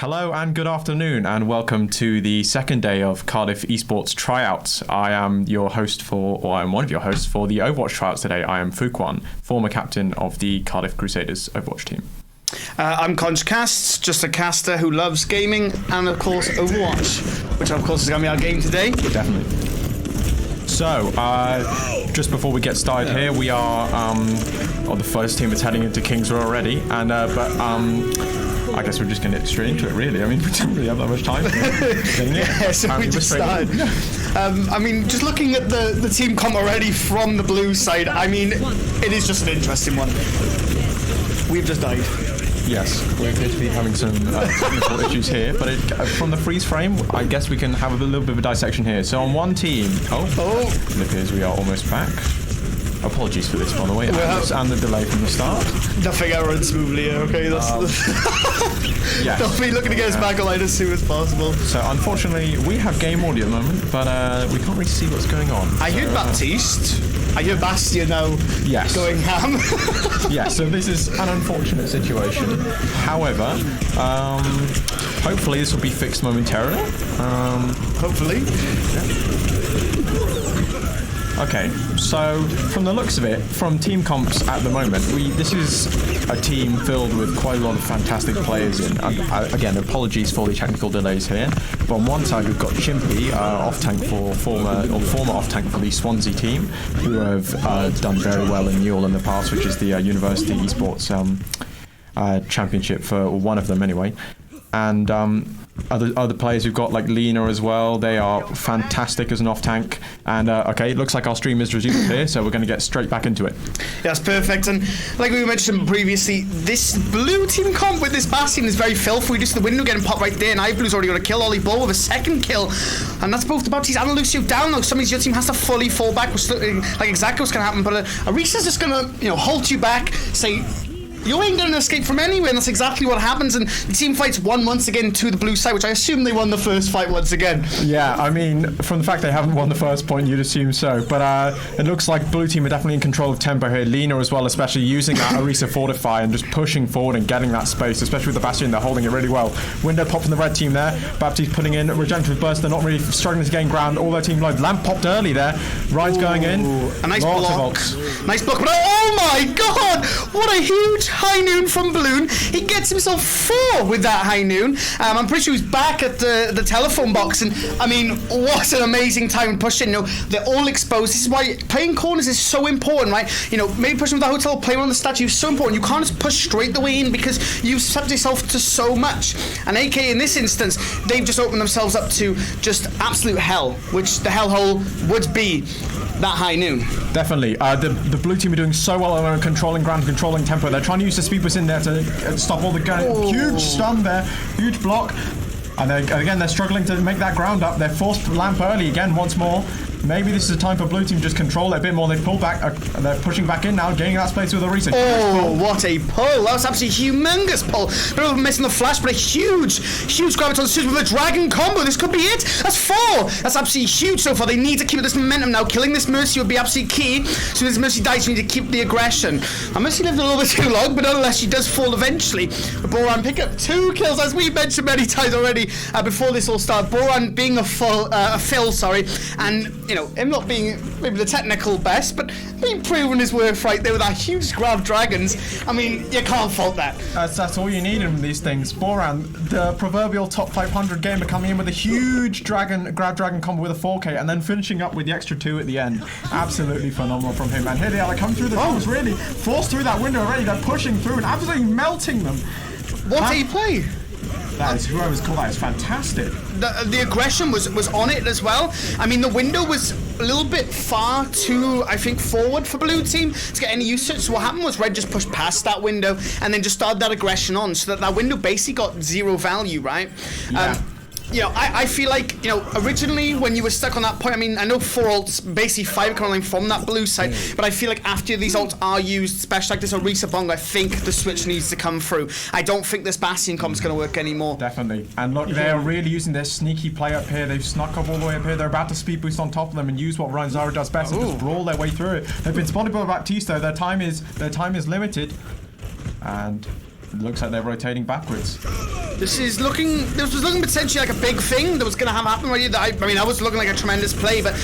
Hello and good afternoon and welcome to the second day of Cardiff Esports Tryouts. I am your host I'm one of your hosts for the Overwatch Tryouts today. I am Fuquan, former captain of the Cardiff Crusaders Overwatch team. I'm Conchcast, just a caster who loves gaming and of course Overwatch, which of course is going to be our game today. Definitely. So, just before we get started here, we are the first team that's heading into Kingsway already, and I guess we're just going to get straight into it, really. I mean, we didn't really have that much time. Yeah, so we just started. I mean, just looking at the team comp already from the blue side, I mean, it is just an interesting one. We've just died. Yes, we appear to be having some technical issues here, but from the freeze frame, I guess we can have a little bit of a dissection here. So on one team, it appears we are almost back. Apologies for this, by the way, and the delay from the start. Nothing runs smoothly here, okay? Yes. They'll be looking to get us back online as soon as possible. So unfortunately, we have game audio at the moment, but we can't really see what's going on. I heard Baptiste. I hear Bastia now going ham. Yeah, so this is an unfortunate situation. However, hopefully this will be fixed momentarily. Hopefully. Yeah. Okay, so from the looks of it, from team comps at the moment, this is a team filled with quite a lot of fantastic players in. Again, apologies for the technical delays here. But on one side, we've got Chimpy, off-tank former off-tank for the Swansea team, who have done very well in Newell in the past, which is the University Esports Championship for one of them anyway. And other players we've got like Lena as well. They are fantastic as an off-tank. And okay, it looks like our stream is resumed here, so we're going to get straight back into it. That's perfect. And like we mentioned previously, this blue team comp with this Bastion is very filthy. We just the window getting popped right there, and iBlue's already got a kill. Ollie Ball with a second kill, and that's both the Baptiste and Lucio down. Now, some of your team has to fully fall back. Like exactly what's going to happen, but Arisa's just going to hold you back, say, you ain't going to escape from anywhere, and that's exactly what happens. And the team fights once again to the blue side, which I assume they won the first fight once again. Yeah, I mean, from the fact they haven't won the first point, you'd assume so. But it looks like blue team are definitely in control of tempo here. Lena as well, especially using that Arisa Fortify and just pushing forward and getting that space, especially with the Bastion. They're holding it really well. Window pop from the red team there. Baptiste putting in regenerative burst. They're not really struggling to gain ground. All their team low. Lamp popped early there. Ryan's going in. A nice block. Nice block. But oh my god! What a huge high noon from Balloon. He gets himself 4 with that high noon. I'm pretty sure he's back at the telephone box, and I mean, what an amazing time pushing. They're all exposed. This is why playing corners is so important, right? Maybe pushing with the hotel, playing on the statue is so important. You can't just push straight the way in because you've set yourself to so much. And AK in this instance, they've just opened themselves up to just absolute hell, which the hellhole would be that high noon. Definitely. The blue team are doing so well on controlling ground, controlling tempo. They're trying to use the speed boost in there to stop all the gun. Huge stun there, huge block. And again, they're struggling to make that ground up. They're forced lamp early again once more. Maybe this is a time for blue team just control it a bit more. They pull back. They're pushing back in now, gaining that space with a reset. Oh, what a pull. That was absolutely humongous pull. Bit of a miss in the flash, but a huge graviton suit with a dragon combo. This could be it. That's 4. That's absolutely huge so far. They need to keep this momentum now. Killing this Mercy would be absolutely key. So as Mercy dies, you need to keep the aggression. Now, Mercy lived a little bit too long, but nonetheless, she does fall eventually. But Boran pick up 2 kills, as we mentioned many times already before this all started. Boran being a fill, and him not being maybe the technical best, but being proven his worth right there with that huge grab dragons. I mean, you can't fault that. That's all you need in these things. Boran, the proverbial top 500 gamer, coming in with a huge grab dragon combo with a 4K, and then finishing up with the extra 2 at the end. Absolutely phenomenal from him. And here they are, they come through the doors, really forced through that window already. They're pushing through and absolutely melting them. What did he play? That is, whoever's called that is fantastic. The aggression was on it as well. I mean, the window was a little bit far too, I think, forward for blue team to get any usage. So what happened was red just pushed past that window and then just started that aggression on, so that window basically got 0 value, right? Yeah. I feel like, originally when you were stuck on that point, I mean, I know 4 ults, basically 5 coming from that blue side, but I feel like after these ults are used, especially like this Orisa Bong, I think the switch needs to come through. I don't think this Bastion comp is going to work anymore. Definitely. And look, they're really using their sneaky play up here. They've snuck up all the way up here. They're about to speed boost on top of them and use what Ryan Zara does best and just brawl their way through it. They've been spotted by Baptiste. Their time is limited. And it looks like they're rotating backwards. This was looking potentially like a big thing that was going to happen right here. I was looking like a tremendous play, but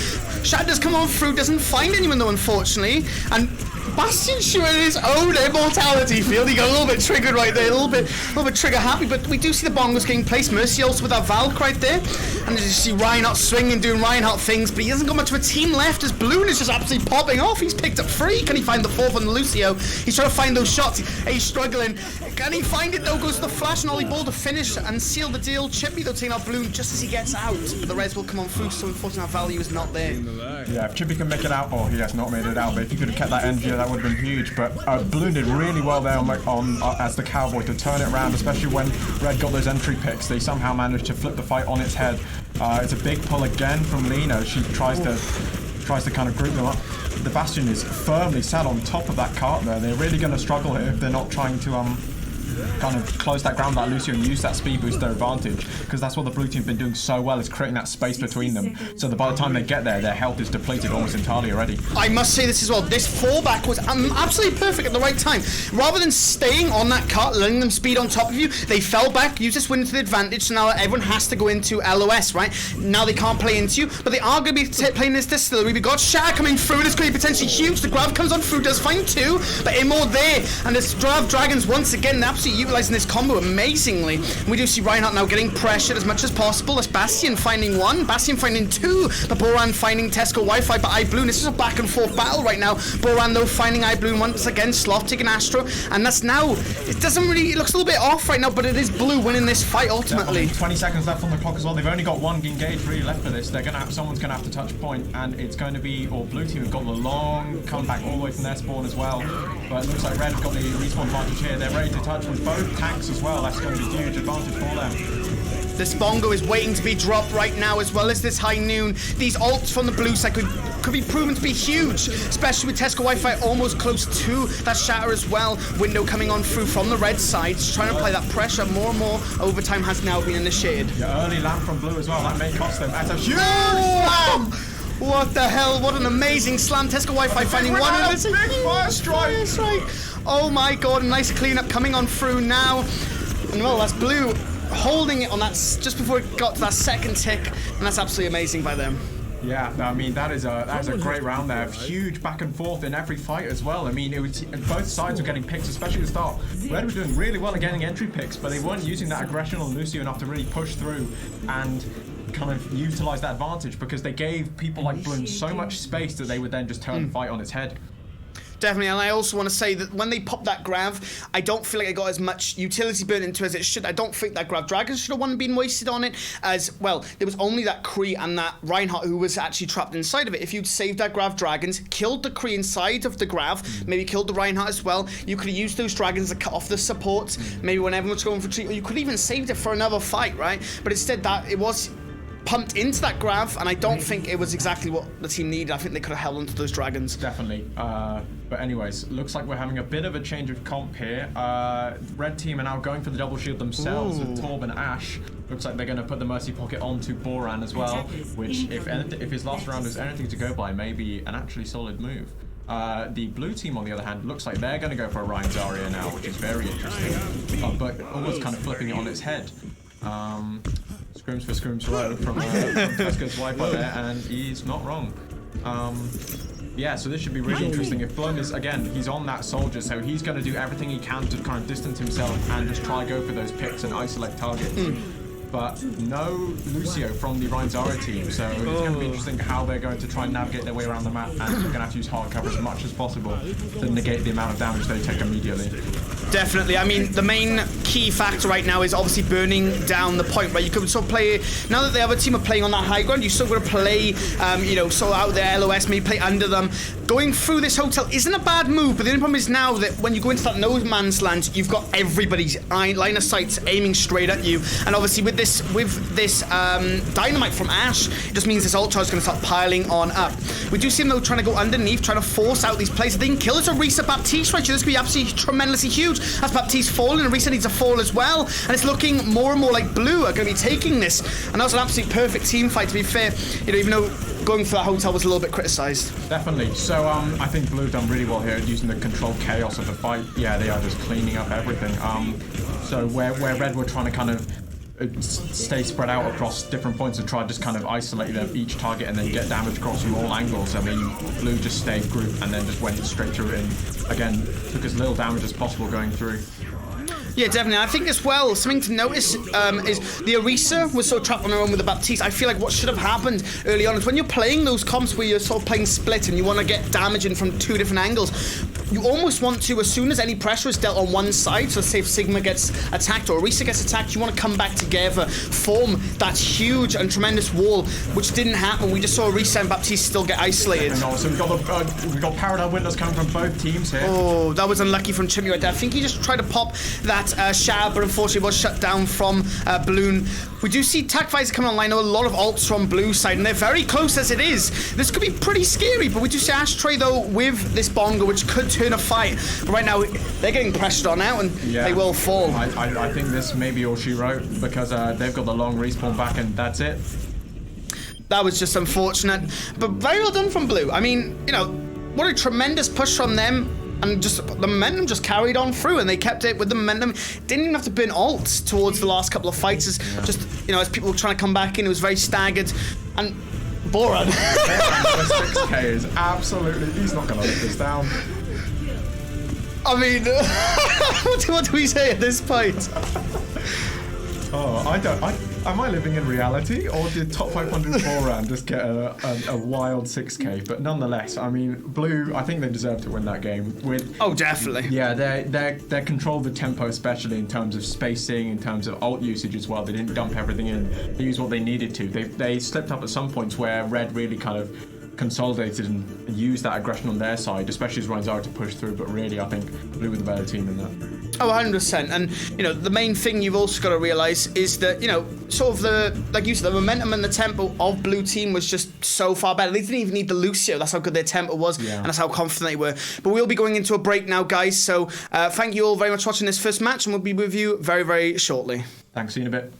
Shatter does come on through, doesn't find anyone though, unfortunately, and Bastion shooting his own immortality field. He got a little bit triggered right there, a little bit trigger happy, but we do see the bongos getting placed. Mercy also with that Valk right there, and you see Reinhardt swinging, doing Reinhardt things, but he hasn't got much of a team left as Bloon is just absolutely popping off. He's picked up 3. Can he find the 4th on the Lucio? He's trying to find those shots. He's struggling. Can he find it though? Goes to the flash and Ollie Ball to finish and seal the deal. Chippy though taking out Bloon just as he gets out, but the res will come on through, so unfortunately that value is not there. Yeah, if Chippy can make it out, he has not made it out, but if he could have kept that energy, that would have been huge. But Bloon did really well there on as the Cowboy to turn it around, especially when Red got those entry picks. They somehow managed to flip the fight on its head. It's a big pull again from Lena. She tries to kind of group them up. The Bastion is firmly sat on top of that cart there. They're really going to struggle here if they're not trying to kind of close that ground like Lucio and use that speed boost to their advantage, because that's what the blue team have been doing so well, is creating that space between them, so that by the time they get there, their health is depleted almost entirely already. I must say this as well, this fallback was absolutely perfect at the right time. Rather than staying on that cart, letting them speed on top of you, they fell back, used this win to the advantage, so now everyone has to go into LOS, right? Now they can't play into you, but they are going to be playing this distillery. We've got Shatter coming through, this could be potentially huge. The grab comes on through, does find 2, but Immor there, and this Dragons once again absolutely utilising this combo amazingly. We do see Reinhardt now getting pressured as much as possible. That's Bastion finding 1, Bastion finding 2, but Boran finding Tesco Wi-Fi, but iBloon. This is a back and forth battle right now. Boran though finding iBloon once again, Sloth taking Astro, and that's now, it looks a little bit off right now, but it is Blue winning this fight ultimately. 20 seconds left on the clock as well. They've only got 1 engage really left for this. Someone's gonna have to touch point, and it's going to be, Blue team have got the long comeback all the way from their spawn as well, but it looks like Red have got the respawn advantage here. They're ready to touch with both tanks as well. That's going to be a huge advantage for them. This bongo is waiting to be dropped right now, as well as this high noon. These ults from the blue side could be proven to be huge, especially with Tesco Wi-Fi almost close to that Shatter as well. Window coming on through from the red side, just trying to apply that pressure. More and more overtime has now been initiated. Yeah, early lamp from blue as well. That may cost them. That's a huge slam! What the hell? What an amazing slam. Tesco Wi-Fi finding 1 of this. Big fire strike. Oh my god, nice cleanup coming on through now. And well, that's Blue holding it on that just before it got to that second tick, and that's absolutely amazing by them. Yeah, I mean, that is a great round there. Huge back and forth in every fight as well. I mean, both sides were getting picks, especially at the start. Red were doing really well at getting entry picks, but they weren't using that aggression on Lucio enough to really push through and kind of utilize that advantage, because they gave people like Bloom so much space that they would then just turn the fight on its head. Definitely, and I also want to say that when they popped that Grav, I don't feel like it got as much utility burn into as it should. I don't think that Grav Dragon should have been wasted on it, as well. There was only that Kree and that Reinhardt who was actually trapped inside of it. If you'd saved that Grav Dragons, killed the Kree inside of the Grav, maybe killed the Reinhardt as well, you could have used those Dragons to cut off the supports, maybe when everyone was going for retreat, or you could even saved it for another fight, right? But instead that it was pumped into that Grav, and I don't think it was exactly what the team needed. I think they could have held onto those Dragons. Definitely. But anyways, looks like we're having a bit of a change of comp here. Red team are now going for the double shield themselves with Torb and Ash. Looks like they're going to put the Mercy Pocket onto Boran as well, which if his last round is anything to go by, may be an actually solid move. The blue team, on the other hand, looks like they're going to go for a Ryan Zarya now, which is very interesting, but almost kind of flipping it on its head. Scrims for Scrims Row from Tesco's Wi-Fi there, and he's not wrong. Yeah, so this should be really interesting. If Blum is, again, he's on that soldier, so he's going to do everything he can to kind of distance himself and just try go for those picks and isolate targets. But no Lucio from the Ryan Zarya team, so it's going to be interesting how they're going to try and navigate their way around the map, and they're going to have to use hard cover as much as possible to negate the amount of damage they take immediately. Definitely. I mean, the main key factor right now is obviously burning down the point, right? You could still play, now that the other team are playing on that high ground, you still got to play, you know, so out there, LOS, maybe play under them. Going through this hotel isn't a bad move, but the only problem is now that when you go into that no man's land, you've got everybody's line of sights aiming straight at you. And obviously with this dynamite from Ash, it just means this ult charge is going to start piling on up. We do see them though trying to go underneath, trying to force out these plays. If they can kill us, a Reset Baptiste right here, this could be absolutely tremendously huge. That's Baptiste falling, and Reset needs to fall as well. And it's looking more and more like Blue are going to be taking this. And that was an absolutely perfect team fight, to be fair. You know, even though going for that hotel was a little bit criticised. Definitely. So I think Blue done really well here using the controlled chaos of the fight. Yeah, they are just cleaning up everything. So where Red were trying to kind of stay spread out across different points and try to just kind of isolate them each target and then get damage across from all angles. I mean, Blue just stayed grouped and then just went straight through it and again took as little damage as possible going through. Yeah, definitely. I think as well, something to notice is the Orisa was sort of trapped on her own with the Baptiste. I feel like what should have happened early on is when you're playing those comps where you're sort of playing split and you want to get damage in from 2 different angles, you almost want to, as soon as any pressure is dealt on one side, so say if Sigma gets attacked or Orisa gets attacked, you want to come back together, form that huge and tremendous wall, which didn't happen. We just saw Orisa and Baptiste still get isolated. And also we've got Parallel Windows coming from both teams here. Oh, that was unlucky from Chippy right there. I think he just tried to pop that shower, but unfortunately was shut down from Balloon. We do see Tac Visor coming online. A lot of ults from Blue side, and they're very close as it is. This could be pretty scary, but we do see Ashtray, though, with this Bongo, which could turn a fight. But right now, they're getting pressured on out, and they will fall. I think this may be all she wrote, because they've got the long respawn back, and that's it. That was just unfortunate, but very well done from Blue. I mean, you know, what a tremendous push from them. And just the momentum just carried on through, and they kept it with the momentum. Didn't even have to burn ults towards the last couple of fights. Just, you know, as people were trying to come back in, it was very staggered. And Boran. 6k is absolutely. He's not going to let this down. I mean, what do we say at this point? Oh, I don't. Am I living in reality, or did Top 500 Boran just get a wild 6k? But nonetheless, I mean, Blue, I think they deserved to win that game. Oh, definitely. Yeah, they controlled the tempo, especially in terms of spacing, in terms of ult usage as well. They didn't dump everything in. They used what they needed to. They slipped up at some points where Red really kind of consolidated and used that aggression on their side, especially as Ryanzara to push through. But really, I think Blue were the better team in that. Oh, 100%. And, you know, the main thing you've also got to realise is that, you know, sort of the, like you said, the momentum and the tempo of Blue team was just so far better. They didn't even need the Lucio. That's how good their tempo was, and that's how confident they were. But we'll be going into a break now, guys. So thank you all very much for watching this first match, and we'll be with you very, very shortly. Thanks, see you in a bit.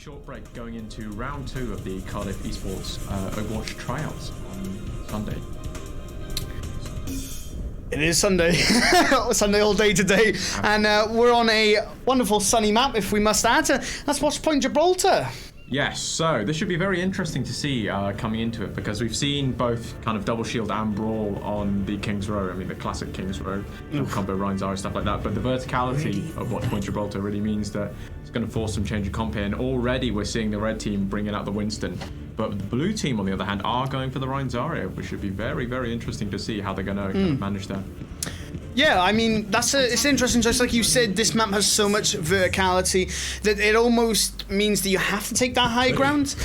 short break going into round 2 of the Cardiff Esports Overwatch Tryouts on Sunday. It is Sunday. Sunday all day today. And we're on a wonderful sunny map, if we must add. That's Watchpoint Gibraltar. Yes, so this should be very interesting to see coming into it, because we've seen both kind of double shield and brawl on the King's Row. I mean, the classic King's Row, combo Ryan's Eye, stuff like that. But the verticality of Watchpoint Gibraltar really means that it's going to force some change of comp here. And already we're seeing the red team bringing out the Winston. But the blue team, on the other hand, are going for the Ryan Zarya, which should be very, very interesting to see how they're going to manage that. Yeah, I mean, it's interesting. Just like you said, this map has so much verticality that it almost means that you have to take that high ground.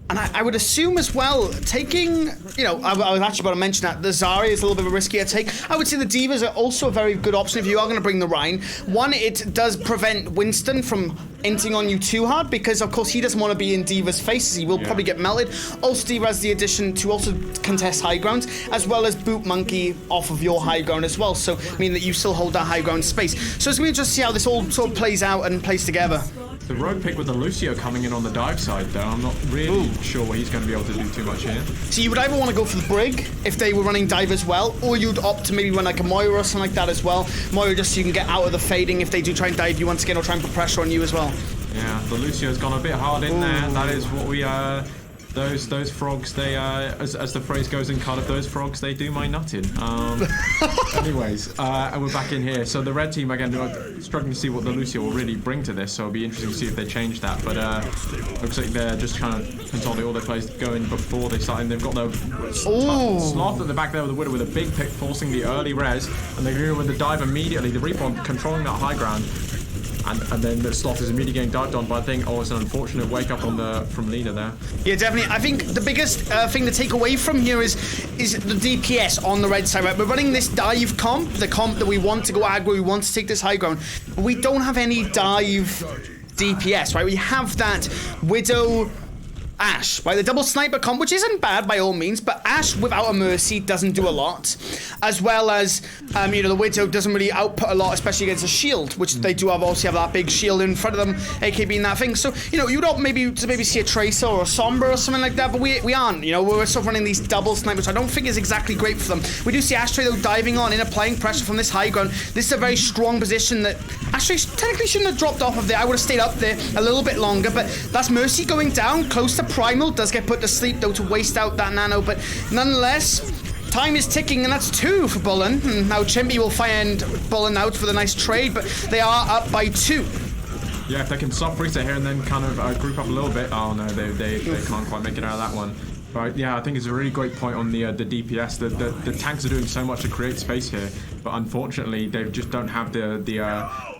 And I would assume as well, taking, I was actually about to mention that the Zarya is a little bit of a riskier take. I would say the Divas are also a very good option if you are going to bring the Rhine. One, it does prevent Winston from inting on you too hard, because of course he doesn't want to be in Diva's faces. He will probably get melted. Also, Diva has the addition to also contest high ground, as well as boot Monkey off of your high ground as well. So, meaning that you still hold that high ground space. So it's going to be interesting to see how this all sort of plays out and plays together. The rogue pick with the Lucio coming in on the dive side, though. I'm not really sure he's going to be able to do too much here. So you would either want to go for the Brig if they were running dive as well, or you'd opt to maybe run like a Moira or something like that as well. Moira just so you can get out of the fading if they do try and dive you once again, or try and put pressure on you as well. Yeah, the Lucio's gone a bit hard in there. That is what we those frogs, they as the phrase goes in Cardiff, those frogs, they do my nutting. Anyways, and we're back in here. So the red team again struggling to see what the Lucio will really bring to this, so it'll be interesting to see if they change that. But looks like they're just trying to consolidate all their plays going before they start, and they've got the Sloth at the back there with the Widow with a big pick forcing the early res, and they're going with the dive immediately. The Reaper controlling that high ground. And then the Sloth is immediately getting dived on, but I think, it's an unfortunate wake up from Lena there. Yeah, definitely. I think the biggest thing to take away from here is the DPS on the red side, right? We're running this dive comp, the comp that we want to go aggro, we want to take this high ground, but we don't have any dive DPS, right? We have that Widow Ashe, right? The double sniper comp, which isn't bad by all means, but Ashe without a Mercy doesn't do a lot, as well as the Widow doesn't really output a lot, especially against a shield, which they do obviously have that big shield in front of them, AK being that thing. So you'd opt maybe see a Tracer or a Sombra or something like that, but we aren't. We're sort of running these double snipers, which I don't think is exactly great for them. We do see Ashtray though diving on and applying pressure from this high ground. This is a very strong position that Ashtray technically shouldn't have dropped off of there. I would have stayed up there a little bit longer, but that's Mercy going down close to Primal, does get put to sleep though to waste out that nano, but nonetheless, time is ticking, and that's 2 for Bullen. Now Chimpy will find Bullen out for the nice trade, but they are up by 2. Yeah, if they can stop reset here and then kind of group up a little bit. Oh no, they can't quite make it out of that one. But yeah, I think it's a really great point on the DPS. The tanks are doing so much to create space here, but unfortunately they just don't have the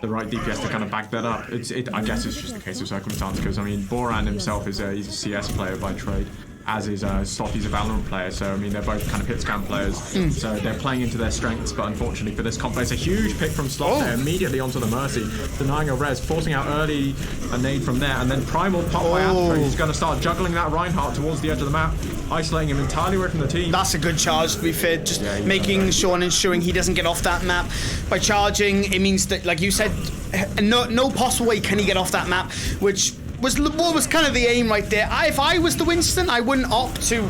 right DPS to kind of back that up. I guess it's just a case of circumstance, because I mean Boran himself he's a CS player by trade, as is Sloth, he's a Valorant player, so I mean they're both kind of hit scan players, so they're playing into their strengths. But unfortunately for this comp, it's a huge pick from Sloth there, immediately onto the Mercy, denying a res, forcing out early a nade from there, and then Primal pop by Astro. He's going to start juggling that Reinhardt towards the edge of the map, isolating him entirely away from the team. That's a good charge, to be fair, just making sure and ensuring he doesn't get off that map. By charging, it means that, like you said, no possible way can he get off that map, which was kind of the aim right there. If I was the Winston, I wouldn't opt to.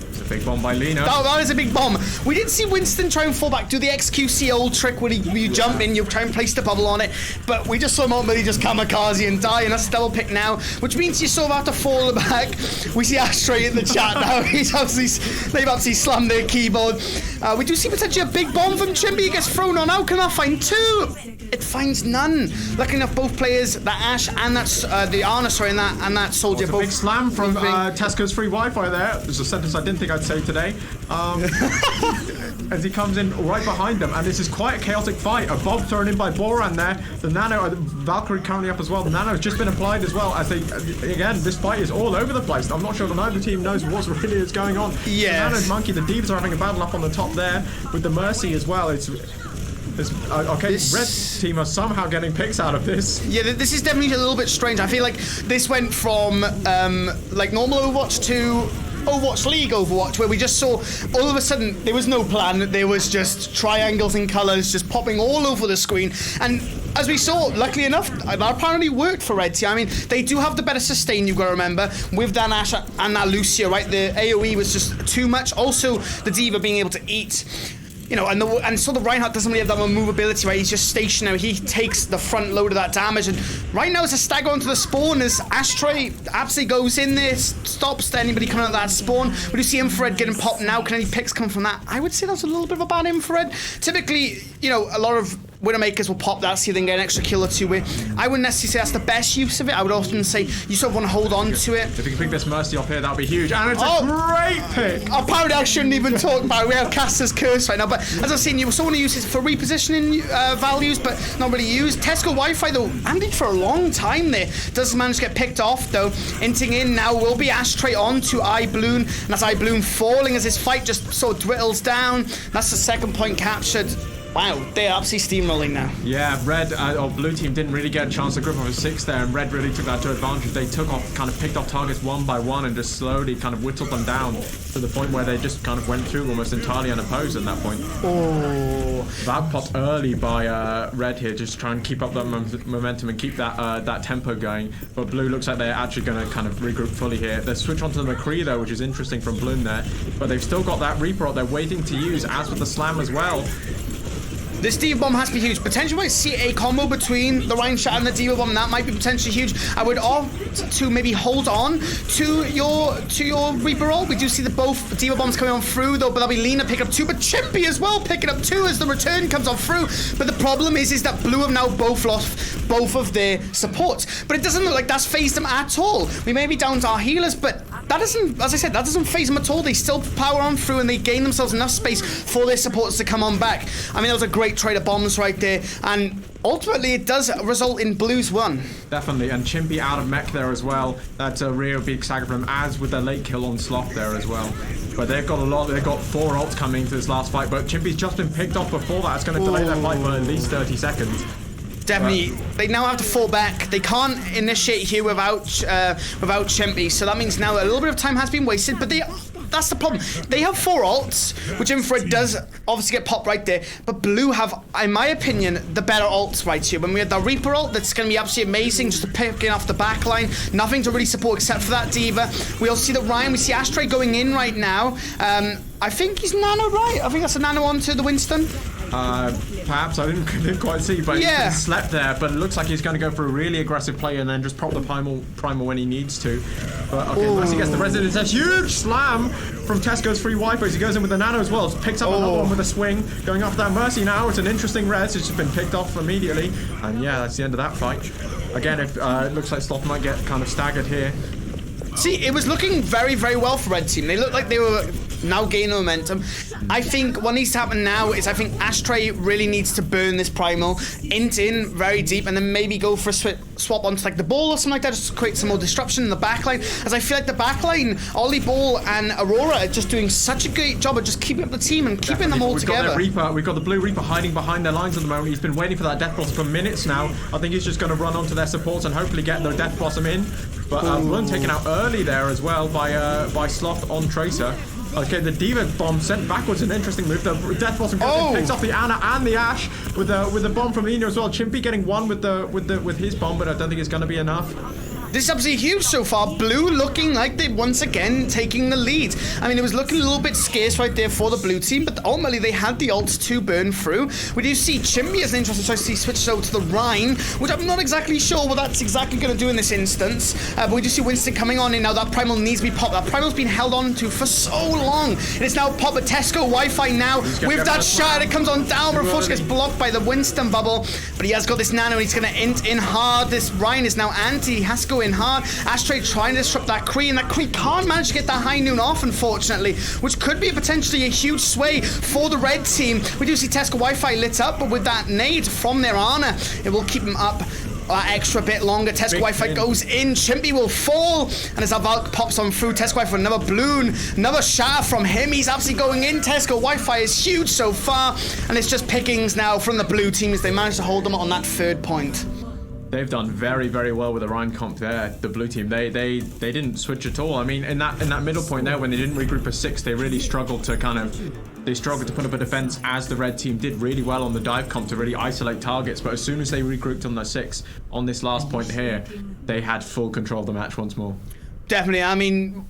It's a big bomb by Lena. That is a big bomb. We did see Winston try and fall back, do the XQC old trick when you jump in, you try and place the bubble on it, but we just saw him ultimately just kamikaze and die, and that's a double pick now, which means you sort of have to fall back. We see Ashtray in the chat now. They've obviously slammed their keyboard. We do see potentially a big bomb from Chimpy. He gets thrown on. How can I find 2? It finds none. Lucky enough, both players, that Ashe and the Arna, and that Soldier, both. A big slam from Tesco's free Wi-Fi there. There's a sentence I didn't think I'd say today. As he comes in right behind them, and this is quite a chaotic fight. A bomb thrown in by Boran there. The Nano, Valkyrie currently up as well. The Nano's just been applied as well. As again, this fight is all over the place. I'm not sure that either team knows what's really is going on. Yeah. The Nano's Monkey, the Divas are having a battle up on the top there with the Mercy as well. Red team are somehow getting picks out of this. Yeah, this is definitely a little bit strange. I feel like this went from like normal Overwatch to Overwatch League Overwatch, where we just saw all of a sudden there was no plan. There was just triangles and colors just popping all over the screen, and as we saw, luckily enough, that apparently worked for Red Team. I mean, they do have the better sustain, you've got to remember, with that Ash and that Lucio, right? The AoE was just too much. Also, the D.Va being able to eat, you know, and so the Reinhardt doesn't really have that movability, right? He's just stationary. He takes the front load of that damage, and right now it's a stagger onto the spawn as Ashtray absolutely goes in there, stops anybody coming out of that spawn. We do see Infrared getting popped now. Can any picks come from that? I would say that's a little bit of a bad Infrared. Typically, you know, a lot of Widowmakers will pop that, see if they can get an extra kill or two with. I wouldn't necessarily say that's the best use of it. I would often say you sort of want to hold on to it. If you can pick this Mercy off here, that would be huge. And it's a great pick. Apparently I shouldn't even talk about it. We have Caster's Curse right now. But as I've seen, you still want to use it for repositioning values, but not really used. Tesco Wi-Fi, though, Andy for a long time there. Does manage to get picked off, though. Inting in now will be Ashtray on to iBloon. And that's iBloon falling as his fight just sort of dwindles down. That's the second point captured. Wow, they're absolutely steamrolling now. Yeah, Red or Blue Team didn't really get a chance to grip on a 6 there, and Red really took that to advantage. They took off, kind of picked off targets one by one and just slowly kind of whittled them down to the point where they just kind of went through almost entirely unopposed at that point. Oh. That popped early by Red here, just trying to keep up that momentum and keep that tempo going. But Blue looks like they're actually going to kind of regroup fully here. They switch onto the McCree though, which is interesting from Bloom there. But they've still got that Reaper they're waiting to use, as with the Slam as well. This D.Va bomb has to be huge. Potentially might see a combo between the Ryan shot and the D.Va bomb. That might be potentially huge. I would opt to maybe hold on to your Reaper roll. We do see the both D.Va bombs coming on through though, but that'll be Lena picking up 2, but Chimpy as well picking up 2 as the return comes on through. But the problem is that Blue have now both lost both of their supports. But it doesn't look like that's phased them at all. We may be down to our healers, but that doesn't, as I said, that doesn't phase them at all. They still power on through and they gain themselves enough space for their supports to come on back. I mean, that was a great trade of bombs right there, and ultimately it does result in Blues 1. Definitely, and Chimpy out of mech there as well. That's a real big stagger for them, as with their late kill on Sloth there as well. But they've got a lot, they've got 4 ults coming into this last fight, but Chimpy's just been picked off before that. It's going to delay their fight for at least 30 seconds. Definitely, they now have to fall back. They can't initiate here without Chimpy, so that means now a little bit of time has been wasted, but that's the problem. They have 4 ults, which Infrared does obviously get popped right there, but Blue have, in my opinion, the better ults right here. When we had the Reaper ult, that's going to be absolutely amazing, just to picking off the back line. Nothing to really support except for that D.Va. We also see the Ryan, we see Ashtray going in right now. I think he's nano, right? I think that's a nano onto the Winston. Perhaps, I didn't quite see, but yeah. He slept there, but it looks like he's going to go for a really aggressive play and then just prop the primal when he needs to. But okay, once he gets the resident, it's a huge slam from Tesco's free wipers. He goes in with the nano as well, picks up another one with a swing, going after that Mercy now. It's an interesting res, it's just been picked off immediately, and yeah, that's the end of that fight. Again, if it looks like Sloth might get kind of staggered here. See, it was looking very, very well for Red Team. They looked like they were now gaining momentum. I think what needs to happen now is I think Ashtray really needs to burn this primal, int in very deep, and then maybe go for a swap onto like the ball or something like that, just to create some more disruption in the backline. As I feel like the backline, Ollie Ball and Aurora are just doing such a great job of just keeping up the team and keeping them all together. We've got the Blue Reaper hiding behind their lines at the moment. He's been waiting for that Death Blossom for minutes now. I think he's just going to run onto their supports and hopefully get the Death Blossom in. But Bloom taken out early there as well by Sloth on Tracer. Okay, the D.Va bomb sent backwards, an interesting move. The Death Blossom picks off the Ana and the Ashe with the bomb from Nino as well. Chimpy getting one with his bomb, but I don't think it's going to be enough. This is absolutely huge so far. Blue looking like they once again taking the lead. I mean, it was looking a little bit scarce right there for the blue team, but ultimately they had the ults to burn through. We do see Chimpy as an interesting choice. He switches over to the Rhine, which I'm not exactly sure what that's exactly going to do in this instance. But we do see Winston coming on in now. That primal needs to be popped. That primal's been held on to for so long. And it's now popped. But Tesco Wi-Fi now with that shot. It comes on down, but unfortunately gets blocked by the Winston bubble. But he has got this nano and he's going to int in hard. This Rhine is now anti. He has to go in hard. Ashtray trying to disrupt that Kree, and that Kree can't manage to get that high noon off, unfortunately, which could be potentially a huge sway for the red team. We do see Tesco Wi-Fi lit up, but with that nade from their Ana, it will keep them up extra bit longer. Tesco Wi-Fi goes in, Chimpy will fall, and as that Valk pops on through, Tesco Wi-Fi another balloon, another shot from him. He's absolutely going in. Tesco Wi-Fi is huge so far, and it's just pickings now from the blue team as they manage to hold them on that third point. They've done very, very well with the Rhine comp there. The blue team, they didn't switch at all. I mean, in that middle point there, when they didn't regroup for 6, they really struggled to put up a defense, as the red team did really well on the dive comp to really isolate targets. But as soon as they regrouped on the 6 on this last point here, they had full control of the match once more. Definitely. I mean,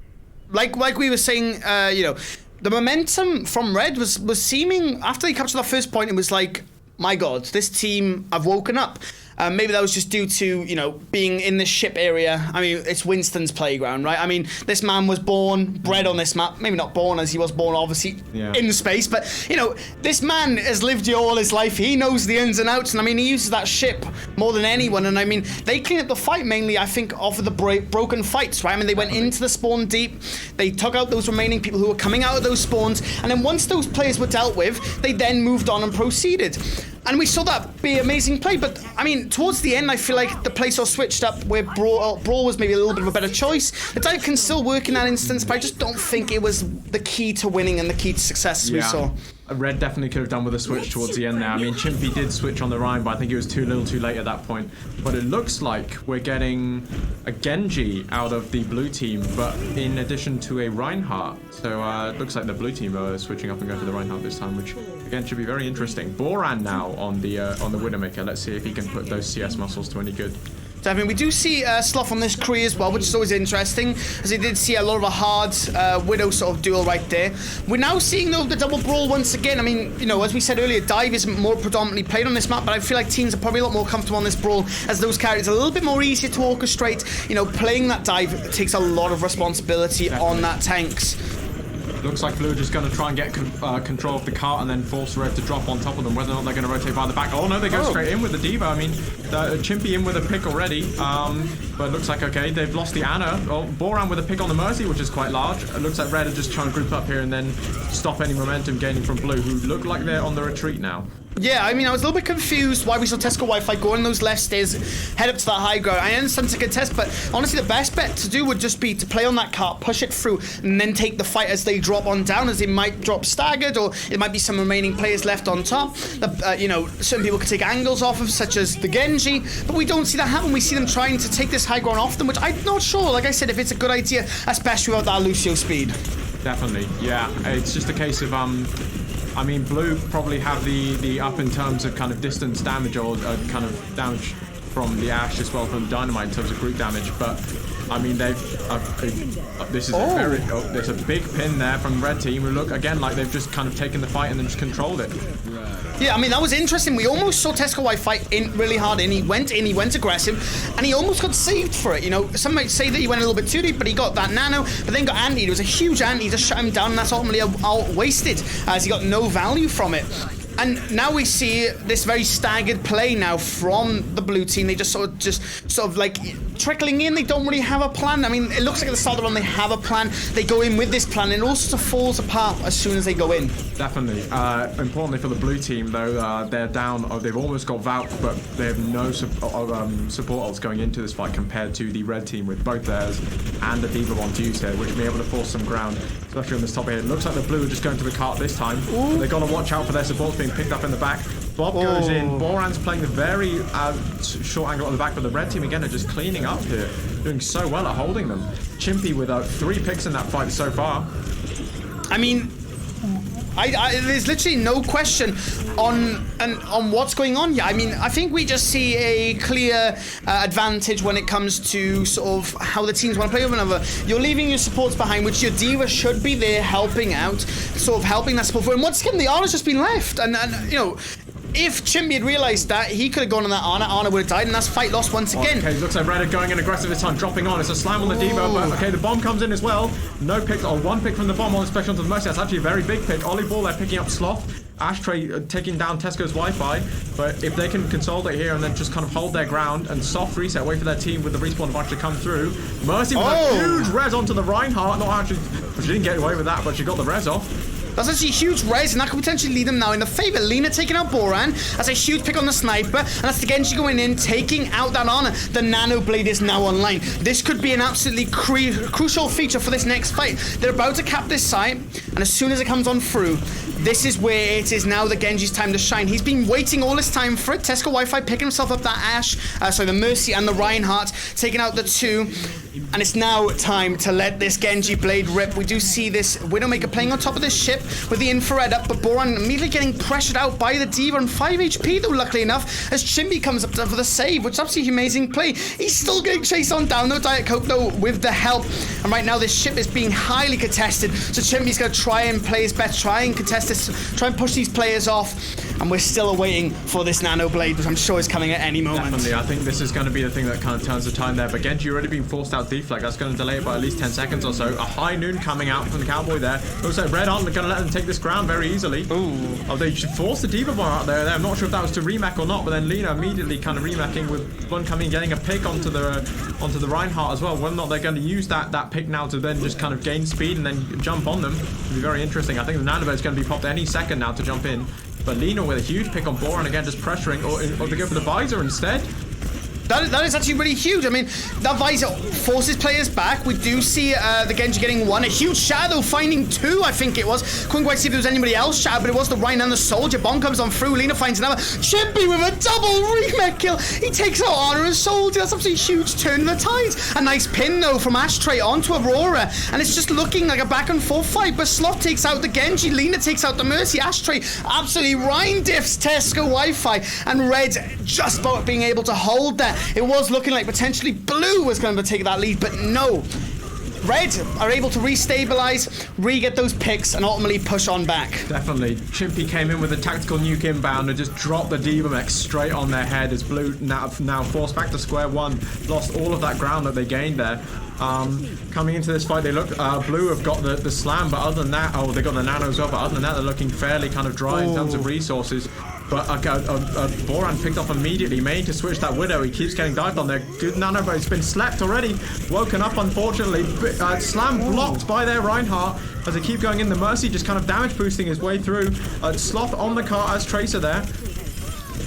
like we were saying, you know, the momentum from red was seeming, after they captured that first point, it was like, my God, this team have woken up. Maybe that was just due to, you know, being in the ship area. I mean, it's Winston's playground, right? I mean, this man was bred on this map. Maybe not born, as he was born, obviously, in space. But, you know, this man has lived here all his life. He knows the ins and outs. And, I mean, he uses that ship more than anyone. And, I mean, they cleaned up the fight mainly, I think, off of the broken fights, right? I mean, they went into the spawn deep. They took out those remaining people who were coming out of those spawns. And then once those players were dealt with, they then moved on and proceeded. And we saw that be amazing play. But, I mean, towards the end, I feel like the play sort of switched up where Brawl was maybe a little bit of a better choice. The dive can still work in that instance, but I just don't think it was the key to winning and the key to success as we saw. Red definitely could have done with a switch towards the end there. I mean, Chimpy did switch on the Rhine, but I think it was too late at that point. But it looks like we're getting a Genji out of the blue team, but in addition to a Reinhardt. So it looks like the blue team are switching up and going for the Reinhardt this time, which again should be very interesting. Boran now on the Widowmaker. Let's see if he can put those CS muscles to any good. Definitely. We do see Sloth on this Kree as well, which is always interesting, as he did see a lot of a hard Widow sort of duel right there. We're now seeing, though, the double brawl once again. I mean, you know, as we said earlier, dive is more predominantly played on this map, but I feel like teams are probably a lot more comfortable on this brawl, as those characters are a little bit more easier to orchestrate. You know, playing that dive takes a lot of responsibility on that tanks. Looks like Blue are just going to try and get control of the cart and then force Red to drop on top of them. Whether or not they're going to rotate by the back. Oh no, they go straight in with the Diva. I mean, Chimpy in with a pick already. But it looks like, okay, they've lost the Ana. Oh, Boran with a pick on the Mercy, which is quite large. It looks like Red are just trying to group up here and then stop any momentum gaining from Blue, who look like they're on the retreat now. Yeah, I mean, I was a little bit confused why we saw Tesco Wi-Fi go on those left stairs, head up to that high ground. I understand to contest, but honestly, the best bet to do would just be to play on that cart, push it through, and then take the fight as they drop on down, as they might drop staggered, or it might be some remaining players left on top. You know, certain people could take angles off of, such as the Genji, but we don't see that happen. We see them trying to take this high ground off them, which I'm not sure, like I said, if it's a good idea, especially without that Lucio speed. Definitely, yeah. It's just a case of, I mean, Blue probably have the up in terms of kind of distance damage or kind of damage from the Ash as well, from Dynamite in terms of group damage. But I mean, they've this is there's a big pin there from Red Team, who look again like they've just kind of taken the fight and then just controlled it. Yeah, I mean, that was interesting. We almost saw Tesco White fight in really hard in. He went aggressive, and he almost got saved for it. You know, some might say that he went a little bit too deep, but he got that nano, but then got anti. It was a huge anti, just shut him down, and that's ultimately wasted, as he got no value from it. And now we see this very staggered play now from the blue team. They just sort of like trickling in. They don't really have a plan. I mean, it looks like at the start of the run they have a plan. They go in with this plan, and it all sort of falls apart as soon as they go in. Definitely. Importantly for the blue team, though, they're down. They've almost got Valk, but they have no support ults going into this fight compared to the red team with both theirs and the Diva on use here, which will be able to force some ground, especially on this top here. It looks like the blue are just going to the cart this time. They've got to watch out for their supports being picked up in the back. Bob goes in. Boran's playing the very short angle on the back, but the red team again are just cleaning up here, doing so well at holding them. Chimpy with 3 picks in that fight so far. I mean, there's literally no question on what's going on here. I mean, I think we just see a clear advantage when it comes to sort of how the teams want to play with one another. You're leaving your supports behind, which your Diva should be there helping out, sort of helping that support. And once again, the Ana's just been left, and you know, if Chimpy had realised that, he could have gone on that Ana would have died, and that's fight lost once again. Okay, looks like Red are going in aggressive this time, dropping on. It's a slam on the Diva, but okay, the bomb comes in as well. No pick, or 1 pick from the bomb on the special onto the Mercy. That's actually a very big pick. Ollie Ball, they're picking up Sloth. Ashtray taking down Tesco's Wi-Fi, but if they can consolidate here and then just kind of hold their ground and soft reset, wait for their team with the respawn to actually come through. Mercy with a huge res onto the Reinhardt. Not actually, she didn't get away with that, but she got the res off. That's actually a huge res, and that could potentially lead them now in the favor. Lina taking out Boran. That's a huge pick on the sniper, and that's the Genji going in, taking out that honor. The Nano Blade is now online. This could be an absolutely crucial feature for this next fight. They're about to cap this site, and as soon as it comes on through, this is where it is now the Genji's time to shine. He's been waiting all this time for it. Tesco Wi-Fi picking himself up that Ashe, the Mercy and the Reinhardt, taking out the two. And it's now time to let this Genji Blade rip. We do see this Widowmaker playing on top of this ship with the infrared up, but Boran immediately getting pressured out by the D.Va on 5 HP though, luckily enough, as Chimpy comes up for the save, which is absolutely amazing play. He's still getting chased on down though, Diet Coke though, with the help. And right now this ship is being highly contested, so Chimpy's going to try and play his best, try and contest this, try and push these players off. And we're still awaiting for this Nano Blade, which I'm sure is coming at any moment. Definitely, I think this is going to be the thing that kind of turns the time there. But Genji already being forced out deflect. That's going to delay it by at least 10 seconds or so. A high noon coming out from the Cowboy there. Looks like Red aren't going to let them take this ground very easily. Ooh. Oh, they should force the D.Va bar out there. I'm not sure if that was to remake or not, but then Lina immediately kind of remaking with one coming, getting a pick onto the Reinhardt as well. Whether or not they're going to use that pick now to then just kind of gain speed and then jump on them will be very interesting. I think the Nano is going to be popped any second now to jump in. But Lina with a huge pick on Boran again, just pressuring, or to go for the visor instead. That is actually really huge. I mean, that visor forces players back. We do see the Genji getting one. A huge shadow finding two, I think it was. Couldn't quite see if there was anybody else shadow, but it was the Ryan and the Soldier. Bomb comes on through. Lina finds another. Chimpy with a double remake kill. He takes out Honor and Soldier. That's absolutely huge turn of the tides. A nice pin, though, from Ashtray onto Aurora. And it's just looking like a back and forth fight. But Sloth takes out the Genji. Lina takes out the Mercy. Ashtray absolutely Ryan diffs Tesco Wi-Fi. And Red just about being able to hold that. It was looking like potentially Blue was going to take that lead, but no. Red are able to restabilize, re-get those picks, and ultimately push on back. Definitely. Chimpy came in with a tactical nuke inbound and just dropped the D.Va mech straight on their head as Blue now forced back to square one. Lost all of that ground that they gained there. Coming into this fight, they look, Blue have got the slam, but other than that, oh, they got the nano as well, but other than that, they're looking fairly kind of dry in terms of resources. But Boran picked off immediately, made to switch that Widow. He keeps getting dived on there. Good nano, but it's been slept already. Woken up, unfortunately. Slam blocked by their Reinhardt as they keep going in. The Mercy just kind of damage boosting his way through. Sloth on the car as Tracer there.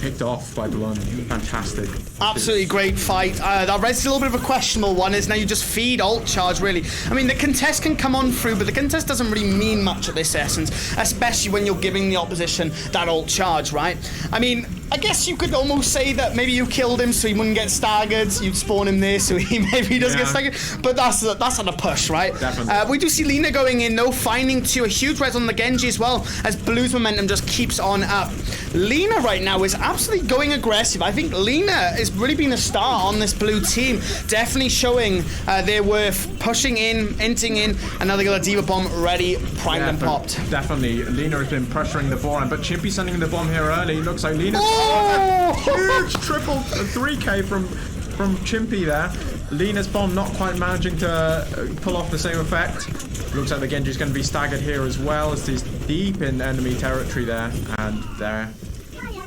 Picked off by Blun. Fantastic. Absolutely great fight. That red's a little bit of a questionable one, is now you just feed ult charge, really. I mean, the contest can come on through, but the contest doesn't really mean much at this essence, especially when you're giving the opposition that ult charge, right? I mean, I guess you could almost say that maybe you killed him so he wouldn't get staggered. You'd spawn him there so he maybe does get staggered. But that's not a push, right? Definitely. We do see Lina going in, though, finding two. A huge res on the Genji as well, as Blue's momentum just keeps on up. Lina right now is absolutely going aggressive. I think Lina has really been a star on this Blue team. Definitely showing their worth, pushing in, inting in, and now they got a D.Va bomb ready, primed and popped. Definitely. Lina has been pressuring the Boran, but Chimpy sending the bomb here early. Looks like Lina's huge triple 3K from Chimpy there. Lina's bomb not quite managing to pull off the same effect. Looks like the Genji's going to be staggered here as well, as he's deep in enemy territory there. And there,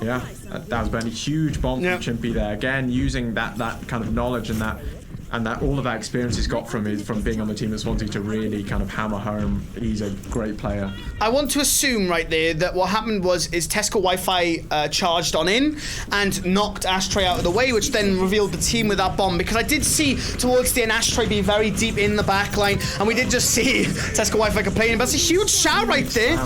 yeah, that was been a huge bomb from Chimpy there. Again, using that kind of knowledge and that all of that experience he's got from being on the team that's wanting to really kind of hammer home. He's a great player. I want to assume right there that what happened is Tesco Wi-Fi charged on in and knocked Ashtray out of the way, which then revealed the team with that bomb, because I did see towards the end Ashtray be very deep in the back line, and we did just see Tesco Wi-Fi complaining, but it's a huge shot right there.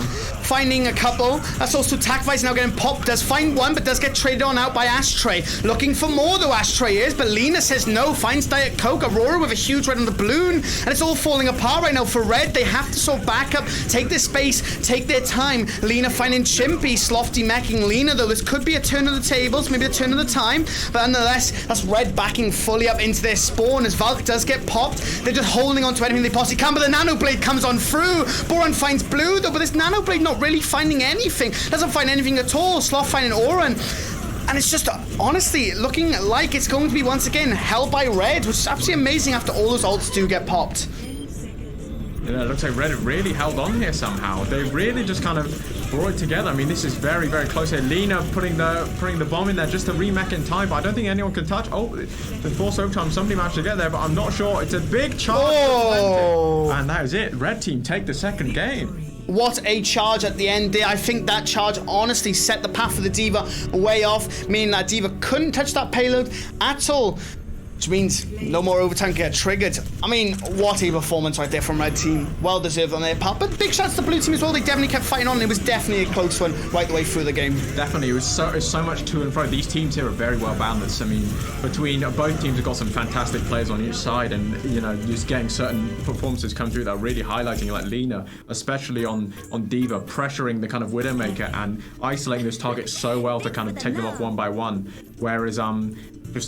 Finding a couple. That's also TacVice now getting popped. Does find one, but does get traded on out by Ashtray. Looking for more though, Ashtray is, but Lina says no. Finds Diet Coke. Aurora with a huge red on the balloon, and it's all falling apart right now for Red. They have to sort of back up, take their space, take their time. Lina finding Chimpy, Slofty macking Lina, though. This could be a turn of the tables, maybe a turn of the time, but nonetheless, that's Red backing fully up into their spawn as Valk does get popped. They're just holding on to anything they possibly can, but the Nano Blade comes on through. Boran finds Blue, though, but this Nano Blade not really finding anything. Doesn't find anything at all. Sloth finding Oran. And it's just, honestly, looking like it's going to be, once again, held by Red, which is absolutely amazing after all those ults do get popped. Yeah, it looks like Red really held on here somehow. They really just kind of brought it together. I mean, this is very, very close here. Lina putting the bomb in there just to remech in time, but I don't think anyone can touch. Oh, the force overtime, somebody managed to get there, but I'm not sure. It's a big charge. Oh. And that is it. Red team take the second game. What a charge at the end there. I think that charge honestly set the path for the D.Va way off, meaning that D.Va couldn't touch that payload at all. Which means no more overtime can get triggered. I mean, what a performance right there from Red Team. Well deserved on their part. But big shouts to Blue Team as well. They definitely kept fighting on. It was definitely a close one right the way through the game. Definitely. It was so much to and fro. These teams here are very well balanced. I mean, between both teams have got some fantastic players on each side, and you know, just getting certain performances come through that are really highlighting, like Lina, especially on D.Va, pressuring the kind of Widowmaker and isolating this target so well to kind of take them off one by one. Whereas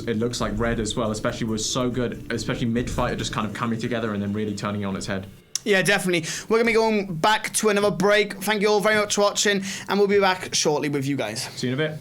it looks like Red as well, especially, was so good, especially mid-fight, just kind of coming together and then really turning it on its head. Yeah, definitely. We're going to be going back to another break. Thank you all very much for watching, and we'll be back shortly with you guys. See you in a bit.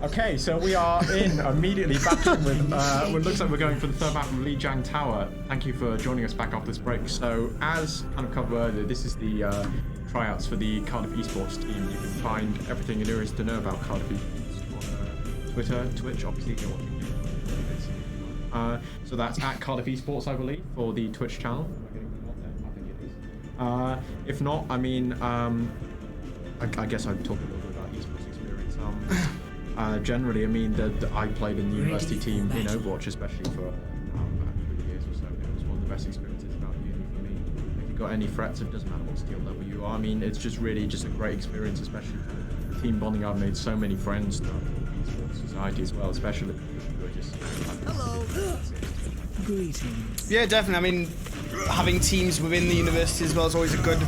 Okay, so we are immediately back in with what looks like we're going for the third map from Lijiang Tower. Thank you for joining us back off this break. So, as kind of covered earlier, this is the tryouts for the Cardiff esports team. You can find everything there is to know about Cardiff esports on Twitter, Twitch, obviously. You know what so that's at Cardiff esports, I believe, for the Twitch channel. Am I getting the nod there? I think it is. If not, I mean, I guess I'd talk a little bit about esports experience. Generally, I mean, I played in the university team in Overwatch, especially for about 3 years or so. It was one of the best experiences about uni for me. you've got any threats, it doesn't matter what skill level you are. I mean, it's just really just a great experience, especially for team bonding. I've made so many friends throughout the esports society as well, especially who are just Greetings. Yeah, definitely. I mean, having teams within the university as well is always a good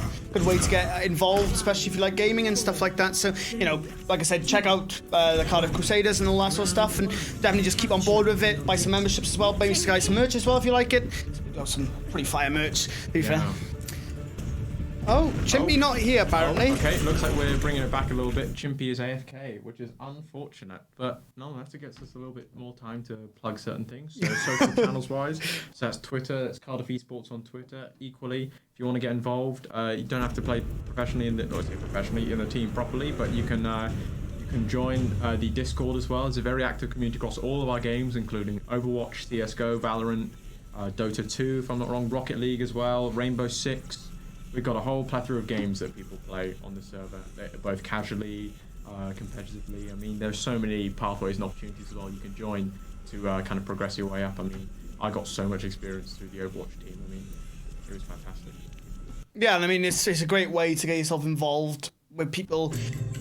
way to get involved, especially if you like gaming and stuff like that. So, you know, like I said, check out the Cardiff Crusaders and all that sort of stuff, and definitely just keep on board with it. Buy some memberships as well. Maybe buy some merch as well if you like it. We've got some pretty fire merch, to be fair. Oh, Chimpy not here apparently. Oh, okay, looks like we're bringing it back a little bit. Chimpy is AFK, which is unfortunate, but nonetheless it gets us a little bit more time to plug certain things. So social channels wise, so that's Twitter, that's Cardiff Esports on Twitter. Equally, if you want to get involved, you don't have to play professionally in the team properly, but you can join the Discord as well. It's a very active community across all of our games, including Overwatch, CS:GO, Valorant, Dota 2, if I'm not wrong, Rocket League as well, Rainbow Six. We've got a whole plethora of games that people play on the server, both casually, competitively. I mean, there's so many pathways and opportunities as well you can join to kind of progress your way up. I mean, I got so much experience through the Overwatch team. I mean, it was fantastic. Yeah, and I mean, it's a great way to get yourself involved with people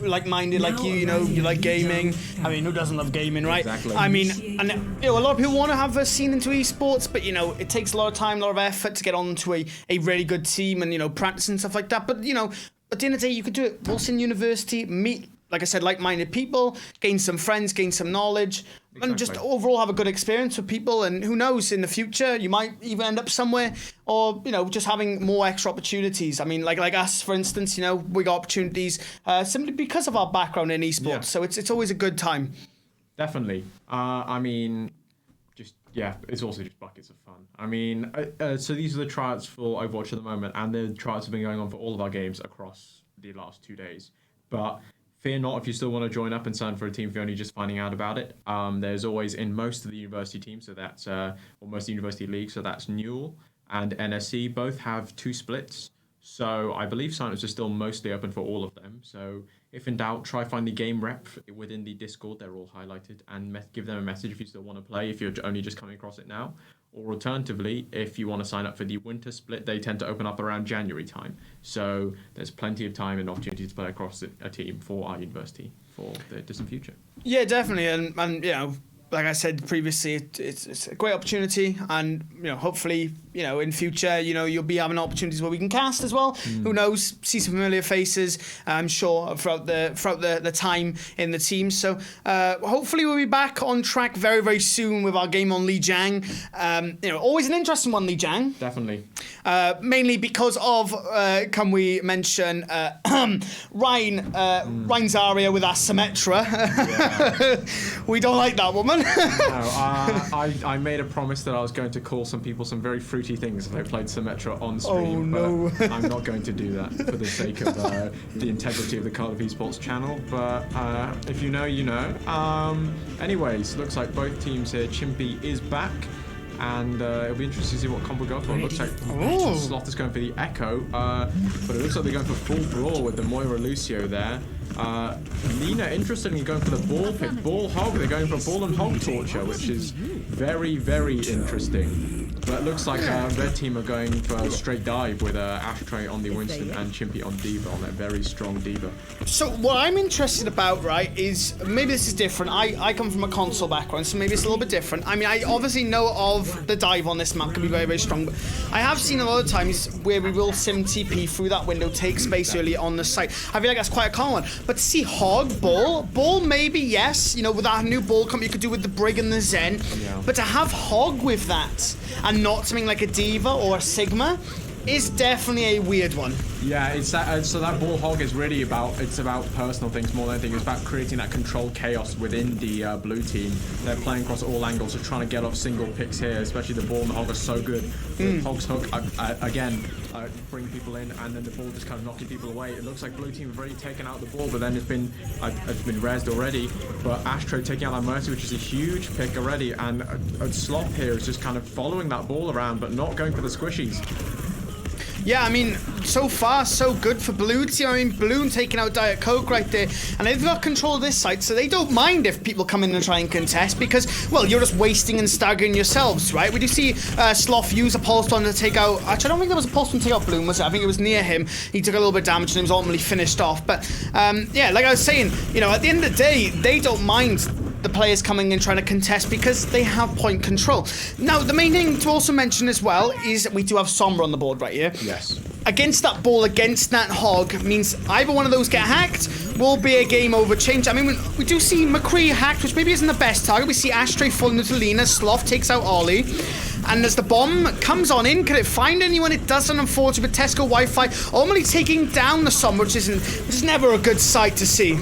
like-minded like you know, you like gaming. I mean, who doesn't love gaming, right? Exactly. I mean, and you know, a lot of people want to have a scene into esports, but you know, it takes a lot of time, a lot of effort to get onto a really good team and, you know, practice and stuff like that. But, you know, at the end of the day, you could do it whilst in university, meet, like I said, like-minded people, gain some friends, gain some knowledge, and just overall have a good experience with people. And who knows, in the future, you might even end up somewhere, or, you know, just having more extra opportunities. I mean, like us, for instance, you know, we got opportunities simply because of our background in esports. Yeah. So it's always a good time. Definitely. I mean, it's also just buckets of fun. I mean, so these are the tryouts for Overwatch at the moment, and the tryouts have been going on for all of our games across the last 2 days. But fear not if you still want to join up and sign for a team if you're only just finding out about it. There's always, in most of the university teams, so that's, or most of the university leagues, so that's Newell and NSC, both have 2 splits. So I believe sign-ups are still mostly open for all of them. So if in doubt, try find the game rep within the Discord. They're all highlighted, and give them a message if you still want to play, if you're only just coming across it now. Or alternatively, if you want to sign up for the winter split, they tend to open up around January time. So there's plenty of time and opportunity to play across a team for our university for the distant future. Yeah, definitely. And you know, like I said previously, it's a great opportunity, and you know, hopefully, you know, in future, you know, you'll be having opportunities where we can cast as well. Who knows? See some familiar faces, I'm sure, throughout the time in the team. So hopefully we'll be back on track very, very soon with our game on Lijiang. You know, always an interesting one, Lijiang. Definitely. Mainly because of can we mention Ryan Zaria with our Symmetra. Yeah. We don't like that woman. No, I made a promise that I was going to call some people some very fruity things if they played Symmetra on stream, but I'm not going to do that for the sake of the integrity of the Cardiff Esports channel. But if you know, you know. Anyways, looks like both teams here. Chimpy is back, and it'll be interesting to see what combo go for. It looks like Slot is going for the Echo, but it looks like they're going for full brawl with the Moira Lucio there. Lina interested in going for the ball pick, ball hog. They're going for ball and hog torture, which is very, very interesting. But it looks like red team are going for a straight dive with Ashtray on the Winston and Chimpy on D.Va, on that very strong D.Va. So what I'm interested about, right, is maybe this is different. I come from a console background, so maybe it's a little bit different. I mean, I obviously know of the dive on this map can be very, very strong, but I have seen a lot of times where we will sim TP through that window, take space early on the site. I feel like that's quite a common one. But to see hog, ball maybe, yes. You know, with that new ball comp you could do with the Brig and the Zen. Yeah. But to have hog with that and not something like a D.Va or a Sigma is definitely a weird one. Yeah, it's that. So that ball hog is really about personal things more than anything. It's about creating that controlled chaos within the blue team. They're playing across all angles, so trying to get off single picks here, especially the ball and the hog are so good. Hog's hook again, bring people in, and then the ball just kind of knocking people away. It looks like blue team have already taken out the ball, but then it's been rezzed already. But Ashtray taking out that Mercy, which is a huge pick already, and a Slop here is just kind of following that ball around, but not going for the squishies. Yeah, I mean, so far, so good for Blue Team. I mean, Bloom taking out Diet Coke right there. And they've got control of this site, so they don't mind if people come in and try and contest because, well, you're just wasting and staggering yourselves, right? We do see Sloth use a Pulse Storm to take out... Actually, I don't think there was a Pulse Storm to take out Bloom, was it? I think it was near him. He took a little bit of damage and he was ultimately finished off. But, yeah, like I was saying, you know, at the end of the day, they don't mind the players coming and trying to contest because they have point control. Now, the main thing to also mention as well is we do have Sombra on the board right here. Yes. Against that ball, against that hog, means either one of those get hacked, will be a game over change. I mean, we do see McCree hacked, which maybe isn't the best target. We see Ashtray falling into Lena, Sloth takes out Ollie. And as the bomb comes on in, can it find anyone? It doesn't, unfortunately, but Tesco Wi-Fi ultimately taking down the Sombra, which is never a good sight to see.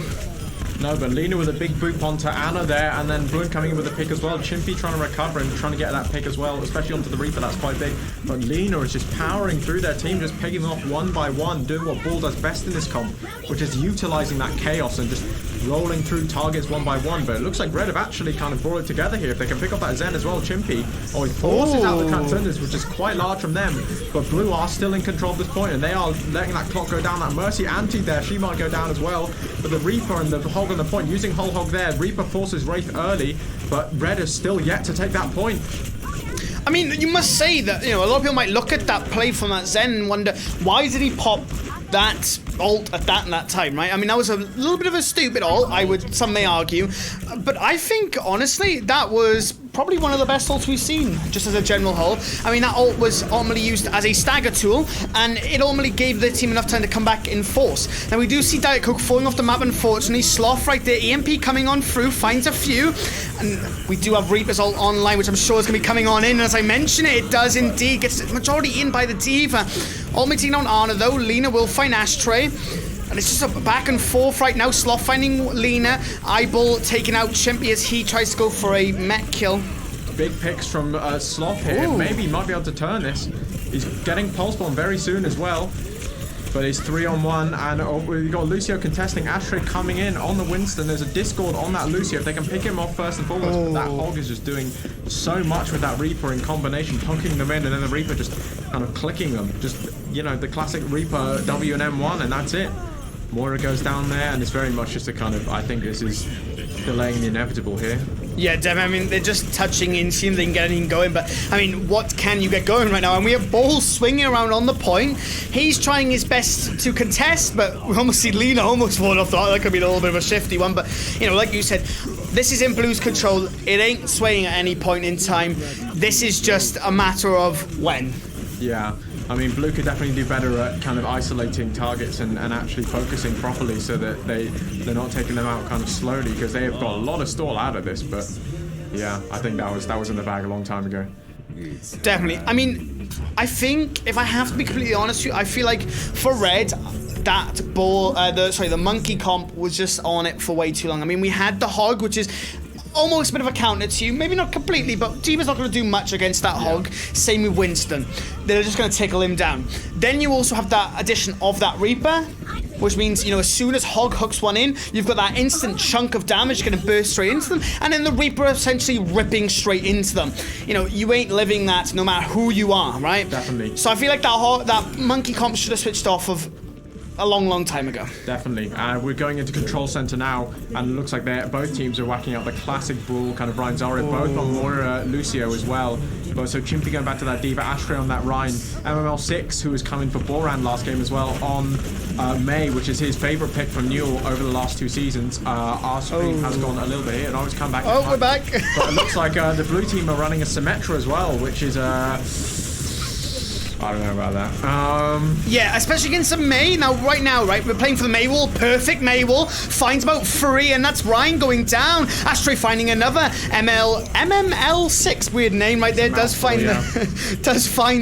No, but Lena with a big boop onto Anna there, and then Bruin coming in with a pick as well. Chimpy trying to recover and trying to get that pick as well, especially onto the Reaper, that's quite big. But Lena is just powering through their team, just picking them off one by one, doing what Bull does best in this comp, which is utilizing that chaos and just rolling through targets one by one. But it looks like Red have actually kind of brought it together here. If they can pick up that Zen as well, Chimpy, he forces out the Transcendence, which is quite large from them. But Blue are still in control at this point, and they are letting that clock go down. That Mercy anti there, she might go down as well. But the Reaper and the Hog on the point, using Whole Hog there. Reaper forces Wraith early, but Red is still yet to take that point. I mean, you must say that, you know, a lot of people might look at that play from that Zen and wonder, why did he pop that ult at that time, right? I mean, that was a little bit of a stupid ult, some may argue, but I think, honestly, that was probably one of the best ults we've seen, just as a general whole. I mean, that ult was ultimately used as a stagger tool, and it ultimately gave the team enough time to come back in force. Now, we do see Diet Coke falling off the map, unfortunately. Sloth right there, EMP coming on through, finds a few, and we do have Reaper's ult online, which I'm sure is going to be coming on in, and as I mentioned it does indeed, gets the majority in by the Diva. Ultimately taking on Ana, though. Lena will find Ashtray. And it's just a back and forth right now. Sloth finding Lena. Eyeball taking out Chimpy as he tries to go for a mech kill. Big picks from Sloth here. Ooh. Maybe he might be able to turn this. He's getting Pulse Bomb very soon as well. But it's 3-on-1, and we've got Lucio contesting. Ashtray coming in on the Winston. There's a Discord on that Lucio. If they can pick him off first and foremost, but that Hog is just doing so much with that Reaper in combination, hooking them in, and then the Reaper just kind of clicking them. Just, you know, the classic Reaper W and M1, and that's it. Moira goes down there, and it's very much just a kind of, I think this is delaying the inevitable here. Yeah, definitely. I mean, they're just touching in, seeing if they can get anything going. But, I mean, what can you get going right now? And we have Ball swinging around on the point. He's trying his best to contest, but we almost see Lena almost fall off. That could be a little bit of a shifty one. But, you know, like you said, this is in Blue's control. It ain't swaying at any point in time. This is just a matter of when. Yeah. I mean, Blue could definitely do better at kind of isolating targets and actually focusing properly so that they're not taking them out kind of slowly, because they have got a lot of stall out of this. But yeah, I think that was in the bag a long time ago. Definitely. I mean, I think if I have to be completely honest with you, I feel like for Red, that ball, the monkey comp was just on it for way too long. I mean, we had the Hog, which is almost a bit of a counter to you, maybe not completely, but Diva's not going to do much against that Hog. Same with Winston. They're just going to tickle him down. Then you also have that addition of that Reaper, which means, you know, as soon as Hog hooks one in, you've got that instant chunk of damage going to burst straight into them, and then the Reaper essentially ripping straight into them. You know, you ain't living that no matter who you are, right? Definitely. So I feel like that monkey comp should have switched off of a long time ago. Definitely. We're going into Control Center now, and it looks like both teams are whacking out the classic Bull, kind of Ryan Zarya, both on Moira, Lucio as well. But so Chimpy going back to that Diva, Ashtray on that Ryan, MML6, who was coming for Boran last game as well, on May, which is his favorite pick from Newell over the last 2 seasons. Our stream has gone a little bit here, and I always come back. Oh, we're back. But it looks like the blue team are running a Symmetra as well, which is I don't know about that. Yeah, especially against some May. Now, right, we're playing for the May wall. Perfect May wall. Finds about 3, and that's Ryan going down. Ashtray finding another MML6. Weird name right there. Does find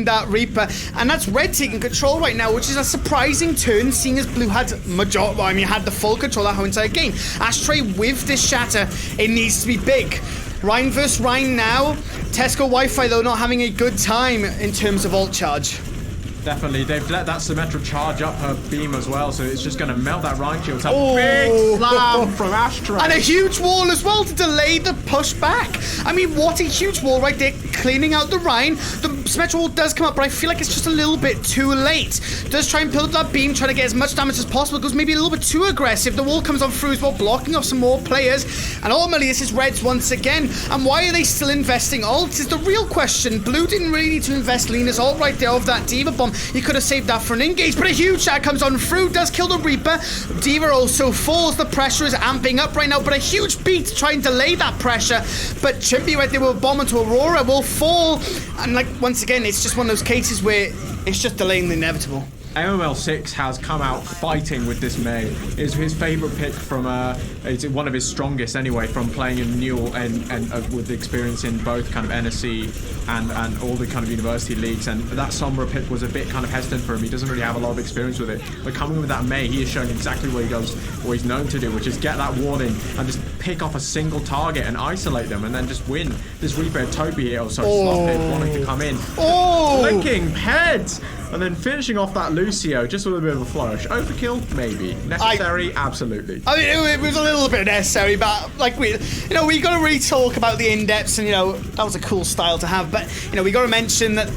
that Reaper. And that's Red taking control right now, which is a surprising turn, seeing as Blue had had the full control that whole entire game. Ashtray with this shatter, it needs to be big. Ryan versus Ryan now. Tesco Wi-Fi, though, not having a good time in terms of ult charge. Definitely. They've let that Symmetra charge up her beam as well, so it's just going to melt that Ryan shield. Big slam from Ashtray. And a huge wall as well to delay the push back. I mean, what a huge wall right there, cleaning out the Ryan. The Symmetra wall does come up, but I feel like it's just a little bit too late. Does try and build up that beam, trying to get as much damage as possible, goes maybe a little bit too aggressive. The wall comes on through as well, blocking off some more players, and ultimately this is Reds once again. And why are they still investing ults is the real question. Blue didn't really need to invest Lena's ult right there of that D.Va bomb. He could have saved that for an engage, but a huge shot comes on through, does kill the Reaper. D.Va also falls, the pressure is amping up right now, but a huge beat to try and delay that pressure. But Chimpy right there with a bomb into Aurora will fall, and like once again it's just one of those cases where it's just delaying the inevitable. MML6 has come out fighting with this Mei. It's his favorite pick from it's one of his strongest anyway, from playing in Newell and with experience in both kind of NSC and all the kind of university leagues. And that Sombra pick was a bit kind of hesitant for him. He doesn't really have a lot of experience with it. But coming with that Mei, he has shown exactly what he does, what he's known to do, which is get that ward in and just pick off a single target and isolate them and then just win. This Reaper Toby here, Sloth wanting to come in. Flicking heads! And then finishing off that Lucio just with a bit of a flourish. Overkill? Maybe. Necessary? Absolutely. I mean, it was a little bit necessary, but like we got to really talk about the in-depths, and that was a cool style to have. But we got to mention that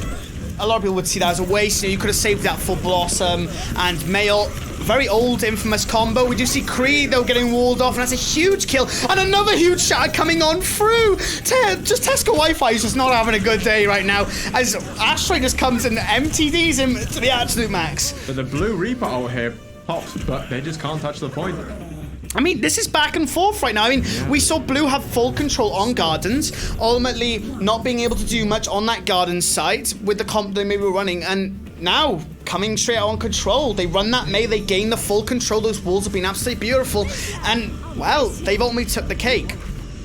a lot of people would see that as a waste. You could have saved that for Blossom and Mail. Very old, infamous combo. We do see Creed, though, getting walled off, and that's a huge kill. And another huge shot coming on through. Just Tesco Wi-Fi is just not having a good day right now, as Ashtray just comes and MTDs him to the absolute max. But the Blue Reaper out here pops, but they just can't touch the point. I mean, this is back and forth right now. I mean, we saw Blue have full control on Gardens, ultimately not being able to do much on that Gardens side with the comp they maybe were running, and now coming straight out on control. They run that Mei, they gain the full control. Those walls have been absolutely beautiful, and well, they've only took the cake.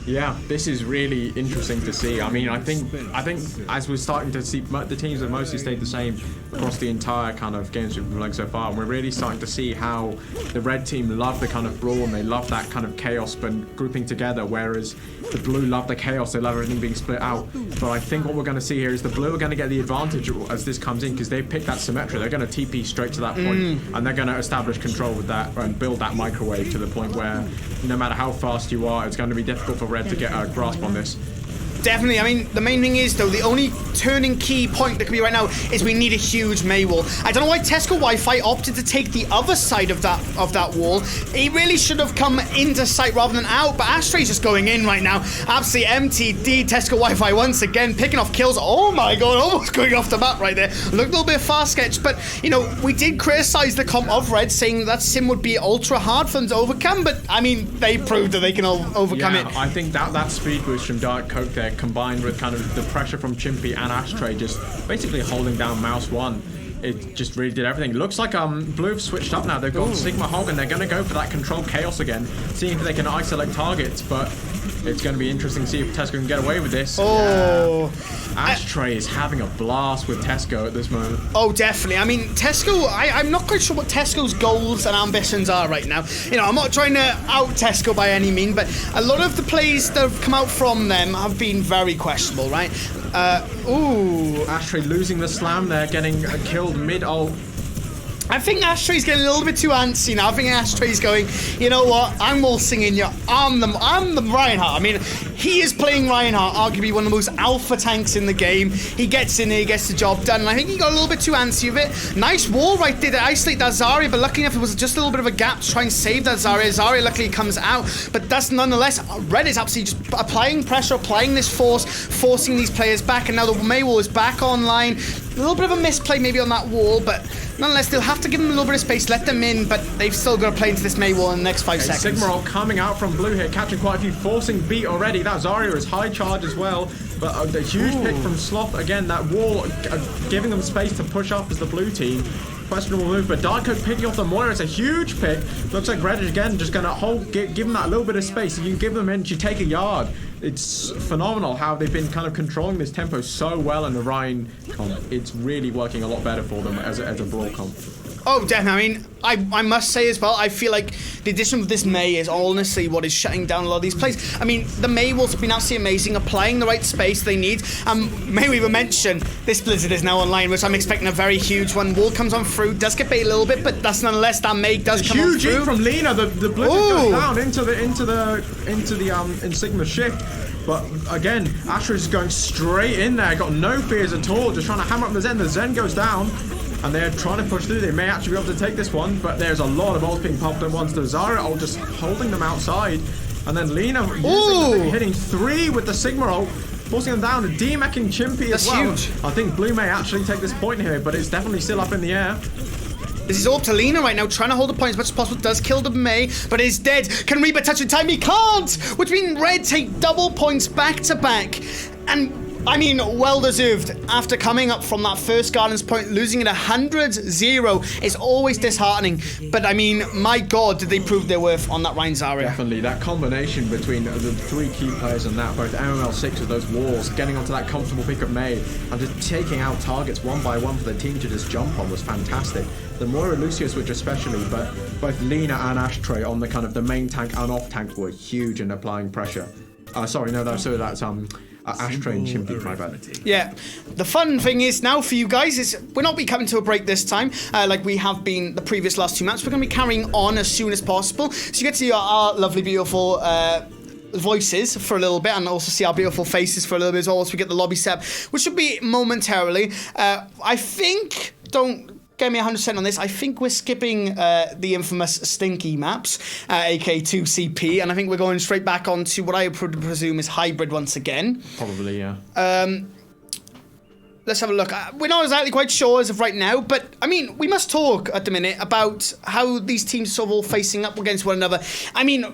Yeah, this is really interesting to see. I mean, I think as we're starting to see, the teams have mostly stayed the same across the entire kind of games we've been playing so far, and we're really starting to see how the red team love the kind of brawl and they love that kind of chaos but grouping together, whereas the blue love the chaos, they love everything being split out. But I think what we're going to see here is the blue are going to get the advantage as this comes in, because they've picked that Symmetra. They're going to TP straight to that point, and they're going to establish control with that and build that microwave to the point where no matter how fast you are, it's going to be difficult for red to get a grasp on this. Definitely. I mean, the main thing is, though, the only turning key point that could be right now is we need a huge Mei wall. I don't know why Tesco Wi-Fi opted to take the other side of that wall. He really should have come into sight rather than out, but Ashtray's just going in right now. Absolutely MTD. Tesco Wi-Fi once again picking off kills. Oh my god, almost going off the map right there. Looked a little bit fast sketch, but we did criticize the comp of Red, saying that sim would be ultra hard for them to overcome, but I mean, they proved that they can overcome it. I think that speed boost from Dark Coke there, combined with kind of the pressure from Chimpy and Ashtray just basically holding down Mouse 1, it just really did everything. Looks like Blue have switched up now. They've got Sigma Hog and they're going to go for that controlled chaos again, seeing if they can isolate targets, but it's going to be interesting to see if Tesco can get away with this. Ashtray is having a blast with Tesco at this moment. Oh, definitely. I mean, Tesco, I'm not quite sure what Tesco's goals and ambitions are right now. I'm not trying to out Tesco by any means, but a lot of the plays that have come out from them have been very questionable, right? Ashtray losing the slam there, getting killed mid-ult. I think Ashtray's getting a little bit too antsy now. I think Ashtray's going, you know what, I'm waltzing in you. I'm the Reinhardt. I mean, he is playing Reinhardt, arguably one of the most alpha tanks in the game. He gets in there, he gets the job done, and I think he got a little bit too antsy with it. Nice wall right there to isolate that Zarya, but luckily enough, it was just a little bit of a gap to try and save that Zarya. Zarya luckily comes out, but that's nonetheless, Red is absolutely just applying pressure, applying this force, forcing these players back, and now the Mei wall is back online. A little bit of a misplay maybe on that wall, but nonetheless, they'll have to give them a little bit of space, let them in, but they've still got to play into this Mei wall in the next 5 seconds. Sigma coming out from Blue here, catching quite a few, forcing beat already. That Zarya is high charge as well, but the huge pick from Sloth. Again, that wall giving them space to push up as the blue team. Questionable move, but Dark Coat picking off the Moira. It's a huge pick. Looks like Red again just going to give them that little bit of space. If you can give them in, you take a yard. It's phenomenal how they've been kind of controlling this tempo so well in the Rhine comp. It's really working a lot better for them as a brawl comp. Oh, definitely. I mean, I must say as well, I feel like the addition of this Mei is honestly what is shutting down a lot of these plays. I mean, the Mei walls have been absolutely amazing, applying the right space they need. May we even mention, this Blizzard is now online, which I'm expecting a very huge one. Wall comes on through, does get bait a little bit, but that's nonetheless, that Mei does come on through. Huge from Lena, the Blizzard goes down into the Sigma shift. But again, Astra's going straight in there. Got no fears at all. Just trying to hammer up the Zen. The Zen goes down. And they're trying to push through. They may actually be able to take this one. But there's a lot of ults being popped at once. The Zarya ult just holding them outside. And then Lina hitting 3 with the Sigma ult. Forcing them down. D-mecking Chimpy as well. That's huge. I think Blue may actually take this point here. But it's definitely still up in the air. This is all up to Lina right now, trying to hold the point as much as possible. Does kill the May, but is dead. Can Reba touch in time? He can't! Which means Red take double points back to back. And, I mean, well deserved. After coming up from that first Gardens point, losing it 100-0 is always disheartening. But, I mean, my God, did they prove their worth on that Ryan Zarya. Definitely. That combination between the 3 key players on that, both MML6 with those walls, getting onto that comfortable pick of May, and just taking out targets one by one for the team to just jump on was fantastic. The Moira Lucio switch especially, but both Lina and Ashtray on the kind of the main tank and off tank were huge in applying pressure. Sorry, no, that's Ashtray and Chimpy, my bad. Yeah, the fun thing is now for you guys is we're not be coming to a break this time like we have been the previous last 2 months. We're going to be carrying on as soon as possible. So you get to see our lovely, beautiful voices for a little bit and also see our beautiful faces for a little bit as well as we get the lobby set up, which should be momentarily. I think, don't get me 100% on this, I think we're skipping the infamous Stinky maps, aka 2CP, and I think we're going straight back onto what I would presume is hybrid once again. Probably, yeah. Let's have a look. We're not exactly quite sure as of right now, but I mean, we must talk at the minute about how these teams are sort of all facing up against one another. I mean,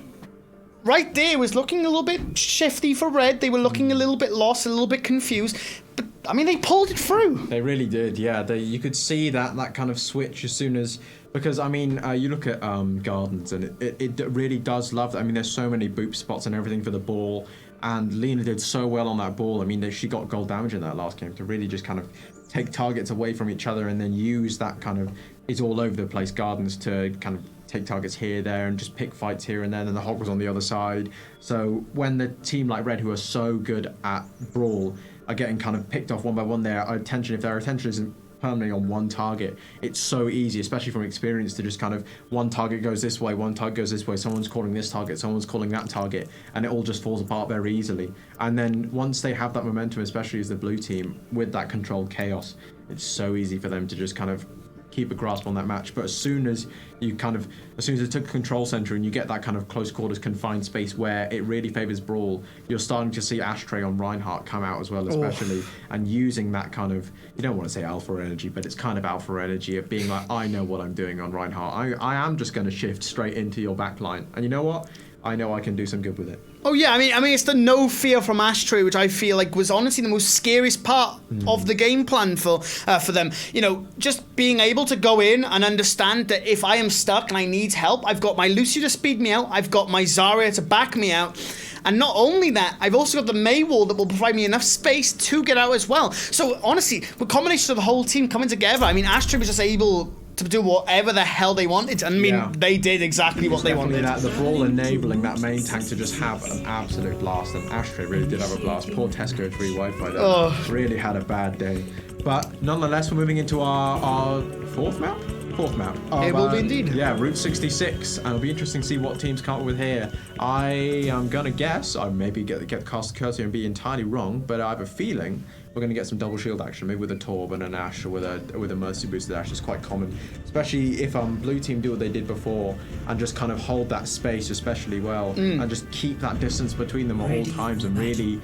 right there was looking a little bit shifty for Red. They were looking a little bit lost, a little bit confused. But, I mean, they pulled it through. They really did, yeah. You could see that kind of switch as soon as... Because, I mean, you look at Gardens, and it really does love that. I mean, there's so many boop spots and everything for the ball. And Lina did so well on that ball. I mean, she got gold damage in that last game to really just kind of take targets away from each other and then use that kind of... It's all over the place, Gardens, to kind of take targets here, there, and just pick fights here and there. And then the Hog was on the other side. So when the team like Red, who are so good at Brawl, are getting kind of picked off one by one, if their attention isn't permanently on one target, it's so easy, especially from experience, to just kind of one target goes this way, one target goes this way, someone's calling this target, someone's calling that target, and it all just falls apart very easily. And then once they have that momentum, especially as the blue team, with that controlled chaos, it's so easy for them to just kind of keep a grasp on that match. But as soon as they took control center and you get that kind of close quarters confined space where it really favors Brawl, you're starting to see Ashtray on Reinhardt come out as well, especially, and using that kind of, you don't want to say alpha energy, but it's kind of alpha energy of being like, I know what I'm doing on Reinhardt. I am just going to shift straight into your backline. And you know what? I know I can do some good with it. Oh yeah, I mean, it's the no fear from Ashtray, which I feel like was honestly the most scariest part of the game plan for them. You know, just being able to go in and understand that if I am stuck and I need help, I've got my Lucio to speed me out, I've got my Zarya to back me out. And not only that, I've also got the Mei wall that will provide me enough space to get out as well. So honestly, the combination of the whole team coming together, I mean, Ashtray was just able to do whatever the hell they wanted. And I mean, they did exactly what they wanted. The Brawl enabling that main tank to just have an absolute blast, and Ashtray really did have a blast. Poor Tesco 3 Wi-Fi there. Really had a bad day. But nonetheless, we're moving into our fourth map? Fourth map. It will be indeed. Yeah, Route 66. And it'll be interesting to see what teams come up with here. I am going to guess, I maybe get the cast courtesy and be entirely wrong, but I have a feeling we're going to get some double shield action, maybe with a Torb and an Ashe, or with a Mercy boosted Ashe. It's quite common, especially if blue team do what they did before and just kind of hold that space especially well, and just keep that distance between them at all times, and really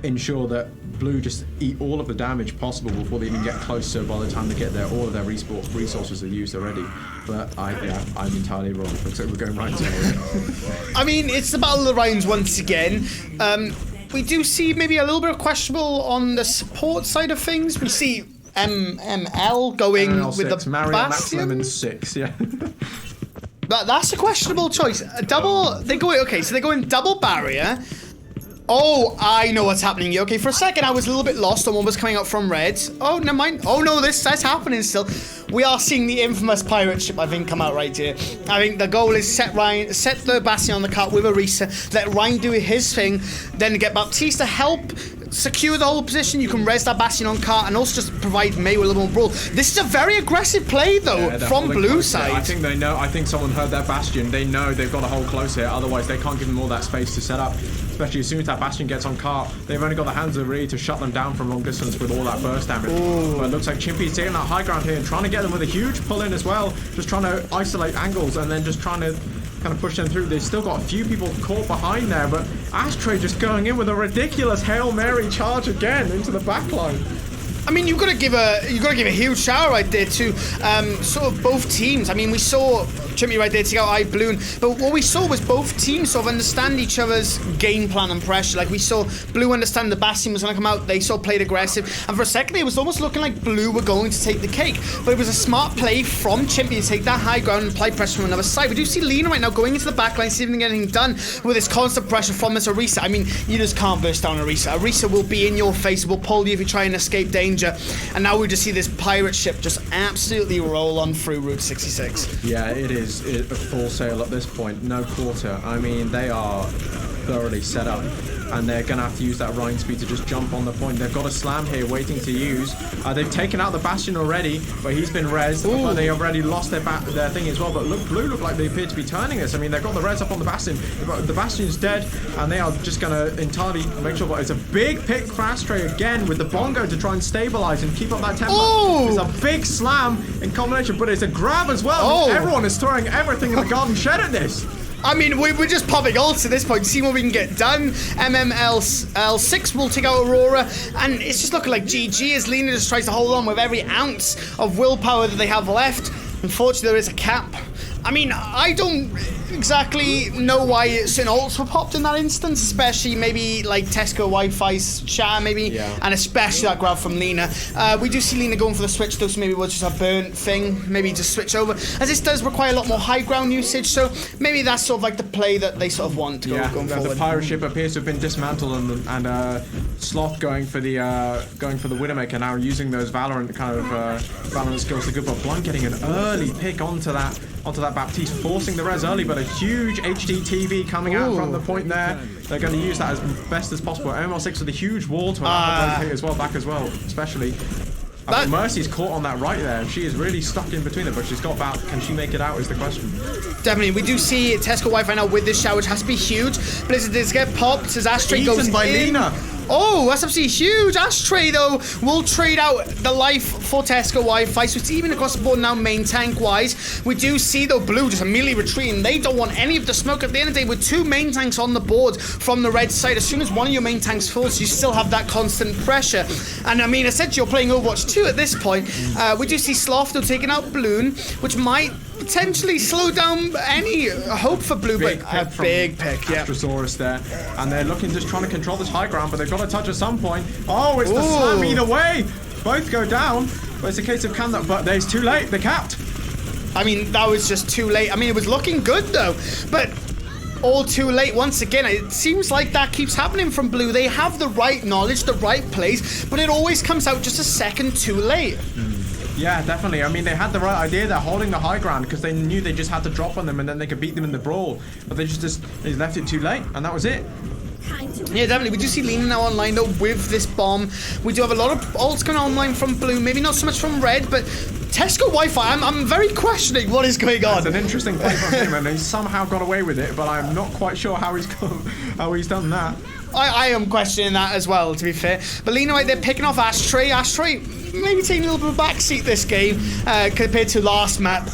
ensure that blue just eat all of the damage possible before they even get close. So by the time they get there, all of their resources are used already. But I'm entirely wrong. Looks like we're going right to it. I mean, it's the Battle of the Rhines once again. We do see maybe a little bit of questionable on the support side of things. We see MML going with the Mario, Bastion. Max Lemon 6, yeah. That's a questionable choice. They go in double barrier. Oh, I know what's happening here. Okay, for a second I was a little bit lost on what was coming up from Red. Oh, never mind. Oh no, that's happening still. We are seeing the infamous pirate ship, I think, come out right here. I think the goal is set the Bastion on the cart with Orisa, let Ryan do his thing, then get Baptiste to help secure the whole position. You can res that Bastion on cart and also just provide May with a little more brawl. This is a very aggressive play though from blue side. I think they know. I think someone heard that Bastion. They know they've got to hold close here. Otherwise, they can't give them all that space to set up. Especially as soon as that Bastion gets on cart, they've only got the hands really to shut them down from long distance with all that burst damage. But it looks like Chimpy's taking that high ground here and trying to get them with a huge pull in as well. Just trying to isolate angles and then just trying to kind of push them through. They've still got a few people caught behind there, but Ashtray just going in with a ridiculous Hail Mary charge again into the backline. I mean, you've got to give a huge shout right there to sort of both teams. I mean, we saw Chimpy right there take out iBloon, but what we saw was both teams sort of understand each other's game plan and pressure. Like we saw Blue understand the Bastion was going to come out, they sort of played aggressive, and for a second it was almost looking like Blue were going to take the cake. But it was a smart play from Chimpy to take that high ground and apply pressure from another side. We do see Lena right now going into the backline, see if they can get anything done with this constant pressure from this Orisa. I mean, you just can't burst down Orisa. Orisa will be in your face, will pull you if you try and escape danger. And now we just see this pirate ship just absolutely roll on through Route 66. Yeah, it is a full sail at this point, no quarter. I mean, they are thoroughly set up, and they're going to have to use that Rhine speed to just jump on the point. They've got a slam here waiting to use. They've taken out the Bastion already, but he's been rezzed. But they already lost their thing as well. But look, Blue look like they appear to be turning this. I mean, they've got the res up on the Bastion. The Bastion's dead, and they are just going to entirely make sure. But it's a big pick for Ashtray again with the bongo to try and stabilize and keep up that tempo. It's a big slam in combination, but it's a grab as well. Everyone is throwing everything in the garden shed at this. I mean, we're just popping ults at this point, see what we can get done. MML6 will take out Aurora, and it's just looking like GG as Lena just tries to hold on with every ounce of willpower that they have left. Unfortunately, there is a cap. I mean, I don't exactly know why certain ults were popped in that instance, especially maybe like Tesco Wi-Fi's shatter maybe, and especially that grab from Lena. We do see Lena going for the switch though, so maybe we'll just have burnt thing, maybe just switch over, as this does require a lot more high ground usage, so maybe that's sort of like the play that they sort of want to go going forward. The pirate ship appears to have been dismantled, and Sloth going for the Widowmaker now, using those Valorant kind of Valorant skills to good, but Blunt getting an early pick onto that Baptiste, forcing the res early, but a huge HD TV coming out from the point there. They're going to use that as best as possible. ML6 with a huge wall to allow as well, back as well, especially. Mercy's caught on that right there. She is really stuck in between them, but she's got about, can she make it out is the question. Definitely. We do see Tesco Wi-Fi now with this shower, which has to be huge. Blizzard does get popped as Ashtray goes in. Lena. Oh, that's absolutely huge. Ashtray, though, will trade out the life for Tesco Wi-Fi, so it's even across the board now main tank-wise. We do see, though, Blue just immediately retreating. They don't want any of the smoke at the end of the day with two main tanks on the board from the red side. As soon as one of your main tanks falls, you still have that constant pressure. And, I mean, essentially, you're playing Overwatch 2 at this point. We do see Sloth, though, taking out Bloon, which might potentially slow down any hope for Blue, but a big pick, Astrosaurus there, and they're looking, just trying to control this high ground, but they've got to touch at some point. Oh, it's the slam either way. Both go down, but it's a case of can that, but it's too late. They're capped. I mean, that was just too late. I mean, it was looking good though, but all too late once again. It seems like that keeps happening from Blue. They have the right knowledge, the right plays, but it always comes out just a second too late. Yeah, definitely. I mean, they had the right idea. They're holding the high ground because they knew they just had to drop on them and then they could beat them in the brawl. But they they left it too late, and that was it. Yeah, definitely. We do see Lena now online though with this bomb. We do have a lot of ults going online from Blue, maybe not so much from Red, but Tesco Wi-Fi, I'm very questioning what is going on. It's an interesting play from him, and he's somehow got away with it, but I'm not quite sure how he's done that. I am questioning that as well, to be fair. But Lena right there picking off Ashtray. Ashtray maybe taking a little bit of a backseat this game compared to last map.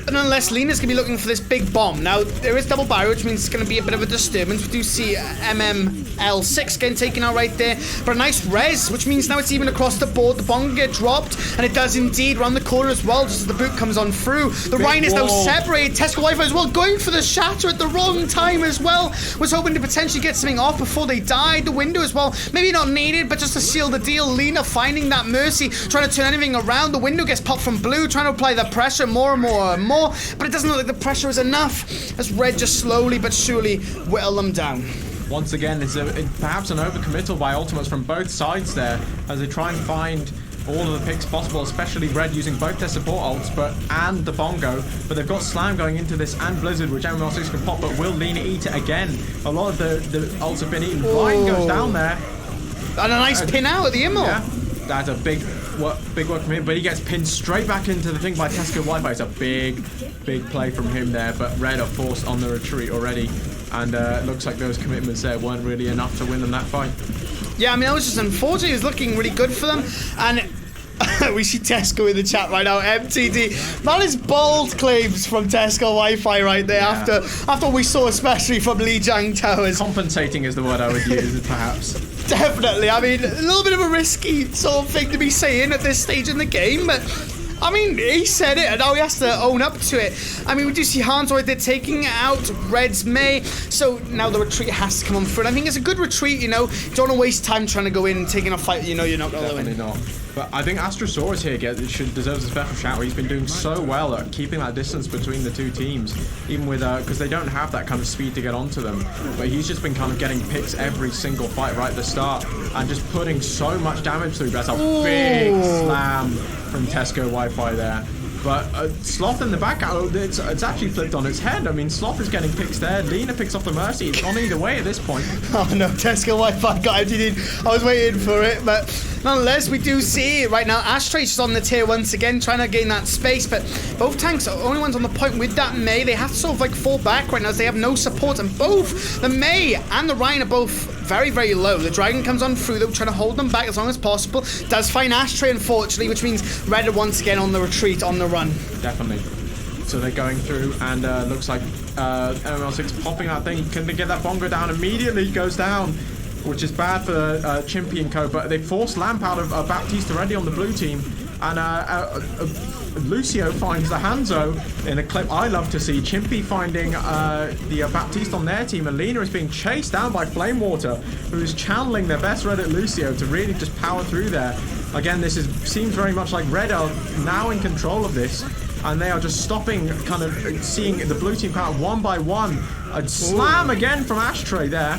And unless Lena's going to be looking for this big bomb. Now, there is double barrier, which means it's going to be a bit of a disturbance. We do see MML6 getting taken out right there. But a nice res, which means now it's even across the board. The bomb get dropped, and it does indeed round the corner as well, just as the boot comes on through. The Rhine is now separated. Tesco Wi-Fi as well, going for the shatter at the wrong time as well. Was hoping to potentially get something off before they died. The window as well, maybe not needed, but just to seal the deal. Lena finding that Mercy, trying to turn anything around. The window gets popped from Blue, trying to apply the pressure more and more and more. But it doesn't look like the pressure is enough, as Red just slowly but surely whittle them down. Once again, it's perhaps an overcommittal by ultimates from both sides there, as they try and find all of the picks possible, especially Red using both their support ults and the bongo, but they've got Slam going into this and Blizzard, which ML6 can pop, but will Lena eat it again? A lot of the ults have been eaten. Ryan goes down there. And a nice pin out at the Immel. Yeah, that's a big work from him, but he gets pinned straight back into the thing by Tesco Wi-Fi. It's a big play from him there, but Red are forced on the retreat already, and it looks like those commitments there weren't really enough to win them that fight. Yeah, I mean, that was just unfortunate. It was looking really good for them, and we see Tesco in the chat right now. MTD. That is bold claims from Tesco Wi-Fi right there. Yeah. After what we saw, especially from Lijiang Towers. Compensating is the word I would use, perhaps. Definitely. I mean, a little bit of a risky sort of thing to be saying at this stage in the game, but I mean, he said it, and now he has to own up to it. I mean, we do see Hans right there taking out Red's May, so now the retreat has to come on through. And I think it's a good retreat, you know. Don't want to waste time trying to go in and taking a fight, you know, you're not going to win. Definitely not. But I think Astrosaurus here deserves a special shout. He's been doing so well at keeping that distance between the two teams, even with because they don't have that kind of speed to get onto them. But he's just been kind of getting picks every single fight right at the start and just putting so much damage through. That's a big slam from Tesco Wi-Fi there. But Sloth in the back, it's actually flipped on its head. I mean, Sloth is getting picks there. Lena picks off the Mercy. It's on either way at this point. Oh no, Tesco Wi-Fi got emptied in. I was waiting for it, but nonetheless, we do see it right now. Ashtrace is on the tier once again, trying to gain that space, but both tanks are the only ones on the point with that Mei. They have to sort of like fall back right now as they have no support, and both the Mei and the Ryan are both very low. The Dragon comes on through though, trying to hold them back as long as possible. Does find Ashtray, unfortunately, which means Red are once again on the retreat, on the run. Definitely. So they're going through, and looks like ML6 popping that thing. Can they get that Bongo down? Immediately goes down, which is bad for Chimpy and co. But they forced Lamp out of Baptiste already on the blue team, and Lucio finds the Hanzo in a clip I love to see. Chimpy finding the Baptiste on their team, and Lena is being chased down by Flamewater, who is channeling their best Red at Lucio to really just power through there. Again, this seems very much like Red are now in control of this, and they are just stopping, kind of seeing the blue team power one by one. A slam again from Ashtray there.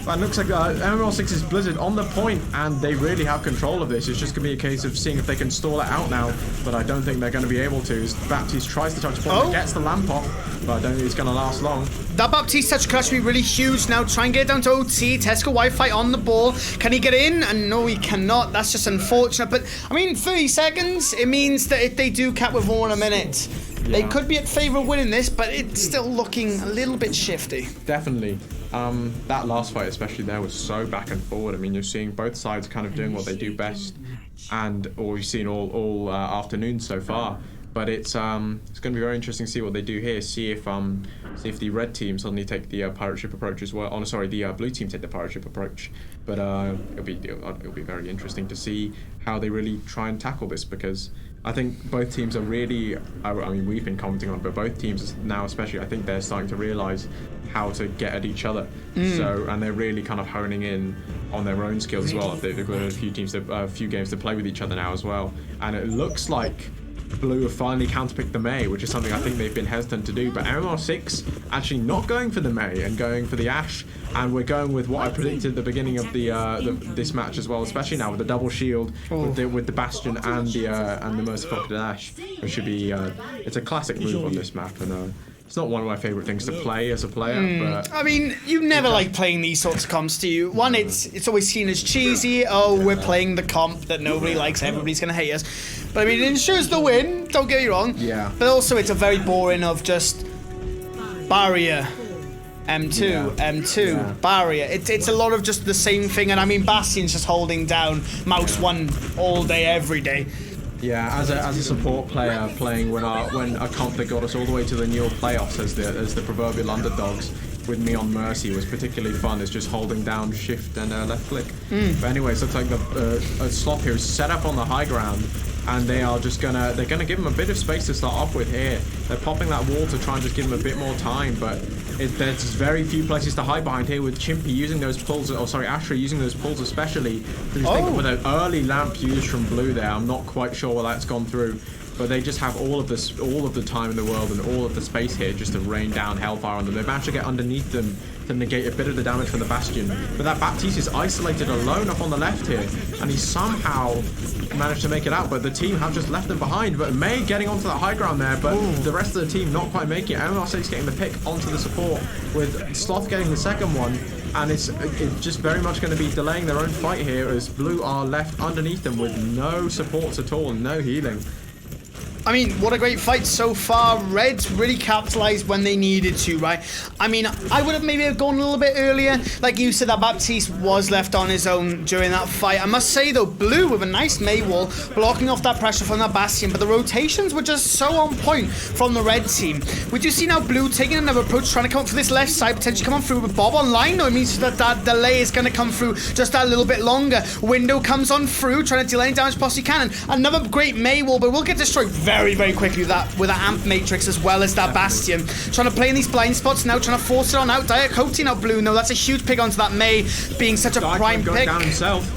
And looks like MML6's Blizzard on the point, and they really have control of this. It's just going to be a case of seeing if they can stall it out now, but I don't think they're going to be able to. As Baptiste tries to touch point, gets the lamp off, but I don't think it's going to last long. That Baptiste touch could actually be really huge now. Try and get it down to OT. Tesco Wi-Fi on the ball. Can he get in? And no, he cannot. That's just unfortunate. But, I mean, 30 seconds, it means that if they do cap with 1 a minute, they could be at favour of winning this, but it's still looking a little bit shifty. Definitely. That last fight especially there was so back and forward. I mean, you're seeing both sides kind of doing what they do best, or we've seen all afternoon so far. But it's going to be very interesting to see what they do here. See if the red team suddenly take the pirate ship approach as well. Oh, no, sorry, the blue team take the pirate ship approach. But it'll be very interesting to see how they really try and tackle this, because I think both teams are really, I mean, we've been commenting on it, but both teams now especially, I think they're starting to realise how to get at each other. So, and they're really kind of honing in on their own skills as well. They've got a few games to play with each other now as well. And it looks like Blue have finally counterpicked the Mei, which is something I think they've been hesitant to do. But MMR6 actually not going for the Mei and going for the Ashe, and we're going with what I predicted at the beginning of this match as well, especially now with the double shield, with the Bastion and the Merciful Ashe. It should be it's a classic move on this map, and it's not one of my favourite things to play as a player, but I mean, you never like playing these sorts of comps, do you? One, it's always seen as cheesy. Oh, we're playing the comp that nobody likes, everybody's gonna hate us. But I mean, it ensures the win, don't get me wrong. Yeah. But also, it's a very boring of just barrier, M2, barrier. It's a lot of just the same thing, and I mean, Bastion's just holding down Mouse 1 all day, every day. Yeah, as a support player playing when a comp that got us all the way to the Newell playoffs as the proverbial underdogs with me on Mercy was particularly fun. It's just holding down shift and left click. But anyways, looks like the Slop here is set up on the high ground, and they're gonna give him a bit of space to start off with here. They're popping that wall to try and just give him a bit more time, but there's very few places to hide behind here, with Chimpy using those pulls, Ashtray using those pulls especially. With an early lamp used from Blue there, I'm not quite sure where that's gone through. But they just have all of the time in the world and all of the space here just to rain down hellfire on them. They managed to get underneath them to negate a bit of the damage from the Bastion. But that Baptiste is isolated alone up on the left here, and he somehow managed to make it out, but the team have just left them behind. But Mei getting onto that high ground there, but the rest of the team not quite making it. MMR6 getting the pick onto the support, with Sloth getting the second one. and it's just very much going to be delaying their own fight here as Blue are left underneath them with no supports at all, no healing. I mean, what a great fight so far. Reds really capitalized when they needed to, right? I mean, I would have maybe gone a little bit earlier. Like you said, that Baptiste was left on his own during that fight. I must say, though, Blue with a nice May wall, blocking off that pressure from that Bastion, but the rotations were just so on point from the red team. We do see now Blue taking another approach, trying to come up for this left side, potentially come on through with Bob online, though. It means that delay is going to come through just that little bit longer. Window comes on through, trying to delay any damage possibly can. And another great May wall, but we'll get destroyed very, very quickly with that amp matrix as well as that Bastion. Trying to play in these blind spots now, trying to force it on out. Diet Coating out Blue. No, that's a huge pick onto that May, being such a prime pick. Down himself.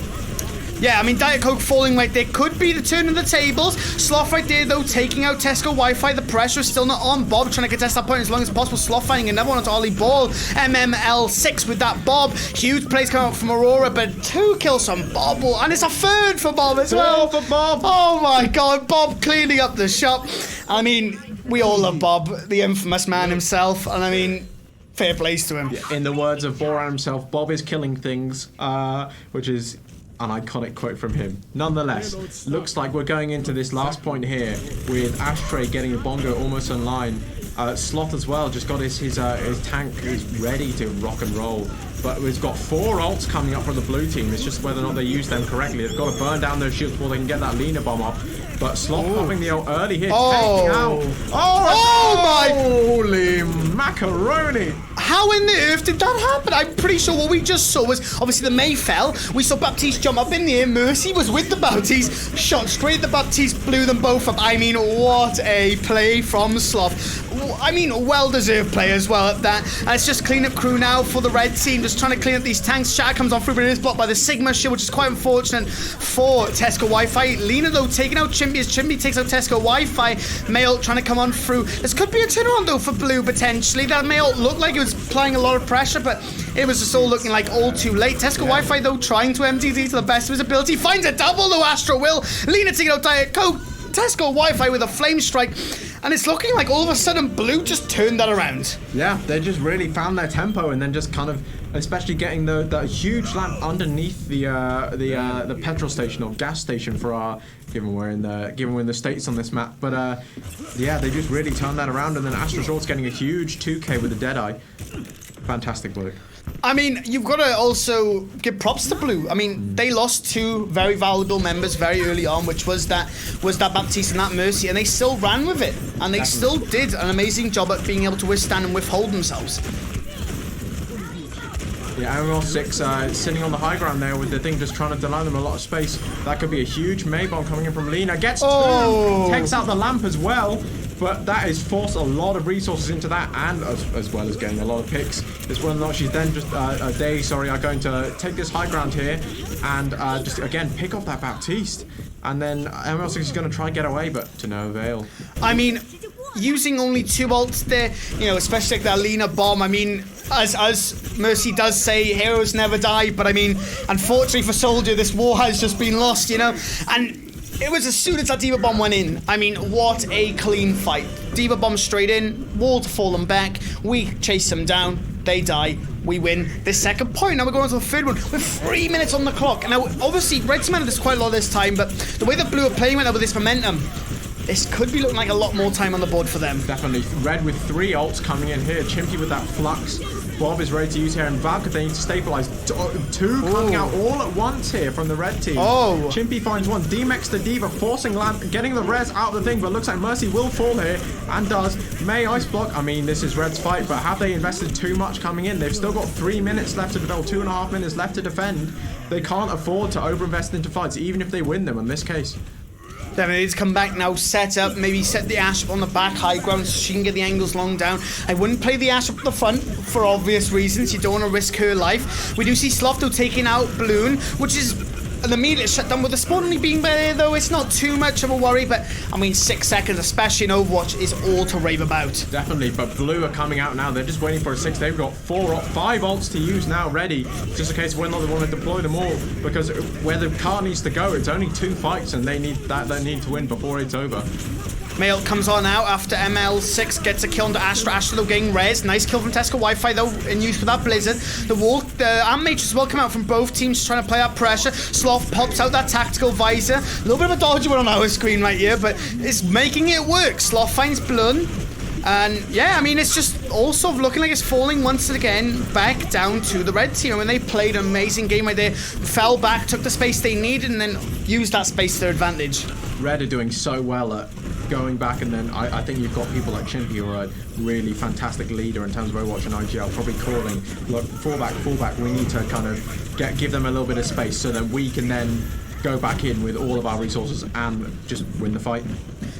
Yeah, I mean, Diet Coke falling right there could be the turn of the tables. Sloth right there, though, taking out Tesco Wi-Fi. The pressure is still not on Bob, trying to contest that point as long as possible. Sloth finding another one onto Ollie Ball. MML6 with that Bob. Huge plays coming out from Aurora, but 2 kills from Bob. And it's a third for Bob as well. For Bob. Oh, my God. Bob cleaning up the shop. I mean, we all love Bob, the infamous man himself. And I mean, fair plays to him. Yeah, in the words of Boran himself, Bob is killing things, which is an iconic quote from him. Nonetheless, looks like we're going into this last point here with Ashtray getting a bongo almost online. Sloth as well just got his tank is ready to rock and roll. But we've got 4 ults coming up from the blue team. It's just whether or not they use them correctly. They've got to burn down those shields before they can get that Lena bomb off. But Sloth popping the ult early here, taking out. Oh my! Holy macaroni! How in the earth did that happen? I'm pretty sure what we just saw was obviously the May fell. We saw Baptiste jump up in the air. Mercy was with the Baptiste, shot straight at the Baptiste, blew them both up. I mean, what a play from Sloth. I mean, well-deserved play as well at that. And it's just clean-up crew now for the red team, just trying to clean up these tanks. Shatter comes on through, but it is blocked by the Sigma shield, which is quite unfortunate for Tesco Wi-Fi. Lena, though, taking out Chimpy as Chimpy takes out Tesco Wi-Fi. Mail trying to come on through. This could be a turnaround, though, for Blue, potentially. That Mail looked like it was applying a lot of pressure, but it was just all looking like all too late. Tesco Wi-Fi, though, trying to MTZ to the best of his ability. Finds a double, though, Astro will. Lena taking out Diet Coke. Tesco Wi-Fi with a flame strike. And it's looking like all of a sudden Blue just turned that around. Yeah, they just really found their tempo and then just kind of, especially getting the huge lamp underneath the petrol station or gas station for our, given we're in the States on this map. But yeah, they just really turned that around, and then Astro Short's getting a huge 2K with the Deadeye. Fantastic work. I mean, you've got to also give props to Blue. I mean, they lost 2 very valuable members very early on, which was that Baptiste and that Mercy, and they still ran with it, and they still did an amazing job at being able to withstand and withhold themselves. Yeah, ML6 sitting on the high ground there with the thing just trying to deny them a lot of space. That could be a huge Maybomb coming in from Lena. Gets 2, takes out the lamp as well. But that has forced a lot of resources into that, and as well as getting a lot of picks. This one, not she's then just are going to take this high ground here and just again pick off that Baptiste, and then ML6 is going to try and get away, but to no avail. I mean, using only 2 ults there, you know, especially like that Lena bomb. I mean, as Mercy does say, heroes never die, but I mean, unfortunately for Soldier, this war has just been lost, you know, and it was as soon as that Diva Bomb went in. I mean, what a clean fight. Diva Bomb straight in, wall to fall them back. We chase them down, they die, we win this second point. Now we're going to the third one with 3 minutes on the clock. Now, obviously, Red Team had this quite a lot this time, but the way that Blue are playing right now with this momentum, this could be looking like a lot more time on the board for them. Definitely. Red with 3 ults coming in here. Chimpy with that Flux. Bob is ready to use here, and Valka, they need to stabilize. 2 coming out all at once here from the red team. Chimpy finds 1. D-Mex the Diva, forcing Lamp, getting the res out of the thing, but looks like Mercy will fall here, and does. May Ice Block, I mean, this is Red's fight, but have they invested too much coming in? They've still got 3 minutes left to develop, 2.5 minutes left to defend. They can't afford to overinvest into fights, even if they win them in this case. They need to come back now, set up, maybe set the Ash up on the back high ground so she can get the angles long down. I wouldn't play the Ash up the front for obvious reasons. You don't want to risk her life. We do see Slofto taking out Bloon, which is an immediate shutdown with the spawn only being there, though. It's not too much of a worry, but I mean, 6 seconds, especially in Overwatch, is all to rave about. Definitely, but Blue are coming out now. They're just waiting for a 6. They've got 5 ults to use now ready. It's just a case of whether they want to deploy them all, because where the car needs to go, it's only 2 fights, and they need to win before it's over. Mail comes on out after ML6 gets a kill onto Astra. Astra though getting res. Nice kill from Tesco Wi-Fi though in use for that Blizzard. The Amp Matrix will come out from both teams trying to play that pressure. Sloth pops out that tactical visor. A little bit of a dodgy one on our screen right here, but it's making it work. Sloth finds Blun. And yeah, I mean, it's just all sort of looking like it's falling once again back down to the red team. I mean, they played an amazing game right there, fell back, took the space they needed, and then used that space to their advantage. Red are doing so well at going back, and then I think you've got people like Chimpy, who are a really fantastic leader in terms of Overwatch and IGL, probably calling, look, fall back, we need to kind of give them a little bit of space so that we can then go back in with all of our resources and just win the fight.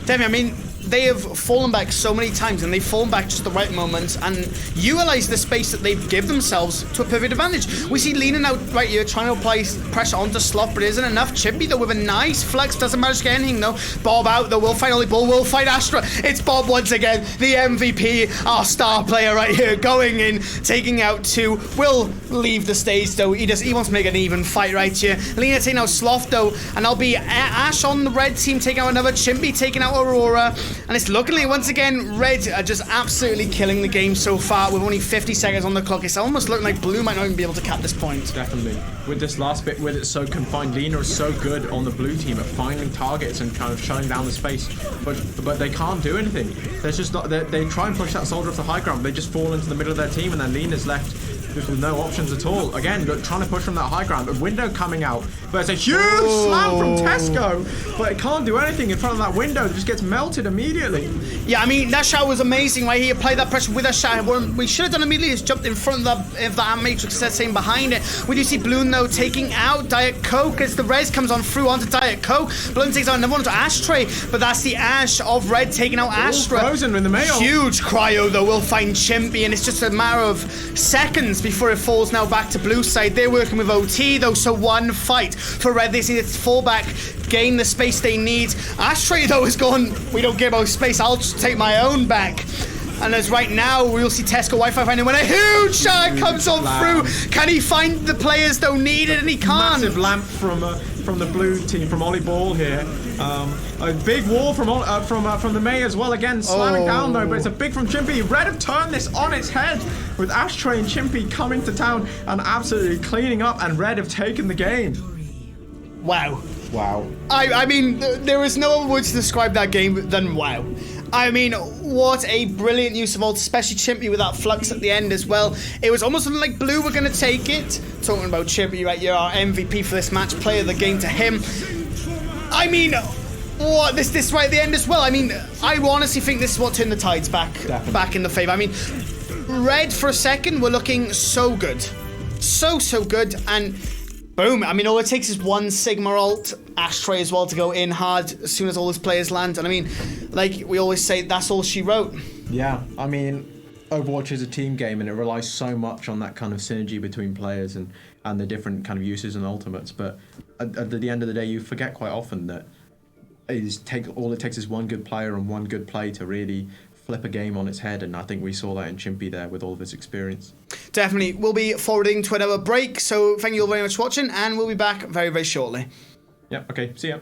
Definitely, I mean, they have fallen back so many times, and they've fallen back just the right moments and utilized the space that they've given themselves to a perfect advantage. We see Lena now right here trying to apply pressure onto Sloth, but it isn't enough. Chippy though with a nice flex, doesn't manage to get anything though. Bob out though, will fight only Bull, will fight Astra. It's Bob once again, the MVP, our star player right here, going in, taking out two. Will leave the stage though. He wants to make an even fight right here. Lena taking out Sloth though, and I'll be Ash on the red team taking out another. Chimpy taking out Aurora. And it's looking like, once again, Red are just absolutely killing the game so far with only 50 seconds on the clock. It's almost looking like Blue might not even be able to cap this point. Definitely. With this last bit, with it so confined, Lena is so good on the blue team at finding targets and kind of shutting down the space, but they can't do anything. There's just not, they try and push that soldier off the high ground, but they just fall into the middle of their team, and then Lena's left just with no options at all. Again, trying to push from that high ground. A window coming out, but it's a huge slam from Tesco, but it can't do anything in front of that window. It just gets melted immediately. Yeah, I mean, that shot was amazing, right? He applied that pressure with a shot. What we should have done immediately is jumped in front of that Matrix set same behind it. We do see Bloom, though, taking out Diet Coke as the res comes on through onto Diet Coke. Bloom takes out another one to Ashtray, but that's the Ash of Red taking out Astra. Frozen in the mail. Huge cryo, though, will find Chimpy, and it's just a matter of seconds before it falls now back to blue side. They're working with OT, though, so one fight for Red. They see it fall back, gain the space they need. Ashtray, though, is gone. We don't give out space. I'll just take my own back. And as right now, we'll see Tesco Wi-Fi finding when a huge shot comes on through. Can he find the players, though, needed? And he can't. Massive lamp from the blue team, from Ollie Ball here. A big wall from the May as well. Again, slamming down though, but it's a big from Chimpy. Red have turned this on its head with Ashtray and Chimpy coming to town and absolutely cleaning up, and Red have taken the game. Wow. Wow. I mean, there is no other word to describe that game than wow. I mean, what a brilliant use of ult, especially Chimpy with that flux at the end as well. It was almost like Blue were going to take it. Talking about Chimpy right here, our MVP for this match, player of the game to him. I mean, what, this right at the end as well. I mean, I honestly think this is what turned the tides back in the favor. I mean, Red for a second were looking so good. So good, and boom. I mean, all it takes is one Sigma ult, Ashtray as well, to go in hard as soon as all his players land. And I mean, like we always say, that's all she wrote. Yeah, I mean, Overwatch is a team game, and it relies so much on that kind of synergy between players and the different kind of uses and ultimates. But at the end of the day, you forget quite often that all it takes is one good player and one good play to really flip a game on its head, and I think we saw that in Chimpy there with all of his experience. Definitely. We'll be forwarding to another break, so thank you all very much for watching, and we'll be back very, very shortly. Yeah, okay, see ya.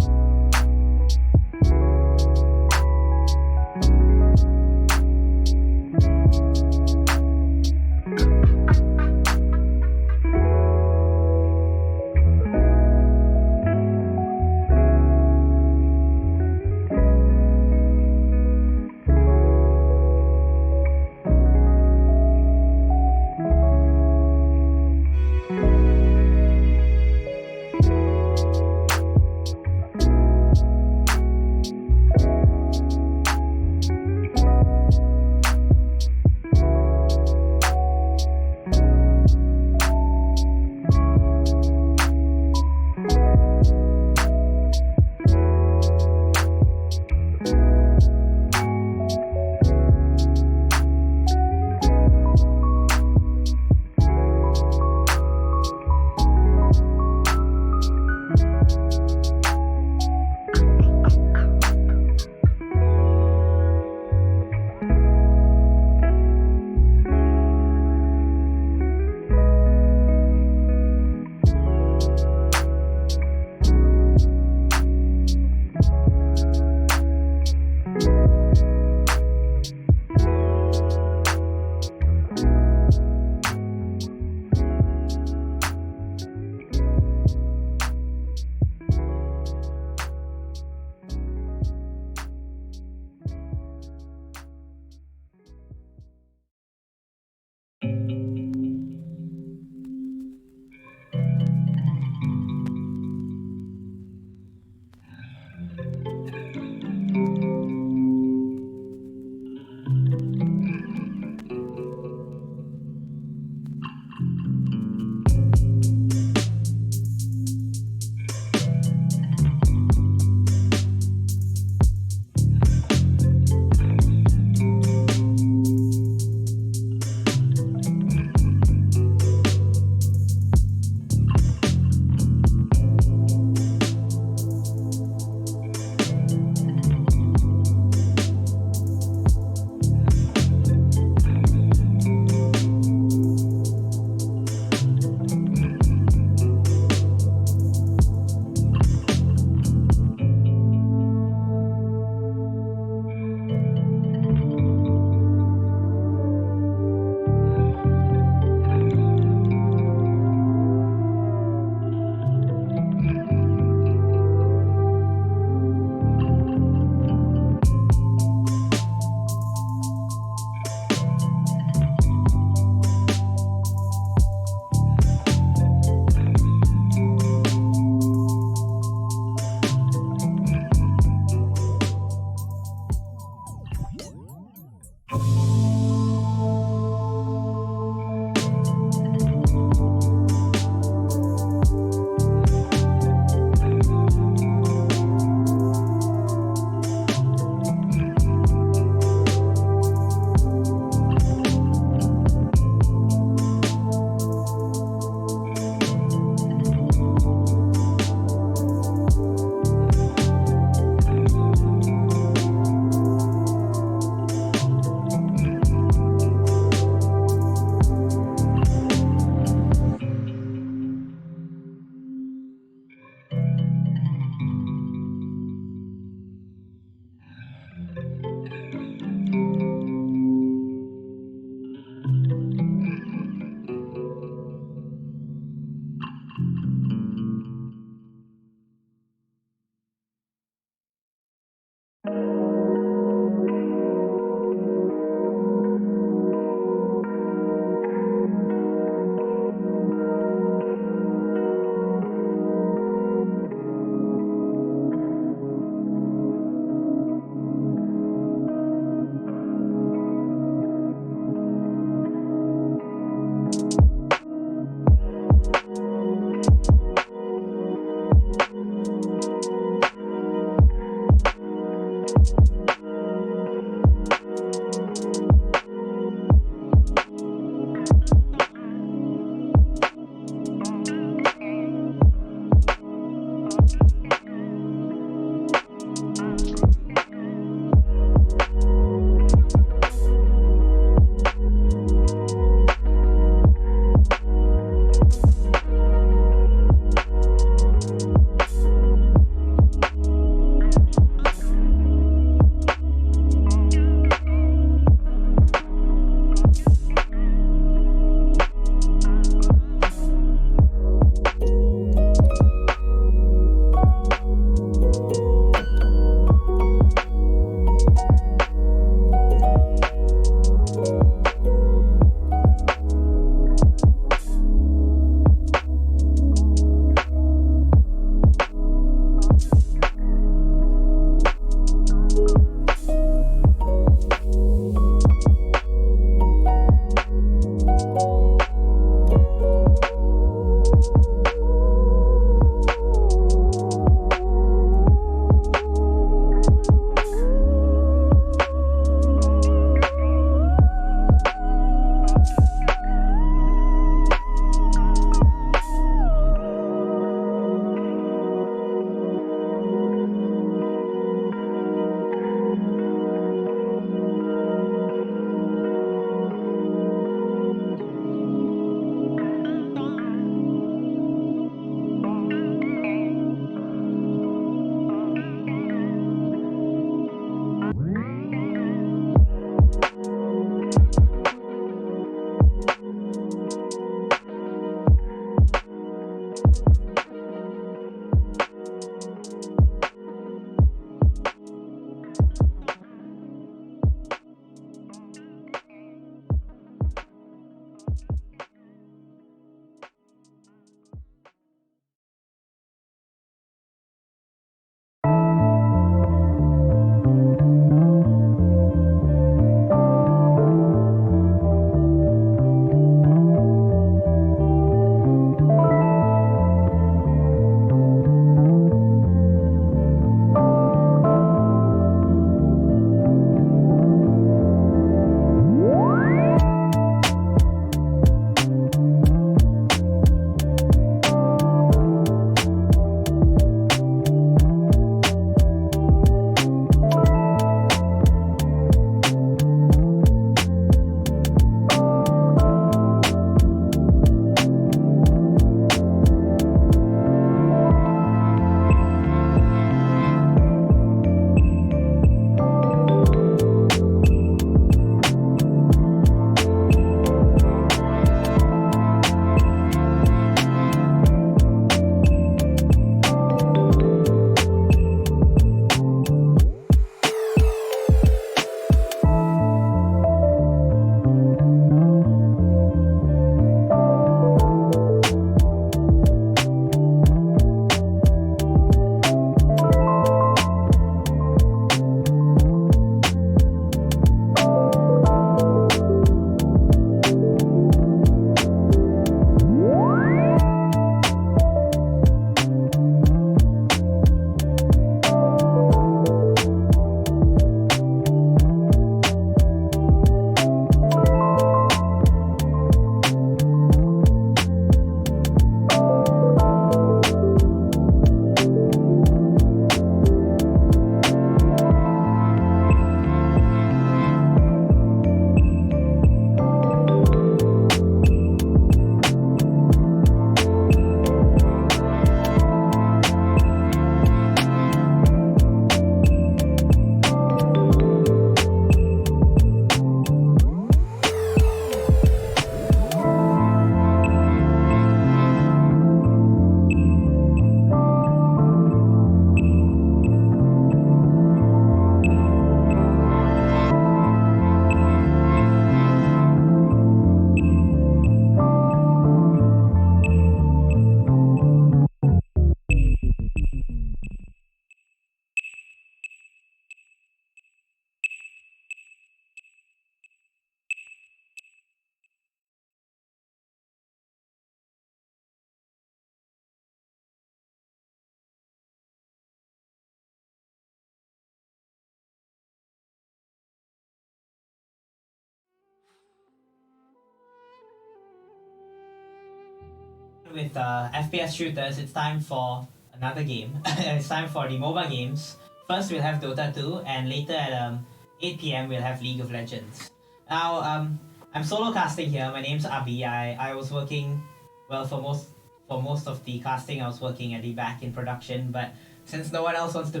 with FPS shooters, it's time for another game. It's time for the MOBA games. First we'll have Dota 2, and later at 8 p.m. we'll have League of Legends. Now, I'm solo casting here. My name's Abi. I was working, well, for most of the casting, I was working at the back in production, but since no one else wants to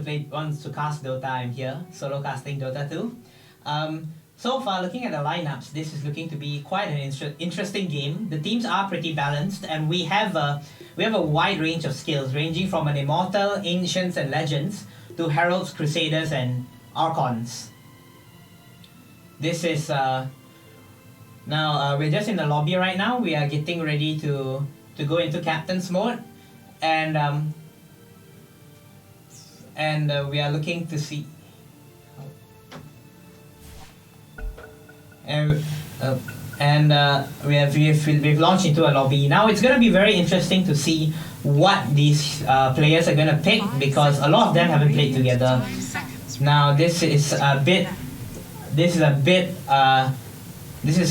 cast Dota, I'm here, solo casting Dota 2. So far, looking at the lineups, this is looking to be quite an interesting game. The teams are pretty balanced, and we have a wide range of skills, ranging from an Immortal, Ancients and Legends, to Heralds, Crusaders and Archons. This is, now we're just in the lobby right now. We are getting ready to go into Captain's mode, and we are looking to see... we've launched into a lobby. Now it's gonna be very interesting to see what these players are gonna pick, because a lot of them haven't played together. Now this is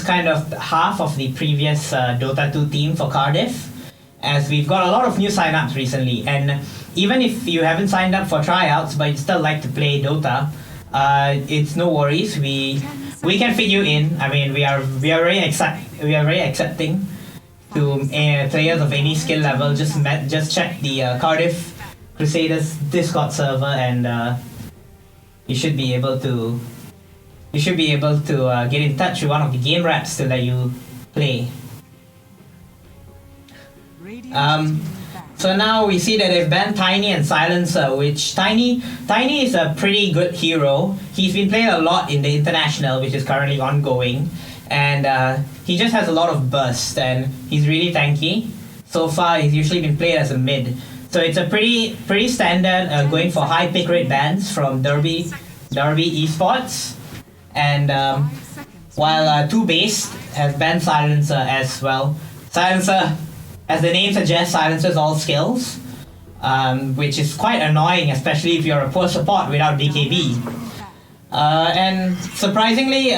kind of half of the previous Dota 2 team for Cardiff, as we've got a lot of new sign-ups recently. And even if you haven't signed up for tryouts but you'd still like to play Dota, it's no worries. We can fit you in. I mean, we are very accepting to players of any skill level. Just check the Cardiff Crusaders Discord server, and you should be able to get in touch with one of the game reps to let you play. So now we see that they've banned Tiny and Silencer, which Tiny is a pretty good hero. He's been played a lot in the International, which is currently ongoing, and he just has a lot of burst, and he's really tanky. So far, he's usually been played as a mid. So it's a pretty standard going for high pick rate bans from Derby Esports, and while 2Base has banned Silencer as well. Silencer, as the name suggests, silences all skills, which is quite annoying, especially if you're a poor support without DKB. And surprisingly,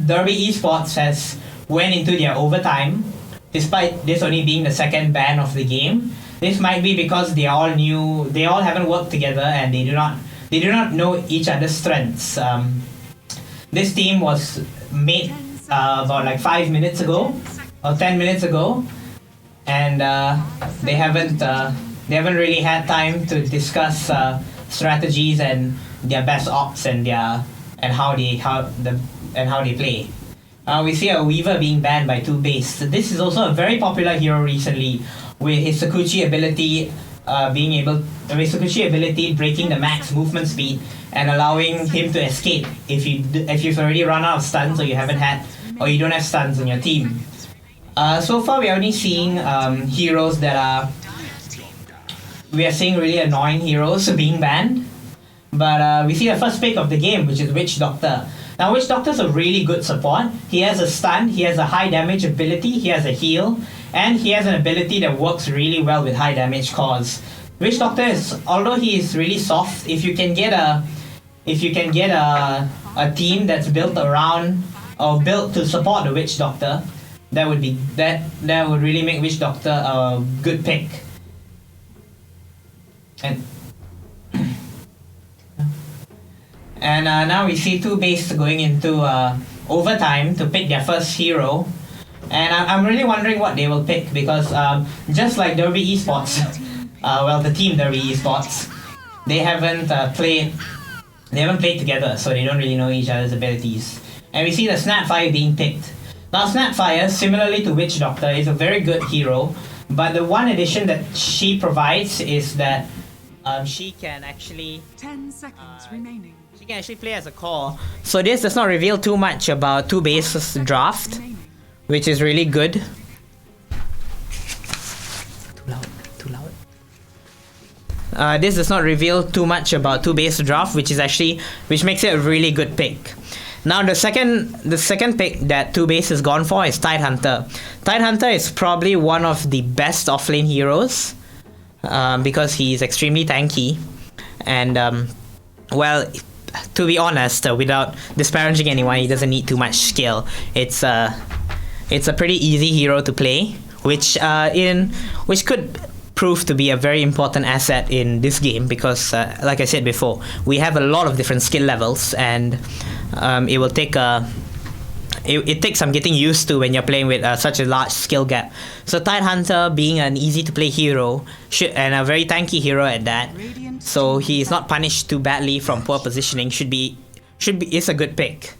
Derby Esports has went into their overtime, despite this only being the second ban of the game. This might be because they all haven't worked together, and they do not know each other's strengths. This team was made about like 5 minutes ago or 10 minutes ago, and they haven't really had time to discuss strategies and their best ops and how they play. We see a Weaver being banned by 2Base. This is also a very popular hero recently, with his Sakuchi ability breaking the max movement speed and allowing him to escape if you've already run out of stuns, or you don't have stuns on your team. So far, we're only seeing heroes we are seeing really annoying heroes being banned. But we see the first pick of the game, which is Witch Doctor. Now, Witch Doctor's a really good support. He has a stun, he has a high damage ability, he has a heal, and he has an ability that works really well with high damage cores. Witch Doctor although he is really soft, if you can get a team that's built around or built to support the Witch Doctor, that would really make Witch Doctor a good pick. And now we see 2Base going into overtime to pick their first hero. And I'm really wondering what they will pick, because just like Derby Esports, the team Derby Esports, they haven't played together, so they don't really know each other's abilities. And we see the Snapfire being picked. Now, Snapfire, similarly to Witch Doctor, is a very good hero, but the one addition that she provides is that she can actually 10 seconds remaining. She can actually play as a core. So this does not reveal too much about 2Base's draft, which is really good. Too loud. This does not reveal too much about 2Base draft, which makes it a really good pick. Now the second pick that 2Base has gone for is Tidehunter. Tidehunter is probably one of the best offlane heroes, because he's extremely tanky, and to be honest, without disparaging anyone, he doesn't need too much skill. It's a pretty easy hero to play which could prove to be a very important asset in this game because, like I said before, we have a lot of different skill levels, and it will take it takes some getting used to when you're playing with such a large skill gap. So Tidehunter, being an easy to play hero and a very tanky hero at that, so he is not punished too badly from poor positioning, is a good pick.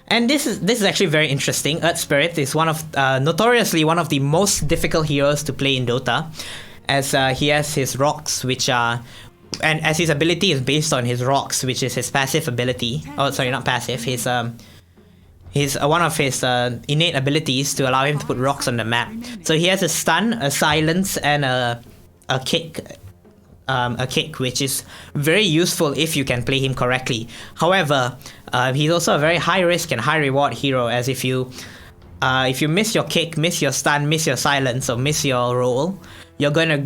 And this is actually very interesting. Earth Spirit is notoriously one of the most difficult heroes to play in Dota, as he has his rocks, and as his ability is based on his rocks, which is his passive ability. Oh, sorry, not passive. His one of his innate abilities to allow him to put rocks on the map. So he has a stun, a silence, and a kick. Which is very useful if you can play him correctly. However, he's also a very high risk and high reward hero, as if you miss your kick, miss your stun, miss your silence, or miss your roll, you're gonna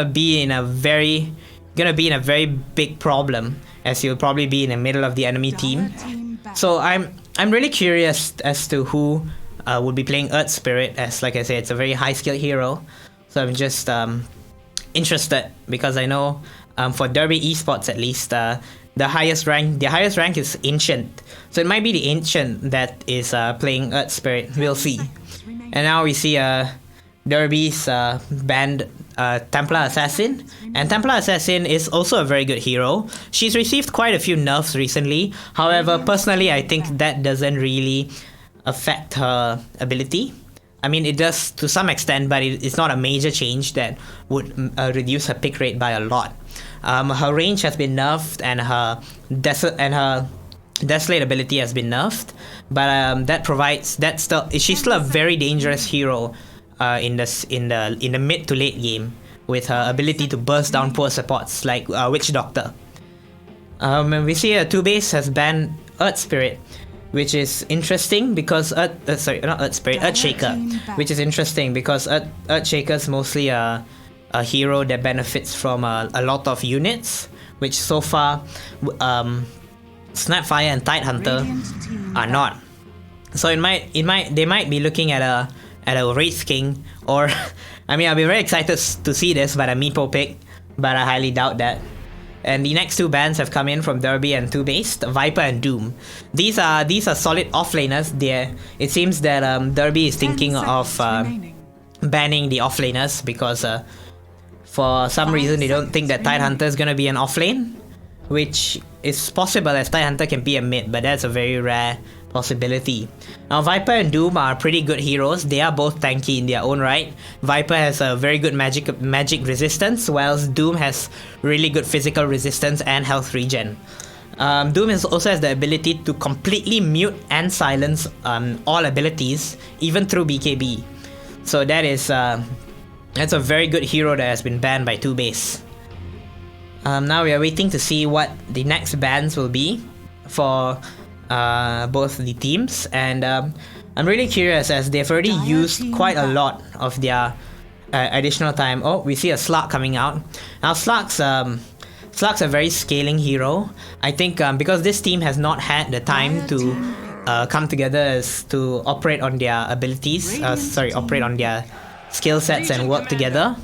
be in a very big problem, as you'll probably be in the middle of the enemy team. So I'm really curious as to who would be playing Earth Spirit, as like I said, it's a very high skill hero. So I'm just interested because I know for Derby Esports at least, the highest rank is Ancient. So it might be the Ancient that is playing Earth Spirit. We'll see. And now we see Derby's banned Templar Assassin. And Templar Assassin is also a very good hero. She's received quite a few nerfs recently. However, personally, I think that doesn't really affect her ability. I mean, it does to some extent, but it's not a major change that would reduce her pick rate by a lot. Her range has been nerfed, and her Desolate ability has been nerfed, but she's still a very dangerous hero in the mid to late game, with her ability to burst down poor supports like Witch Doctor. And we see Two Base has banned Earth Spirit, which is interesting because Earthshaker, which is interesting because Earthshaker is mostly a hero that benefits from a lot of units, which so far Snapfire and Tidehunter are not. So they might be looking at a Wraith King, or I mean, I'll be very excited to see this, but a Meepo pick, but I highly doubt that. And the next two bans have come in from Derby and Two Based, Viper and Doom. These are solid offlaners. It seems that Derby is thinking of banning the offlaners because for some reason they don't think that Tidehunter is gonna be an offlane, which is possible as Tidehunter can be a mid, but that's a very rare possibility. Now Viper and Doom are pretty good heroes. They are both tanky in their own right. Viper has a very good magic resistance, whilst Doom has really good physical resistance and health regen. Doom also has the ability to completely mute and silence all abilities, even through BKB. So that's a very good hero that has been banned by Two Base. Now we are waiting to see what the next bans will be for both the teams, and I'm really curious as they've already used quite a lot of their additional time. Oh, we see a Slark coming out. Now Slark's a very scaling hero. I think because this team has not had the time to come together to operate on their abilities, operate on their skill sets and work together.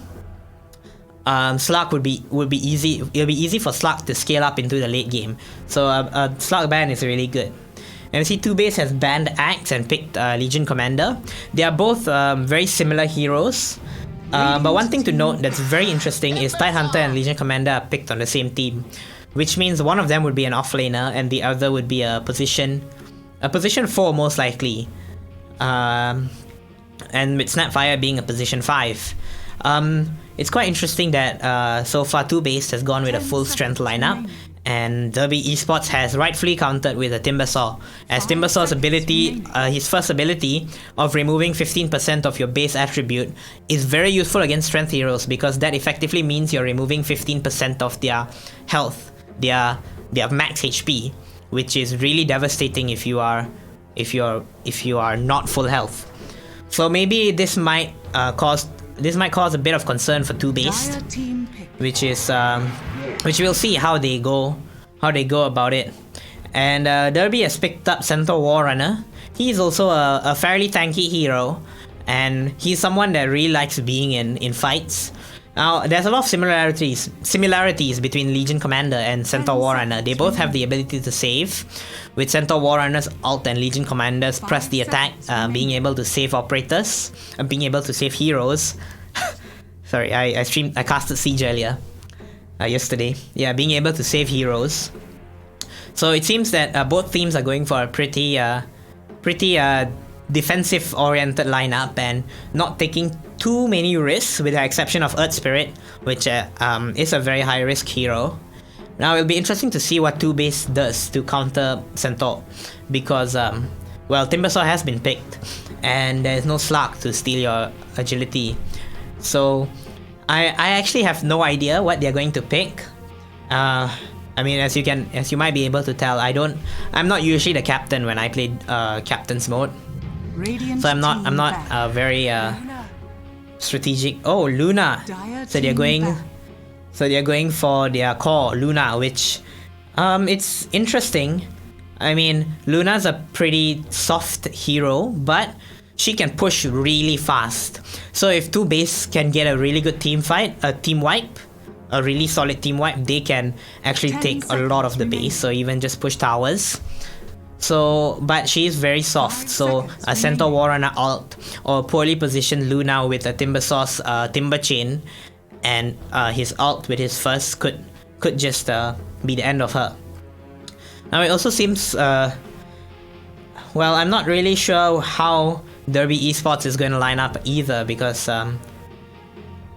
Slark would be easy. It'll be easy for Slark to scale up into the late game. So a Slark ban is really good. And we see Two Base has banned Axe and picked Legion Commander. They are both very similar heroes. But one thing to note that's very interesting is Tidehunter and Legion Commander are picked on the same team, which means one of them would be an offlaner and the other would be a position 4 most likely. And with Snapfire being a position 5. It's quite interesting that so far Two Base has gone with a full strength lineup, and Derby Esports has rightfully countered with a Timbersaw, as Timbersaw's ability, his first ability of removing 15% of your base attribute is very useful against strength heroes, because that effectively means you're removing 15% of their health, their max HP, which is really devastating if you are not full health. So maybe this might cause a bit of concern for Two Base, which we'll see how they go about it. And Derby has picked up Centaur War Runner. He is also a fairly tanky hero, and he's someone that really likes being in fights. Now, there's a lot of similarities between Legion Commander and Centaur Warrunner. They both have the ability to save, with Centaur Warrunner's ult and Legion Commander's press the attack, being able to save operators, being able to save heroes. Sorry, I casted Siege earlier, yesterday. Yeah, being able to save heroes. So it seems that both teams are going for a pretty defensive-oriented lineup and not taking too many risks, with the exception of Earth Spirit, which is a very high-risk hero. Now it'll be interesting to see what 2-base does to counter Centaur, because well, Timbersaw has been picked, and there's no Slark to steal your agility. So I actually have no idea what they're going to pick. I mean, as you might be able to tell, I'm not usually the captain when I played captain's mode. So I'm not very strategic. Oh, Luna. So they're going for their core, Luna, which it's interesting. I mean, Luna's a pretty soft hero, but she can push really fast. So if 2-base can get a really good team fight, a team wipe, a really solid team wipe, they can actually take a lot of the base, so even just push towers. So, but she is very soft, so a Centaur Warrunner ult or poorly positioned Luna with a Timbersaw's Timber Chain and his ult with his first could just be the end of her. Now it also seems, well, I'm not really sure how Derby Esports is going to line up either, because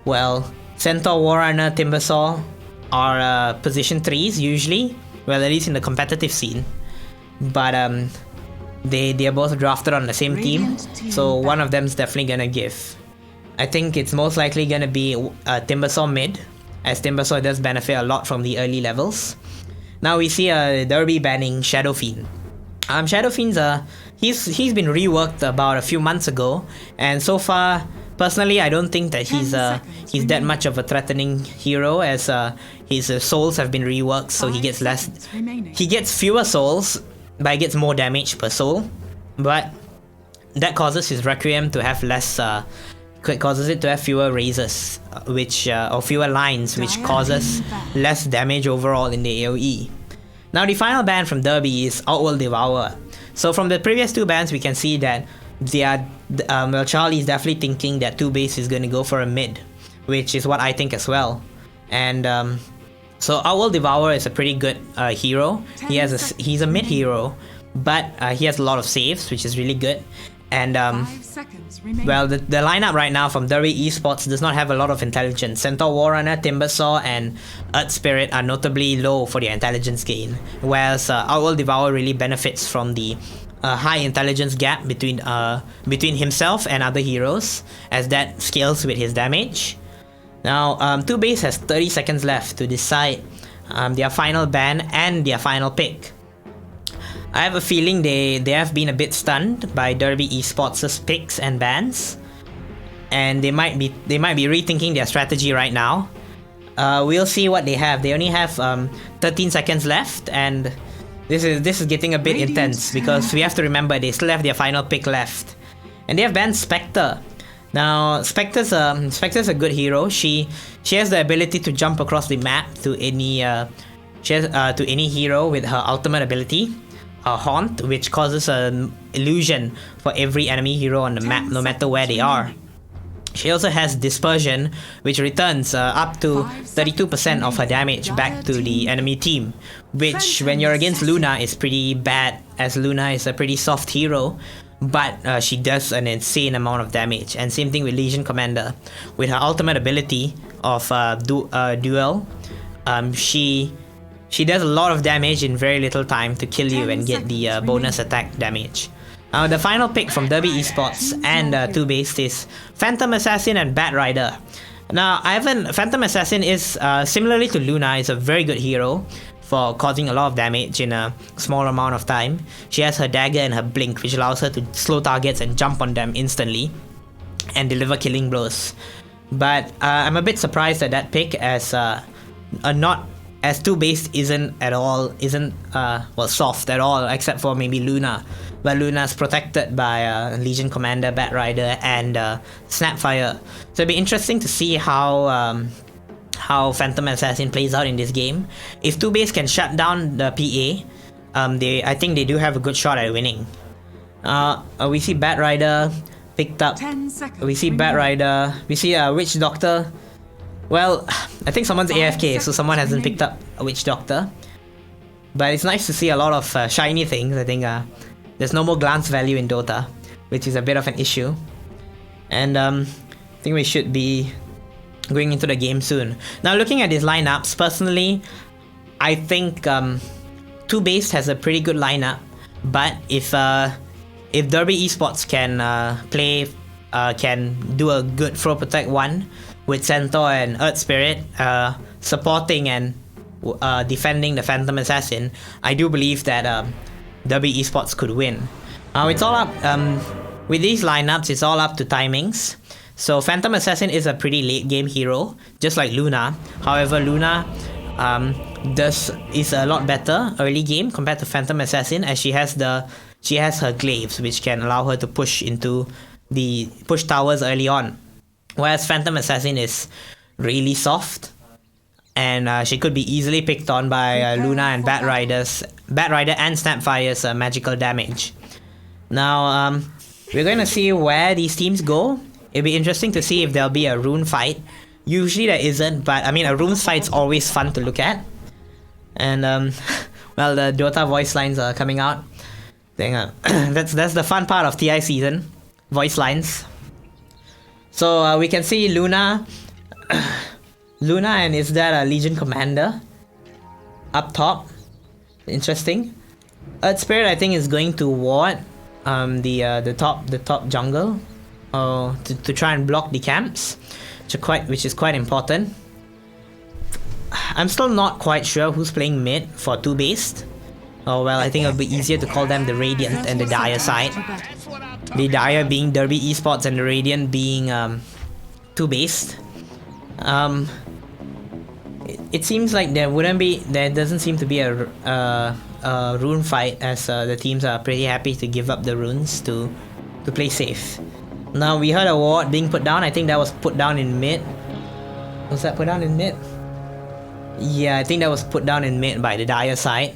well, Centaur Warrunner Timbersaw are position 3s usually, well, at least in the competitive scene. But they are both drafted on the same team, so one of them's definitely gonna give. I think it's most likely gonna be Timbersaw mid, as Timbersaw does benefit a lot from the early levels. Now we see Derby banning Shadow Fiend. Shadow Fiend's he's been reworked about a few months ago, and so far, personally, I don't think that he's that much of a threatening hero, as his souls have been reworked, so he gets fewer souls, but he gets more damage per soul. But that causes his Requiem to have causes it to have fewer razors, or fewer lines, which causes less damage overall in the AoE. Now the final ban from Derby is Outworld Devourer. So from the previous 2 bans, we can see that well, Charlie is definitely thinking that 2-base is going to go for a mid, which is what I think as well. And so Outworld Devourer is a pretty good hero. He's a mid hero, but he has a lot of saves, which is really good. And well, the lineup right now from Derby Esports does not have a lot of intelligence. Centaur Warrunner, Timbersaw, and Earth Spirit are notably low for their intelligence gain, whereas Outworld Devourer really benefits from the high intelligence gap between himself and other heroes, as that scales with his damage. Now, 2-base has 30 seconds left to decide their final ban and their final pick. I have a feeling they have been a bit stunned by Derby Esports' picks and bans, and they might be rethinking their strategy right now. We'll see what they have. They only have 13 seconds left, and this is getting a bit intense, because we have to remember they still have their final pick left, and they have banned Spectre. Now, Spectre's a good hero. She has the ability to jump across the map to any hero with her ultimate ability, Haunt, which causes an illusion for every enemy hero on the map, no matter where they are. She also has Dispersion, which returns up to 32% of her damage back to the enemy team, which when you're against Luna is pretty bad, as Luna is a pretty soft hero, but she does an insane amount of damage. And same thing with Legion Commander. With her ultimate ability of Duel, she does a lot of damage in very little time to kill you and get the bonus attack damage. Now, the final pick from Derby Esports and 2-base is Phantom Assassin and Bat Rider. Now, Phantom Assassin is similarly to Luna, is a very good hero for causing a lot of damage in a small amount of time. She has her dagger and her blink, which allows her to slow targets and jump on them instantly and deliver killing blows. But I'm a bit surprised at that pick, as as 2-based isn't soft at all, except for maybe Luna, where Luna's protected by Legion Commander, Bat Rider, and Snapfire. So it'd be interesting to see how Phantom Assassin plays out in this game. If 2-base can shut down the PA, I think they do have a good shot at winning. We see Bat Rider picked up. 10 seconds. We see Bat Rider. We see a Witch Doctor. Well, I think someone's AFK, so someone hasn't picked up a Witch Doctor. But it's nice to see a lot of shiny things. I think there's no more glance value in Dota, which is a bit of an issue. And I think we should be going into the game soon. Now, looking at these lineups, personally, I think 2-base has a pretty good lineup. But if Derby Esports can do a good throw protect 1 with Centaur and Earth Spirit supporting and defending the Phantom Assassin, I do believe that Derby Esports could win. It's all up with these lineups. It's all up to timings. So Phantom Assassin is a pretty late game hero, just like Luna. However, Luna is a lot better early game compared to Phantom Assassin, as she has her glaives, which can allow her to push towers early on. Whereas Phantom Assassin is really soft, and she could be easily picked on by Luna and Bat Rider and Snapfire's magical damage. Now, we're going to see where these teams go. It'll be interesting to see if there'll be a rune fight. Usually there isn't, but I mean, a rune fight's always fun to look at. And well, the Dota voice lines are coming out. That's the fun part of TI season, voice lines. So we can see Luna, and is that a Legion Commander up top? Interesting. Earth Spirit, I think, is going to ward the top jungle, to try and block the camps, which is quite important. I'm still not quite sure who's playing mid for 2-based. Oh well, I think it'll be easier to call them the Radiant and the Dire side. The Dire being Derby Esports and the Radiant being 2-based. It seems like there doesn't seem to be a rune fight, as the teams are pretty happy to give up the runes to play safe. Now we heard a ward being put down. I think that was put down in mid. Was that put down in mid? Yeah, I think that was put down in mid by the Dire side.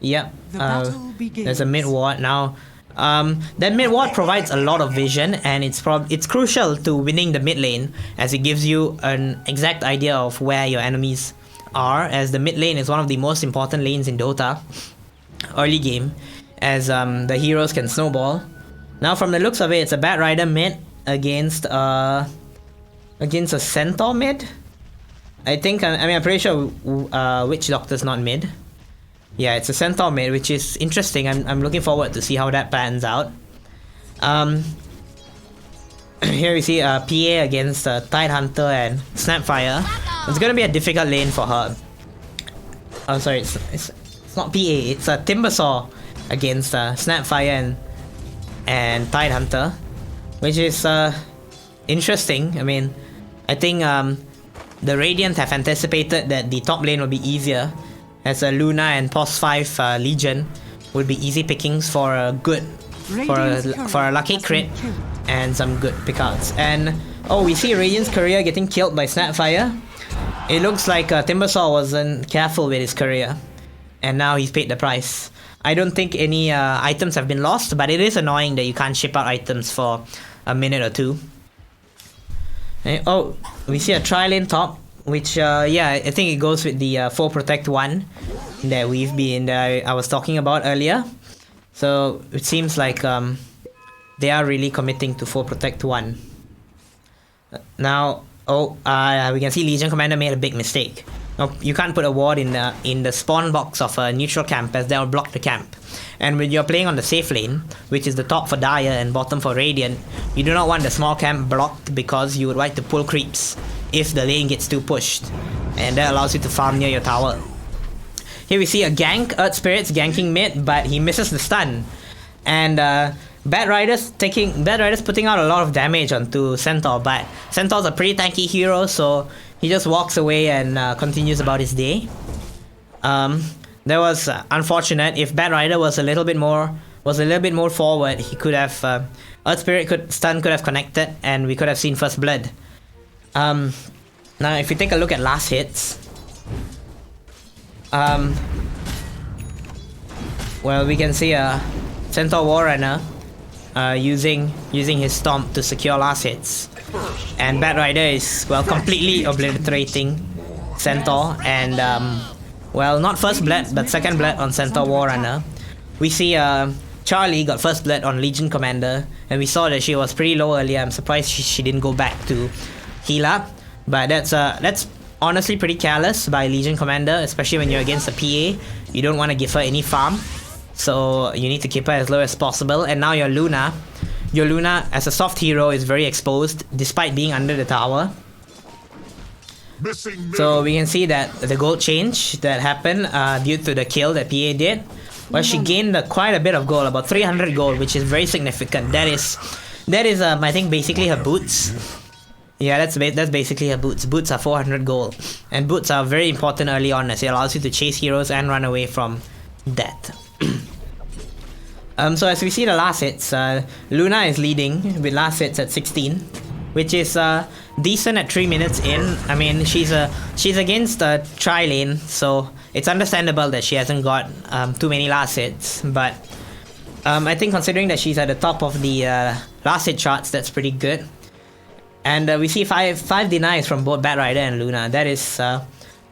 Yep. There's a mid ward now. That mid ward provides a lot of vision, and it's crucial to winning the mid lane, as it gives you an exact idea of where your enemies are, as the mid lane is one of the most important lanes in Dota early game, as the heroes can snowball. Now, from the looks of it, it's a Bat Rider mid against a Centaur mid. I'm pretty sure Witch Doctor's not mid. Yeah, it's a Centaur mid, which is interesting. I'm looking forward to see how that pans out. Here we see PA against Tidehunter and Snapfire. It's gonna be a difficult lane for her. Oh, sorry, it's not PA. It's a Timbersaw against Snapfire and Tidehunter, which is interesting. I mean, I think the Radiant have anticipated that the top lane will be easier, as a Luna and POS 5 Legion would be easy pickings for a lucky crit and some good pickouts. And we see Radiant's career getting killed by Snapfire. It looks like Timbersaw wasn't careful with his career, and now he's paid the price. I don't think any items have been lost, but it is annoying that you can't ship out items for a minute or two. We see a tri-lane top, which I think it goes with the 4 Protect 1 that I was talking about earlier. So it seems like they are really committing to 4 Protect 1. Now, we can see Legion Commander made a big mistake. Now, you can't put a ward in the spawn box of a neutral camp, as that will block the camp. And when you're playing on the safe lane, which is the top for Dire and bottom for Radiant, you do not want the small camp blocked, because you would like to pull creeps if the lane gets too pushed, and that allows you to farm near your tower. Here we see a gank, Earth Spirit's ganking mid, but he misses the stun. And Bat Rider's putting out a lot of damage onto Centaur, but Centaur's a pretty tanky hero, so he just walks away and continues about his day. That was unfortunate. If Bat Rider was a little bit more forward, he could have Earth Spirit stun could have connected, and we could have seen first blood. Now, if you take a look at last hits, well, we can see a Centaur Warrunner using his Stomp to secure last hits, and Bat Rider is, well, completely obliterating Centaur, and well, not first blood but second blood on Centaur Warrunner. We see Charlie got first blood on Legion Commander, and we saw that she was pretty low earlier. I'm surprised she didn't go back to heal up, but that's honestly pretty careless by Legion Commander, especially when you're against a PA. You don't want to give her any farm, so you need to keep her as low as possible. And now your Luna as a soft hero is very exposed despite being under the tower. So we can see that the gold change that happened due to the kill that PA did. Well, she gained quite a bit of gold, about 300 gold, which is very significant. That is I think basically her boots. Yeah, that's basically her boots. Boots are 400 gold, and boots are very important early on as it allows you to chase heroes and run away from death. So as we see the last hits, Luna is leading with last hits at 16, which is decent at 3 minutes in. I mean, she's against a tri lane, so it's understandable that she hasn't got too many last hits. But I think considering that she's at the top of the last hit charts, that's pretty good. And we see five denies from both Bat Rider and Luna. That is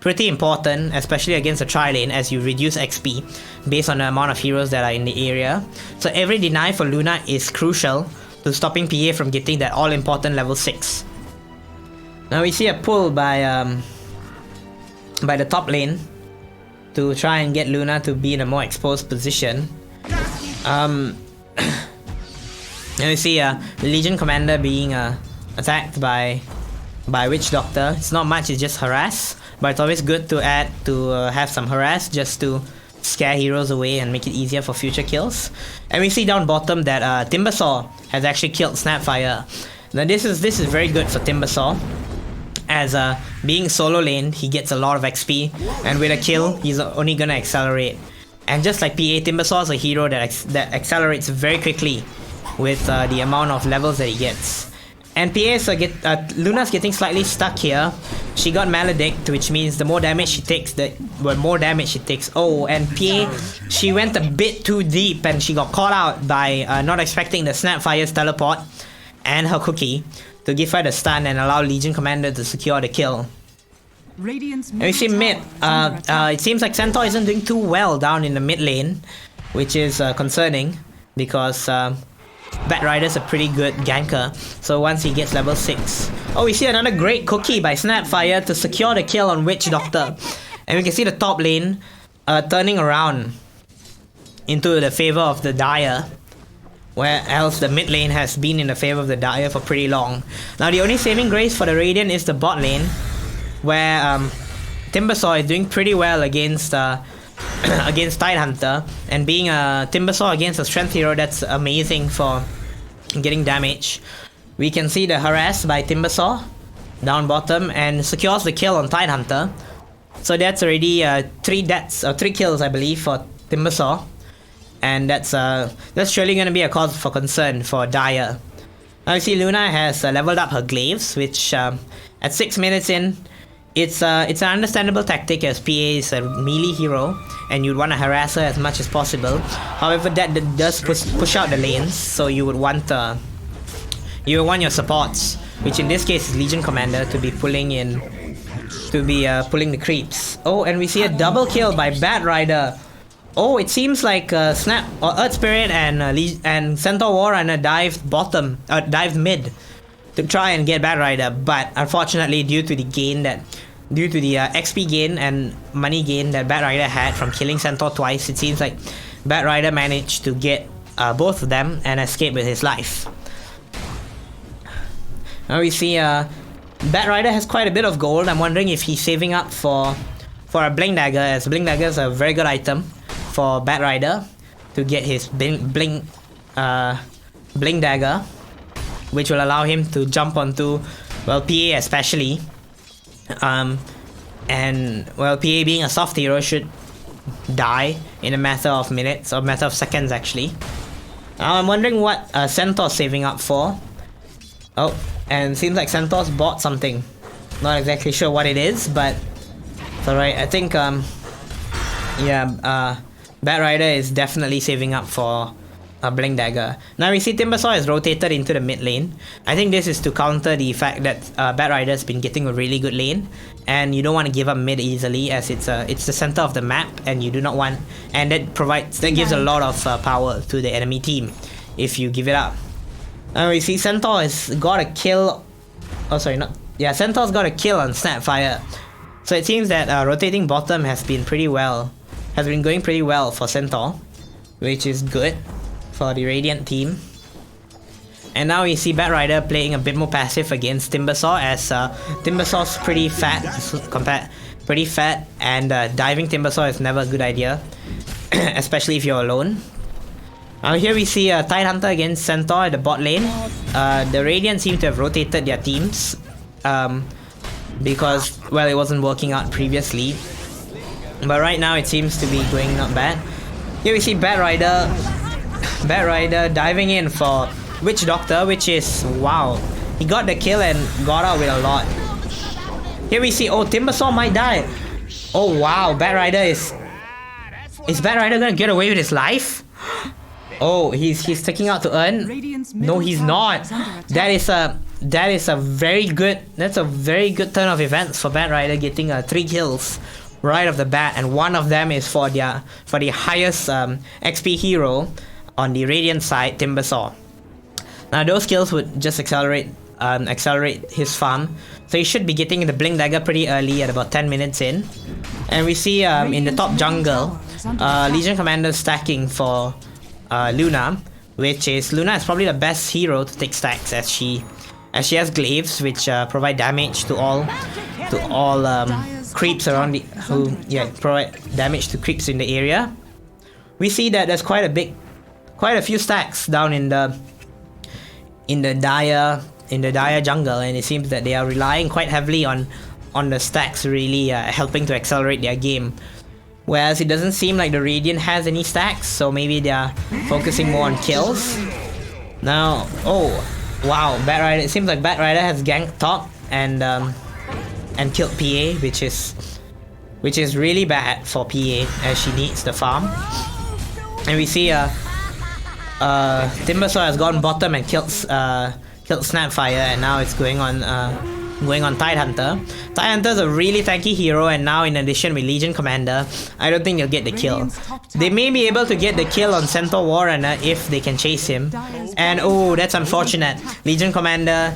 pretty important, especially against a tri lane, as you reduce XP based on the amount of heroes that are in the area. So every deny for Luna is crucial to stopping PA from getting that all important level 6. Now we see a pull by the top lane to try and get Luna to be in a more exposed position. And we see Legion Commander being attacked by Witch Doctor. It's not much, it's just harass, but it's always good to have some harass just to scare heroes away and make it easier for future kills. And we see down bottom that Timbersaw has actually killed Snapfire. Now this is very good for Timbersaw, as being solo lane, he gets a lot of XP, and with a kill he's only gonna accelerate. And just like PA, Timbersaw is a hero that accelerates very quickly with the amount of levels that he gets. And Luna's getting slightly stuck here. She got Maledict, which means the more damage she takes, more damage she takes. Oh, and PA, she went a bit too deep and she got caught out by not expecting the Snapfire's teleport and her cookie to give her the stun and allow Legion Commander to secure the kill. And we see mid. It seems like Centaur isn't doing too well down in the mid lane, which is concerning because Bat Rider's a pretty good ganker, so once he gets level 6. Oh, we see another great cookie by Snapfire to secure the kill on Witch Doctor. And we can see the top lane turning around into the favor of the Dire, where else the mid lane has been in the favor of the Dire for pretty long. Now the only saving grace for the Radiant is the bot lane, where Timbersaw is doing pretty well against against Tidehunter, and being a Timbersaw against a strength hero, that's amazing for getting damage. We can see the harass by Timbersaw down bottom and secures the kill on Tidehunter. So that's already 3 deaths or 3 kills, I believe, for Timbersaw, and that's surely going to be a cause for concern for Dire. Now you see Luna has leveled up her glaives, which at 6 minutes in, it's an understandable tactic as PA is a melee hero and you'd want to harass her as much as possible. However, that does push out the lanes, so you would want your supports, which in this case is Legion Commander, to be pulling the creeps. Oh, and we see a double kill by Bat Rider. Oh, it seems like Snap or Earth Spirit and Centaur Warrunner dived mid to try and get Bat Rider, but unfortunately due to the XP gain and money gain that Bat Rider had from killing Centaur twice, it seems like Bat Rider managed to get both of them and escape with his life. Now we see Bat Rider has quite a bit of gold. I'm wondering if he's saving up for a Blink Dagger, as Blink Dagger is a very good item for Bat Rider to get his Blink Dagger, which will allow him to jump onto, well, PA especially. And well, PA being a soft hero should die in a matter of minutes or matter of seconds actually. Now I'm wondering what Centaur's saving up for. Oh, and seems like Centaur's bought something. Not exactly sure what it is, but it's alright. I think Bat Rider is definitely saving up for a Blink Dagger. Now we see Timbersaw is rotated into the mid lane. I think this is to counter the fact that Bat Rider has been getting a really good lane, and you don't want to give up mid easily as it's the center of the map, and you do not want, and that gives a lot of power to the enemy team if you give it up. Now we see Centaur has got a kill. Oh sorry, Centaur's got a kill on Snapfire. So it seems that rotating bottom has been going pretty well for Centaur, which is good for the Radiant team. And now we see Bat Rider playing a bit more passive against Timbersaw, as Timbersaw's pretty fat, and diving Timbersaw is never a good idea, especially if you're alone. Now here we see Tidehunter against Centaur at the bot lane. The Radiant seem to have rotated their teams because, well, it wasn't working out previously. But right now it seems to be going not bad. Here we see Bat Rider diving in for Witch Doctor, which is, wow, he got the kill and got out with a lot. Here we see, oh, Timbersaw might die. Oh wow, Bat Rider is Bat Rider gonna get away with his life? Oh, he's taking out to earn. No, he's not. That is a very good turn of events for Bat Rider, getting 3 kills right off the bat, and one of them is for the highest XP hero on the Radiant side, Timbersaw. Now those kills would just accelerate his farm, so he should be getting the Blink Dagger pretty early at about 10 minutes in. And we see in the top jungle, Legion Commander stacking for Luna, Luna is probably the best hero to take stacks, as she has glaives which provide damage to all creeps around provide damage to creeps in the area. We see that there's quite a few stacks down in the dire jungle, and it seems that they are relying quite heavily on the stacks really helping to accelerate their game. Whereas it doesn't seem like the Radiant has any stacks, so maybe they are focusing more on kills. Now, oh wow, it seems like Bat Rider has ganked top and killed PA, which is really bad for PA, as she needs the farm. And we see Timbersaw has gone bottom and killed Snapfire, and now it's going on Tidehunter. Tidehunter's a really tanky hero, and now in addition with Legion Commander, I don't think they'll get the kill. They may be able to get the kill on Centaur Warrunner if they can chase him. And oh, that's unfortunate. Legion Commander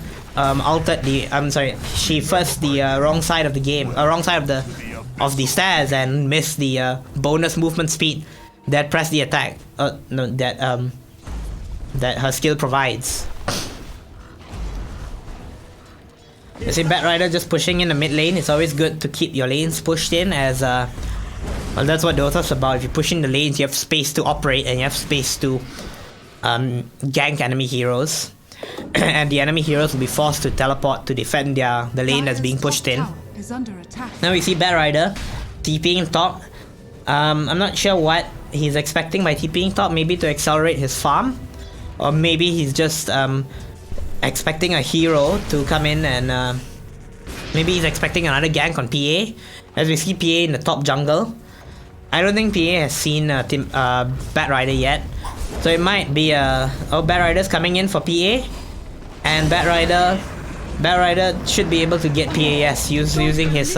she first the wrong side of the game, wrong side of the stairs, and missed the bonus movement speed that press the attack that her skill provides. You see Bat Rider just pushing in the mid lane. It's always good to keep your lanes pushed in, as well, that's what Dota's about. If you push in the lanes, you have space to operate and you have space to gank enemy heroes. And the enemy heroes will be forced to teleport to defend the lane that's being pushed in. Now we see Bat Rider TPing top. I'm not sure what he's expecting by TPing top, maybe to accelerate his farm, or maybe he's just expecting a hero to come in, and maybe he's expecting another gank on PA, as we see PA in the top jungle. I don't think PA has seen Bat Rider yet, so it might be Bat Rider's coming in for PA, and Bat Rider should be able to get PAS using his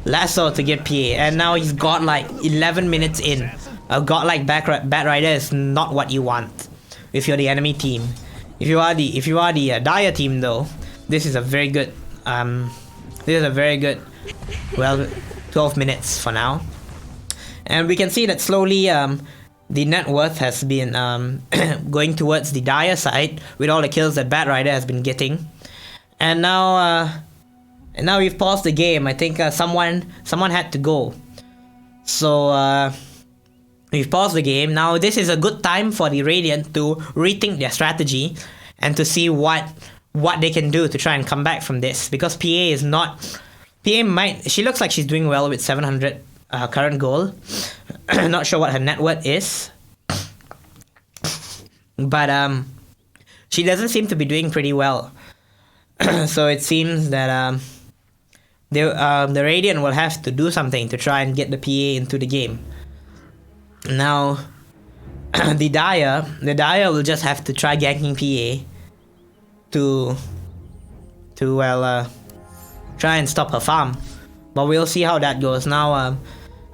lasso to get PA, and now he's got like 11 minutes in. A godlike Bat Rider is not what you want if you're the enemy team. If you are the Dire team though, this is a very good well, 12 minutes for now. And we can see that slowly the net worth has been going towards the Dire side with all the kills that Bat Rider has been getting. And now we've paused the game. I think someone had to go. So we've paused the game. Now this is a good time for the Radiant to rethink their strategy and to see what they can do to try and come back from this, because PA She looks like she's doing well with 700 current goal. Not sure what her net worth is. But she doesn't seem to be doing pretty well. So it seems that the Radiant will have to do something to try and get the PA into the game. Now, the Dire will just have to try ganking PA to try and stop her farm. But we'll see how that goes. Now,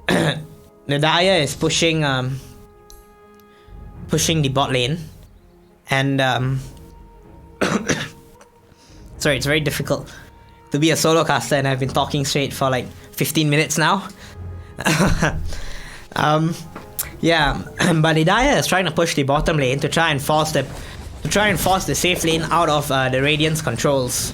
the Dire is pushing the bot lane, and sorry, it's very difficult to be a solo caster, and I've been talking straight for like 15 minutes now. Yeah, but the Dire is trying to push the bottom lane to try and force the safe lane out of the Radiant's controls.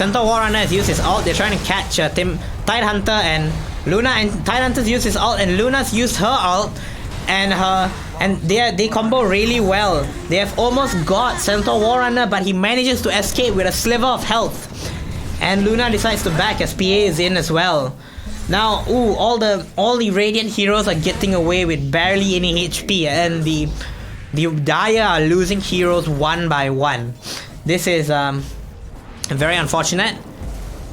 Centaur Warrunner has used his ult. They're trying to catch Tidehunter and Luna, and Tidehunter's used his ult, and Luna's used her ult, and they combo really well. They have almost got Centaur Warrunner, but he manages to escape with a sliver of health. And Luna decides to back as PA is in as well. Now, all the Radiant heroes are getting away with barely any HP, and the Dire are losing heroes one by one. This is very unfortunate,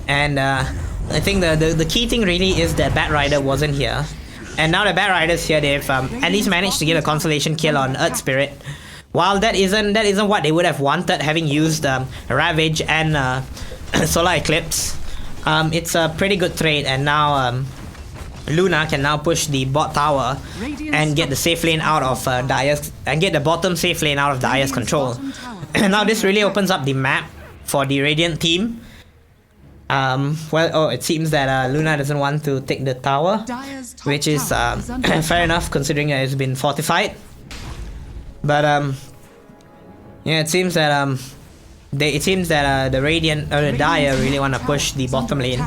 and I think the key thing really is that Bat Rider wasn't here. And now that Bat Rider's here, they've at least managed to get a consolation kill on Earth Spirit. While that isn't what they would have wanted, having used Ravage and Solar Eclipse, it's a pretty good trade. And now Luna can now push the bot tower and get the safe lane out of Dire's, and get the bottom safe lane out of Dire's control. And now this really opens up the map for the Radiant team. It seems that Luna doesn't want to take the tower, which is fair enough considering that it's been fortified. But yeah, it seems that the Radiant or the Dire really want to push the bottom lane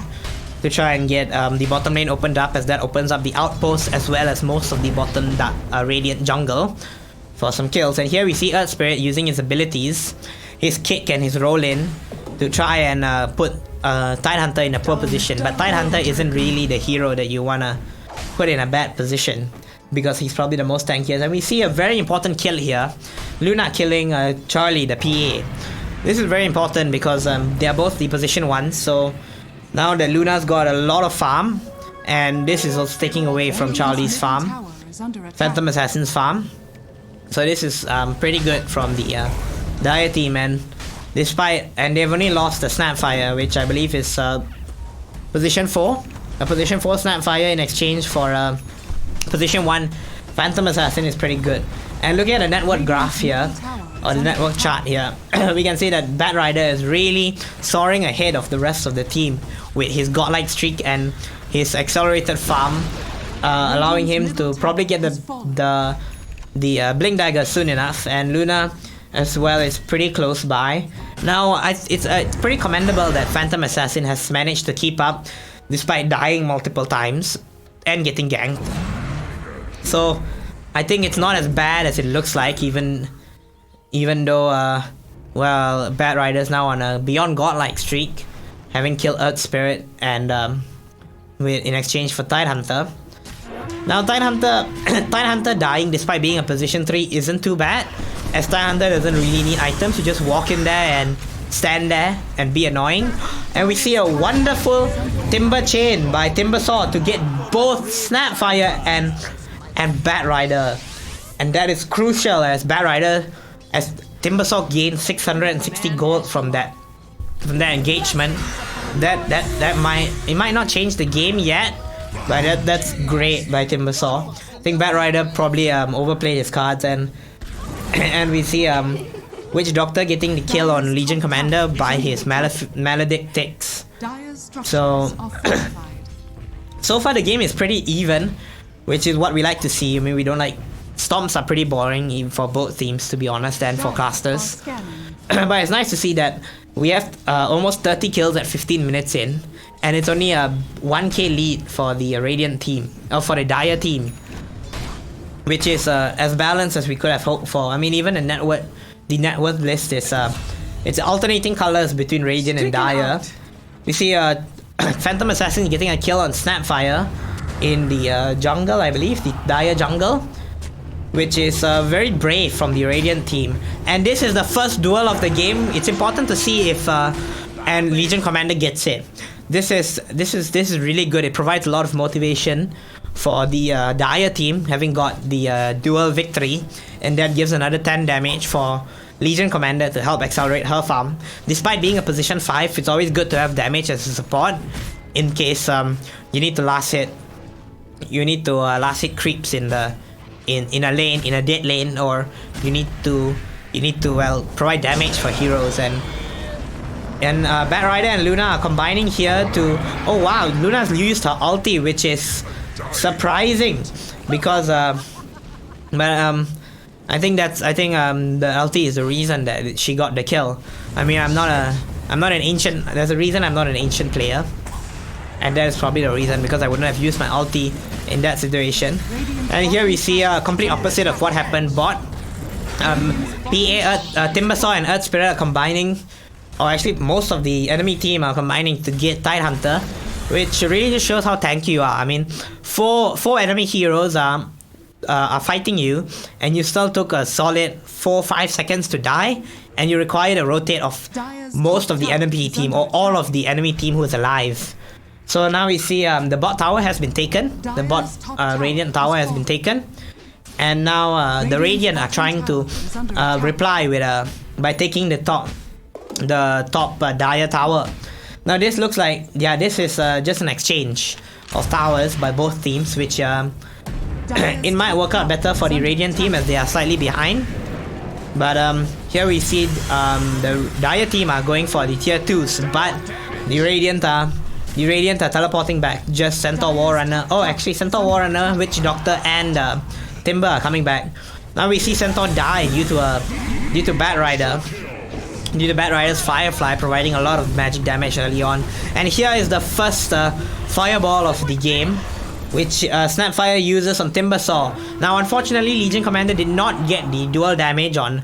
to try and get the bottom lane opened up, as that opens up the outpost as well as most of the bottom Radiant jungle for some kills. And here we see Earth Spirit using his abilities, his kick and his roll in, to try and put Tidehunter in a poor position. But Tidehunter isn't really the hero that you wanna put in a bad position, because he's probably the most tankiest. And we see a very important kill here, Luna killing Charlie, the PA. This is very important because they are both the position 1, so now that Luna's got a lot of farm, and this is also taking away from Charlie's farm, Phantom Assassin's farm. So this is pretty good from the Dire team, and they've only lost the Snapfire, which I believe is position 4. A position 4 Snapfire in exchange for position 1 Phantom Assassin is pretty good. And looking at the network graph here, or the network chart here, we can see that Bat Rider is really soaring ahead of the rest of the team with his godlike streak and his accelerated farm, allowing him to probably get the Blink Dagger soon enough. And Luna as well is pretty close by. Now it's pretty commendable that Phantom Assassin has managed to keep up despite dying multiple times and getting ganked. So I think it's not as bad as it looks like, even though Bat Rider's now on a beyond godlike streak, having killed Earth Spirit and in exchange for Tidehunter. Now Tidehunter dying despite being a position 3 isn't too bad, as Tidehunter doesn't really need items. You just walk in there and stand there and be annoying. And we see a wonderful Timber Chain by Timbersaw to get both Snapfire and Bat Rider. And that is crucial, as Timbersaw gained 660 gold from that engagement. It might not change the game yet, but that's great by Timbersaw. I think Bat Rider probably overplayed his cards, and we see Witch Doctor getting the kill on Legion Commander by his Maledictix. So far the game is pretty even, which is what we like to see. I mean, we don't like... Stomps are pretty boring even for both teams, to be honest, and for casters. But it's nice to see that we have almost 30 kills at 15 minutes in, and it's only a 1k lead for the Radiant team, or for the Dire team, which is as balanced as we could have hoped for. I mean, even the net worth list is It's alternating colors between Radiant and Dire. We see Phantom Assassin getting a kill on Snapfire in the jungle, I believe, the Dire jungle, which is very brave from the Radiant team. And this is the first duel of the game. It's important to see if and Legion Commander gets it. This is really good. It provides a lot of motivation for the Dire team, having got the duel victory, and that gives another 10 damage for Legion Commander to help accelerate her farm. Despite being a position 5, it's always good to have damage as a support in case you need to last hit. You need to last hit creeps in a lane, in a dead lane, or you need to well provide damage for heroes. And Batrider and Luna are combining here to, oh wow, Luna's used her ulti, which is surprising because I think the ulti is the reason that she got the kill. I mean, I'm not an ancient. There's a reason I'm not an ancient player, and that is probably the reason, because I wouldn't have used my ulti in that situation. And here we see a complete opposite of what happened. Bot, PA, Timbersaw and Earth Spirit are combining, or actually most of the enemy team are combining to get Tidehunter, which really just shows how tanky you are. I mean, four enemy heroes are fighting you, and you still took a solid 4-5 seconds to die, and you required a rotate of most of the enemy team, or all of the enemy team who is alive. So now we see the bot tower has been taken, the bot Radiant tower has been taken, and now the Radiant are trying to reply with by taking the top Dire tower. Now this looks like, yeah, this is just an exchange of towers by both teams, which it might work out better for the Radiant team as they are slightly behind. But here we see the Dire team are going for the tier 2s, but the Radiant are teleporting back. Just Centaur Warrunner. Oh, actually Centaur Warrunner, Witch Doctor and Timber are coming back. Now we see Centaur die due to Batrider. Due to Batrider's Firefly providing a lot of magic damage early on. And here is the first fireball of the game, which Snapfire uses on Timbersaw. Now unfortunately Legion Commander did not get the dual damage on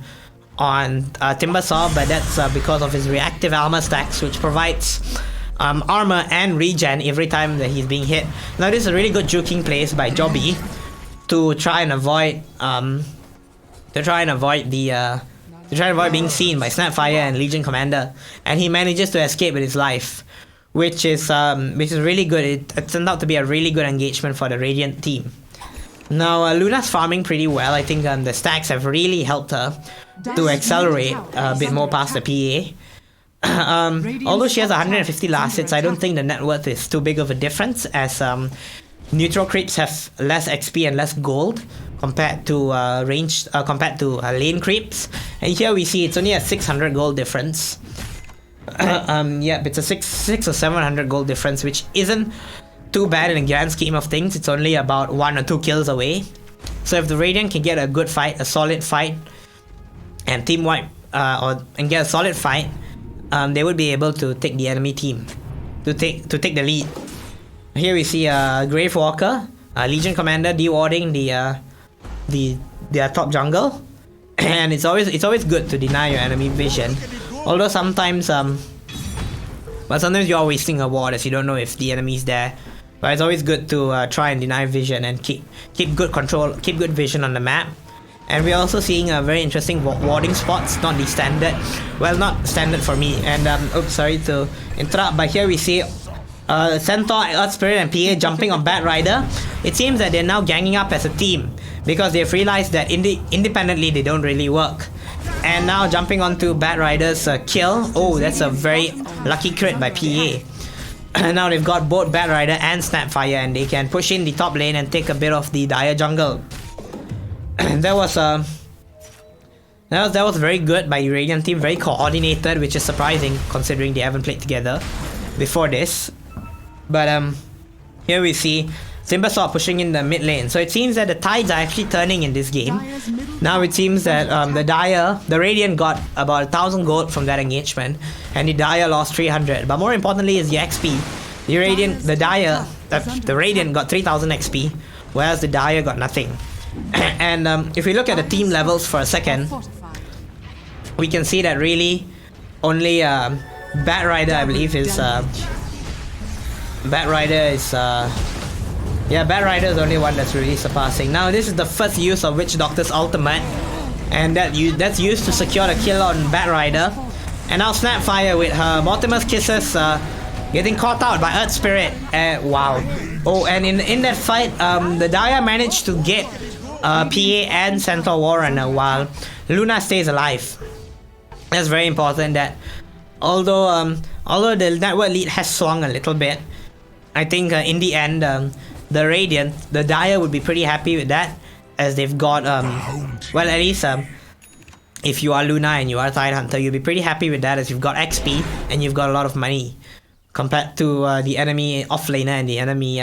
Timbersaw, but that's because of his reactive armor stacks, which provides armor and regen every time that he's being hit. Now this is a really good juking place by Jobby to try and avoid being seen by Snapfire and Legion Commander, and he manages to escape with his life, which is really good. It turned out to be a really good engagement for the Radiant team. Now Luna's farming pretty well. I think the stacks have really helped her to accelerate a bit more past the PA. Although she has 150 last hits, I don't think the net worth is too big of a difference, as neutral creeps have less XP and less gold compared to lane creeps. And here we see it's only a 600 gold difference. Yeah, it's a 600 or 700 gold difference, which isn't too bad in the grand scheme of things. It's only about 1 or 2 kills away. So if the Radiant can get a good fight, a solid fight, and team wipe and get a solid fight, they would be able to take the enemy team to take the lead. Here we see Gravewalker, Legion Commander dewarding their top jungle, and it's always good to deny your enemy vision. Although sometimes you're wasting a ward as you don't know if the enemy is there. But it's always good to try and deny vision and keep good control, keep good vision on the map. And we're also seeing very interesting warding spots, not the standard. Well, not standard for me. And oops, sorry to interrupt, but here we see Centaur, Earth Spirit and PA jumping on Batrider. It seems that they're now ganging up as a team because they've realized that independently they don't really work. And now jumping onto Batrider's kill. Oh, that's a very lucky crit by PA. Now they've got both Batrider and Snapfire, and they can push in the top lane and take a bit of the Dire jungle. That was very good by the Radiant team, very coordinated, which is surprising considering they haven't played together before this. But here we see Timbersaw pushing in the mid lane. So it seems that the tides are actually turning in this game. Now it seems that the Radiant got about 1,000 gold from that engagement, and the Dire lost 300. But more importantly is the XP. The Radiant got 3,000 XP, whereas the Dire got nothing. And if we look at the team levels for a second, we can see that really only Bat Rider, I believe, is Bat Rider is yeah, Bat Rider is the only one that's really surpassing. Now this is the first use of Witch Doctor's ultimate, and that's used to secure the kill on Bat Rider. And now Snapfire with her Mortimer's Kisses getting caught out by Earth Spirit. Wow. Oh, and in that fight, the Daya managed to get PA and Centaur Warrunner while Luna stays alive. That's very important. That although the network lead has swung a little bit, I think in the end the Radiant, the Daya would be pretty happy with that, as they've got well, at least if you are Luna and you are Tidehunter, you'll be pretty happy with that, as you've got XP and you've got a lot of money compared to the enemy offlaner and the enemy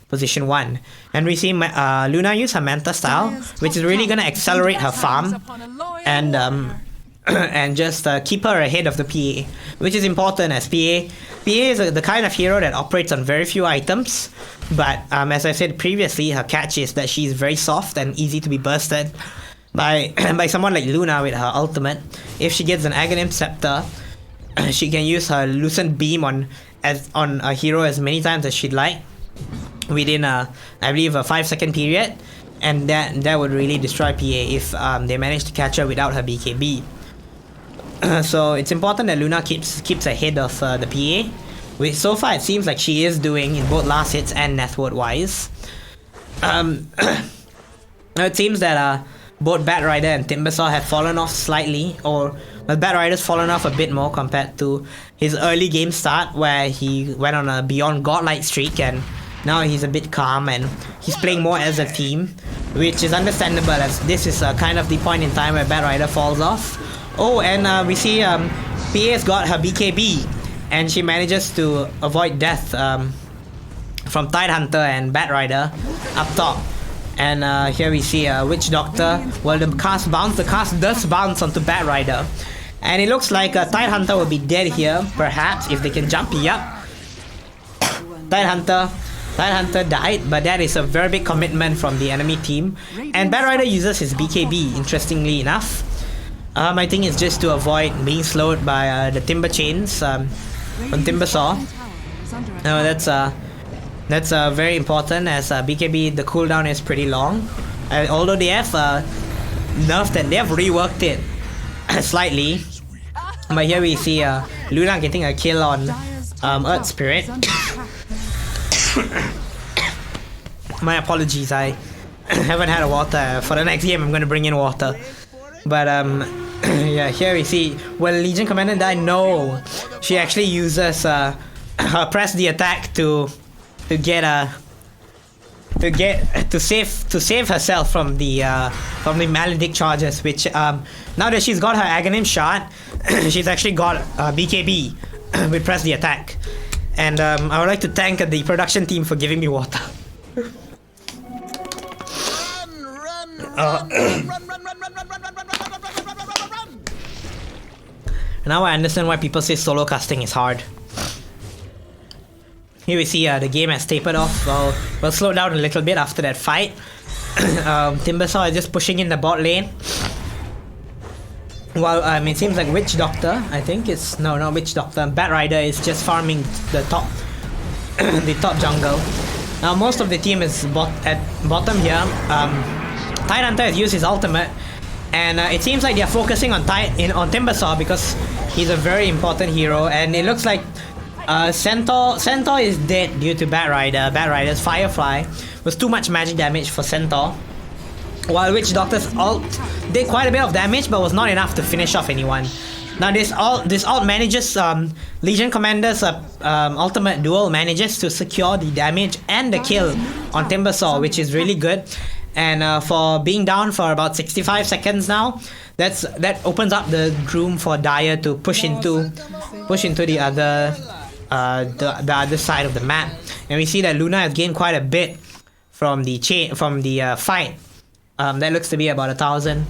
position 1. And we see Luna use her Manta style, which is really gonna accelerate her farm and and just keep her ahead of the PA, which is important, as PA is the kind of hero that operates on very few items, but as I said previously, her catch is that she's very soft and easy to be bursted by someone like Luna with her ultimate. If she gets an Aghanim Scepter, she can use her Lucent Beam on a hero as many times as she'd like within I believe a 5-second period, and that would really destroy PA if they manage to catch her without her BKB. So it's important that Luna keeps ahead of the PA, which so far it seems like she is doing in both last hits and net worth wise. It seems that both Bat Rider and Timbersaw have fallen off slightly, or well, Bat Rider's fallen off a bit more compared to his early game start, where he went on a beyond godlike streak, and now he's a bit calm and he's playing more as a team, which is understandable, as this is kind of the point in time where Bat Rider falls off. Oh, and we see PA's got her BKB, and she manages to avoid death from Tidehunter and Bat Rider up top. And here we see Witch Doctor. Well, the cast does bounce onto Bat Rider, and it looks like Tidehunter will be dead here, perhaps, if they can jump. Yup. Tidehunter died, but that is a very big commitment from the enemy team. And Bat Rider uses his BKB, interestingly enough. I think it's just to avoid being slowed by the Timber Chains from Timbersaw. No, that's very important, as BKB, the cooldown is pretty long. Although they have nerfed it, they have reworked it slightly. But here we see Luna getting a kill on Earth Spirit. My apologies, I haven't had a water. For the next game I'm going to bring in water. But yeah, here we see, well, Legion Commander died. No, she actually uses her press the attack to save herself from the Maledict charges, which now that she's got her Aghanim shot, she's actually got BKB with press the attack. And I would like to thank the production team for giving me water. Now I understand why people say solo casting is hard. Here we see the game has tapered off. Well, slowed down a little bit after that fight. Timbersaw is just pushing in the bot lane. Well, it seems like Witch Doctor, I think it's... No, not Witch Doctor. Bat Rider is just farming the top the top jungle. Now most of the team is at bottom here. Tidehunter has used his ultimate, and it seems like they are focusing on Timbersaw because he's a very important hero, and it looks like Centaur is dead due to Bat Rider. Bat Rider's Firefly was too much magic damage for Centaur, while Witch Doctor's ult did quite a bit of damage but was not enough to finish off anyone. Now this ult manages, Legion Commander's ultimate duel manages to secure the damage and the kill on Timbersaw, which is really good. And for being down for about 65 seconds now, that opens up the room for Daya to push into the other other side of the map. And we see that Luna has gained quite a bit from the fight. That looks to be about 1,000,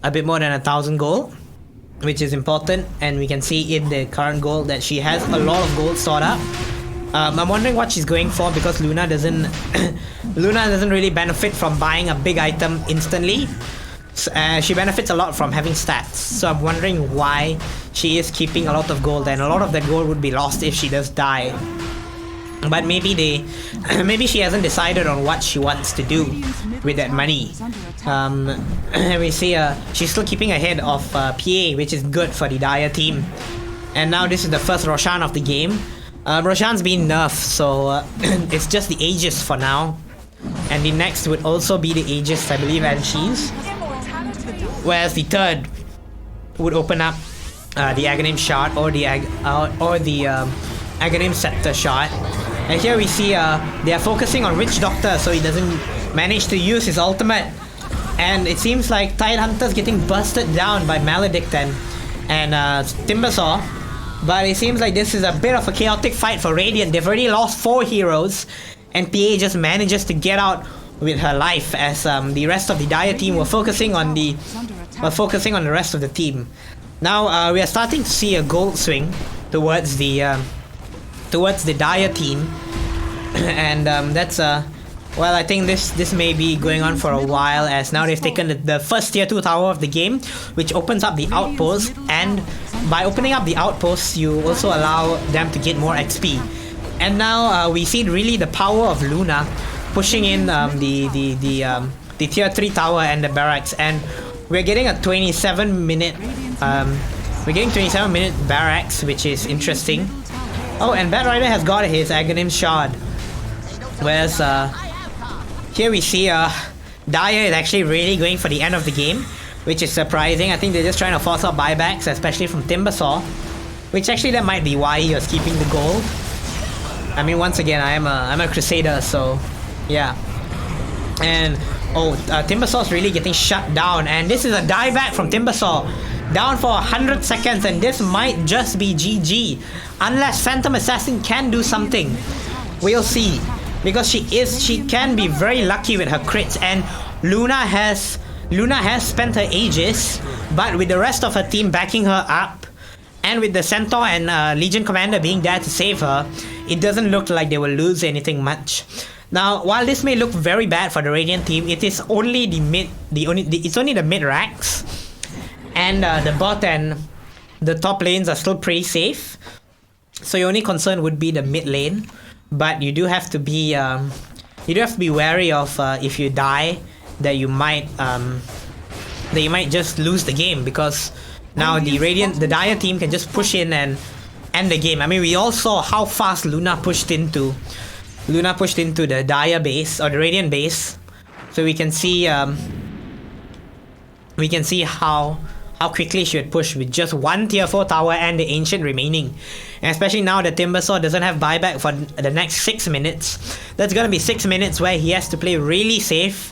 a bit more than 1,000 gold, which is important. And we can see in the current gold that she has a lot of gold stored up. I'm wondering what she's going for, because Luna doesn't really benefit from buying a big item instantly. She benefits a lot from having stats. So I'm wondering why she is keeping a lot of gold, and a lot of that gold would be lost if she does die. But maybe maybe she hasn't decided on what she wants to do with that money. We see she's still keeping ahead of PA, which is good for the Dire team. And now this is the first Roshan of the game. Roshan's been nerfed, so it's just the Aegis for now. And the next would also be the Aegis, I believe, and she's. Whereas the third would open up the Aghanim Shard or the Aghanim Scepter Shard. And here we see they are focusing on Witch Doctor, so he doesn't manage to use his ultimate. And it seems like Tide Hunter's getting busted down by Maledict and Timbersaw. But it seems like this is a bit of a chaotic fight for Radiant. They've already lost 4 heroes, and PA just manages to get out with her life as the rest of the Dire team were focusing on the rest of the team. Now we are starting to see a gold swing towards the Dire team, and that's well, I think this may be going on for a while, as now they've taken the first tier 2 tower of the game, which opens up the outpost, and by opening up the outpost you also allow them to get more XP. And now we see really the power of Luna pushing in the tier 3 tower and the barracks, and we're getting a 27-minute barracks, which is interesting. Oh, and Bat Rider has got his Aghanim Shard. Whereas here we see Dire is actually really going for the end of the game, which is surprising. I think they're just trying to force out buybacks, especially from Timbersaw, which actually that might be why he was keeping the gold. I mean, once again, I'm a Crusader, so yeah. And Timbersaw's really getting shut down, and this is a dieback from Timbersaw, down for 100 seconds, and this might just be GG unless Phantom Assassin can do something. We'll see, because she can be very lucky with her crits, and Luna has spent her Aegis, but with the rest of her team backing her up, and with the Centaur and Legion Commander being there to save her, it doesn't look like they will lose anything much. Now, while this may look very bad for the Radiant team, it is only the mid racks, and the bot and the top lanes are still pretty safe. So your only concern would be the mid lane, but you do have to be wary of if you die, that you might just lose the game, because now the Dire team can just push in and end the game. I mean, we all saw how fast Luna pushed into the Dire base or the Radiant base, so we can see how quickly she would push with just 1 tier 4 tower and the Ancient remaining. And especially now that Timbersaw doesn't have buyback for the next 6 minutes. That's gonna be 6 minutes where he has to play really safe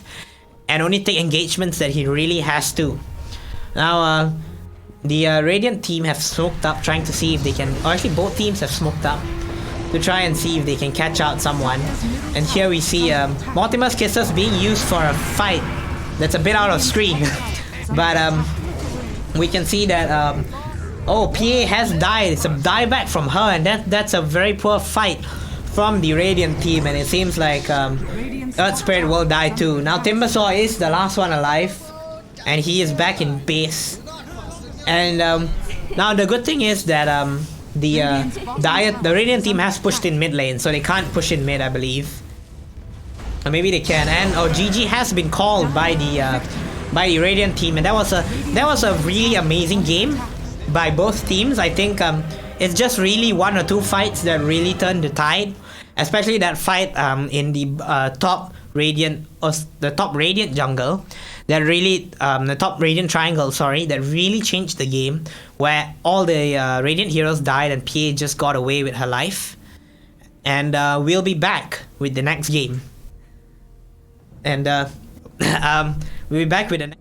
and only take engagements that he really has to. Now the Radiant team have smoked up, trying to see if they can, or actually both teams have smoked up to try and see if they can catch out someone. And here we see Mortimer's Kisses being used for a fight that's a bit out of screen. But we can see that PA has died. It's a dieback from her, and that's a very poor fight from the Radiant team, and it seems like Earth Spirit will die too. Now Timbersaw is the last one alive, and he is back in base. And now the good thing is that the Radiant team has pushed in mid lane, so they can't push in mid, I believe. Or maybe they can. And GG has been called by the Radiant team, and that was a really amazing game by both teams. I think it's just really 1 or 2 fights that really turned the tide, especially that fight in the top Radiant jungle, that really the top Radiant triangle, that really changed the game, where all the Radiant heroes died and PA just got away with her life. And we'll be back with the next game, and we'll be back with the next.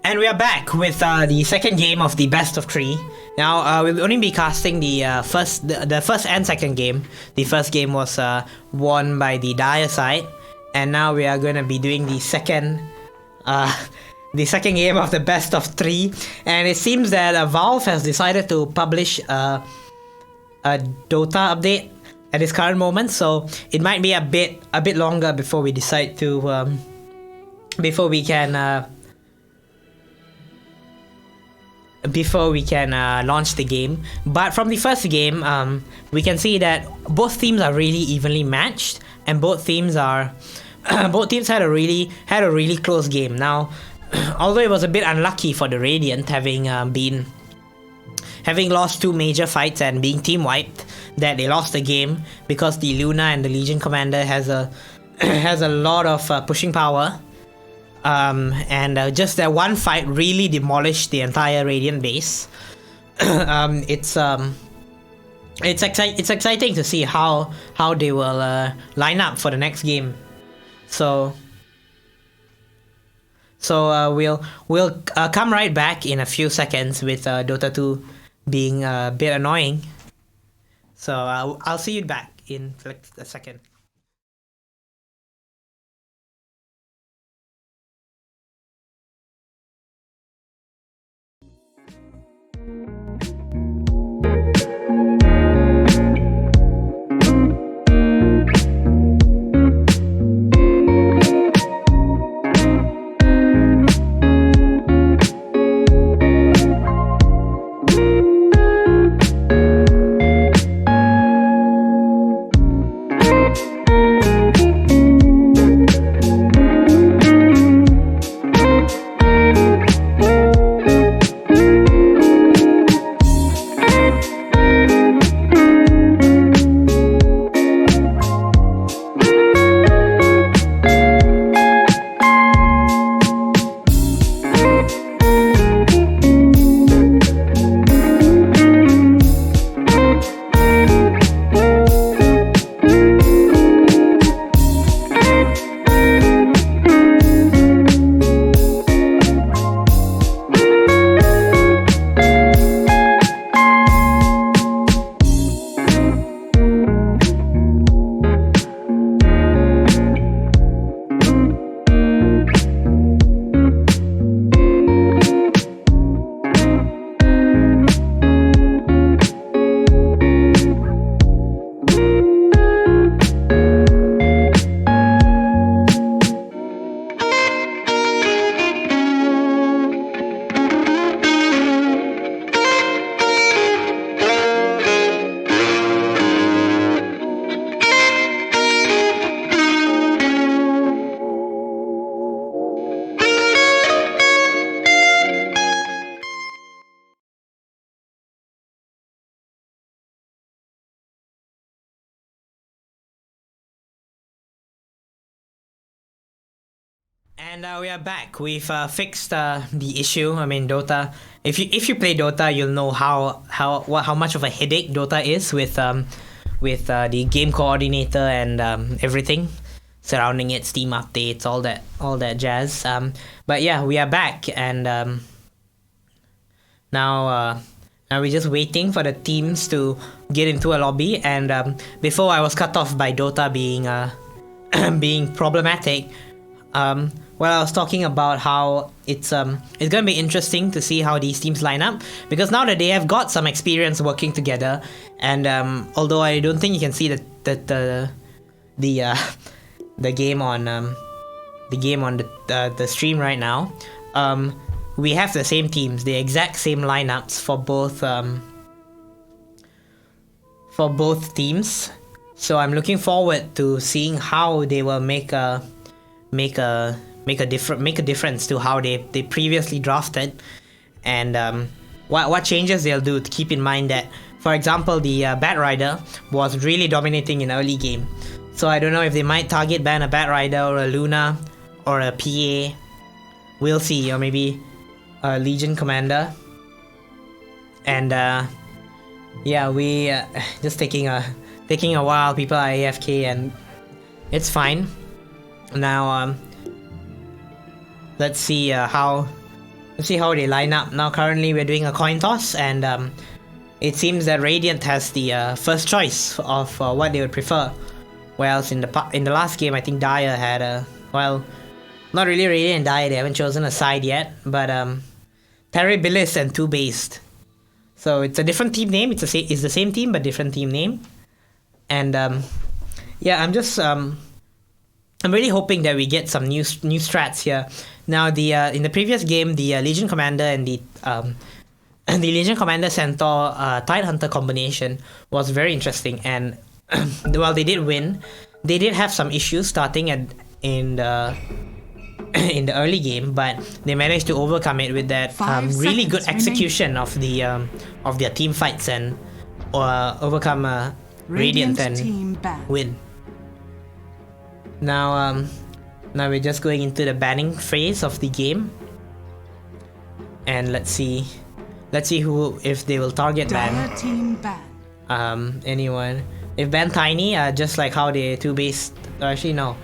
And we are back with the second game of the best of 3. Now we'll only be casting the first and second game. The first game was won by the Dire side, and now we are going to be doing the second game of the best of 3. And it seems that Valve has decided to publish a Dota update at this current moment, so it might be a bit longer before we decide to before we can launch the game. But from the first game, we can see that both teams are really evenly matched, and both teams had a really close game. Now, although it was a bit unlucky for the Radiant having lost 2 major fights and being team wiped, that they lost the game because the Luna and the Legion Commander has a lot of pushing power. And just that one fight really demolished the entire Radiant base. It's exciting to see how they will line up for the next game. So we'll come right back in a few seconds with Dota 2 being a bit annoying. So I'll see you back in like a second. And we are back. We've fixed the issue. I mean, Dota. If you play Dota, you'll know how much of a headache Dota is with the game coordinator and everything surrounding it, Steam updates, all that jazz. But yeah, we are back, and now we're just waiting for the teams to get into a lobby. And before I was cut off by Dota being being problematic. Well, I was talking about how it's gonna be interesting to see how these teams line up, because now that they have got some experience working together, and although I don't think you can see the game on the stream right now, we have the same teams, the exact same lineups for both teams. So I'm looking forward to seeing how they will make a difference to how they previously drafted, and what changes they'll do. To keep in mind that, for example, the Bat Rider was really dominating in early game, so I don't know if they might target ban a Bat Rider or a Luna or a PA. We'll see, or maybe a Legion Commander. And yeah, we just taking a while. People are AFK, and it's fine. Now let's see how Let's see how they line up. Now currently we're doing a coin toss, and it seems that Radiant has the first choice of what they would prefer. Whereas in the last game, I think Dire had a, well, not really Radiant and Dire, they haven't chosen a side yet, but Terribilis and 2Based. So it's a different team name. It's the same team but different team name. And yeah, I'm really hoping that we get some new strats here. Now in the previous game, the Legion Commander and the Legion Commander Centaur Tidehunter combination was very interesting, and while they did win, they did have some issues starting in the early game, but they managed to overcome it with that really good execution of their team fights and overcome Radiant and win. Now we're just going into the banning phase of the game, and let's see who, if they will target ban. Team ban. Anyone. If ban Tiny, just like how they 2Based, actually no.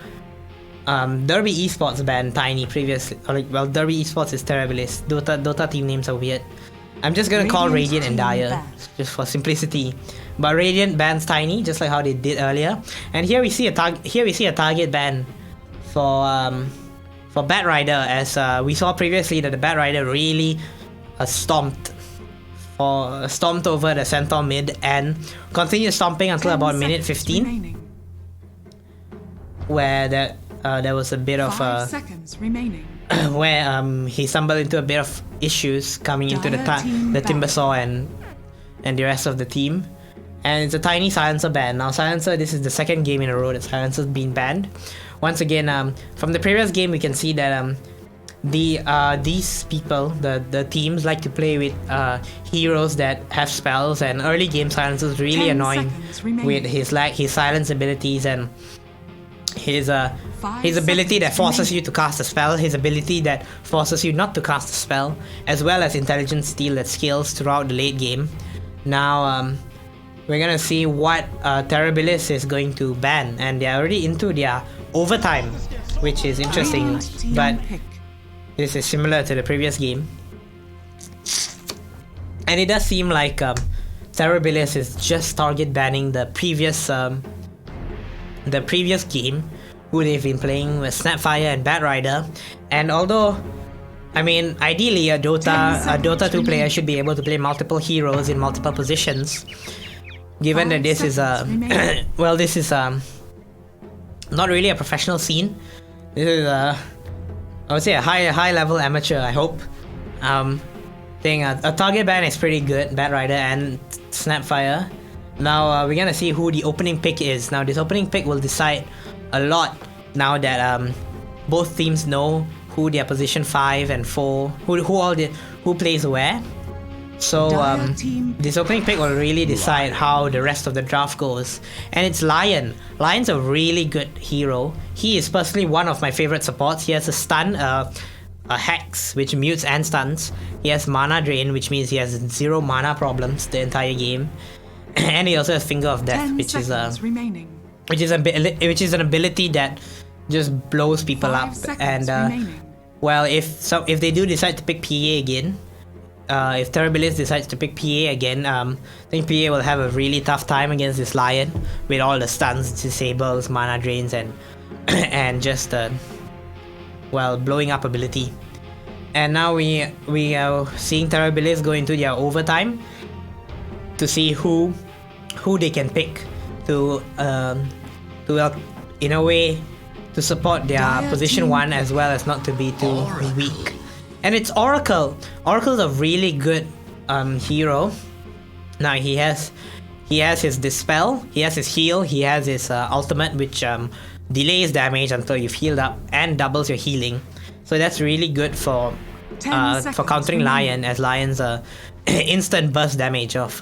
Derby Esports banned Tiny previously. Well, Derby Esports is Terribilis. Dota team names are weird. I'm just gonna call Radiant and Dire just for simplicity. But Radiant bans Tiny just like how they did earlier. And here we see a target ban for Bat Rider, as we saw previously that the Bat Rider really stomped over the Centaur mid and continued stomping until about minute 15, remaining. where there was a bit of 5 seconds remaining. where he stumbled into a bit of issues coming into the Timbersaw and the rest of the team. And it's a Tiny Silencer ban. Now Silencer, this is the second game in a row that Silencer's been banned. Once again, from the previous game we can see that these people, the teams, like to play with heroes that have spells, and early game Silencer's really annoying with his silence abilities and his ability that forces you to cast a spell, his ability that forces you not to cast a spell, as well as Intelligence Steal that scales throughout the late game. Now we're gonna see what Terribilis is going to ban, and they're already into their overtime, which is interesting, but this is similar to the previous game. And it does seem like Terribilis is just target banning the previous game, who they've been playing with Snapfire and Bat Rider. And although, I mean, ideally a Dota 2 player should be able to play multiple heroes in multiple positions, given that this is well, this is not really a professional scene. This is I would say a high level amateur, I hope. Thing a target ban is pretty good, Bat Rider and Snapfire. Now we're gonna see who the opening pick is. Now this opening pick will decide a lot now that both teams know who their position 5 and 4, who plays where. So this opening pick will really decide how the rest of the draft goes. And it's Lion. Lion's a really good hero. He is personally one of my favorite supports. He has a stun, a Hex, which mutes and stuns. He has mana drain, which means he has 0 mana problems the entire game. And he also has Finger of Death, which is an ability that just blows people up. And well, if they do decide to pick PA again, if Terribilis decides to pick PA again, I think PA will have a really tough time against this Lion with all the stuns, disables, mana drains, and just well, blowing up ability. And now we are seeing Terribilis go into their overtime to see who they can pick to in a way to support their position 1 as well as not to be too weak. And it's Oracle. Oracle's a really good hero. Now he has his Dispel, he has his heal, he has his ultimate, which delays damage until you've healed up and doubles your healing. So that's really good for countering Lion, as Lion's instant burst damage of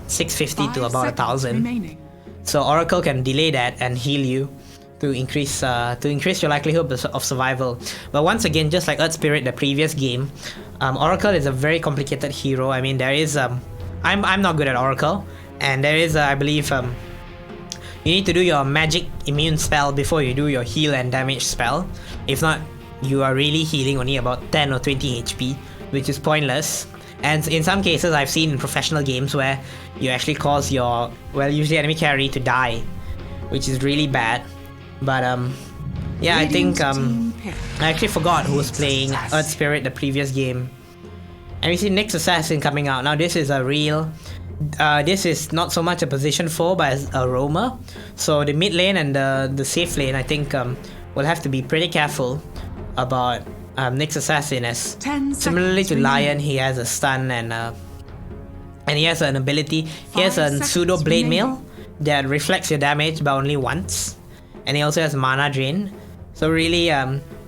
650 to about 1000. So Oracle can delay that and heal you to increase your likelihood of survival. But once again, just like Earth Spirit the previous game, Oracle is a very complicated hero. I mean, there is I'm not good at Oracle, and there is I believe you need to do your magic immune spell before you do your heal and damage spell. If not, you are really healing only about 10 or 20 HP which is pointless. And in some cases, I've seen in professional games where you actually cause your, well, usually enemy carry to die, which is really bad. But yeah, I think I actually forgot who was playing Earth Spirit the previous game. And we see Nyx Assassin coming out. Now this is a real, this is not so much a position 4 but as a roamer. So the mid lane and the safe lane, I think we'll have to be pretty careful about Nyx Assassin, as similarly to Lion, he has a stun and he has an ability. He has a pseudo blade mail that reflects your damage but only once, and he also has mana drain. So really,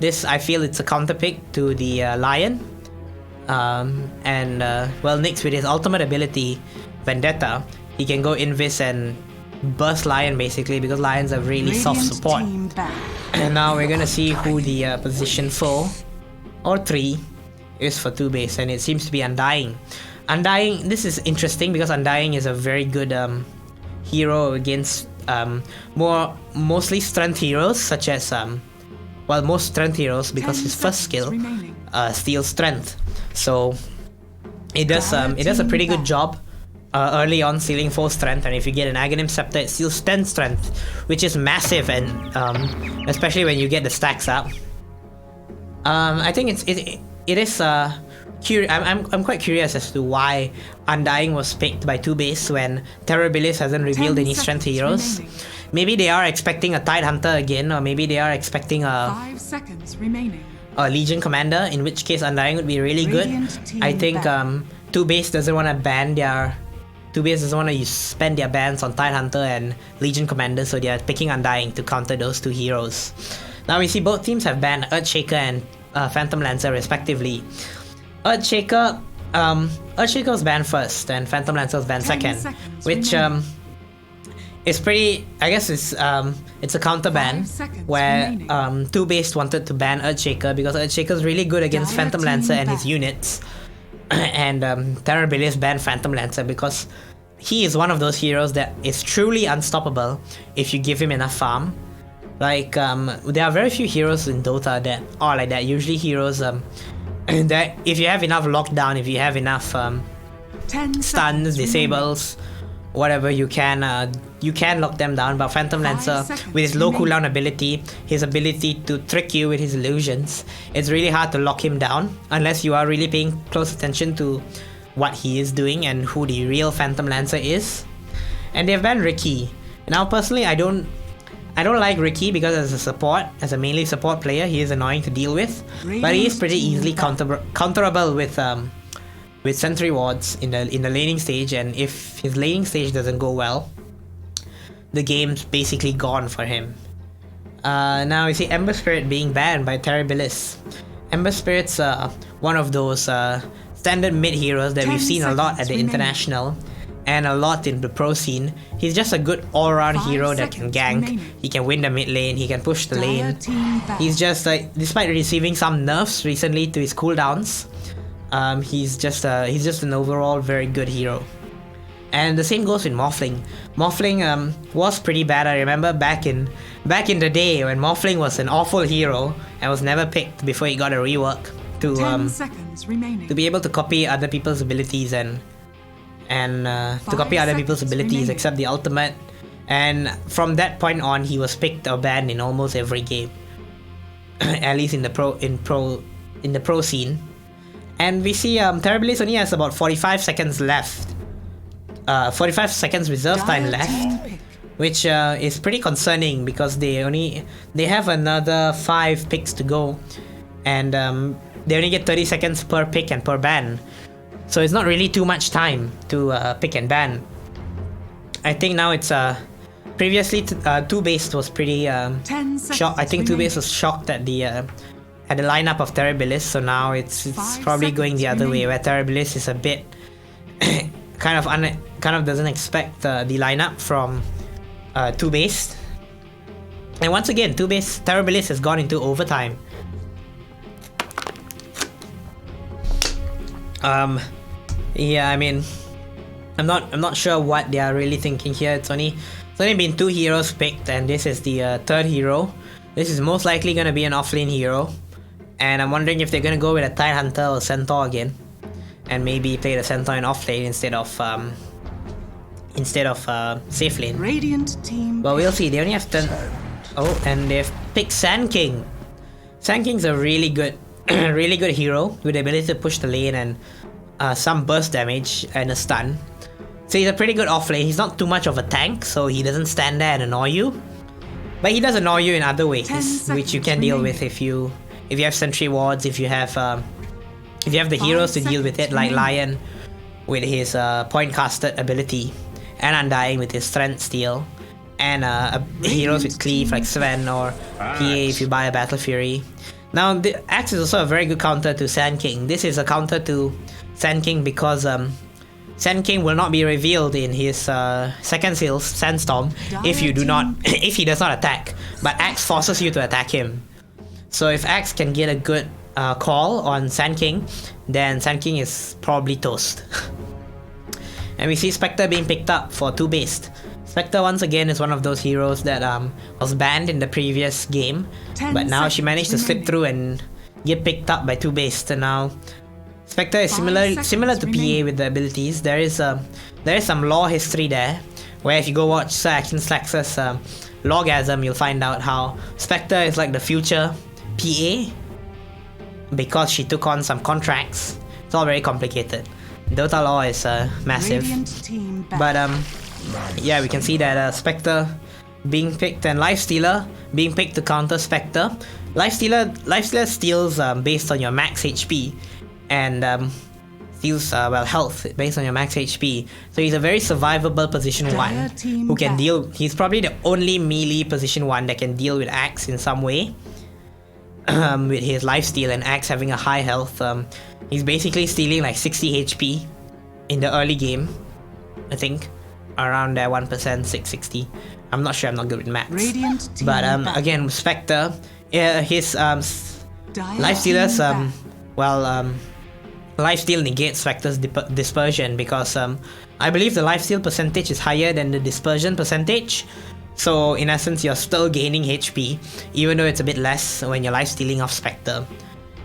this, I feel it's a counter pick to the Lion. Well, Nyx with his ultimate ability, Vendetta, he can go Invis and burst Lion basically, because Lions have really soft support. And now we're gonna see who the position 4 or 3 is for 2 base, and it seems to be Undying. Undying, this is interesting because Undying is a very good hero against mostly strength heroes, such as well, most strength heroes, because his first skill steals strength. So it does a pretty good job early on stealing 4 strength, and if you get an Aghanim Scepter, it steals 10 strength, which is massive, and especially when you get the stacks up. I think it is I'm quite curious as to why Undying was picked by 2 base when Terribilis hasn't revealed any strength heroes. Maybe they are expecting a Tidehunter again, or maybe they are expecting a 5 seconds remaining. a Legion Commander, in which case Undying would be really good. I think 2 base doesn't want to ban their 2 base doesn't want to spend their bans on Tidehunter and Legion Commander, so they are picking Undying to counter those 2 heroes. Now we see both teams have banned Earthshaker and Phantom Lancer respectively. Earthshaker was banned first and Phantom Lancer was banned second, which is pretty, I guess it's a counter ban where 2 base wanted to ban Earthshaker because Earthshaker is really good against Phantom Lancer and his units, and Terribilis banned Phantom Lancer because he is one of those heroes that is truly unstoppable if you give him enough farm. Like there are very few heroes in Dota that are like that. Usually heroes that if you have enough lockdown, if you have enough stuns, disables, whatever, you can lock them down. But Phantom Lancer, with his low cooldown ability, his ability to trick you with his illusions, it's really hard to lock him down unless you are really paying close attention to what he is doing and who the real Phantom Lancer is. And they've banned Ricky. Now personally, I don't like Ricky because as a mainly support player, he is annoying to deal with, but he is pretty easily counterable with sentry wards in the laning stage, and if his laning stage doesn't go well, the game's basically gone for him. Now we see Ember Spirit being banned by Terribilis. Ember Spirit's one of those standard mid heroes that we've seen a lot at the International and a lot in the pro scene. He's just a good all-round hero that can gank. He can win the mid lane, he can push the lane. He's just like, despite receiving some nerfs recently to his cooldowns, he's just an overall very good hero. And the same goes with Morphling. Morphling was pretty bad. I remember back in the day when Morphling was an awful hero and was never picked before he got a rework to be able to copy other people's abilities and to copy other people's abilities except the ultimate. And from that point on, he was picked or banned in almost every game, at least in the pro scene. And we see Terribilis only has about 45 seconds left. 45 seconds reserve time left, which is pretty concerning because they have another 5 picks to go, and they only get 30 seconds per pick and per ban. So it's not really too much time to pick and ban. I think now it's previously 2 base was pretty shocked. I think 2 base was shocked at the lineup of Terribilis, so now it's probably going the other way, where Terribilis is a bit kind of doesn't expect the lineup from 2 base. And once again, 2 base Terribilis has gone into overtime. Yeah, I mean, I'm not sure what they are really thinking here. It's only been 2 heroes picked, and this is the 3rd hero. This is most likely gonna be an offlane hero, And I'm wondering if they're gonna go with a Tide Hunter or Centaur again, and maybe play the Centaur in off lane instead of safe lane. Radiant team. But we'll see. They only have 10. Oh, and they've picked Sand King. Sand King's a really good, really good hero with the ability to push the lane and some burst damage and a stun. So he's a pretty good off lane. He's not too much of a tank, so he doesn't stand there and annoy you. But he does annoy you in other ways, which you can deal with if you have sentry wards, if you have the heroes to deal with it, like Lion with his point casted ability, and Undying with his strength steal, and heroes with cleave like Sven or PA if you buy a Battle Fury. Now the Axe is also a very good counter to Sand King. This is a counter to Sand King because Sand King will not be revealed in his second skill Sandstorm if he does not attack, but Axe forces you to attack him. So if Axe can get a good call on Sand King, then Sand King is probably toast. And we see Spectre being picked up for 2 based. Spectre once again is one of those heroes that was banned in the previous game, but now she managed to slip through and get picked up by 2 based. And now Spectre is similar to PA with the abilities. There is some lore history there, where if you go watch Sir Action Slax's Logasm, you'll find out how Spectre is like the future PA because she took on some contracts. It's all very complicated. Dota lore is massive. But yeah, we can see that Spectre being picked and Lifestealer being picked to counter Spectre. Lifestealer steals based on your max HP and steals health based on your max HP. So he's a very survivable position 1 who can deal. He's probably the only melee position 1 that can deal with Axe in some way. With his lifesteal and Axe having a high health, he's basically stealing like 60 HP in the early game. I think around there 1%, 660. I'm not sure. I'm not good with maths. But again, Spectre, his lifestealers, lifesteal negates Spectre's dispersion because I believe the lifesteal percentage is higher than the dispersion percentage. So in essence, you're still gaining HP, even though it's a bit less when you're lifestealing off Spectre.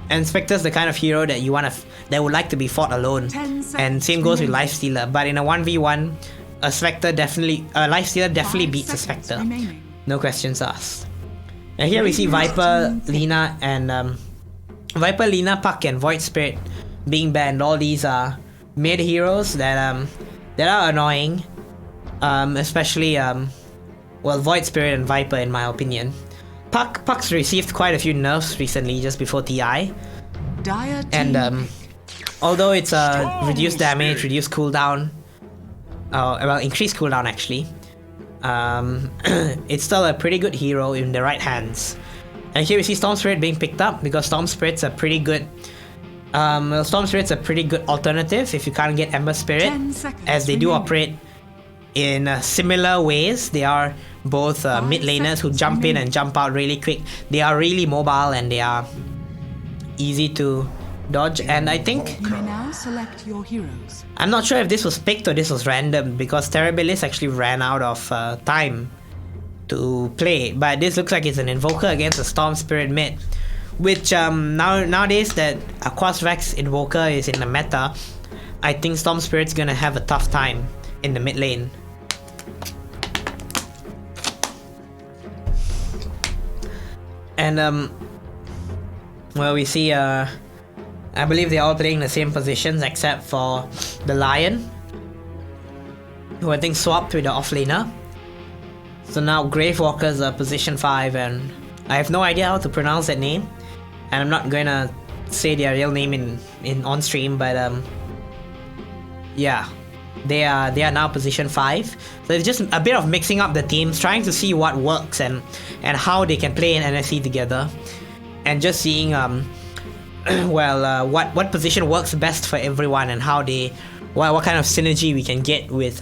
And Spectre's the kind of hero that that would like to be fought alone. And same goes with Lifestealer. But in a 1v1, a Lifestealer definitely beats a Spectre. No questions asked. And here we see Viper, Lina, and Viper, Lina, Puck, and Void Spirit being banned. All these are mid heroes that are annoying, especially Void Spirit and Viper in my opinion. Puck's received quite a few nerfs recently just before TI, and although it's reduced damage, reduced cooldown, increased cooldown actually, it's still a pretty good hero in the right hands. And here we see Storm Spirit being picked up because Storm Spirit's a pretty good alternative if you can't get Ember Spirit, as they do operate in similar ways. They are both mid laners who jump in and jump out really quick. They are really mobile and they are easy to dodge. And I think, you may now select your heroes. I'm not sure if this was picked or this was random because Terrabilis actually ran out of time to play. But this looks like it's an Invoker against a Storm Spirit mid, which nowadays that Aquasvex Invoker is in the meta, I think Storm Spirit's gonna have a tough time in the mid lane. And we see I believe they're all playing the same positions except for the Lion, who I think swapped with the offlaner. So now Gravewalker's position 5, and I have no idea how to pronounce that name, and I'm not gonna say their real name in on stream, but yeah, they are now position 5. So it's just a bit of mixing up the teams, trying to see what works and how they can play in NFC together, and just seeing what position works best for everyone and how what kind of synergy we can get with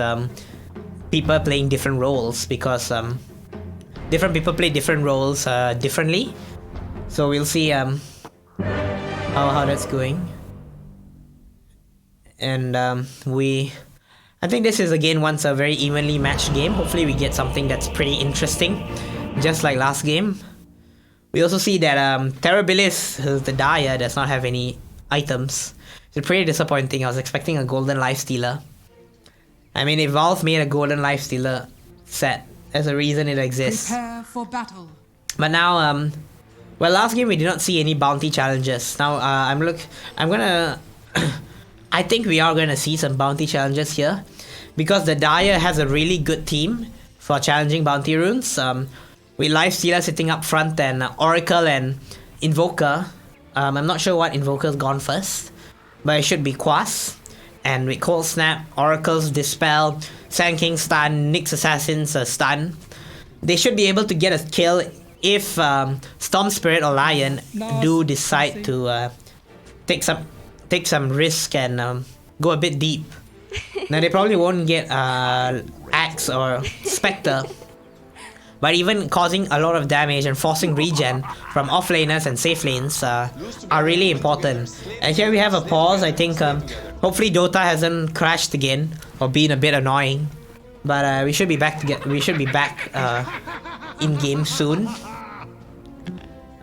people playing different roles, because different people play different roles differently. So we'll see how that's going. And I think this is again once a very evenly matched game. Hopefully we get something that's pretty interesting, just like last game. We also see that Terrabilis, who's the Dire, does not have any items. It's pretty disappointing. I was expecting a Golden Lifestealer. I mean, if Valve made a Golden Lifestealer set, there's a reason it exists. Prepare for battle. But now, well, last game we did not see any bounty challenges. Now, I'm gonna... I think we are gonna see some bounty challenges here. Because the Dire has a really good team for challenging bounty runes. With Lifestealer sitting up front and Oracle and Invoker. I'm not sure what Invoker's gone first. But it should be Quas. And with Cold Snap, Oracle's Dispel, Sand King stun, Nyx Assassin's stun. They should be able to get a kill if Storm Spirit or Lion do decide to take some risk and go a bit deep. Now they probably won't get Axe or Spectre, but even causing a lot of damage and forcing regen from offlaners and safe lanes are really important. And here we have a pause. I think hopefully Dota hasn't crashed again or been a bit annoying, but we should be back in game soon.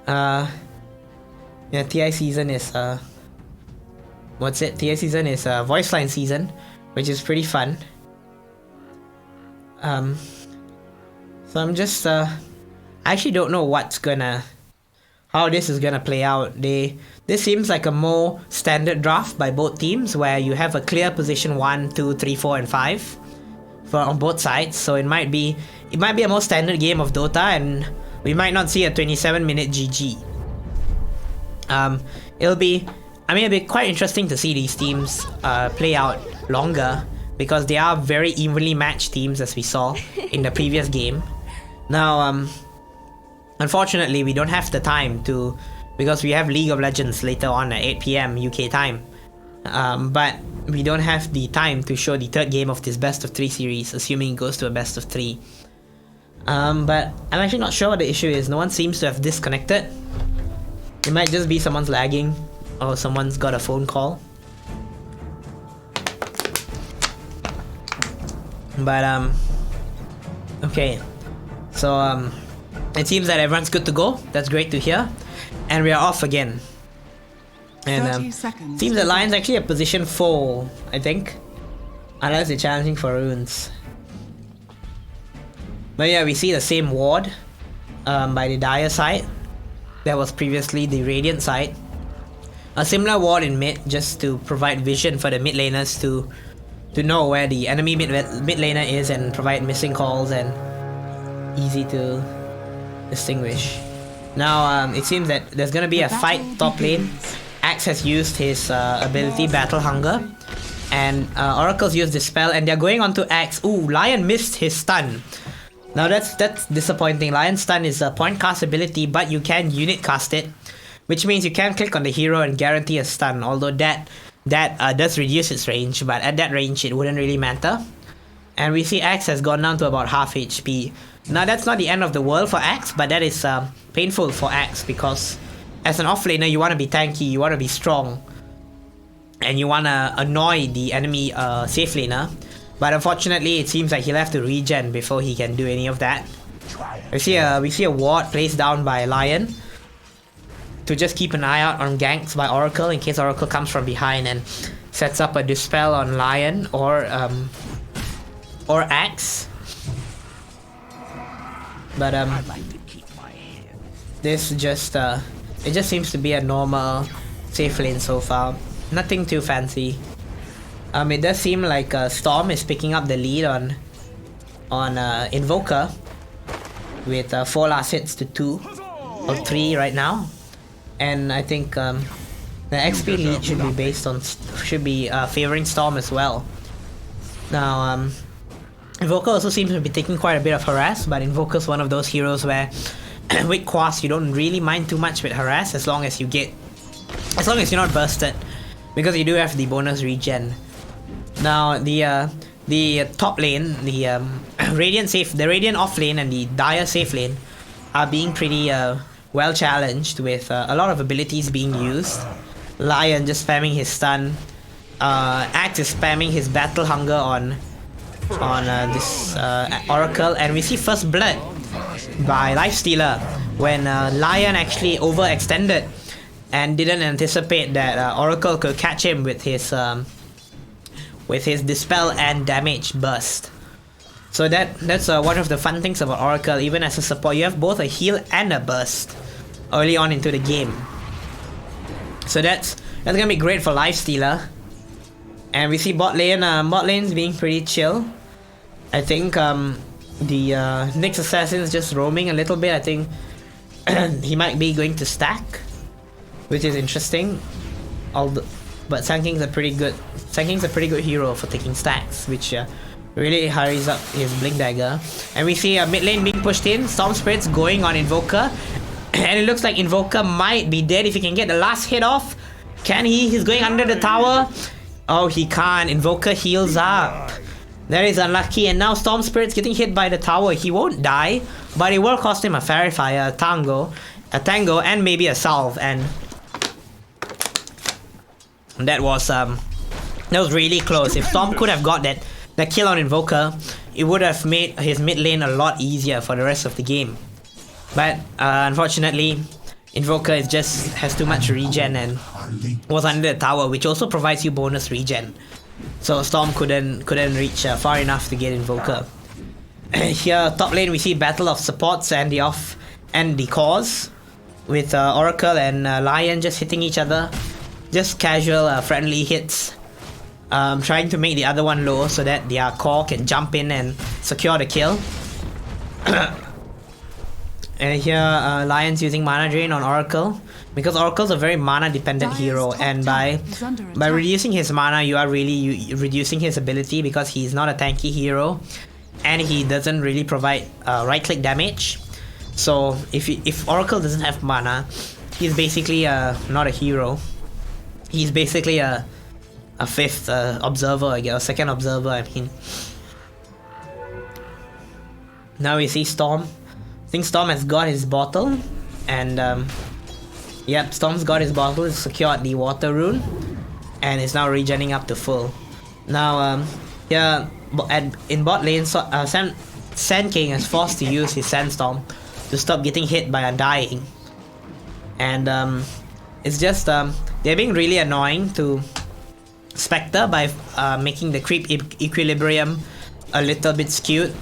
Yeah, TI season is what's it? TI season is voice line season, which is pretty fun. So I'm just I actually don't know how this is gonna play out. This seems like a more standard draft by both teams, where you have a clear position 1, 2, 3, 4, and 5 on both sides. So it might be a more standard game of Dota, and we might not see a 27-minute GG. It'll be quite interesting to see these teams play out longer, because they are very evenly matched teams, as we saw in the previous game. Now, unfortunately, we don't have the time to, because we have League of Legends later on at 8 PM UK time. But we don't have the time to show the third game of this best of 3 series, assuming it goes to a best of 3. But I'm actually not sure what the issue is. No one seems to have disconnected. It might just be someone's lagging, or someone's got a phone call. But okay, so it seems that everyone's good to go. That's great to hear, and we are off again. And seems that Lion's actually at position 4, I think, unless they're challenging for runes. But yeah, we see the same ward by the Dire side. That was previously the Radiant side. A similar ward in mid, just to provide vision for the mid laners to know where the enemy mid laner is and provide missing calls, and easy to distinguish. Now it seems that there's gonna be a fight top lane. Axe has used his ability Battle Hunger, and Oracle's used Dispel, and they're going on to Axe. Ooh, Lion missed his stun. Now that's disappointing. Lion's stun is a point cast ability, but you can unit cast it, which means you can click on the hero and guarantee a stun, although that does reduce its range, but at that range it wouldn't really matter. And we see Axe has gone down to about half HP. Now that's not the end of the world for Axe, but that is painful for Axe, because as an offlaner you want to be tanky, you want to be strong, and you want to annoy the enemy safe laner. But unfortunately it seems like he'll have to regen before he can do any of that. We see a ward placed down by Lion to just keep an eye out on ganks by Oracle, in case Oracle comes from behind and sets up a Dispel on Lion or Axe. But this just it just seems to be a normal safe lane so far. Nothing too fancy. It does seem like Storm is picking up the lead on Invoker with 4 last hits to 2 or 3 right now. And I think the XP lead should be favoring Storm as well. Now Invoker also seems to be taking quite a bit of harass, but Invoker's one of those heroes where with Quas you don't really mind too much with harass, as long as you're not bursted, because you do have the bonus regen. Now the top lane, the Radiant off lane and the Dire safe lane are being pretty well challenged, with a lot of abilities being used. Lion just spamming his stun, Axe is spamming his Battle Hunger on this Oracle, and we see first blood by Lifestealer. when Lion actually overextended and didn't anticipate that Oracle could catch him with his dispel and damage burst. So that's one of the fun things about Oracle. Even as a support, you have both a heal and a burst early on into the game. So that's gonna be great for Lifestealer. And we see bot lane's being pretty chill. I think the Nyx Assassin's just roaming a little bit. I think he might be going to stack, which is interesting. But Sanking's a pretty good hero for taking stacks, which really hurries up his Blink Dagger. And we see mid lane being pushed in. Storm Spirit's going on Invoker, and it looks like Invoker might be dead if he can get the last hit off. Can he? He's going under the tower. Oh, he can't. Invoker heals up. That is unlucky, and now Storm Spirit's getting hit by the tower. He won't die, but it will cost him a Fairy Fire, a Tango, and maybe a Salve. And that was really close. If Storm could have got that kill on Invoker, it would have made his mid lane a lot easier for the rest of the game. But unfortunately, Invoker has too much regen and was under the tower, which also provides you bonus regen. So Storm couldn't reach far enough to get Invoker. Here, top lane, we see battle of supports and the cores, with Oracle and Lion just hitting each other. Just casual, friendly hits, trying to make the other one low so that their core can jump in and secure the kill. And here, Lion's using mana drain on Oracle, because Oracle's a very mana dependent hero, and by reducing his mana, you are really reducing his ability, because he's not a tanky hero and he doesn't really provide right click damage. So if Oracle doesn't have mana, he's basically not a hero. He's basically a fifth observer, I guess, a second observer, I mean. Now we see Storm. I think Storm has got his bottle, and yep, Storm's got his bottle. He's secured the water rune, and is now regenning up to full. Now, here in bot lane, Sand King is forced to use his Sandstorm to stop getting hit by Undying, and it's just they're being really annoying to Spectre by making the creep equilibrium a little bit skewed.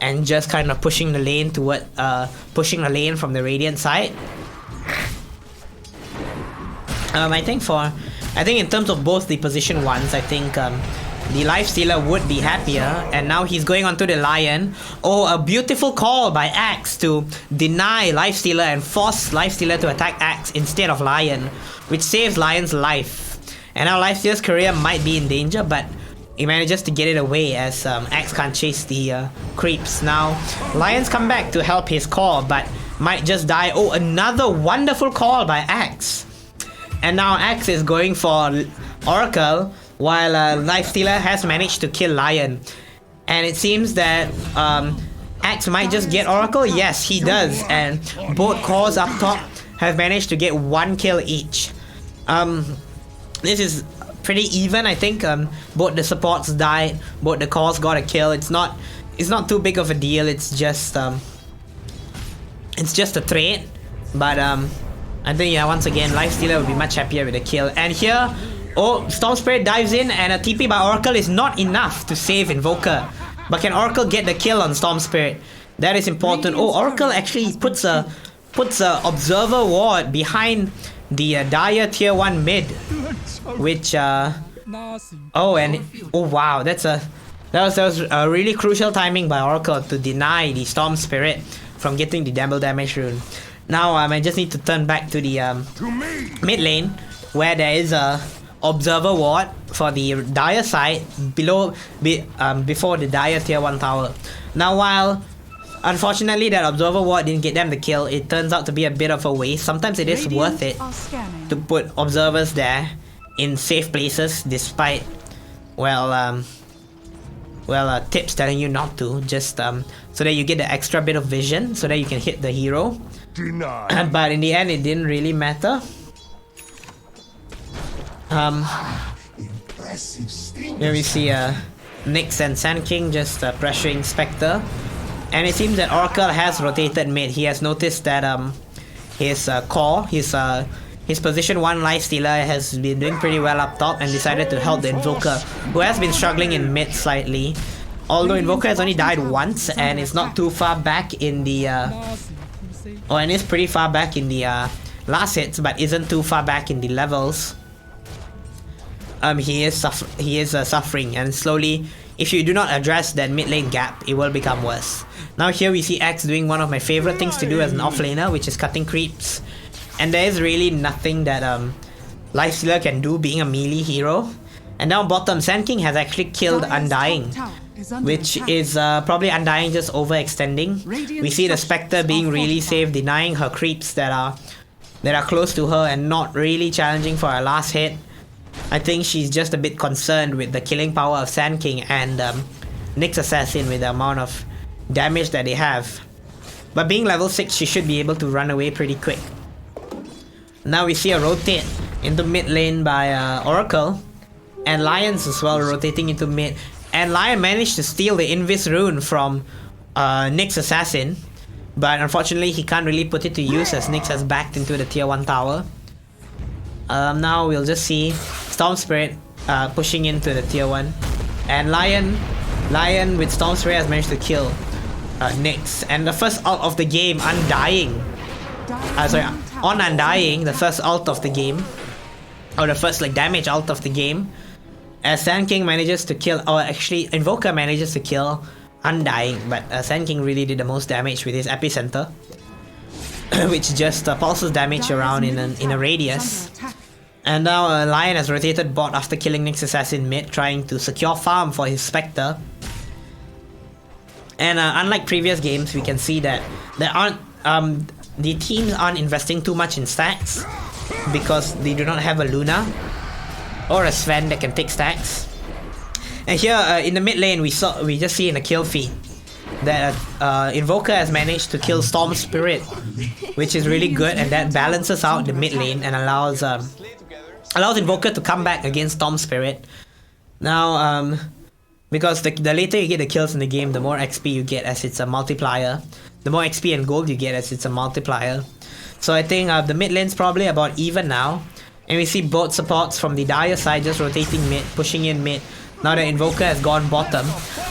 And just kind of pushing the lane from the Radiant side. I think in terms of both the position ones, I think the Lifestealer would be happier, and now he's going onto the Lion. Oh, a beautiful call by Axe to deny Lifestealer and force Lifestealer to attack Axe instead of Lion, which saves Lion's life. And now Lifestealer's career might be in danger, but he manages to get it away as Axe can't chase the creeps. Now, Lion's come back to help his core, but might just die. Oh, another wonderful call by Axe. And now Axe is going for Oracle, while Lifestealer has managed to kill Lion. And it seems that Axe might just get Oracle. Yes, he does. And both cores up top have managed to get one kill each. This is pretty even, I think. Both the supports died, both the cores got a kill. It's not too big of a deal. It's just a trade. But I think, yeah, once again, Lifestealer will be much happier with a kill. And here, oh, Storm Spirit dives in, and a TP by Oracle is not enough to save Invoker. But can Oracle get the kill on Storm Spirit? That is important. Oh, Oracle actually puts a Observer Ward behind the Dire Tier 1 mid, which oh wow, that was a really crucial timing by Oracle to deny the Storm Spirit from getting the double damage rune. Now I just need to turn back to the mid lane, where there is a Observer Ward for the Dire side before the Dire Tier 1 tower. Now, while unfortunately that Observer Ward didn't get them the kill, it turns out to be a bit of a waste. Sometimes it is worth it to put observers there in safe places, despite tips telling you not to, just so that you get the extra bit of vision so that you can hit the hero. But in the end, it didn't really matter. Here we see Nyx and Sand King just pressuring Spectre. And it seems that Oracle has rotated mid. He has noticed that his core, his position 1 lifestealer has been doing pretty well up top and decided to help the Invoker, who has been struggling in mid slightly. Although Invoker has only died once and is not too far back in the and is pretty far back in the last hits, but isn't too far back in the levels. He is suffering, and slowly, if you do not address that mid lane gap, it will become worse. Now here we see X doing one of my favorite things to do as an offlaner, which is cutting creeps. And there is really nothing that Lifestealer can do being a melee hero. And now bottom, Sand King has actually killed Undying, which is probably Undying just overextending. We see the Spectre being really safe, denying her creeps that are close to her and not really challenging for her last hit. I think she's just a bit concerned with the killing power of Sand King and Nyx Assassin with the amount of damage that they have. But being level 6, she should be able to run away pretty quick. Now we see a rotate into mid lane by Oracle, and Lions as well rotating into mid. And Lion managed to steal the Invis rune from Nyx Assassin, but unfortunately he can't really put it to use as Nyx has backed into the tier 1 tower. Now we'll just see Storm Spirit pushing into the tier 1, and Lion with Storm Spirit has managed to kill Nyx. And the first ult of the game, Undying, on Undying, the first ult of the game, or the first damage ult of the game, as Sand King manages to kill, or actually Invoker manages to kill Undying, but Sand King really did the most damage with his epicenter, which just pulses damage around in a radius. And now Lion has rotated bot after killing Nyx Assassin mid, trying to secure farm for his Spectre. And unlike previous games, we can see that there aren't the teams aren't investing too much in stacks because they do not have a Luna or a Sven that can take stacks. And here in the mid lane, we just see in the kill feed that Invoker has managed to kill Storm Spirit, which is really good, and that balances out the mid lane and allows Invoker to come back against Storm Spirit. Now, because the later you get the kills in the game, the more XP you get as it's a multiplier. The more XP and gold you get as it's a multiplier. So I think the mid lane's probably about even now. And we see both supports from the Dire side just rotating mid, pushing in mid. Now that Invoker has gone bottom.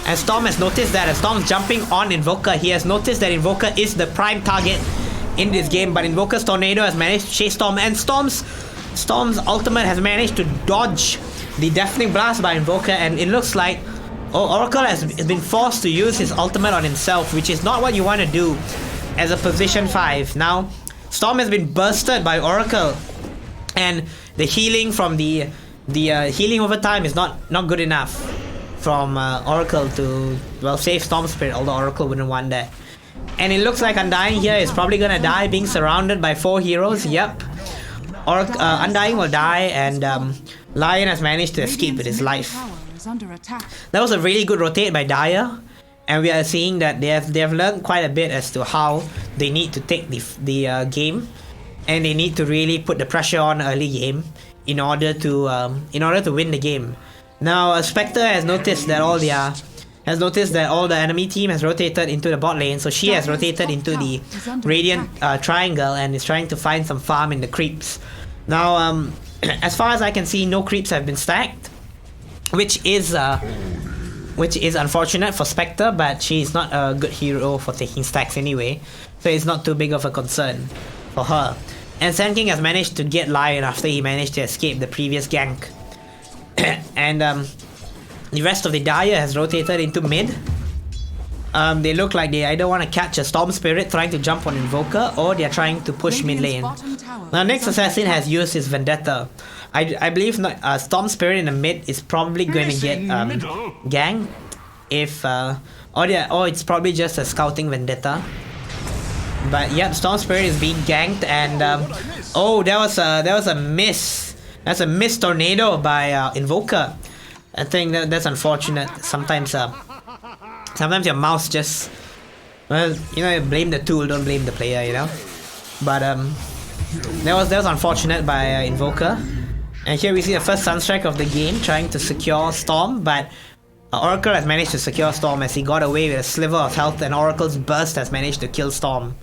And Storm has noticed that, as Storm's jumping on Invoker, he has noticed that Invoker is the prime target in this game. But Invoker's Tornado has managed to chase Storm, and Storm's ultimate has managed to dodge the Deafening Blast by Invoker, and it looks like Oracle has been forced to use his ultimate on himself, which is not what you want to do as a position 5. Now, Storm has been bursted by Oracle, and the healing from the healing over time is not good enough from Oracle to, well, save Storm Spirit, although Oracle wouldn't want that. And it looks like Undying here is probably gonna die, being surrounded by 4 heroes. Yep. Undying will die, and Lion has managed to escape with his life. That was a really good rotate by Dire, and we are seeing that they have learned quite a bit as to how they need to take the game, and they need to really put the pressure on early game in order to win the game. Now Spectre has noticed that all the enemy team has rotated into the bot lane, so she has rotated into the Radiant triangle and is trying to find some farm in the creeps. Now as far as I can see, no creeps have been stacked, which is unfortunate for Spectre, but she's not a good hero for taking stacks anyway, so it's not too big of a concern for her. And Sand King has managed to get Lion after he managed to escape the previous gank. And the rest of the Dire has rotated into mid. They look like they either want to catch a Storm Spirit trying to jump on Invoker, or they are trying to push mid lane. Now Nyx Assassin has used his Vendetta. I believe Storm Spirit in the mid is probably going to get ganked if or it's probably just a scouting Vendetta. But yep, Storm Spirit is being ganked, and oh, there was a miss. That's a missed tornado by Invoker. I think that's unfortunate. Sometimes your mouse just, well, you know, blame the tool, don't blame the player, you know. But that was unfortunate by Invoker. And here we see the first Sunstrike of the game, trying to secure Storm, but Oracle has managed to secure Storm as he got away with a sliver of health, and Oracle's burst has managed to kill Storm.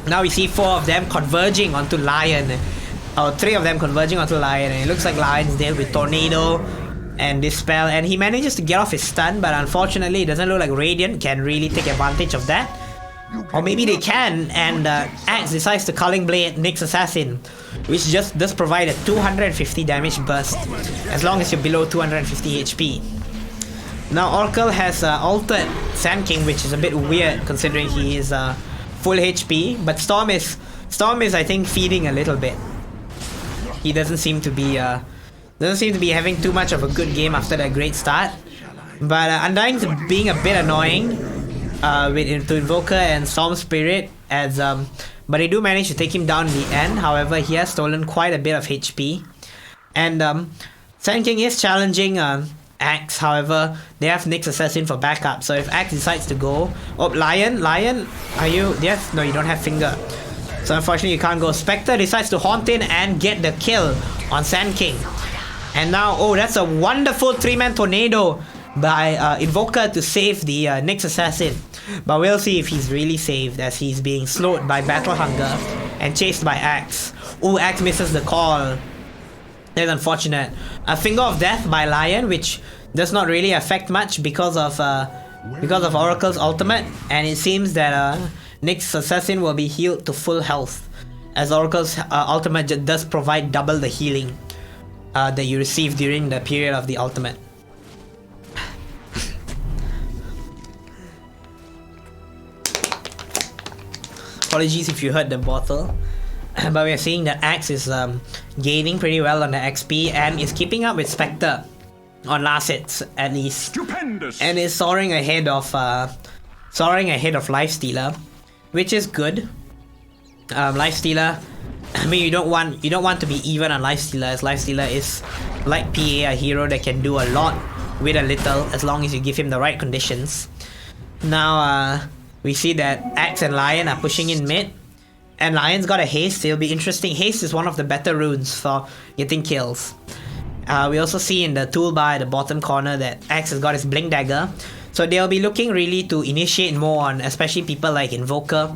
Now we see 4 of them converging onto Lion, or 3 of them converging onto Lion, and it looks like Lion's dealt with Tornado and Dispel, and he manages to get off his stun, but unfortunately it doesn't look like Radiant can really take advantage of that. Or maybe they can, and Axe decides to Culling Blade Nyx Assassin, which just does provide a 250 damage burst as long as you're below 250 HP. Now Oracle has altered Sand King, which is a bit weird considering he is full HP, but Storm is I think feeding a little bit. He doesn't seem to be having too much of a good game after that great start. But Undying's being a bit annoying to Invoker and Storm Spirit, as but they do manage to take him down in the end. However, he has stolen quite a bit of HP, and Sand King is challenging Axe. However, they have Nyx Assassin for backup, so if Axe decides to go, Lion, are you? Yes, no, you don't have Finger, so unfortunately you can't go. Spectre decides to haunt in and get the kill on Sand King, and now that's a wonderful 3-man tornado by Invoker to save the Nyx Assassin. But we'll see if he's really saved, as he's being slowed by Battle Hunger and chased by Axe. Axe misses the call. That's unfortunate. A Finger of Death by Lion, which does not really affect much because of Oracle's ultimate, and it seems that Nyx Assassin will be healed to full health, as Oracle's ultimate does provide double the healing that you receive during the period of the ultimate. Apologies if you heard the bottle. But we are seeing that Axe is gaining pretty well on the XP and is keeping up with Spectre on last hits at least. Stupendous. And is soaring ahead of Lifestealer, which is good. Lifestealer, I mean, you don't want to be even on Lifestealer, as Lifestealer is like PA, a hero that can do a lot with a little as long as you give him the right conditions. Now we see that Axe and Lion are pushing in mid, and Lion's got a haste. It'll be interesting. Haste is one of the better runes for getting kills. We also see in the toolbar at the bottom corner that Axe has got his Blink Dagger, so they'll be looking really to initiate more on especially people like Invoker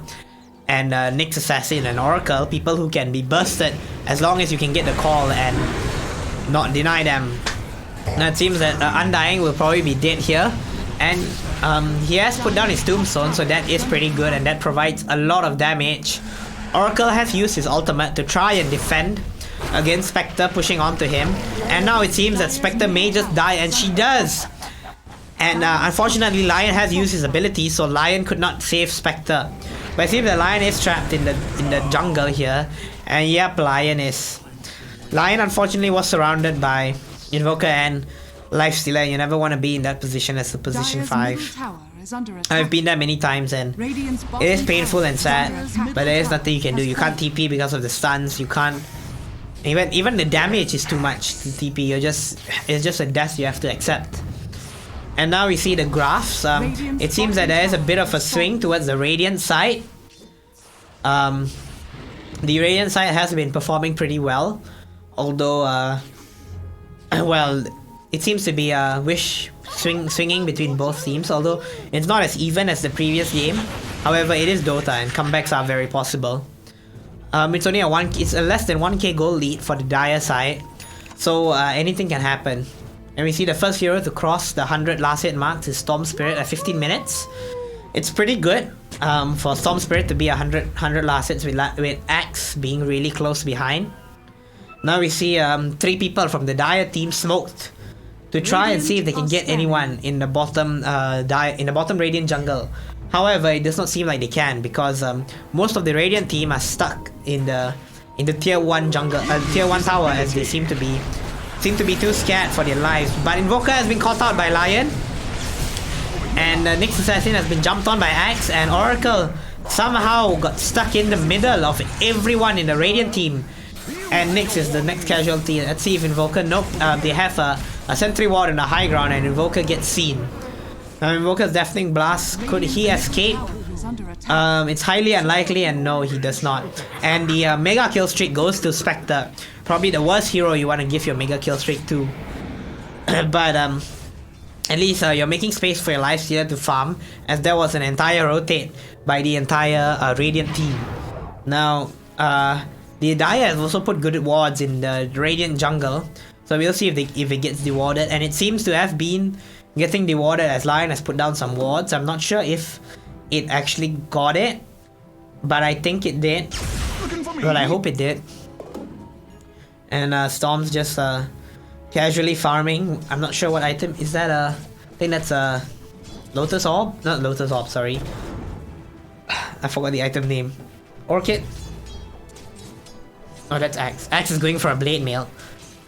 and Nyx Assassin and Oracle, people who can be bursted as long as you can get the call and not deny them. Now it seems that Undying will probably be dead here, and he has put down his Tombstone, so that is pretty good and that provides a lot of damage. Oracle has used his ultimate to try and defend against Spectre pushing onto him, and now it seems that Spectre may just die, and she does. And unfortunately Lion has used his ability, so Lion could not save Spectre. But it seems that Lion is trapped in the jungle here, and yep, Lion unfortunately was surrounded by Invoker and Lifestealer, and you never want to be in that position as a position 5. I've been there many times and it is painful and sad, but there is nothing you can do. You can't TP because of the stuns, you can't even the damage is too much to TP. It's just a death you have to accept. And now we see the graphs. It seems that there is a bit of a swing towards the Radiant side. The Radiant side has been performing pretty well, although well, it seems to be a swinging between both teams, although it's not as even as the previous game. However, it is Dota and comebacks are very possible. It's only it's a less than 1k goal lead for the Dire side, so anything can happen. And we see the first hero to cross the 100 last hit mark is Storm Spirit at 15 minutes. It's pretty good for Storm Spirit to be 100 last hits with Axe being really close behind. Now we see 3 people from the Dire team smoked to try and see if they can get anyone in the bottom Radiant jungle. However, it does not seem like they can, because most of the Radiant team are stuck in the tier 1 jungle, tier 1 tower, as they seem to be too scared for their lives. But Invoker has been caught out by Lion, and Nyx Assassin has been jumped on by Axe, and Oracle somehow got stuck in the middle of everyone in the Radiant team, and Nyx is the next casualty. Let's see if Invoker, nope, they have a sentry ward in the high ground, and Invoker gets seen. Now Invoker's Deafening Blast, could he escape? It's highly unlikely, and no, he does not. And the mega kill streak goes to Spectre, probably the worst hero you want to give your mega kill streak to. but at least you're making space for your lifestealer to farm, as there was an entire rotate by the entire Radiant team. Now, the Dire has also put good wards in the Radiant jungle, so we'll see if it gets dewarded, and it seems to have been getting dewarded as Lion has put down some wards. I'm not sure if it actually got it, but I think it did. Well, I hope it did. And Storm's just casually farming. I'm not sure what item is that. I think that's a Lotus Orb? Not Lotus Orb, sorry. I forgot the item name. Orchid? Oh, that's Axe. Axe is going for a Blade Mail.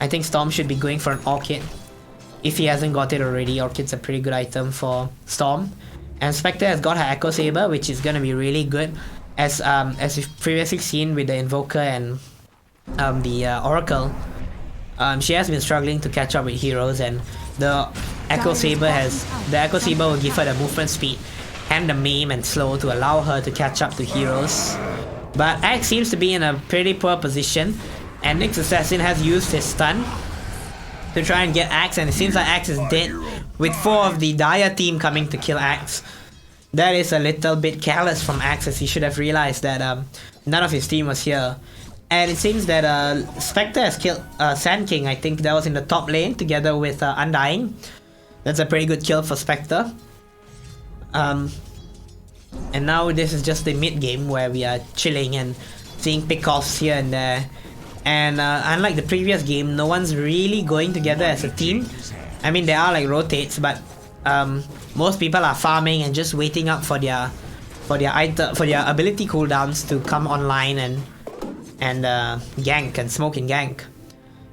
I think Storm should be going for an Orchid. If he hasn't got it already, Orchid's a pretty good item for Storm. And Spectre has got her Echo Saber, which is gonna be really good. As we've previously seen with the Invoker and the Oracle. She has been struggling to catch up with heroes, and the Echo Saber will give her the movement speed and the maim and slow to allow her to catch up to heroes. But Axe seems to be in a pretty poor position, and Nyx Assassin has used his stun to try and get Axe, and it seems like Axe is dead with 4 of the Dire team coming to kill Axe. That is a little bit careless from Axe, as he should have realized that none of his team was here. And it seems that Spectre has killed Sand King. I think that was in the top lane together with Undying. That's a pretty good kill for Spectre. And now this is just the mid game where we are chilling and seeing pickoffs here and there. And unlike the previous game, no one's really going together as a team. I mean, there are like rotates, but most people are farming and just waiting up for their ability cooldowns to come online and gank and smoke and gank.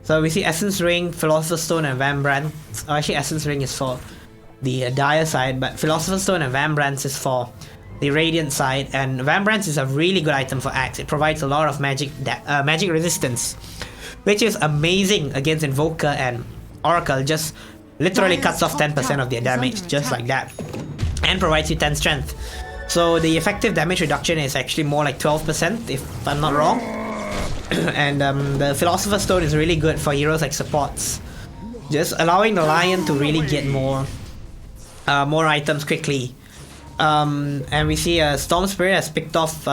So we see Essence Ring, Philosopher's Stone, and Vambrand. Oh, actually, Essence Ring is for the Dire side, but Philosopher's Stone and Vambrand is for the Radiant side. And Vambrand is a really good item for Axe. It provides a lot of magic resistance, which is amazing against Invoker and Oracle. Just literally cuts off 10% of their damage, just like that, and provides you 10 strength. So the effective damage reduction is actually more like 12%, if I'm not wrong. And the Philosopher's Stone is really good for heroes like supports, just allowing the Lion to really get more items quickly. And we see Storm Spirit has picked off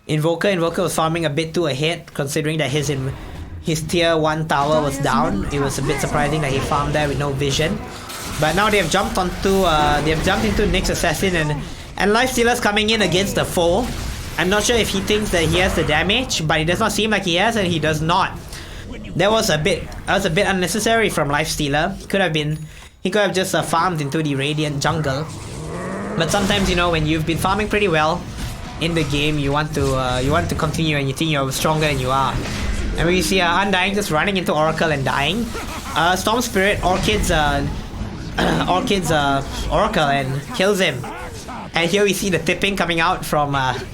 Invoker. Invoker was farming a bit too ahead, considering that his tier 1 tower was down. It was a bit surprising that he farmed there with no vision. But now they have jumped into Nyx Assassin, and Lifestealer's coming in against the foe. I'm not sure if he thinks that he has the damage, but it does not seem like he has, and he does not. That was a bit unnecessary from Lifestealer. He could have just farmed into the Radiant jungle. But sometimes, you know, when you've been farming pretty well in the game, you want to continue, and you think you're stronger than you are. And we see Undying just running into Oracle and dying. Storm Spirit Orchid's Oracle and kills him. And here we see the tipping coming out from Axe.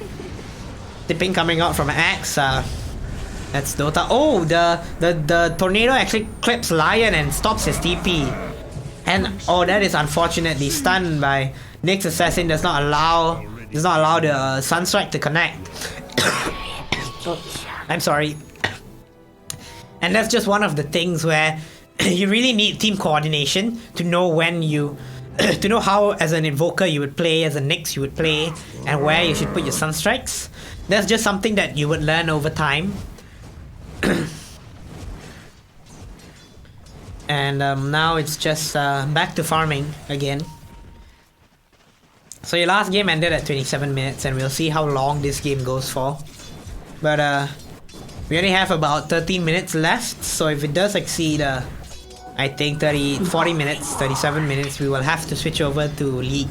That's Dota. Oh, the tornado actually clips Lion and stops his TP. And oh, that is unfortunate. The stun by Nyx Assassin does not allow the Sunstrike to connect. I'm sorry. And that's just one of the things where you really need team coordination to know to know how as an Invoker you would play, as a Nyx you would play, and where you should put your Sunstrikes. That's just something that you would learn over time. And now it's just back to farming again. So your last game ended at 27 minutes, and we'll see how long this game goes for. But we only have about 13 minutes left, so if it does exceed I think 40 minutes, 37 minutes, we will have to switch over to League.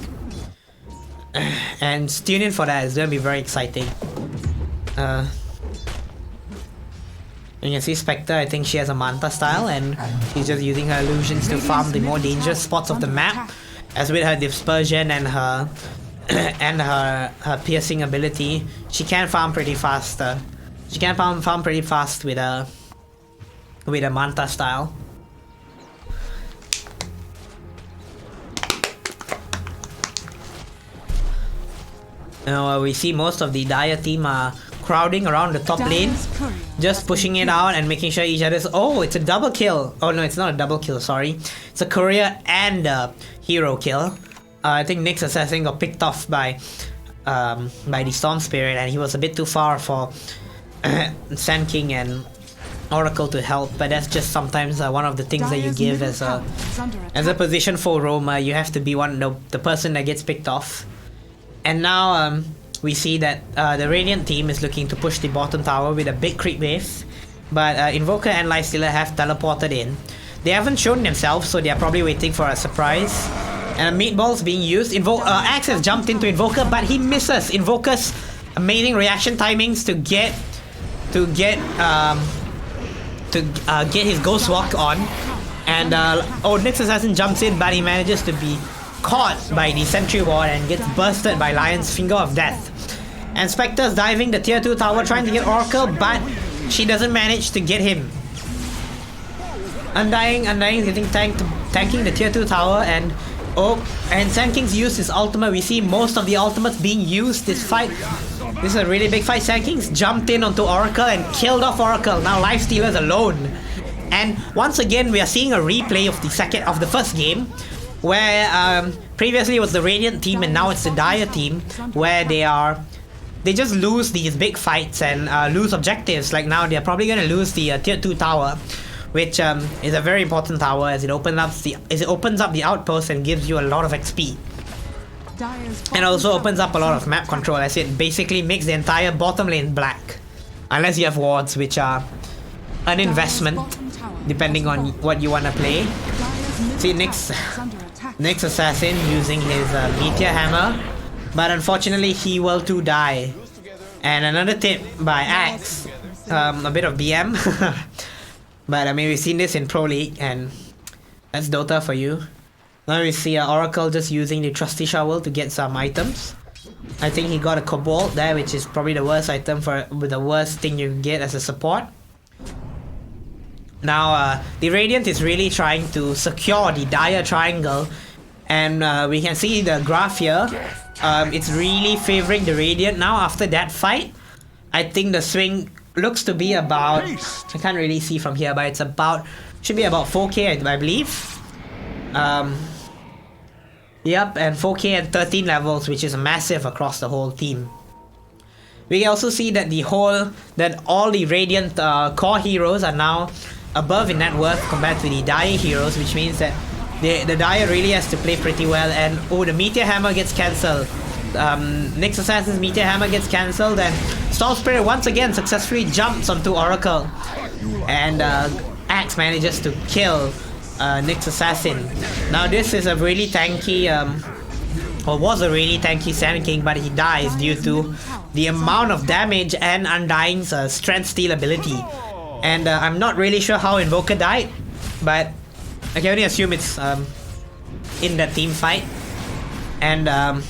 And tune in for that, it's gonna be very exciting. You can see Spectre, I think she has a Manta style, and she's just using her illusions to farm the more dangerous spots of the map. As with her dispersion and her piercing ability, she can farm pretty fast. She can farm pretty fast with a Manta style. Now we see most of the Dire team are crowding around the top lane, just pushing it out and making sure each other's... Oh, it's a double kill. Oh no, it's not a double kill, sorry. It's a courier and a hero kill. I think Nyx Assassin got picked off by the Storm Spirit, and he was a bit too far for Sand King and Oracle to help, but that's just sometimes one of the things that you give as a position for roamer. You have to be the person that gets picked off. And now we see that the Radiant team is looking to push the bottom tower with a big creep wave, but Invoker and Lifestealer have teleported in. They haven't shown themselves, so they are probably waiting for a surprise. And a meatball's being used. Axe has jumped into Invoker, but he misses. Invoker's amazing reaction timings to get his Ghost Walk on. And Nyx Assassin jumps in, but he manages to be caught by the Sentry Ward and gets bursted by Lion's Finger of Death. And Spectre's diving the tier 2 tower trying to get Oracle, but she doesn't manage to get him. Undying is getting tanking the tier 2 tower, and Sand King's used his ultimate. We see most of the ultimates being used this fight. This is a really big fight. Sand King's jumped in onto Oracle and killed off Oracle. Now Lifestealer's alone. And once again we are seeing a replay of the first game, where previously it was the Radiant team and now it's the Dire team, where they just lose these big fights and lose objectives. Like now they're probably gonna lose the tier 2 tower, which is a very important tower as it opens up the outpost and gives you a lot of XP. And also opens up a lot of map control, as it basically makes the entire bottom lane black. Unless you have wards, which are an investment, depending on what you want to play. See Nyx Assassin using his Meteor Hammer, but unfortunately he will too die. And another tip by Axe, a bit of BM. But I mean, we've seen this in Pro League, and that's Dota for you. Now we see Oracle just using the Trusty Shovel to get some items. I think he got a Cobalt there, which is probably the worst item the worst thing you can get as a support. Now the Radiant is really trying to secure the Dire Triangle, and we can see the graph here. It's really favoring the Radiant now after that fight. I think the swing looks to be about, I can't really see from here, but should be about 4k I believe. Yep, and 4k at 13 levels, which is massive across the whole team. We can also see that all the Radiant core heroes are now above in net worth compared to the Dire heroes, which means that the Dire really has to play pretty well. And the Meteor Hammer gets cancelled. Nyx Assassin's Meteor Hammer gets cancelled, and Storm Spirit once again successfully jumps onto Oracle, and Axe manages to kill Nyx Assassin. Now this is a really tanky, or was a really tanky Sand King, but he dies due to the amount of damage and Undying's strength steal ability. And I'm not really sure how Invoker died, but I can only assume it's in the team fight. And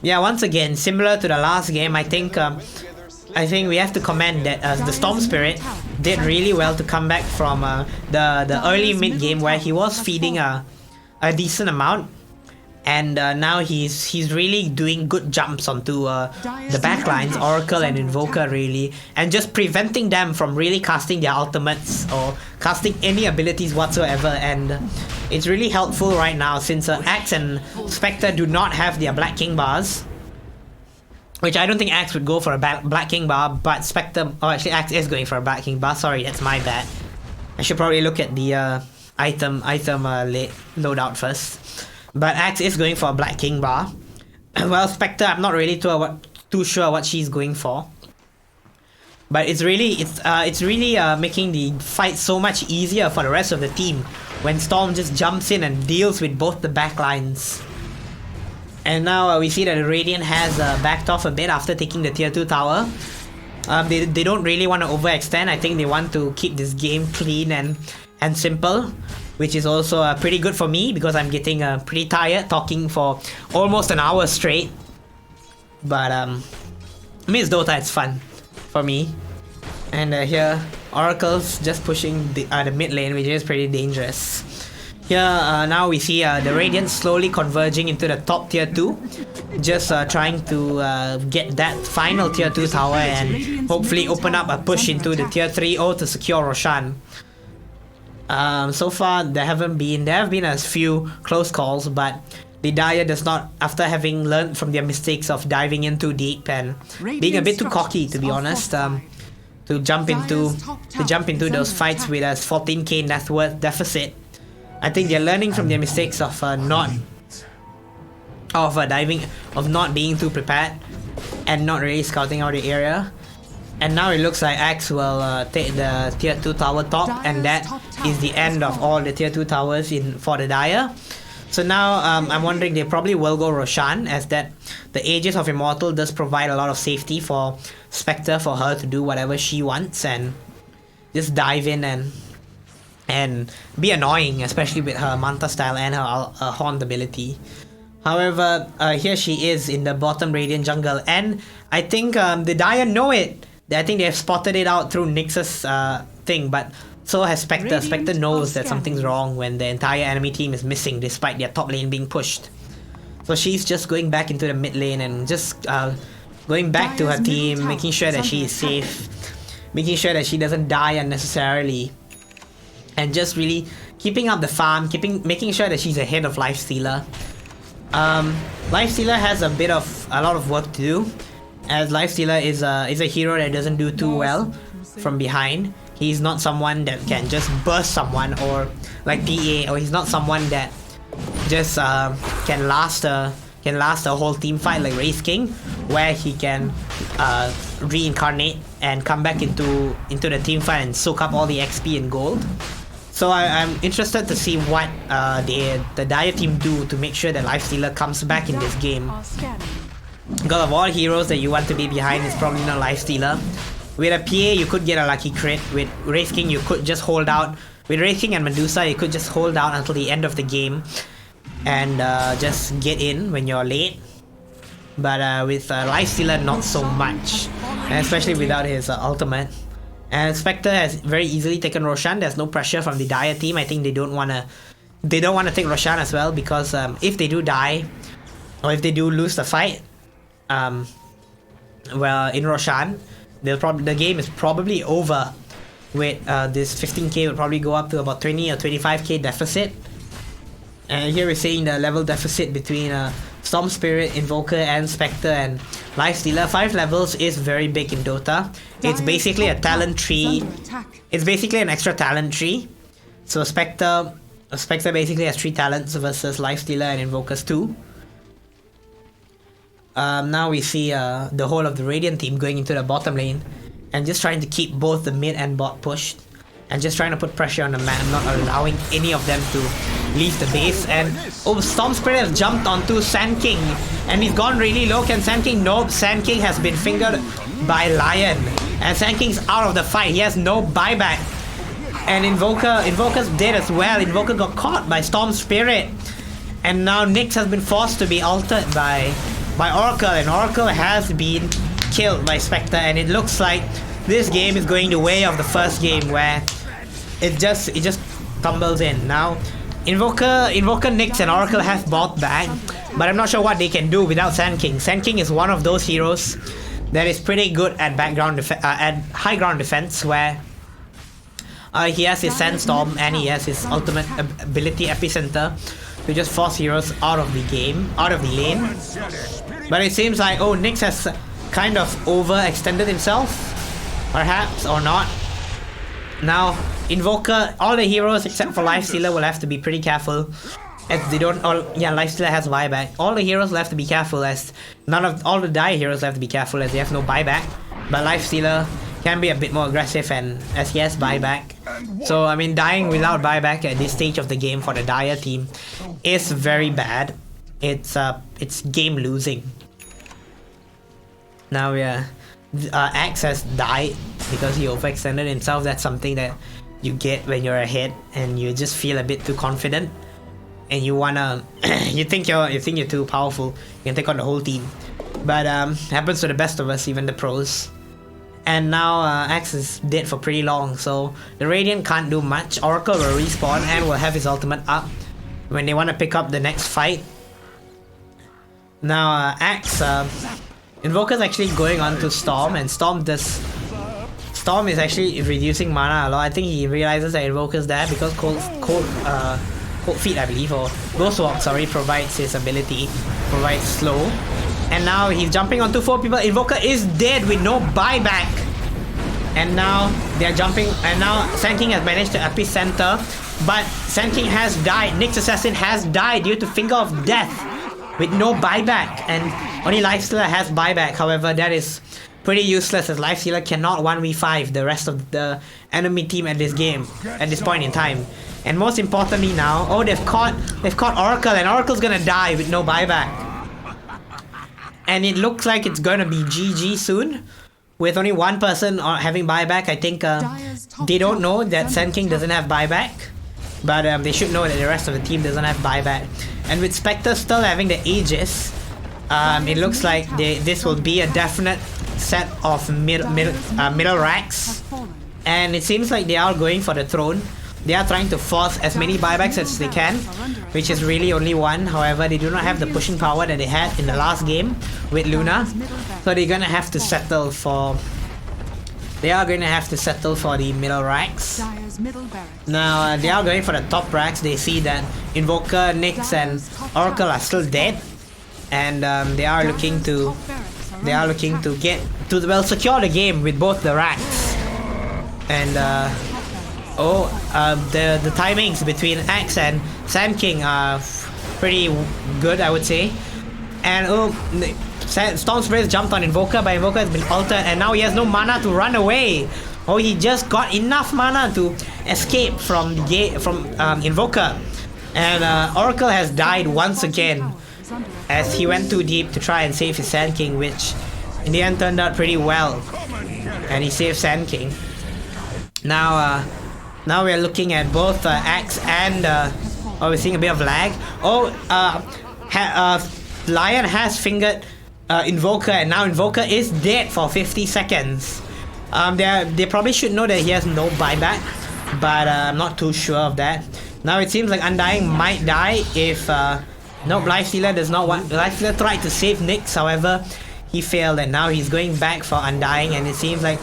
yeah, once again, similar to the last game, I think we have to commend that the Storm Spirit did really well to come back from the early mid game where he was feeding a decent amount, and now he's really doing good jumps onto the backlines, Oracle and Invoker really, and just preventing them from really casting their ultimates or casting any abilities whatsoever. And it's really helpful right now since Axe and Spectre do not have their Black King bars, which I don't think Axe would go for a Black King bar, but Spectre, oh actually Axe is going for a Black King bar, sorry, that's my bad. I should probably look at the item loadout first. But Axe is going for a Black King bar. Well, Spectre, I'm not really too sure what she's going for. But it's really making the fight so much easier for the rest of the team when Storm just jumps in and deals with both the backlines. And now we see that the Radiant has backed off a bit after taking the tier 2 tower. They don't really want to overextend. I think they want to keep this game clean and simple, which is also pretty good for me because I'm getting pretty tired talking for almost an hour straight. But I mean, it's Dota, it's fun for me. And here Oracle's just pushing the mid lane, which is pretty dangerous. Here now we see the Radiant slowly converging into the top tier 2, just trying to get that final tier 2 tower and hopefully open up a push into the tier 3 or to secure Roshan. So far there have been a few close calls, but the Dire does not, after having learned from their mistakes of diving in too deep and being a bit too cocky, to be honest, to jump into those fights with a 14k net worth deficit. I think they're learning from their mistakes of not being too prepared and not really scouting out the area. And now it looks like Axe will take the tier 2 tower top, and that is the end of all the tier 2 towers for the Dire. So now I'm wondering, they probably will go Roshan, as that the Aegis of Immortal does provide a lot of safety for Spectre, for her to do whatever she wants and just dive in and be annoying, especially with her Manta style and her Haunt ability. However, here she is in the bottom Radiant jungle, and I think the Dire know it. I think they have spotted it out through Nyx's thing, but so has Spectre. Spectre knows that something's wrong when the entire enemy team is missing despite their top lane being pushed. So she's just going back into the mid lane and just going back to her team, making sure that she is safe, making sure that she doesn't die unnecessarily, and just really keeping up the farm, making sure that she's ahead of Lifestealer. Lifestealer has a lot of work to do, as Lifestealer is a hero that doesn't do too well from behind. He's not someone that can just burst someone, or like PA, or he's not someone that just can last a whole team fight like Wraith King, where he can reincarnate and come back into the team fight and soak up all the XP and gold. So I'm interested to see what the Dire team do to make sure that Lifestealer comes back in this game. Because of all heroes that you want to be behind, it's probably not Lifestealer. With a PA, you could get a lucky crit. With Wraith King, you could just hold out. With Wraith King and Medusa, you could just hold out until the end of the game and just get in when you're late. But with Lifestealer, not so much, and especially without his ultimate. And Spectre has very easily taken Roshan. There's no pressure from the Dire team. I think they don't wanna take Roshan as well, because if they do die, or if they do lose the fight, well, in Roshan, the game is probably over. With this 15k would probably go up to about 20 or 25k deficit. And here we're seeing the level deficit between Storm Spirit, Invoker, and Spectre and Lifestealer. 5 levels is very big in Dota. It's basically a talent tree. It's basically an extra talent tree. So Spectre basically has 3 talents versus Lifestealer and Invokers 2. Now we see the whole of the Radiant team going into the bottom lane and just trying to keep both the mid and bot pushed, and just trying to put pressure on the map, not allowing any of them to leave the base. And Storm Spirit has jumped onto Sand King, and he's gone really low. Can Sand King? Nope. Sand King has been fingered by Lion, and Sand King's out of the fight. He has no buyback, and Invoker's dead as well. Invoker got caught by Storm Spirit, and now Nyx has been forced to be altered by Oracle, and Oracle has been killed by Spectre. And it looks like this game is going the way of the first game, where it just tumbles in. Now Invoker, Nyx, and Oracle have bought back, but I'm not sure what they can do without Sand King. Sand King is one of those heroes that is pretty good at at high ground defense, where he has his Sandstorm and he has his ultimate ability Epicenter to just force heroes out of the lane. But it seems like, Nyx has kind of overextended himself, perhaps, or not. Now, Invoker, all the heroes except for Lifestealer will have to be pretty careful, as they don't. Lifestealer has buyback. All the heroes will have to be careful, as all the Dire heroes will have to be careful, as they have no buyback. But Lifestealer can be a bit more aggressive, and as he has buyback. So I mean, dying without buyback at this stage of the game for the Dire team is very bad. It's game losing. Now Axe has died because he overextended himself. That's something that you get when you're ahead and you just feel a bit too confident, and you wanna you think you're too powerful, you can take on the whole team. But happens to the best of us, even the pros. And now Axe is dead for pretty long, so the Radiant can't do much. Oracle will respawn and will have his ultimate up when they want to pick up the next fight. Now Axe, Invoker's actually going on to Storm, and Storm Storm is actually reducing mana a lot. I think he realizes that Invoker's there because Cold Feet, I believe, or Ghostwalk, sorry, provides his ability, provides slow. And now he's jumping onto 4 people. Invoker is dead with no buyback. And now they're jumping, and now Sand King has managed to epicenter, but Sand King has died. Nyx Assassin has died due to Finger of Death with no buyback, and only Lifestealer has buyback. However, that is pretty useless as Lifestealer cannot 1v5 the rest of the enemy team at this game, at this point in time. And most importantly now, oh, they've caught Oracle, and Oracle's gonna die with no buyback. And it looks like it's gonna be GG soon, with only one person having buyback. I think they don't know that Sand King doesn't have buyback, but they should know that the rest of the team doesn't have buyback. And with Spectre still having the Aegis, it looks like this will be a definite set of middle racks. And it seems like they are going for the throne. They are trying to force as many buybacks as they can, which is really only one. However, they do not have the pushing power that they had in the last game with Luna. So they're gonna have to settle for... They are going to have to settle for the middle racks. Now, they are going for the top racks. They see that Invoker, Nyx, and Oracle are still dead. And they are looking to get to, well, secure the game with both the racks. And the timings between Axe and Sand King are pretty good, I would say. And Storm Spirit jumped on Invoker, but Invoker has been altered, and now he has no mana to run away. Oh, he just got enough mana to escape from Invoker. And Oracle has died once again as he went too deep to try and save his Sand King, which in the end turned out pretty well. And he saved Sand King. Now we are looking at both Axe and we're seeing a bit of lag. Lion has fingered Invoker, and now Invoker is dead for 50 seconds. They probably should know that he has no buyback, but I'm not too sure of that. Now it seems like Undying might die if Lifestealer does not want. Lifestealer tried to save Nyx, however he failed, and now he's going back for Undying, and it seems like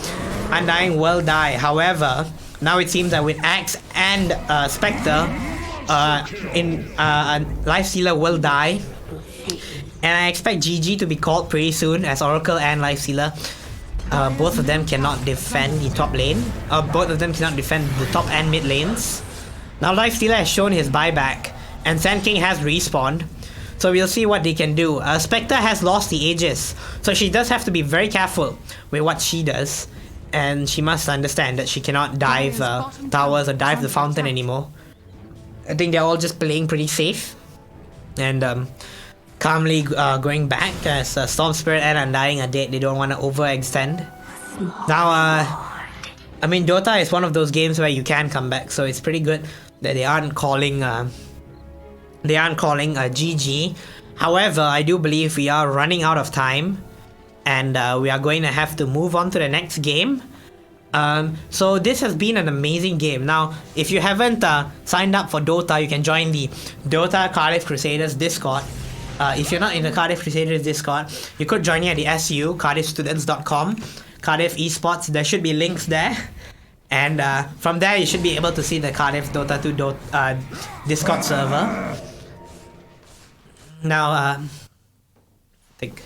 Undying will die. However, now it seems that with Axe and Spectre, Lifestealer will die. And I expect GG to be called pretty soon, as Oracle and Lifestealer, both of them cannot defend the top lane. Both of them cannot defend the top and mid lanes. Now Lifestealer has shown his buyback, and Sand King has respawned. So we'll see what they can do. Spectre has lost the Aegis, so she does have to be very careful with what she does. And she must understand that she cannot dive towers or dive the fountain anymore. I think they're all just playing pretty safe. And calmly going back as Storm Spirit and Undying are dead. They don't want to overextend. Now, I mean, Dota is one of those games where you can come back, so it's pretty good that they aren't calling GG. However, I do believe we are running out of time, and we are going to have to move on to the next game. So this has been an amazing game. Now, if you haven't signed up for Dota, you can join the Dota Cardiff Crusaders Discord. If you're not in the Cardiff Crusaders Discord, you could join me at the SU, cardiffstudents.com, Cardiff Esports. There should be links there. And from there, you should be able to see the Cardiff Dota 2 Discord server. Now, I think...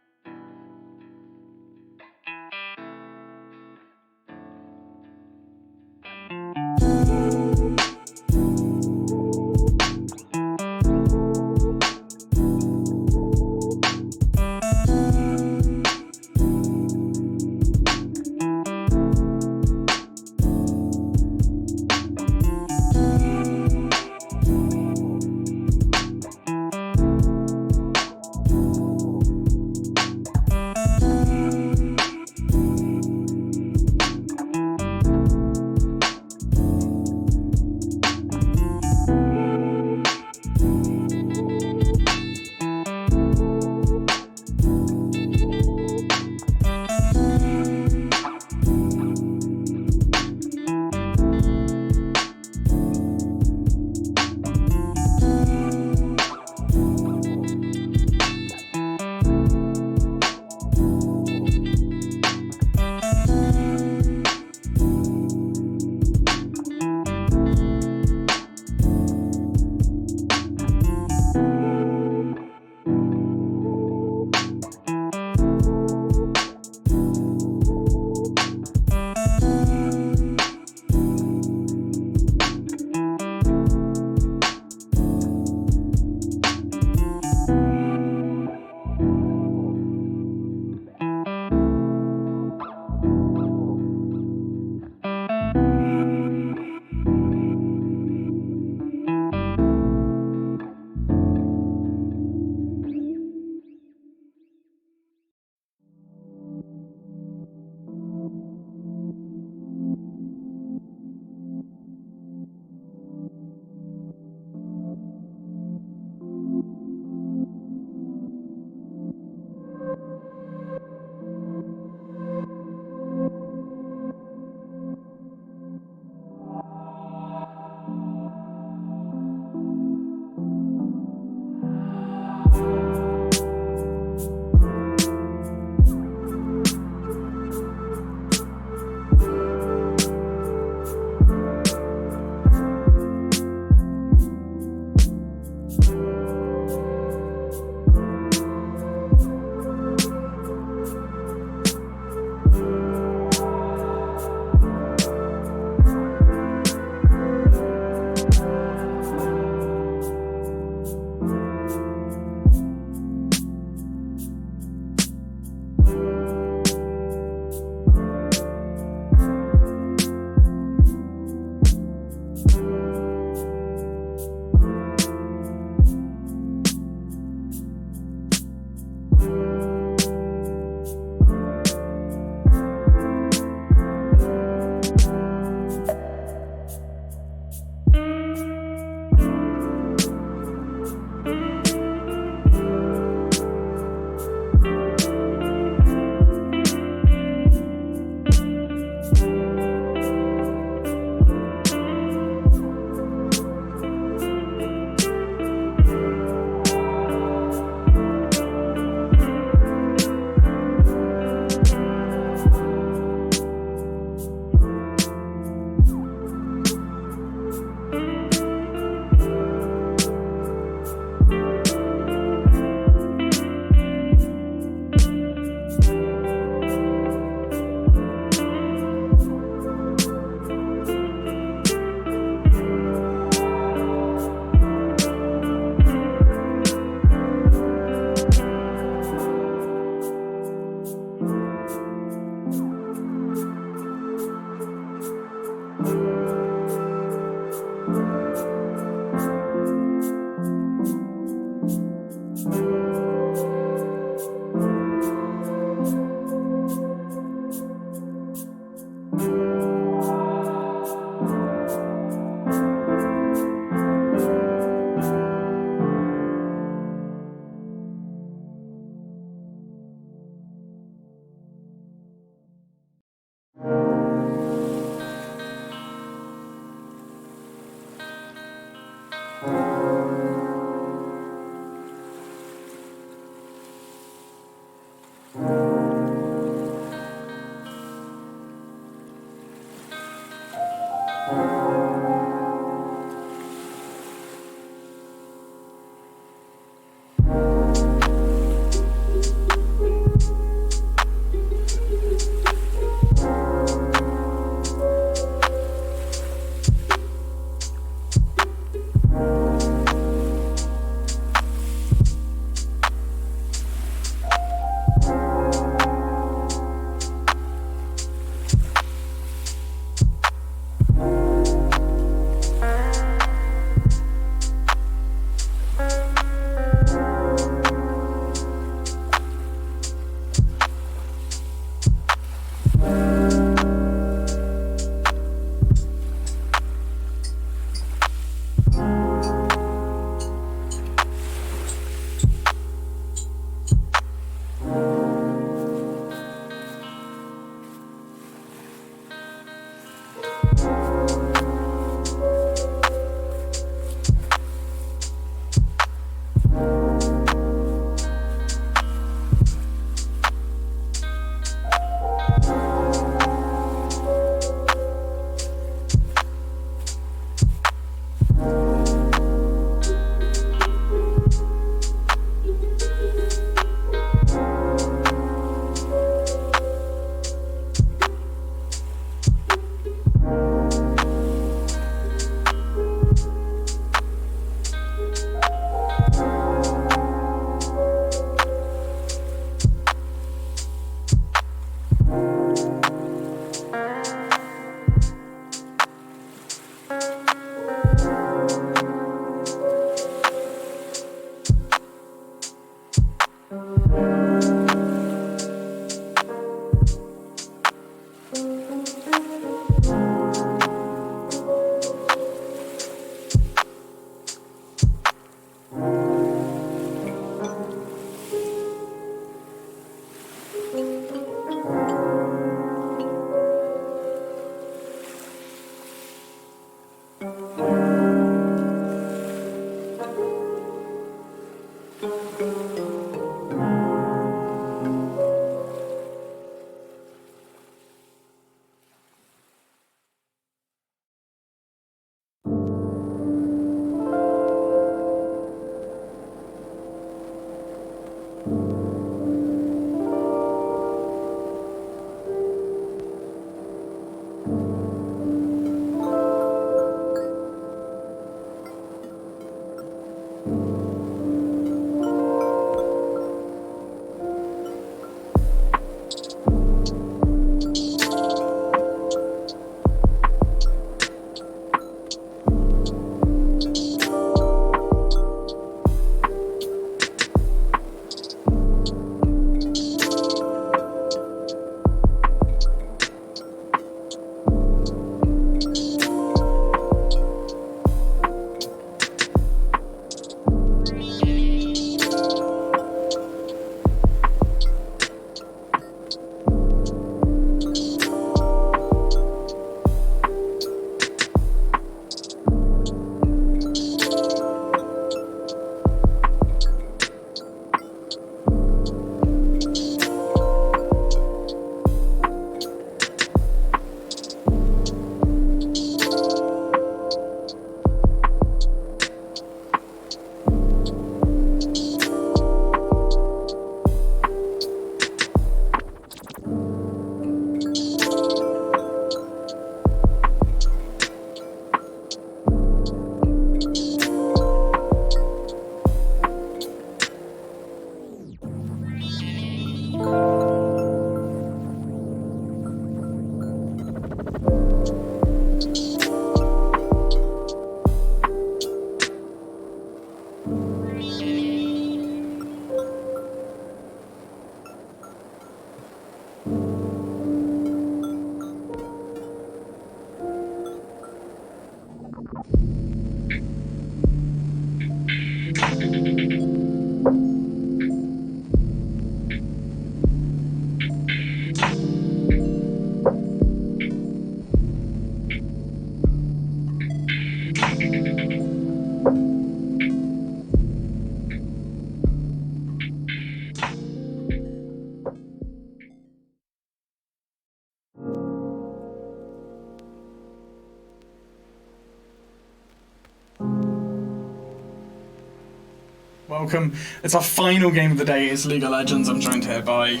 welcome. It's our final game of the day. It's League of Legends. I'm joined here by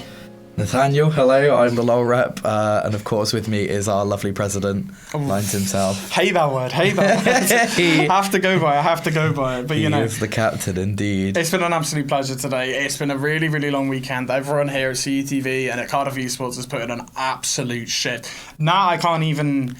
Nathaniel, hello, I'm the LOL rep, and of course with me is our lovely president, Lines himself. Hey that word. I have to go by it, but He you know. is the captain indeed. It's been an absolute pleasure today. It's been a really, really long weekend. Everyone here at CUTV and at Cardiff Esports has put in an absolute shit. Now I can't even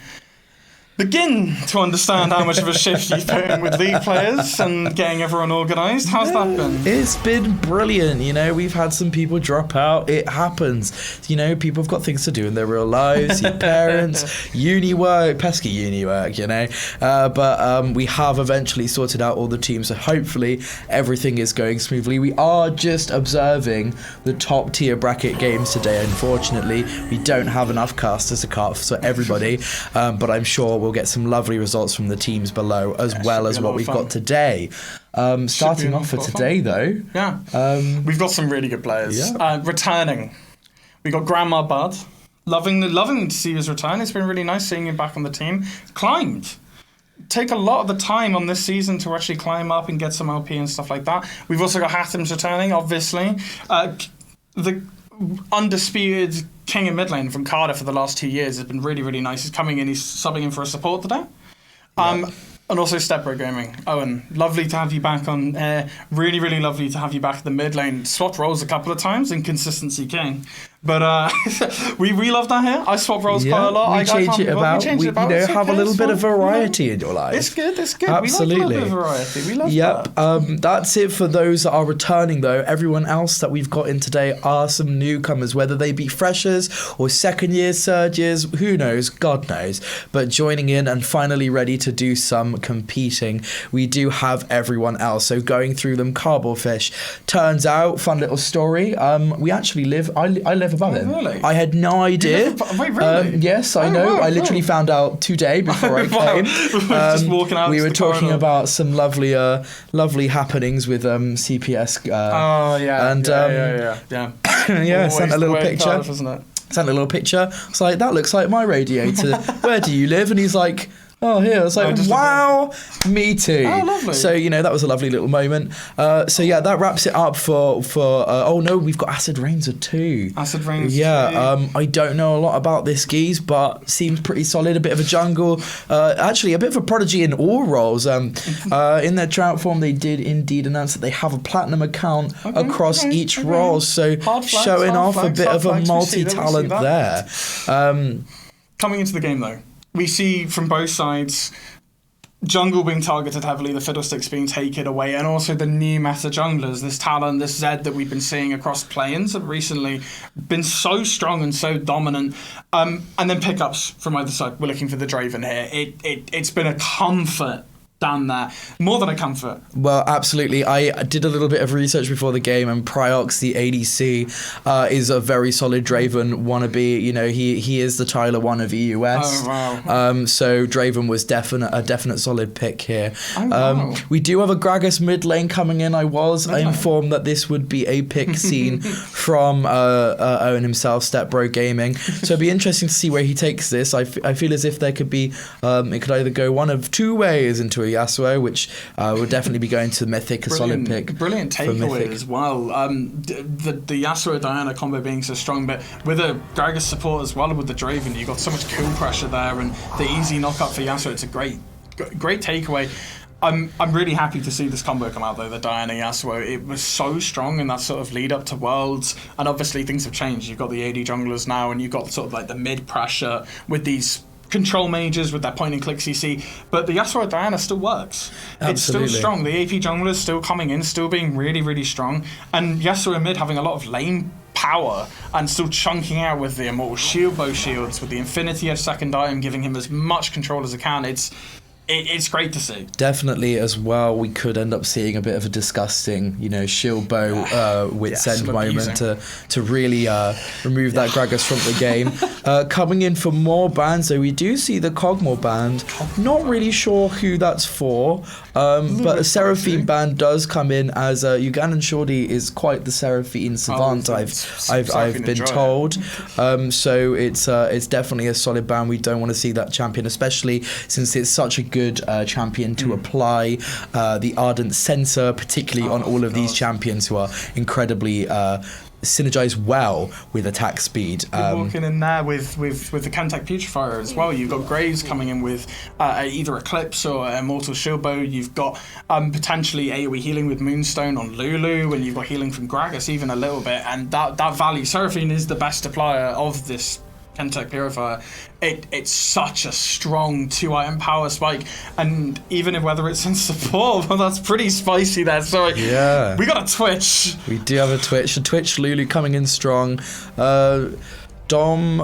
begin to understand how much of a shift you've put in with league players and getting everyone organised. How's that been? It's been brilliant, you know, we've had some people drop out, it happens. You know, people have got things to do in their real lives, your parents, uni work, pesky uni work, you know. But we have eventually sorted out all the teams, so hopefully everything is going smoothly. We are just observing the top tier bracket games today, unfortunately. We don't have enough casters to cast for everybody, but I'm sure we'll get some lovely results from the teams below, as well as what we've got today. Starting off for today, though. Yeah. We've got some really good players. Yeah. Returning. We got Grandma Bud. Loving to see his return. It's been really nice seeing him back on the team. Climbed. Take a lot of the time on this season to actually climb up and get some LP and stuff like that. We've also got Hatham's returning, obviously. The undisputed king of mid lane from Cardiff for the last 2 years has been really, really nice. He's coming in, he's subbing in for a support today. And also Stepbro Gaming. Owen, lovely to have you back on air. Really, really lovely to have you back at the mid lane. Swapped roles a couple of times, inconsistency king. But we love that here. I swap roles quite a lot. We change it about. We have a little bit of variety in your life. It's good. Absolutely. We like a little bit of variety. We love that. That's it for those that are returning, though. Everyone else that we've got in today are some newcomers, whether they be freshers or second year surges. Who knows? God knows. But joining in and finally ready to do some competing. We do have everyone else. So going through them, Cardboardfish. Turns out, fun little story. We actually live. I live above him. Really? I had no idea. Wait, really? Yes, I know. Wow, I literally found out today before I came. Just walking out. We were talking corridor. about some lovely happenings with CPS. Oh yeah. And yeah, sent a little picture. Cardiff, isn't it? Sent a little picture. It's like, that looks like my radiator. Where do you live? And he's like, oh, here. I was like, wow, me too. Oh, lovely. So, you know, that was a lovely little moment. So, yeah, that wraps it up for oh, no, we've got Acid Ranger too. Acid Ranger. Yeah, I don't know a lot about this geese, but seems pretty solid. A bit of a jungle. Actually, a bit of a prodigy in all roles. In their Trout form, they did indeed announce that they have a platinum account across each role. So, showing off a bit of a multi-talent there. Coming into the game, though, we see from both sides jungle being targeted heavily, the fiddlesticks being taken away, and also the new meta junglers, this Talon, this Zed that we've been seeing across play-ins have recently been so strong and so dominant. And then pickups from either side. We're looking for the Draven here. It's been a comfort down there. More than a comfort. Well, absolutely. I did a little bit of research before the game, and Priox, the ADC, is a very solid Draven wannabe. You know, he is the Tyler 1 of EUS. Oh, wow. So Draven was a definite solid pick here. Oh, wow. We do have a Gragas mid lane coming in. I was informed that this would be a pick seen from Owen himself, Stepbro Gaming. So it'd be interesting to see where he takes this. I feel as if there could be, it could either go one of two ways into a Yasuo, which will definitely be going to Mythic, a solid pick. Brilliant takeaway as well. The Yasuo Diana combo being so strong, but with a Gragas support as well with the Draven, you got so much kill pressure there, and the easy knockup for Yasuo. It's a great takeaway. I'm really happy to see this combo come out though, the Diana Yasuo. It was so strong in that sort of lead up to Worlds, and obviously things have changed. You've got the AD junglers now, and you've got sort of like the mid pressure with these control mages with that point and click CC, but the Yasuo Diana still works. Absolutely. It's still strong. The AP jungler is still coming in, still being really, really strong, and Yasuo mid having a lot of lane power and still chunking out with the Immortal Shield bow shields, with the Infinity Edge second item giving him as much control as it can. It's great to see. Definitely as well, we could end up seeing a bit of a disgusting, shield bow wit's end moment to really remove that Gragas from the game. Coming in for more bans, so we do see the Cogmore band. Not really sure who that's for, but a Seraphine band does come in, as Ugandan Shorty is quite the Seraphine savant. I've been told. So it's definitely a solid ban. We don't want to see that champion, especially since it's such a good good champion to apply the Ardent Sensor, particularly on all of these champions who are incredibly synergize well with attack speed. Walking in there with the Kentech Putrefier as well. You've got Graves coming in with either Eclipse or Immortal Shield Bow. You've got potentially AoE healing with Moonstone on Lulu, and you've got healing from Gragas even a little bit. And that value, Seraphine is the best applier of this Kentech Purifier. It's such a strong 2-item power spike, and even if whether it's in support, well, that's pretty spicy there. So yeah, we got a Twitch. We do have a Twitch Lulu coming in strong. Dom,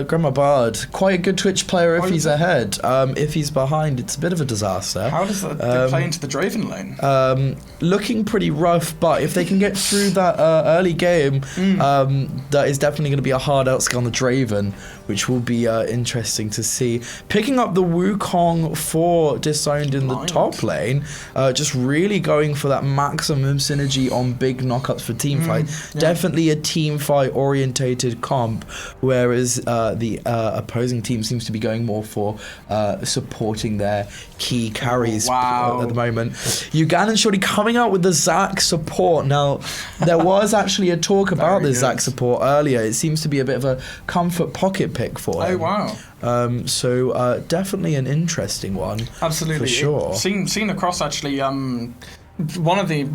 Grandma Bard, quite a good Twitch player if he's ahead. If he's behind, it's a bit of a disaster. How does that play into the Draven lane? Looking pretty rough, but if they can get through that early game, that is definitely going to be a hard outscale on the Draven, which will be interesting to see. Picking up the Wukong for Disowned in the top lane, just really going for that maximum synergy on big knockups for teamfight. Yeah. Definitely a teamfight orientated comp, whereas the opposing team seems to be going more for supporting their key carries at the moment. Ugandan Shorty coming out with the Zac support. Now, there was actually a talk about the Zac support earlier. It seems to be a bit of a comfort pocket pick for him. Oh, wow. So definitely an interesting one. Absolutely. For sure. Seen across, actually, one of the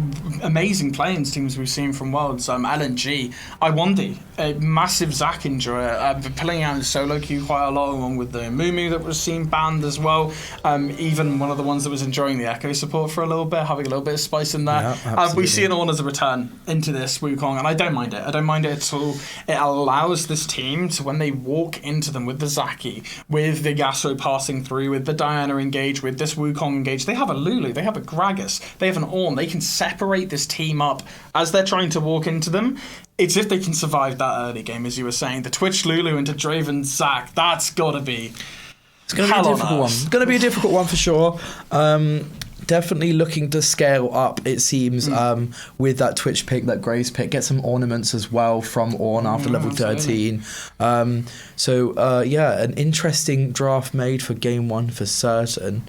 amazing playing teams we've seen from Worlds, LNG, Iwandi, a massive Zac enjoyer, pulling out in solo queue quite a lot, along with the Mumu that was seen banned as well. Even one of the ones that was enjoying the Echo support for a little bit, having a little bit of spice in there. Yeah, we see it all as a return into this Wukong, and I don't mind it. I don't mind it at all. It allows this team to, when they walk into them with the Zaki, with the Yasuo passing through, with the Diana engaged, with this Wukong engaged, they have a Lulu, they have a Gragas, they have an Ornn. They can separate this team up as they're trying to walk into them. It's if they can survive that early game, as you were saying. The Twitch Lulu into Draven Zac, that's got to be... It's going to be a difficult one. It's going to be a difficult one for sure. Definitely looking to scale up, it seems, with that Twitch pick, that Graves pick. Get some ornaments as well from Ornn after level 13. Yeah, an interesting draft made for game one for certain.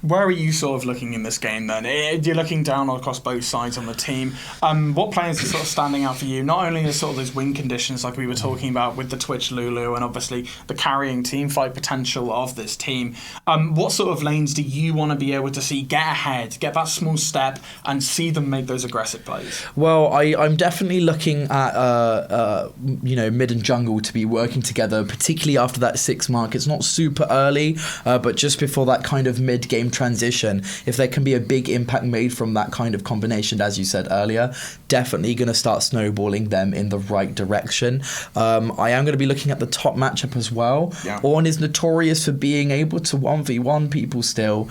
Where are you sort of looking in this game then? You're looking down across both sides on the team. What players are sort of standing out for you? Not only as sort of those win conditions like we were talking about with the Twitch Lulu and obviously the carrying team fight potential of this team. What sort of lanes do you want to be able to see get ahead, get that small step and see them make those aggressive plays? Well, I'm definitely looking at mid and jungle to be working together, particularly after that 6 mark. It's not super early, but just before that kind of mid-game transition, if there can be a big impact made from that kind of combination, as you said earlier, definitely going to start snowballing them in the right direction. I am going to be looking at the top matchup as well. Yeah. Ornn is notorious for being able to 1v1 people still,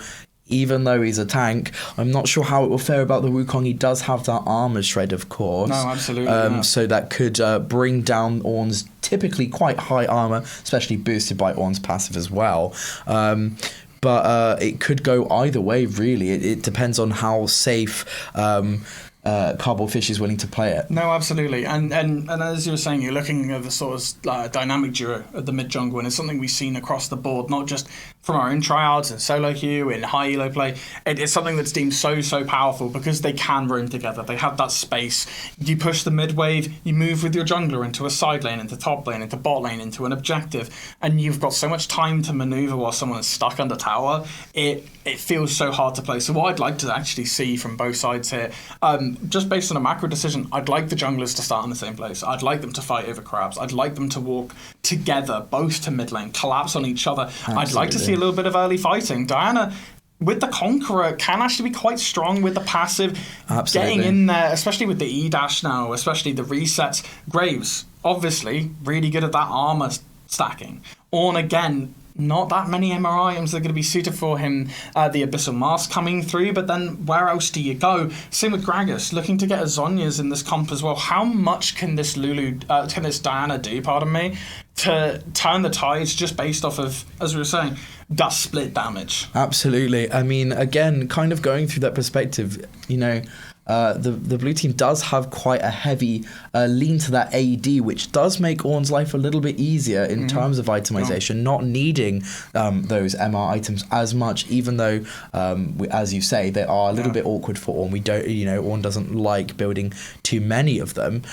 even though he's a tank. I'm not sure how it will fare about the Wukong. He does have that armor shred, of course. No, absolutely. So that could bring down Ornn's typically quite high armor, especially boosted by Ornn's passive as well. But it could go either way, really. It depends on how safe Cardboard Fish is willing to play it. No, absolutely. And as you were saying, you're looking at the sort of dynamic duo at the mid-jungle, and it's something we've seen across the board, not just from our own tryouts and solo queue, in high elo play. It's something that's deemed so powerful because they can roam together. They have that space. You push the mid-wave, you move with your jungler into a side lane, into top lane, into bot lane, into an objective, and you've got so much time to maneuver while someone is stuck under tower. It feels so hard to play. So what I'd like to actually see from both sides here, just based on a macro decision, I'd like the junglers to start in the same place. I'd like them to fight over crabs. I'd like them to walk together, both to mid lane, collapse on each other. Absolutely. I'd like to see a little bit of early fighting. Diana, with the Conqueror, can actually be quite strong with the passive. Absolutely. Getting in there, especially with the E-dash now, especially the resets. Graves, obviously, really good at that armor stacking. Ornn, again, not that many MR items that are going to be suited for him. The Abyssal Mask coming through, but then where else do you go? Same with Gragas, looking to get a Zhonya's in this comp as well. How much can this Diana do, to turn the tides just based off of, as we were saying, that split damage? Absolutely. I mean, again, kind of going through that perspective, the blue team does have quite a heavy lean to that AD, which does make Ornn's life a little bit easier in terms of itemization, not needing those MR items as much, even though, as you say, they are a little bit awkward for Ornn. We don't, Ornn doesn't like building too many of them.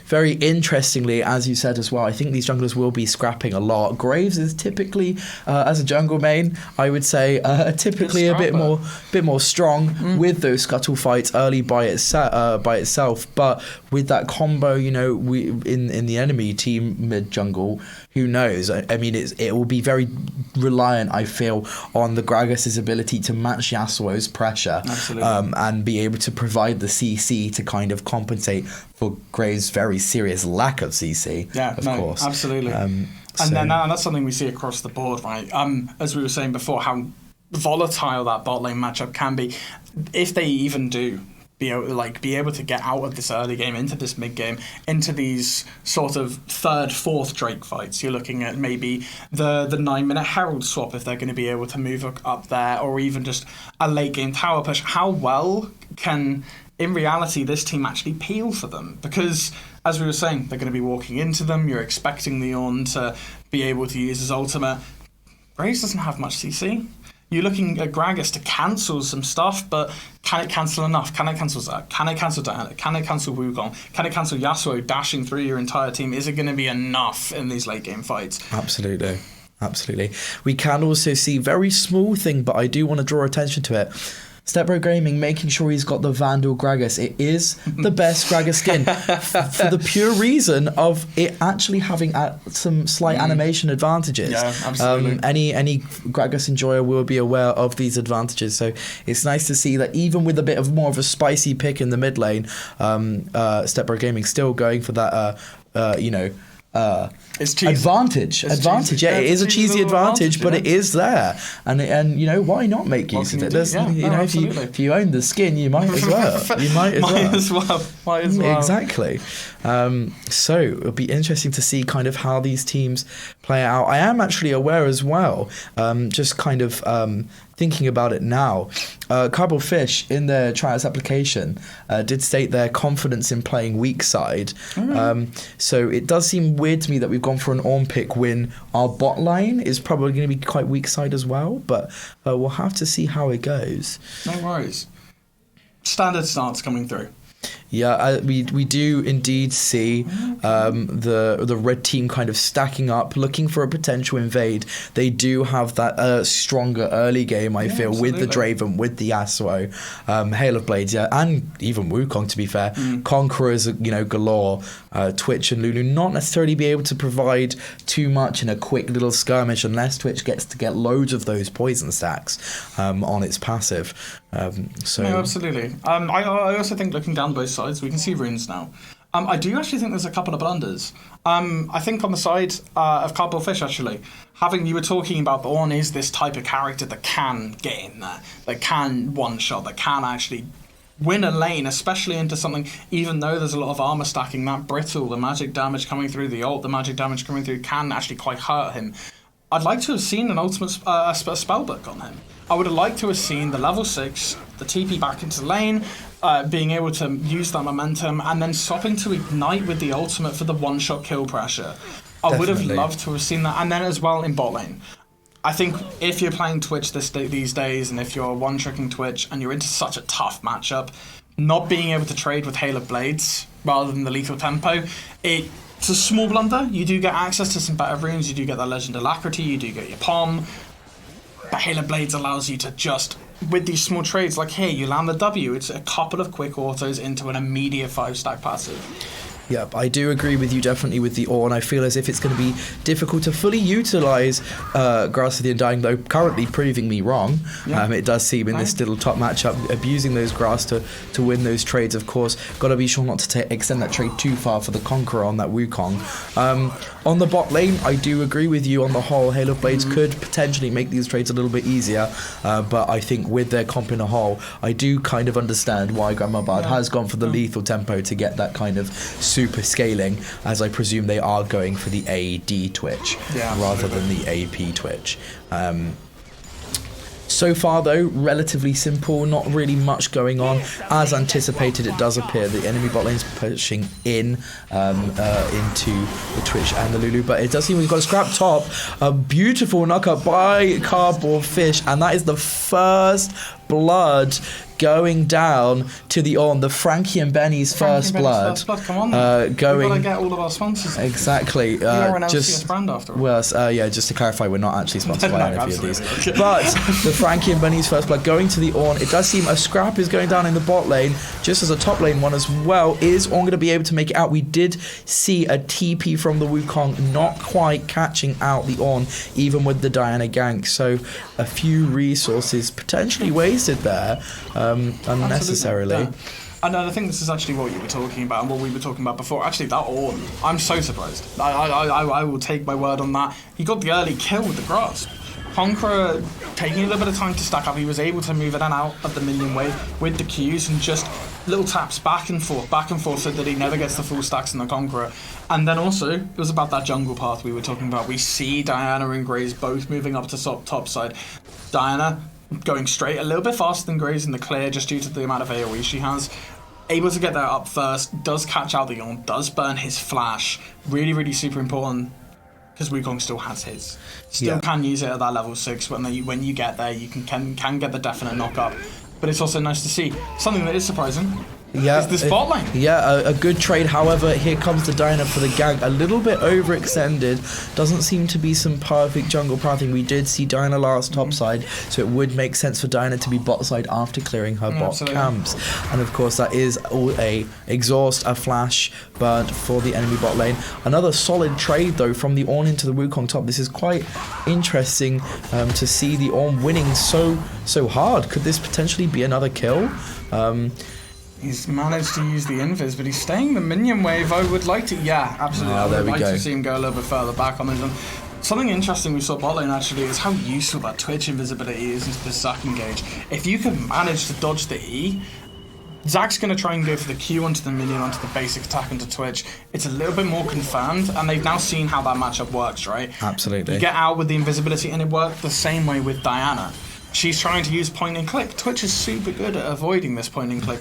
Very interestingly, as you said as well, I think these junglers will be scrapping a lot. Graves is typically, as a jungle main, I would say, typically a bit more strong with those scuttle fights early by itself. But with that combo, we in the enemy team mid jungle, who knows? I mean, it will be very reliant, I feel, on the Gragas's ability to match Yasuo's pressure, and be able to provide the CC to kind of compensate for Graves' very serious lack of CC. Yeah, of course, absolutely. And that's something we see across the board, right? As we were saying before, how volatile that bot lane matchup can be, if they even do be able to get out of this early game into this mid game, into these sort of third, fourth Drake fights. You're looking at maybe the 9-minute Herald swap if they're going to be able to move up there, or even just a late game tower push. How well can, in reality, this team actually peel for them? Because, as we were saying, they're going to be walking into them. You're expecting the Ornn to be able to use his ultimate. Graves doesn't have much CC. You're looking at Gragas to cancel some stuff, but can it cancel enough? Can it cancel Zac? Can it cancel Diana? Can it cancel Wukong? Can it cancel Yasuo dashing through your entire team? Is it going to be enough in these late game fights? Absolutely. We can also see very small thing, but I do want to draw attention to it. Stepbro Gaming making sure he's got the Vandal Gragas. It is the best Gragas skin for the pure reason of it actually having some slight animation advantages. Yeah, absolutely. Any Gragas enjoyer will be aware of these advantages. So it's nice to see that even with a bit of more of a spicy pick in the mid lane, Stepbro Gaming still going for that, it's cheesy. Advantage. Cheesy. Yeah, it is a cheesy advantage, but it is there, and why not make use of it? If you own the skin, you might as well. Might as well. Exactly. So it'll be interesting to see kind of how these teams play out. I am actually aware as well, just kind of thinking about it now, Cardboard Fish in their Tryouts application did state their confidence in playing weak side. So it does seem weird to me that we've gone for an Ornn pick when our bot lane is probably going to be quite weak side as well, but we'll have to see how it goes. No worries. Standard starts coming through. Yeah, we do indeed see the red team kind of stacking up, looking for a potential invade. They do have that stronger early game, I feel, absolutely. with the Draven, with the Yasuo, Hail of Blades, and even Wukong, to be fair. Conquerors, galore. Twitch and Lulu not necessarily be able to provide too much in a quick little skirmish unless Twitch gets to get loads of those poison stacks on its passive. No, absolutely. I also think looking down both sides, we can see runes now. I do actually think there's a couple of blunders. I think on the side of Cardboard Fish, actually, you were talking about Ornn is this type of character that can get in there, that can one-shot, that can actually win a lane, especially into something, even though there's a lot of armor stacking, that brittle, the magic damage coming through the ult, the magic damage coming through can actually quite hurt him. I'd like to have seen an ultimate spellbook on him. I would have liked to have seen the level 6, the TP back into the lane, being able to use that momentum, and then swapping to Ignite with the ultimate for the one-shot kill pressure. I would have loved to have seen that, and then as well in bot lane. I think if you're playing Twitch these days, and if you're one-tricking Twitch, and you're into such a tough matchup, not being able to trade with Hail of Blades rather than the lethal tempo, it's a small blunder. You do get access to some better runes, you do get that Legend Alacrity, you do get your Palm, but Hail of Blades allows you to just, with these small trades, like here, you land the W, it's a couple of quick autos into an immediate 5-stack passive. Yep, I do agree with you definitely with the Ornn. I feel as if it's going to be difficult to fully utilise Grass of the Undying, though currently proving me wrong. Yeah. It does seem in this little top matchup, abusing those Grass to win those trades, of course. Got to be sure not to extend that trade too far for the Conqueror on that Wukong. On the bot lane, I do agree with you on the whole. Hail of Blades could potentially make these trades a little bit easier, but I think with their comp in a whole, I do kind of understand why Grandma Bard has gone for the lethal tempo to get that kind of super scaling, as I presume they are going for the AD Twitch rather than the AP Twitch. So far, though, relatively simple, not really much going on. As anticipated, it does appear the enemy bot lane's pushing in into the Twitch and the Lulu, but it does seem we've got a scrap top. A beautiful knockup by Cardboard Fish, and that is the first blood going down to the Ornn, the Frankie and Benny's first blood. Come on, going. We've got to get all of our sponsors. Exactly. We are an LCS brand after all. Well, yeah, just to clarify, we're not actually sponsored by any of these. But the Frankie and Benny's first blood going to the Ornn. It does seem a scrap is going down in the bot lane, just as a top lane one as well. Is Ornn going to be able to make it out? We did see a TP from the Wukong, not quite catching out the Ornn, even with the Diana gank. So a few resources potentially wasted there. Unnecessarily. Yeah. And I think this is actually what you were talking about and what we were talking about before. Actually, that Ornn, I'm so surprised. I will take my word on that. He got the early kill with the grasp. Conqueror taking a little bit of time to stack up. He was able to move it in and out of the minion wave with the Qs and just little taps back and forth so that he never gets the full stacks in the Conqueror. And then also, it was about that jungle path we were talking about. We see Diana and Graze both moving up to top side. Diana going straight a little bit faster than Graze in the clear just due to the amount of AoE she has. Able to get there up first, does catch out the Ornn, does burn his flash. Really, really super important because Wukong still has his. Still can use it at that level 6 when you get there, you can get the definite knock up. But it's also nice to see something that is surprising. Yeah, is this bot lane. Yeah, a good trade. However, here comes the Diana for the gank. A little bit overextended. Doesn't seem to be some perfect jungle pathing. We did see Diana last top side, so it would make sense for Diana to be bot side after clearing her bot camps. And of course, that is all a exhaust, a flash burnt for the enemy bot lane. Another solid trade though from the Ornn into the Wukong top. This is quite interesting to see the Ornn winning so hard. Could this potentially be another kill? He's managed to use the invis, but he's staying the minion wave. I would like to, yeah, absolutely. I would like to see him go a little bit further back on this one. Something interesting we saw bot lane actually is how useful that Twitch invisibility is into the Zac engage. If you can manage to dodge the E, Zac's going to try and go for the Q onto the minion, onto the basic attack onto Twitch. It's a little bit more confirmed, and they've now seen how that matchup works, right? Absolutely. You get out with the invisibility, and it worked the same way with Diana. She's trying to use point and click. Twitch is super good at avoiding this point and click.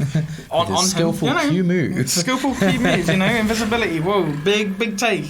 on skillful him, Q move. Skillful Q move, invisibility. Whoa, big take,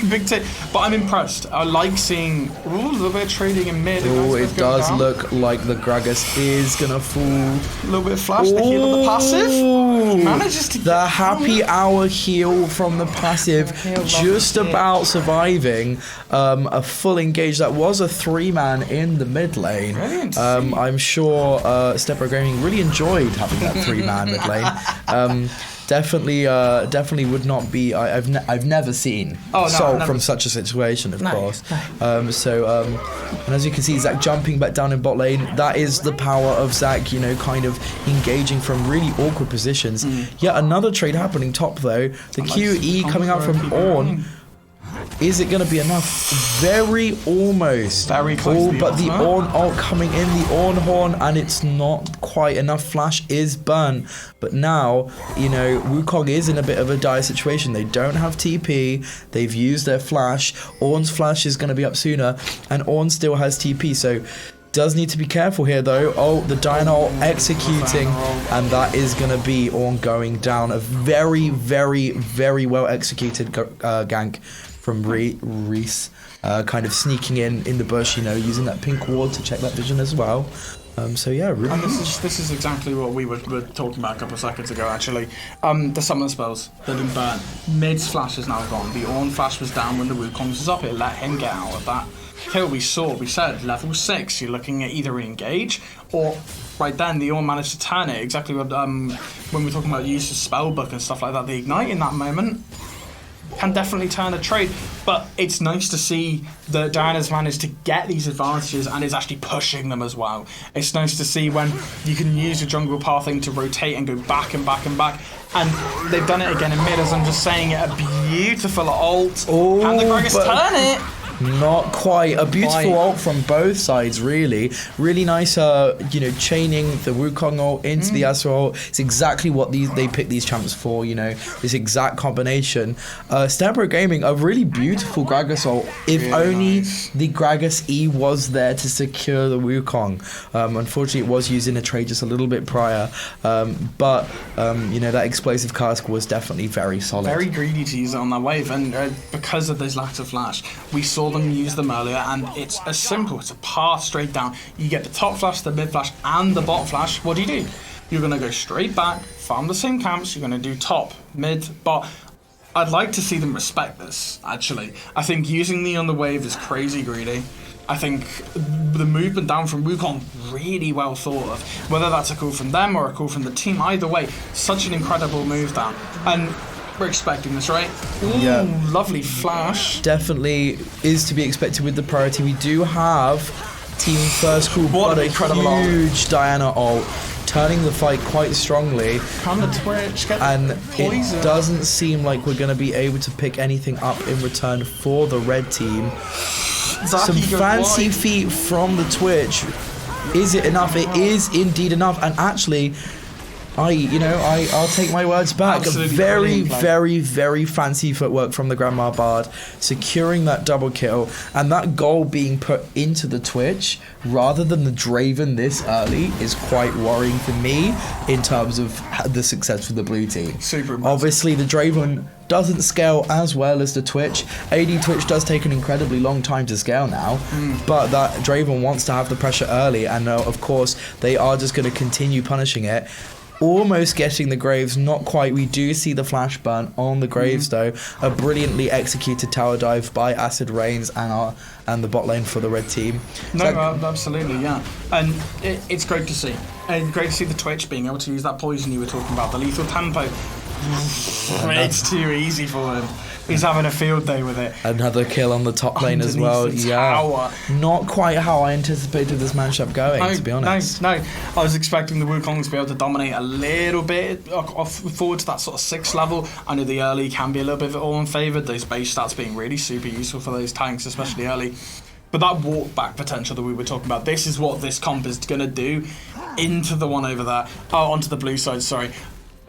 big take. But I'm impressed. I like seeing a little bit of trading in mid. Oh, it does look like the Gragas is gonna fall. A little bit of flash. The heal of the passive. He manages to the happy hour heal from the passive, just about surviving a full engage. That was a 3-man in the mid lane. I'm sure Stepbro Gaming really enjoyed having that 3-man mid lane. Definitely would not be. I've never seen Salt from such a situation, of course. And as you can see, Zac jumping back down in bot lane. That is the power of Zac, kind of engaging from really awkward positions. Yet another trade happening top though. The QE coming out from Ornn. Is it going to be enough? Very almost. Very close. But the Ornn ult coming in, the Ornn horn, and it's not quite enough. Flash is burnt. But now, Wukong is in a bit of a dire situation. They don't have TP. They've used their flash. Ornn's flash is going to be up sooner, and Ornn still has TP. So does need to be careful here though. Oh, the Dino executing, and that is going to be Ornn going down. A very, very, very well executed gank from Reese, kind of sneaking in the bush, using that pink ward to check that vision as well. So yeah, really. And this is exactly what we were talking about a couple of seconds ago, actually. The summon spells that didn't burn. Mid's flash is now gone. The Ornn flash was down when the Wukong was up. It let him get out of that kill. We said level 6. You're looking at either engage or right then the Ornn managed to turn it. Exactly what when we're talking about use of spellbook and stuff like that. The ignite in that moment can definitely turn a trade, but it's nice to see that Diana's managed to get these advantages and is actually pushing them as well. It's nice to see when you can use your jungle pathing to rotate and go back and back and back, and they've done it again in mid, as I'm just saying it, a beautiful ult, and the Gragas turn it. Not quite. A beautiful ult from both sides, really. Really nice, chaining the Wukong ult into the Yasuo ult. It's exactly what they picked these champs for, this exact combination. Stembro Gaming, a really beautiful Gragas ult. If really only the Gragas E was there to secure the Wukong. Unfortunately, it was using a trade just a little bit prior. But that explosive cask was definitely very solid. Very greedy to use it on that wave, and because of those lacks of flash, we saw them use them earlier, and it's as simple. It's a path straight down. You get the top flash, the mid flash, and the bot flash. What do? You're going to go straight back, farm the same camps. You're going to do top, mid, bot. I'd like to see them respect this, actually. I think using the on the wave is crazy greedy. I think the movement down from Wukong, really well thought of. Whether that's a call from them or a call from the team, either way, such an incredible move down. And we're expecting this, right? Ooh, yeah. Lovely flash. Definitely is to be expected with the priority. We do have team first call, but a huge Diana ult, turning the fight quite strongly. Can the Twitch get and poison? It doesn't seem like we're going to be able to pick anything up in return for the red team. Some fancy feet from the Twitch. Is it enough? It is indeed enough. And actually, I'll take my words back. Absolutely Very, very, very fancy footwork from the Grandma Bard, securing that double kill, and that goal being put into the Twitch rather than the Draven this early is quite worrying for me in terms of the success for the blue team. Super impressive. Obviously, the Draven doesn't scale as well as the Twitch. AD Twitch does take an incredibly long time to scale now, but that Draven wants to have the pressure early, and of course, they are just going to continue punishing it. Almost getting the Graves, not quite. We do see the flash burn on the Graves though. A brilliantly executed tower dive by Acid Rains and the bot lane for the red team. No, absolutely, yeah. And it's great to see. And great to see the Twitch being able to use that poison you were talking about, the lethal tempo. It's too easy for him. He's having a field day with it. Another kill on the top lane as well. Yeah, not quite how I anticipated this matchup going, to be honest. No. I was expecting the Wukong to be able to dominate a little bit forward to that sort of 6th level. I know the early can be a little bit all in favoured. Those base stats being really super useful for those tanks, especially early. But that walk back potential that we were talking about, this is what this comp is going to do into the one over there. Oh, onto the blue side, sorry.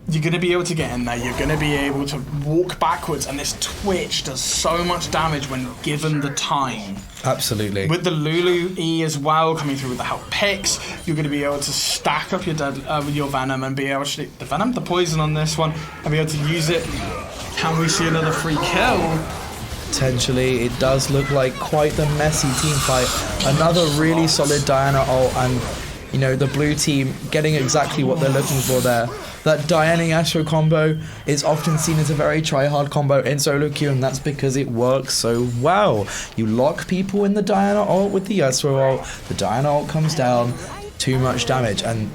You're going to be able to get in there, you're going to be able to walk backwards, and this Twitch does so much damage when given the time. Absolutely. With the Lulu E as well, coming through with the help picks, you're going to be able to stack up your with your Venom and be able to... the poison on this one, and be able to use it. Can we see another free kill? Potentially. It does look like quite the messy team fight. Another really solid Diana ult, and the blue team getting exactly what they're looking for there. That Diana Yasuo combo is often seen as a very try-hard combo in solo queue, and that's because it works so well. You lock people in the Diana ult with the Yasuo ult, the Diana ult comes down, too much damage, and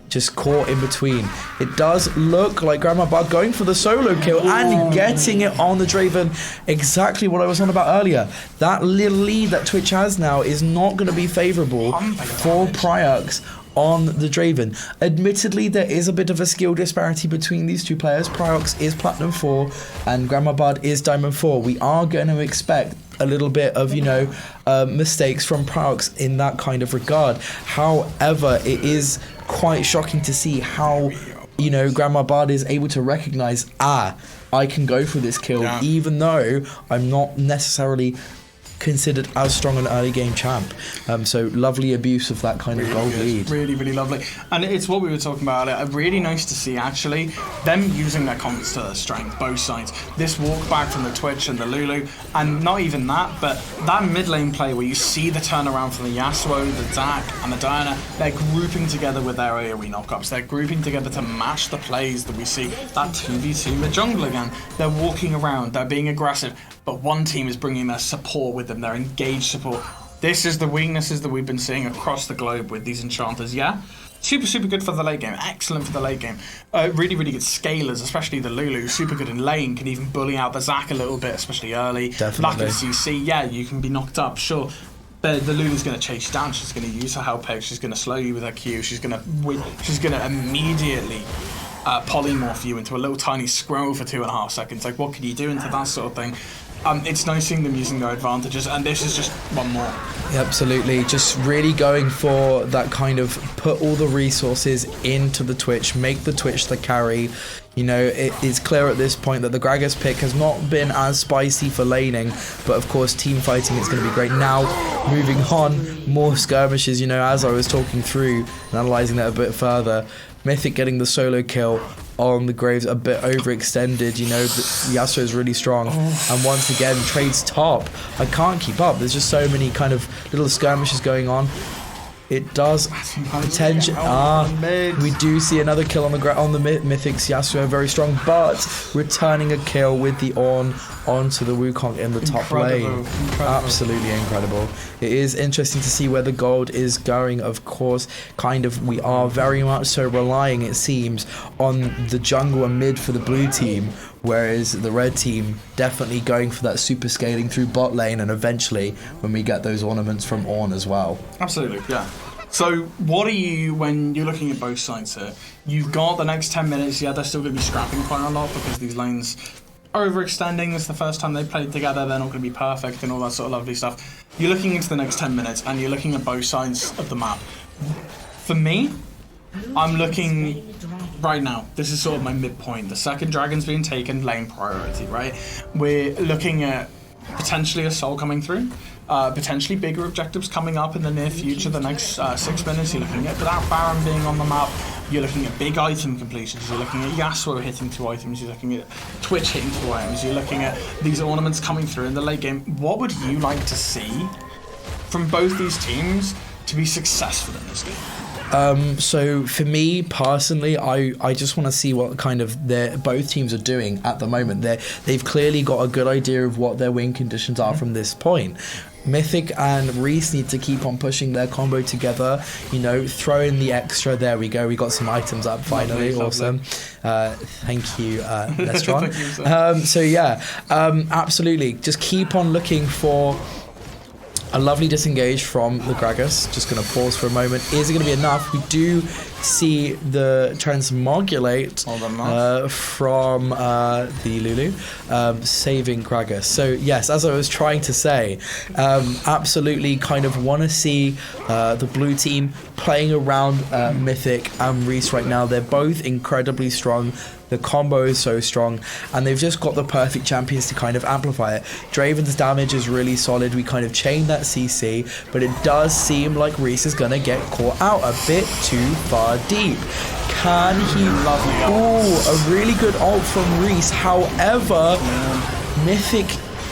just caught in between. It does look like Grandma Bug going for the solo kill and getting it on the Draven. Exactly what I was on about earlier. That little lead that Twitch has now is not going to be favourable for Pryox on the Draven. Admittedly, there is a bit of a skill disparity between these two players. Pryox is Platinum 4 and Grandma Bard is Diamond 4. We are going to expect a little bit of, mistakes from Pryox in that kind of regard. However, it is quite shocking to see how, Grandma Bard is able to recognize, I can go for this kill, even though I'm not necessarily considered as strong an early game champ. So lovely abuse of that kind of gold lead. Really, really lovely. And it's what we were talking about earlier. Really nice to see, actually, them using their comments to their strength, both sides. This walk back from the Twitch and the Lulu, and not even that, but that mid lane play where you see the turnaround from the Yasuo, the Zac, and the Diana, they're grouping together with their AoE knockups. They're grouping together to match the plays that we see. That 2v2 in the jungle again. They're walking around, they're being aggressive, but one team is bringing their support with them, their engaged support. This is the weaknesses that we've been seeing across the globe with these enchanters, Super, super good for the late game. Excellent for the late game. Really, really good scalers, especially the Lulu. Super good in lane. Can even bully out the Zac a little bit, especially early. Definitely. Lack of CC, you can be knocked up, sure. But the Lulu's going to chase you down. She's going to use her help pick. She's going to slow you with her Q. She's going to immediately polymorph you into a little tiny squirrel for 2.5 seconds. Like, what can you do into that sort of thing? it's nice seeing them using their advantages, and this is just one more. Absolutely, just really going for that kind of put all the resources into the Twitch, make the Twitch the carry. You know, it is clear at this point that the Gragas pick has not been as spicy for laning, but of course team fighting is going to be great. Now, moving on, more skirmishes, you know, as I was talking through and analysing that a bit further, Mythic getting the solo kill on the Graves a bit overextended, you know, Yasuo is really strong, and once again, trades top. I can't keep up, there's just so many kind of little skirmishes going on. It does potential. We do see another kill on the Mythic's Yasuo, very strong, but returning a kill with the Ornn onto the Wukong in the top lane. Absolutely incredible. It is interesting to see where the gold is going. Of course, we are very much so relying, it seems, on the jungle and mid for the blue team, whereas the red team definitely going for that super scaling through bot lane, and eventually when we get those ornaments from Ornn as well. Absolutely, yeah. So what are you, when you're looking at both sides here, you've got the next 10 minutes, yeah, they're still going to be scrapping quite a lot because these lanes are overextending. It's the first time they played together, they're not going to be perfect and all that sort of lovely stuff. You're looking into the next 10 minutes and you're looking at both sides of the map. For me, I'm looking right now, this is sort of my midpoint. The second dragon's being taken, lane priority, right? We're looking at potentially a soul coming through, potentially bigger objectives coming up in the near future, the next 6 minutes. You're looking at that Baron being on the map, you're looking at big item completions, you're looking at Yasuo hitting 2 items, you're looking at Twitch hitting 2 items, you're looking at these ornaments coming through in the late game. What would you like to see from both these teams to be successful in this game? So for me personally, I just want to see what kind of both teams are doing at the moment. They've clearly got a good idea of what their win conditions are from this point. Mythic and Reese need to keep on pushing their combo together, you know, throw in the extra. There we go, we got some items up finally. Awesome. Thank you, Lestron. So yeah, absolutely, just keep on looking for a lovely disengage from the Gragas. Just going to pause for a moment. Is it going to be enough? We do see the transmogulate from the Lulu saving Gragas. So yes, as I was trying to say, absolutely kind of want to see the blue team playing around Mythic and Reese right now. They're both incredibly strong. The combo is so strong, and they've just got the perfect champions to kind of amplify it. Draven's damage is really solid. We kind of chain that CC, but it does seem like Reese is going to get caught out a bit too far deep. Can he... a really good ult from Reese. However, Mythic,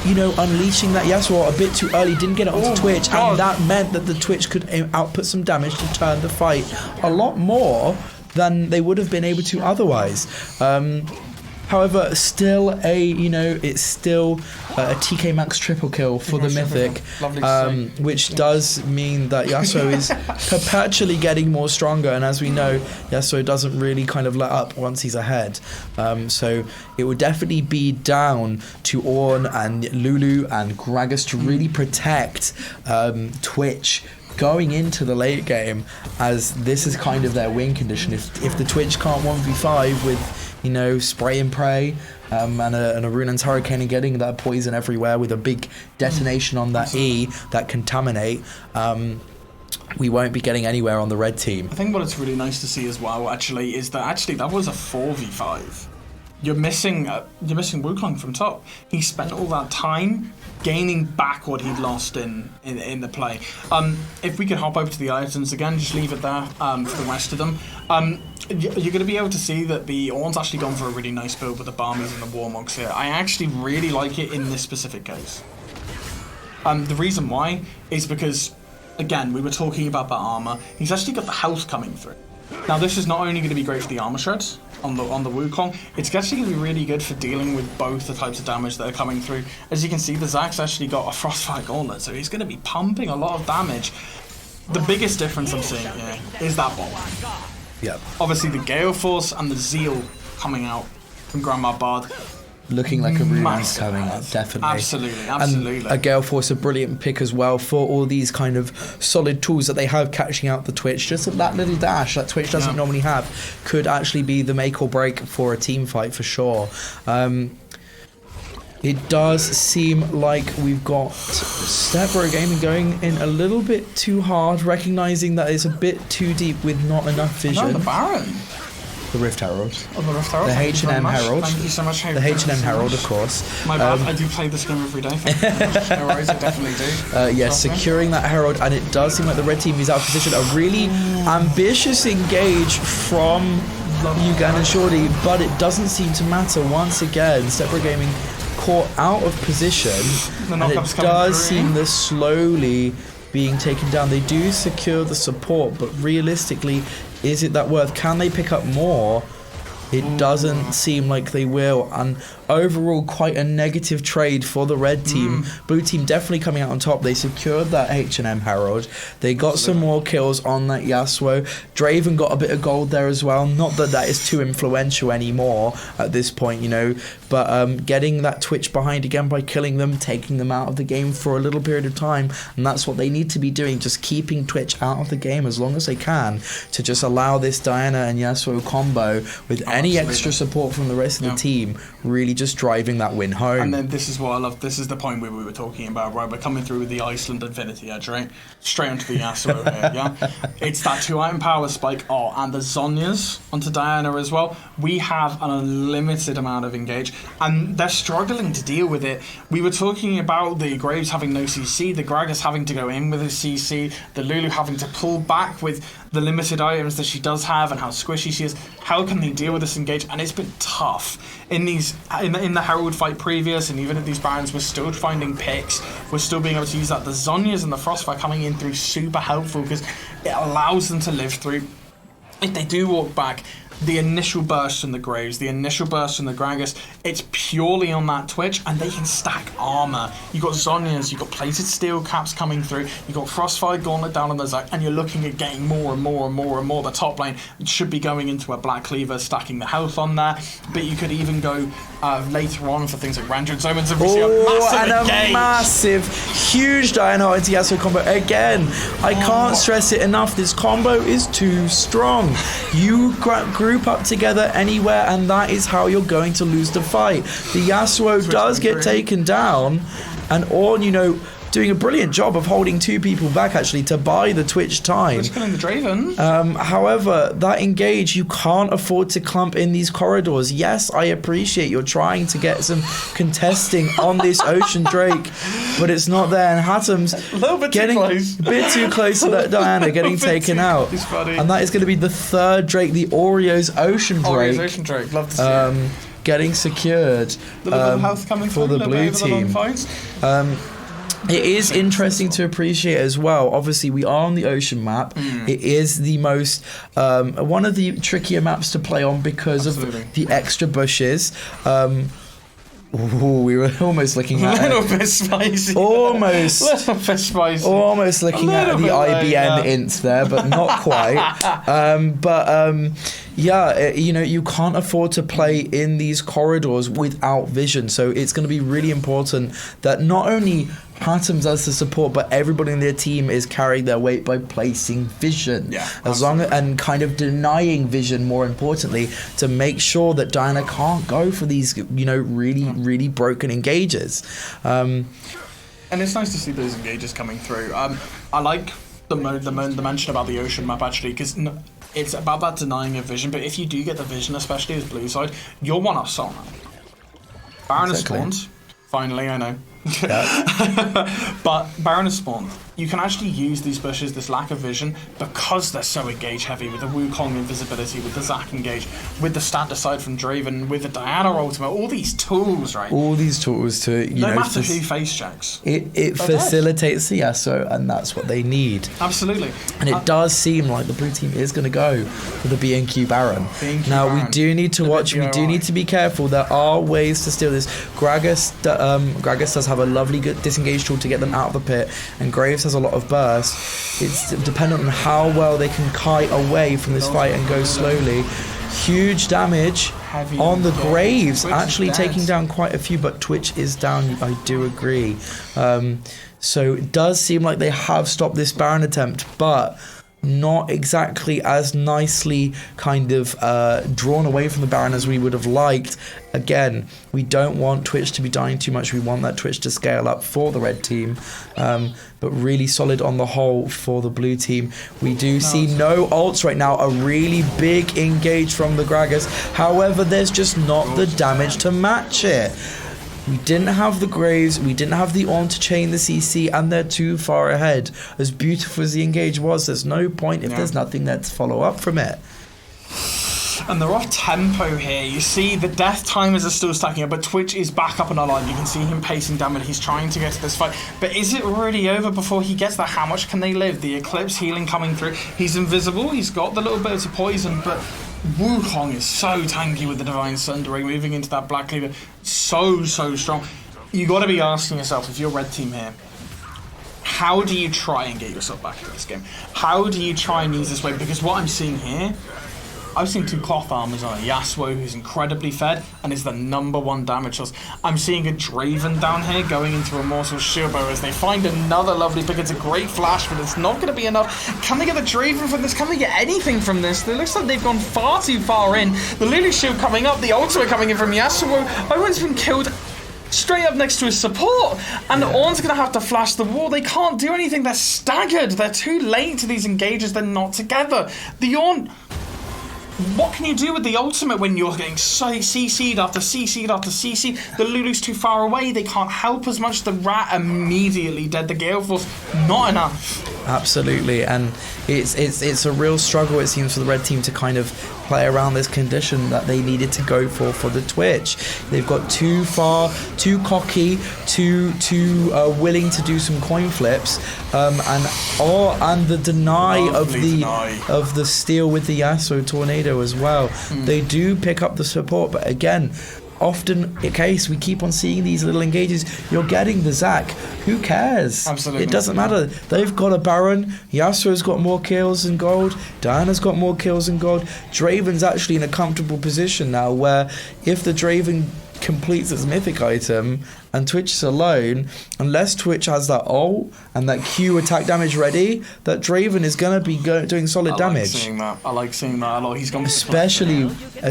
you know, unleashing that Yasuo a bit too early, didn't get it onto Twitch, and that meant that the Twitch could output some damage to turn the fight a lot more than they would have been able to otherwise. However, still it's still a TK Max triple kill for the Mythic, which does mean that Yasuo is perpetually getting more stronger, and as we know, Yasuo doesn't really kind of let up once he's ahead. So it would definitely be down to Ornn and Lulu and Gragas to really protect Twitch going into the late game, as this is kind of their win condition. If the Twitch can't 1v5 with, you know, spray and pray and a Runan's Hurricane and getting that poison everywhere with a big detonation on that E that contaminate, we won't be getting anywhere on the red team. I think what it's really nice to see as well, actually, is that that was a 4v5. You're missing Wukong from top. He spent all that time gaining back what he'd lost in the play. If we could hop over to the items again, just leave it there for the rest of them. You're going to be able to see that the Ornn's actually gone for a really nice build with the Barmies and the Warmogs here. I actually really like it in this specific case. The reason why is because, again, we were talking about that armor. He's actually got the health coming through. Now, this is not only going to be great for the armor shreds on the Wukong, it's actually going to be really good for dealing with both the types of damage that are coming through. As you can see, the Zax's actually got a Frostfire Gauntlet, so he's going to be pumping a lot of damage. The biggest difference I'm seeing here is that bomb. Yep. Obviously, the Gale Force and the Zeal coming out from Grandma Bard. Looking like a Runan's coming up, definitely. Absolutely. And a Gale Force, a brilliant pick as well for all these kind of solid tools that they have catching out the Twitch. Just that little dash that Twitch doesn't normally have could actually be the make or break for a team fight for sure. It does seem like we've got Stepbro Gaming going in a little bit too hard, recognizing that it's a bit too deep with not enough vision. the Baron. The Rift Herald. Oh, the Rift Herald. The Thank you very H&M much. Herald. Thank you so much. The H&M Herald, of course. My bad. I do play this game every day. Thank you very much. No worries, I definitely do. Yes, securing that Herald, and it does seem like the red team is out of position. A really ambitious engage from Ugandan Shorty, but it doesn't seem to matter. Once again, Stepbro Gaming caught out of position, and it does seem they're slowly being taken down. They do secure the support, but realistically, is it that worth? Can they pick up more? It doesn't seem like they will, and overall quite a negative trade for the red team. Blue team definitely coming out on top. They secured that H&M Herald. They got some more kills on that Yasuo. Draven got a bit of gold there as well. Not that that is too influential anymore at this point, you know, but getting that Twitch behind again by killing them, taking them out of the game for a little period of time, and that's what they need to be doing, just keeping Twitch out of the game as long as they can to just allow this Diana and Yasuo combo with any extra support from the rest of the team really just driving that win home. And then this is what I love. This is the point where we were talking about, right? We're coming through with the Iceland Infinity Edge, right? Straight onto the Yasuo here, yeah? It's that 2-item power spike. Oh, and the Zhonya's onto Diana as well. We have an unlimited amount of engage, and they're struggling to deal with it. We were talking about the Graves having no CC, the Gragas having to go in with his CC, the Lulu having to pull back with the limited items that she does have and how squishy she is. How can they deal with this engage? And it's been tough in these in the Herald fight previous, and even at these Barons, we're still finding picks. We're still being able to use that. The Zhonya's and the Frostfire coming in through super helpful because it allows them to live through. If they do walk back, the initial burst from the Graves, the initial burst from the Gragas, it's purely on that Twitch, and they can stack armor. You've got Zhonya's, you've got plated steel caps coming through, you've got Frostfire Gauntlet down on the Zac, and you're looking at getting more and more and more and more. The top lane should be going into a Black Cleaver, stacking the health on there, but you could even go later on for things like Randred Omens, and we see a massive, huge Diana into Yasuo combo. Again, I can't stress it enough, this combo is too strong. You group up together anywhere, and that is how you're going to lose the fight. The Yasuo does get taken down, and Ornn, you know, doing a brilliant job of holding two people back actually to buy the Twitch time. Just killing the Draven. However, that engage, you can't afford to clump in these corridors. Yes, I appreciate you're trying to get some contesting on this Ocean Drake, but it's not there. And Hatem's getting a bit too close to that Diana getting taken out. And that is going to be the third Drake, the Oreo's Ocean Drake. Ocean Drake, love to see it. Getting secured health coming for the blue team. It is interesting to appreciate as well. Obviously, we are on the ocean map. It is the most one of the trickier maps to play on because of the extra bushes. Ooh, we were almost looking at a little bit spicy. Almost looking at the IBN ints there, but not quite. Yeah, you know, you can't afford to play in these corridors without vision. So it's going to be really important that not only Hatem's as the support, but everybody in their team is carrying their weight by placing vision. Yeah, and kind of denying vision, more importantly, to make sure that Diana can't go for these, you know, really broken engages. And it's nice to see those engages coming through. I like the mention about the ocean map actually, because it's about that denying of vision. But if you do get the vision, especially as blue side, you're one off Sol now. Baron has spawned. Finally, I know. But Baron has spawned. You can actually use these bushes, this lack of vision, because they're so engage heavy with the Wukong invisibility, with the Zac engage, with the stat aside from Draven, with the Diana ultimate, all these tools, right? All these tools to, no matter who face checks. It facilitates the Yasuo, and that's what they need. Absolutely. And it does seem like the blue team is going to go for the B&Q Baron. Now, we do need to watch, we do need to be careful. There are ways to steal this. Gragas does have a lovely good disengage tool to get them out of the pit, and Graves has a lot of burst. It's dependent on how well they can kite away from this fight and go slowly. Huge damage on the Graves, actually taking down quite a few, but Twitch is down, I do agree. So it does seem like they have stopped this Baron attempt, but not exactly as nicely kind of drawn away from the Baron as we would have liked. Again, we don't want Twitch to be dying too much. We want that Twitch to scale up for the red team, but really solid on the whole for the blue team. We do see no ults right now, a really big engage from the Gragas. However, there's just not the damage to match it. We didn't have the Graves, we didn't have the On to chain the CC, and they're too far ahead. As beautiful as the engage was, there's no point if there's nothing there to follow up from it. And they're off tempo here. You see the death timers are still stacking up, but Twitch is back up and alive. You can see him pacing down, and he's trying to get to this fight. But is it really over before he gets there? How much can they live? The Eclipse healing coming through. He's invisible. He's got the little bit of poison, but Wukong is so tanky with the Divine Sundering, moving into that Black Cleaver. So strong. You got to be asking yourself, if you're red team here, how do you try and get yourself back into this game? How do you try and use this way? Because what I'm seeing here, I've seen 2 cloth armors on a Yasuo who's incredibly fed and is the #1 damage source. I'm seeing a Draven down here going into a Immortal Shilbo as they find another lovely pick. It's a great flash, but it's not going to be enough. Can they get the Draven from this? Can they get anything from this? It looks like they've gone far too far in. The Lulu Shield coming up, the ultimate coming in from Yasuo. Owen's been killed straight up next to his support, and Ornn's going to have to flash the wall. They can't do anything. They're staggered. They're too late to these engages. They're not together. The Ornn... What can you do with the ultimate when you're getting CC'd after CC'd after CC? The Lulu's too far away, they can't help as much. The Rat immediately dead. The Gale Force, not enough. Absolutely, and it's a real struggle, it seems, for the red team to kind of play around this condition that they needed to go for the Twitch. They've got too far, too cocky, too willing to do some coin flips, and the deny of the steal with the Yasuo Tornado as well. They do pick up the support, but again, often the case, we keep on seeing these little engages. You're getting the Zac. Who cares? Absolutely. It doesn't matter. They've got a Baron. Yasuo's got more kills and gold. Diana's got more kills and gold. Draven's actually in a comfortable position now where if the Draven completes its mythic item and Twitch is alone, unless Twitch has that ult and that Q attack damage ready, that Draven is going to be doing solid damage. I like seeing that a lot. He's gone especially with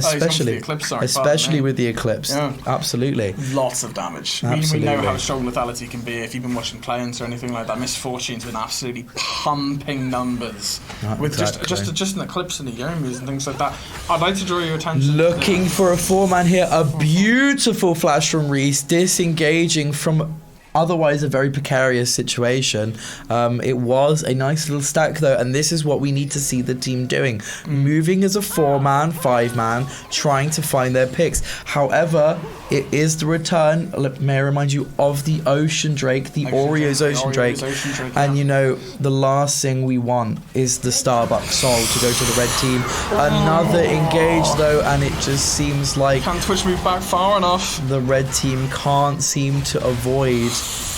the Eclipse. Yeah. Absolutely. Lots of damage. Absolutely. We know how strong lethality can be if you've been watching Play-ins or anything like that. Misfortune's been absolutely pumping numbers with just an Eclipse and the Yomis and things like that. I'd like to draw your attention. Looking for a 4-man here. A beautiful flash from Reese, disengaging from otherwise a very precarious situation. It was a nice little stack though, and this is what we need to see the team doing. Moving as a 4-man, 5-man, trying to find their picks. However, it is the return, may I remind you, of the Ocean Drake, the Oreo's Ocean Drake. And you know, the last thing we want is the Starbucks Soul to go to the red team. Another engage though, and it just seems like... Can Twitch move back far enough? The red team can't seem to avoid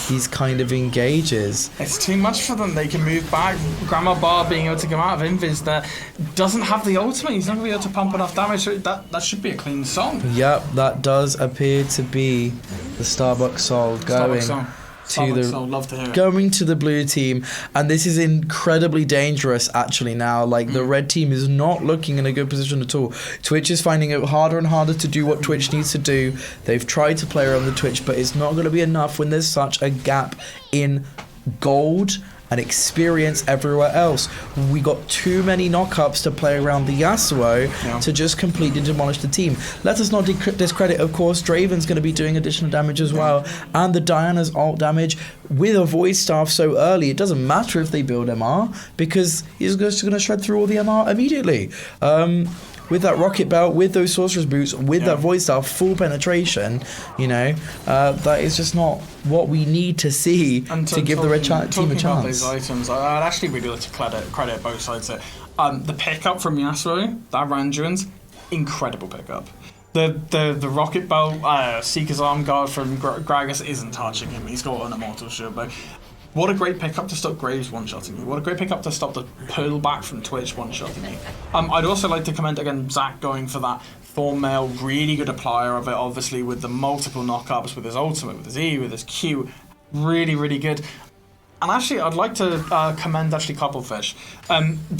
these kind of engages. It's too much for them. They can move back. Grandma Bar being able to come out of Invis there doesn't have the ultimate. He's not going to be able to pump enough damage. That should be a clean song. Yep, that does appear to be the Starbucks Soul going to the blue team, and this is incredibly dangerous actually now. Like the red team is not looking in a good position at all. Twitch is finding it harder and harder to do what Twitch needs to do. They've tried to play around the Twitch, but it's not going to be enough when there's such a gap in gold and experience everywhere else. We got too many knockups to play around the Yasuo to just completely demolish the team. Let us not discredit, of course, Draven's going to be doing additional damage as well, and the Diana's ult damage with a Void Staff so early. It doesn't matter if they build MR, because he's just going to shred through all the MR immediately. With that Rocket Belt, with those Sorcerer's Boots, with that Void Staff, full penetration, you know, that is just not what we need to see to give the red team a chance. About those items, I'd actually really like to credit both sides here. The pickup from Yasuo, that Randuin's, incredible pickup. The Rocket Belt, Seeker's Arm Guard from Gragas isn't touching him. He's got an Immortal Shield, but what a great pickup to stop Graves one-shotting you. What a great pickup to stop the pull back from Twitch one-shotting you. I'd also like to comment again, Zac going for that Thornmail, really good applier of it, obviously, with the multiple knockups, with his ultimate, with his E, with his Q. Really, really good. And actually, I'd like to commend actually Cobblefish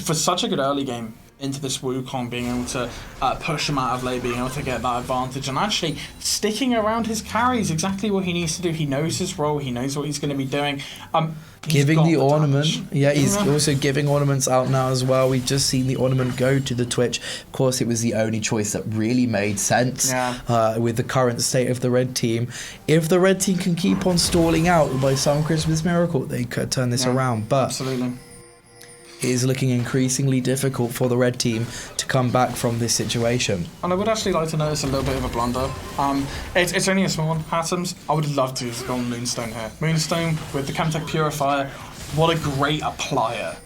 for such a good early game into this Wukong, being able to push him out of lane, being able to get that advantage, and actually sticking around his carry is exactly what he needs to do. He knows his role, he knows what he's going to be doing. Giving the ornament. damage. Yeah, he's also giving ornaments out now as well. We've just seen the ornament go to the Twitch. Of course, it was the only choice that really made sense with the current state of the red team. If the red team can keep on stalling out by some Christmas miracle, they could turn this around. But absolutely. it is looking increasingly difficult for the red team to come back from this situation. And I would actually like to notice a little bit of a blunder. It's only a small one, Atoms. I would love to go on Moonstone here. Moonstone with the Chemtech Purifier, what a great applier.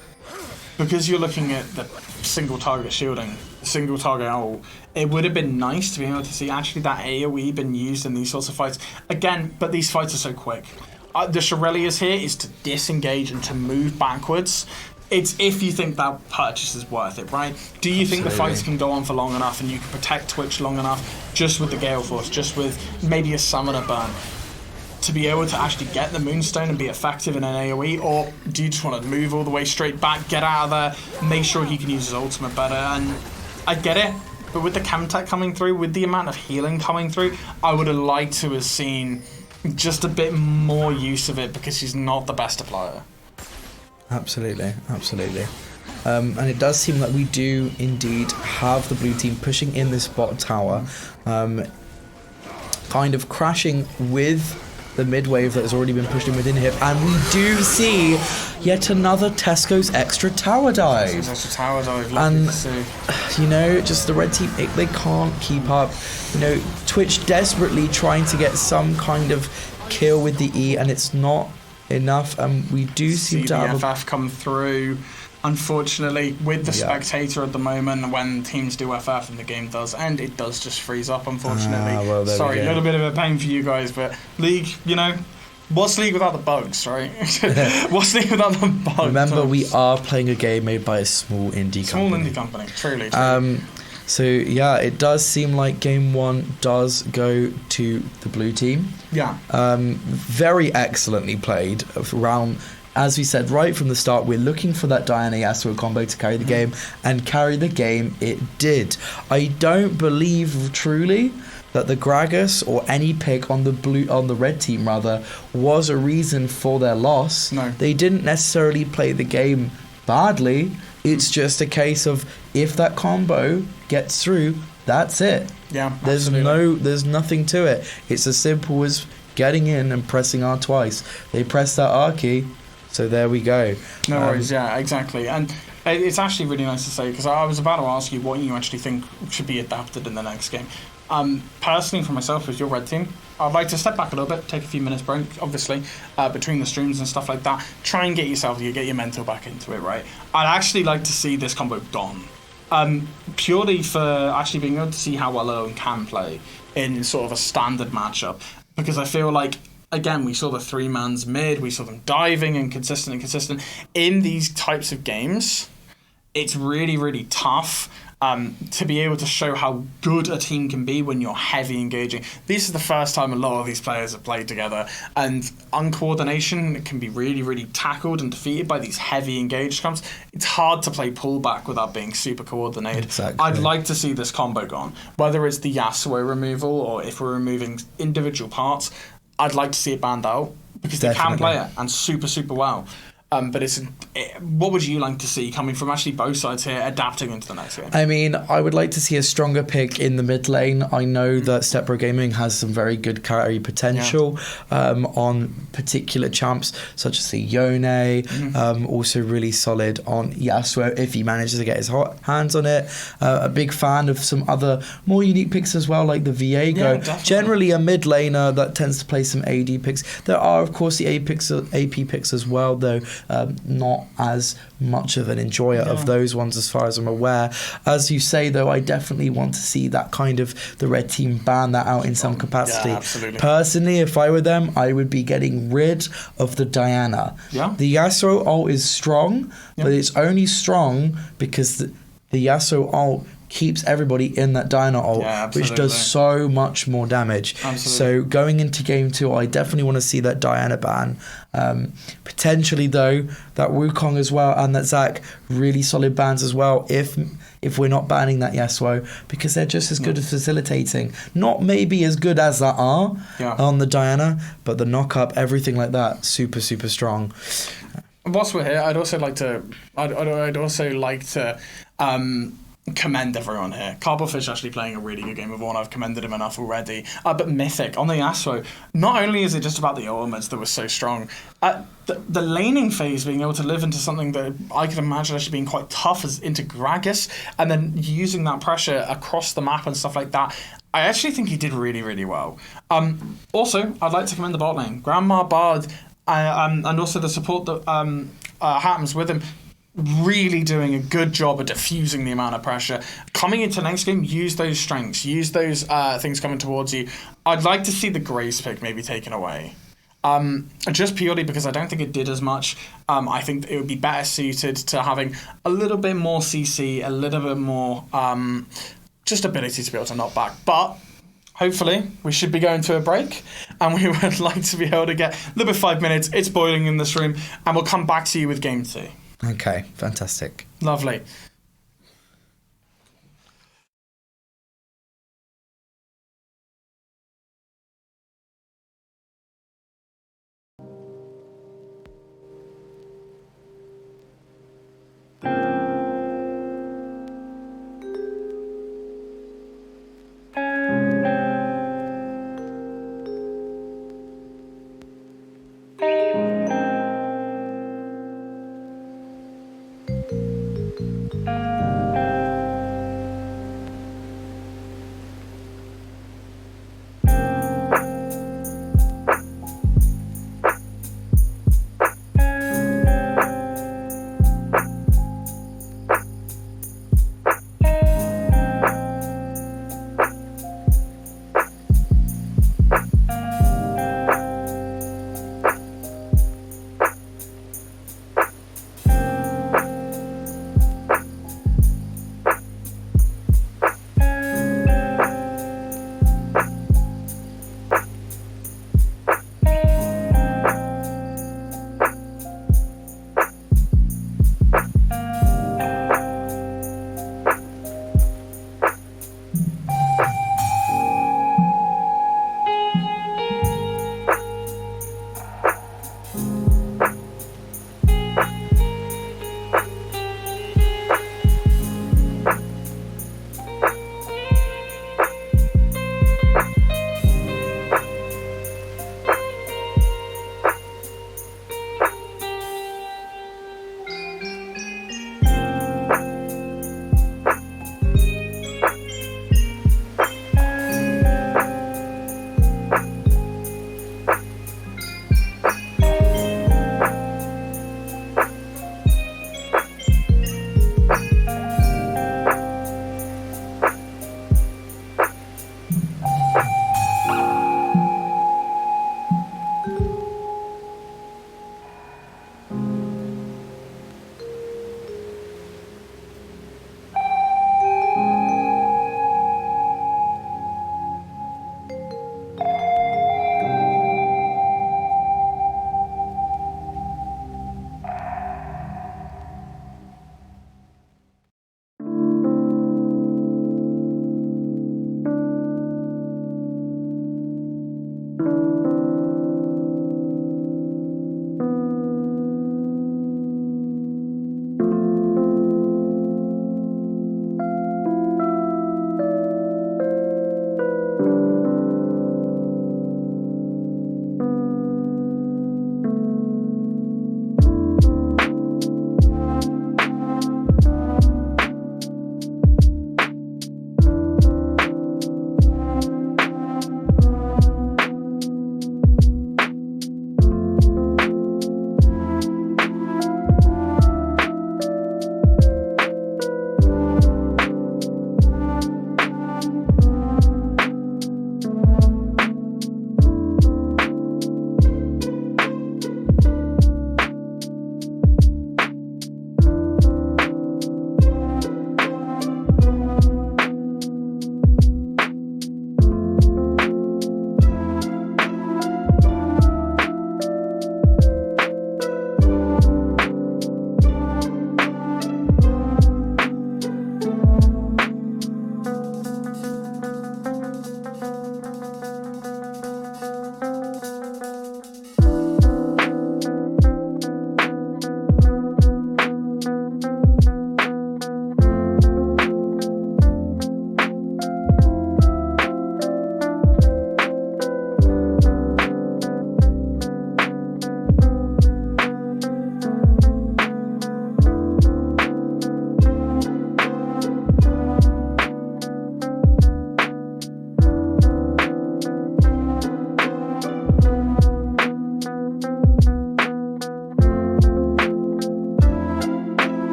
Because you're looking at the single target shielding, single target ult, it would have been nice to be able to see actually that AoE been used in these sorts of fights. Again, but these fights are so quick. The Shurelya's here is to disengage and to move backwards. It's if you think that purchase is worth it, right? Do you think the fights can go on for long enough and you can protect Twitch long enough just with the Gale Force, just with maybe a Summoner Burn, to be able to actually get the Moonstone and be effective in an AoE? Or do you just want to move all the way straight back, get out of there, make sure he can use his ultimate better? And I get it, but with the Chemtech coming through, with the amount of healing coming through, I would have liked to have seen just a bit more use of it, because he's not the best applier. Absolutely. And it does seem like we do indeed have the blue team pushing in this bot tower, kind of crashing with the mid wave that has already been pushed in within him, and we do see yet another Tesco's extra tower dive. Extra tower dive, and to see. you know, just the red team, they can't keep up. You know, Twitch desperately trying to get some kind of kill with the E, and it's not enough. And we do seem to have the FF come through. Unfortunately, with the spectator at the moment, when teams do FF and the game does end, it does just freeze up, unfortunately. Sorry, a little bit of a pain for you guys, but League, you know, what's League without the bugs, right? What's League without the bugs? Remember, we are playing a game made by a small indie company. Truly. So yeah, it does seem like game one does go to the blue team. Yeah. Very excellently played around. As we said right from the start, we're looking for that Diana Yasuo combo to carry the game, and carry the game it did. I don't believe truly that the Gragas or any pick on the red team rather was a reason for their loss. No. They didn't necessarily play the game badly. It's just a case of if that combo gets through, that's it. Yeah. There's nothing to it. It's as simple as getting in and pressing R twice. They pressed that R key. So there we go. No worries, yeah, exactly. And it's actually really nice to say, because I was about to ask you what you actually think should be adapted in the next game. Personally, for myself, as your red team, I'd like to step back a little bit, take a few minutes break, obviously, between the streams and stuff like that. Try and get your mental back into it, right? I'd actually like to see this combo gone. Purely for actually being able to see how well Owen can play in sort of a standard matchup. Because I feel like, again, we saw the three-mans mid, we saw them diving and consistent. In these types of games, it's really, really tough to be able to show how good a team can be when you're heavy engaging. This is the first time a lot of these players have played together, and uncoordination can be really, really tackled and defeated by these heavy engaged comps. It's hard to play pullback without being super coordinated. Exactly. I'd like to see this combo gone, whether it's the Yasuo removal or if we're removing individual parts. I'd like to see it banned out, because they can play it and super, super well. But what would you like to see coming from actually both sides here, adapting into the next game? I mean, I would like to see a stronger pick in the mid lane. I know that Stepbro Gaming has some very good carry potential on particular champs, such as the Yone. Also really solid on Yasuo if he manages to get his hands on it. A big fan of some other more unique picks as well, like the Viego. Generally a mid laner that tends to play some AD picks. There are, of course, the AP picks as well, though. Not as much of an enjoyer of those ones as far as I'm aware. As you say, though, I definitely want to see that kind of the red team ban that out in some capacity. Yeah, absolutely. Personally, if I were them, I would be getting rid of the Diana. Yeah. The Yasuo ult is strong, but it's only strong because the Yasuo ult keeps everybody in that Diana ult, Yeah, which absolutely. does so much more damage. Absolutely. So going into game 2, I definitely want to see that Diana ban. Potentially though, that Wukong as well and that Zac really solid bans as well if we're not banning that Yasuo, because they're just as good at facilitating. Not maybe as good as that are on the Diana, but the knock up, everything like that, super, super strong. Whilst we're here, I'd also like to commend everyone here. Carblefish actually playing a really good game of Warn. I've commended him enough already. But Mythic on the Yasuo, not only is it just about the ultimates that was so strong, the laning phase being able to live into something that I could imagine actually being quite tough as into Gragas, and then using that pressure across the map and stuff like that. I actually think he did really, really well. Also, I'd like to commend the bot lane. Grandma Bard and also the support that happens with him, really doing a good job at diffusing the amount of pressure. Coming into next game, use those strengths, use those things coming towards you. I'd like to see the Grace pick maybe taken away. Just purely because I don't think it did as much. I think it would be better suited to having a little bit more CC, a little bit more just ability to be able to knock back. But hopefully we should be going to a break, and we would like to be able to get a little bit 5 minutes. It's boiling in this room, and we'll come back to you with game 2. Okay, fantastic. Lovely.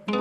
Hey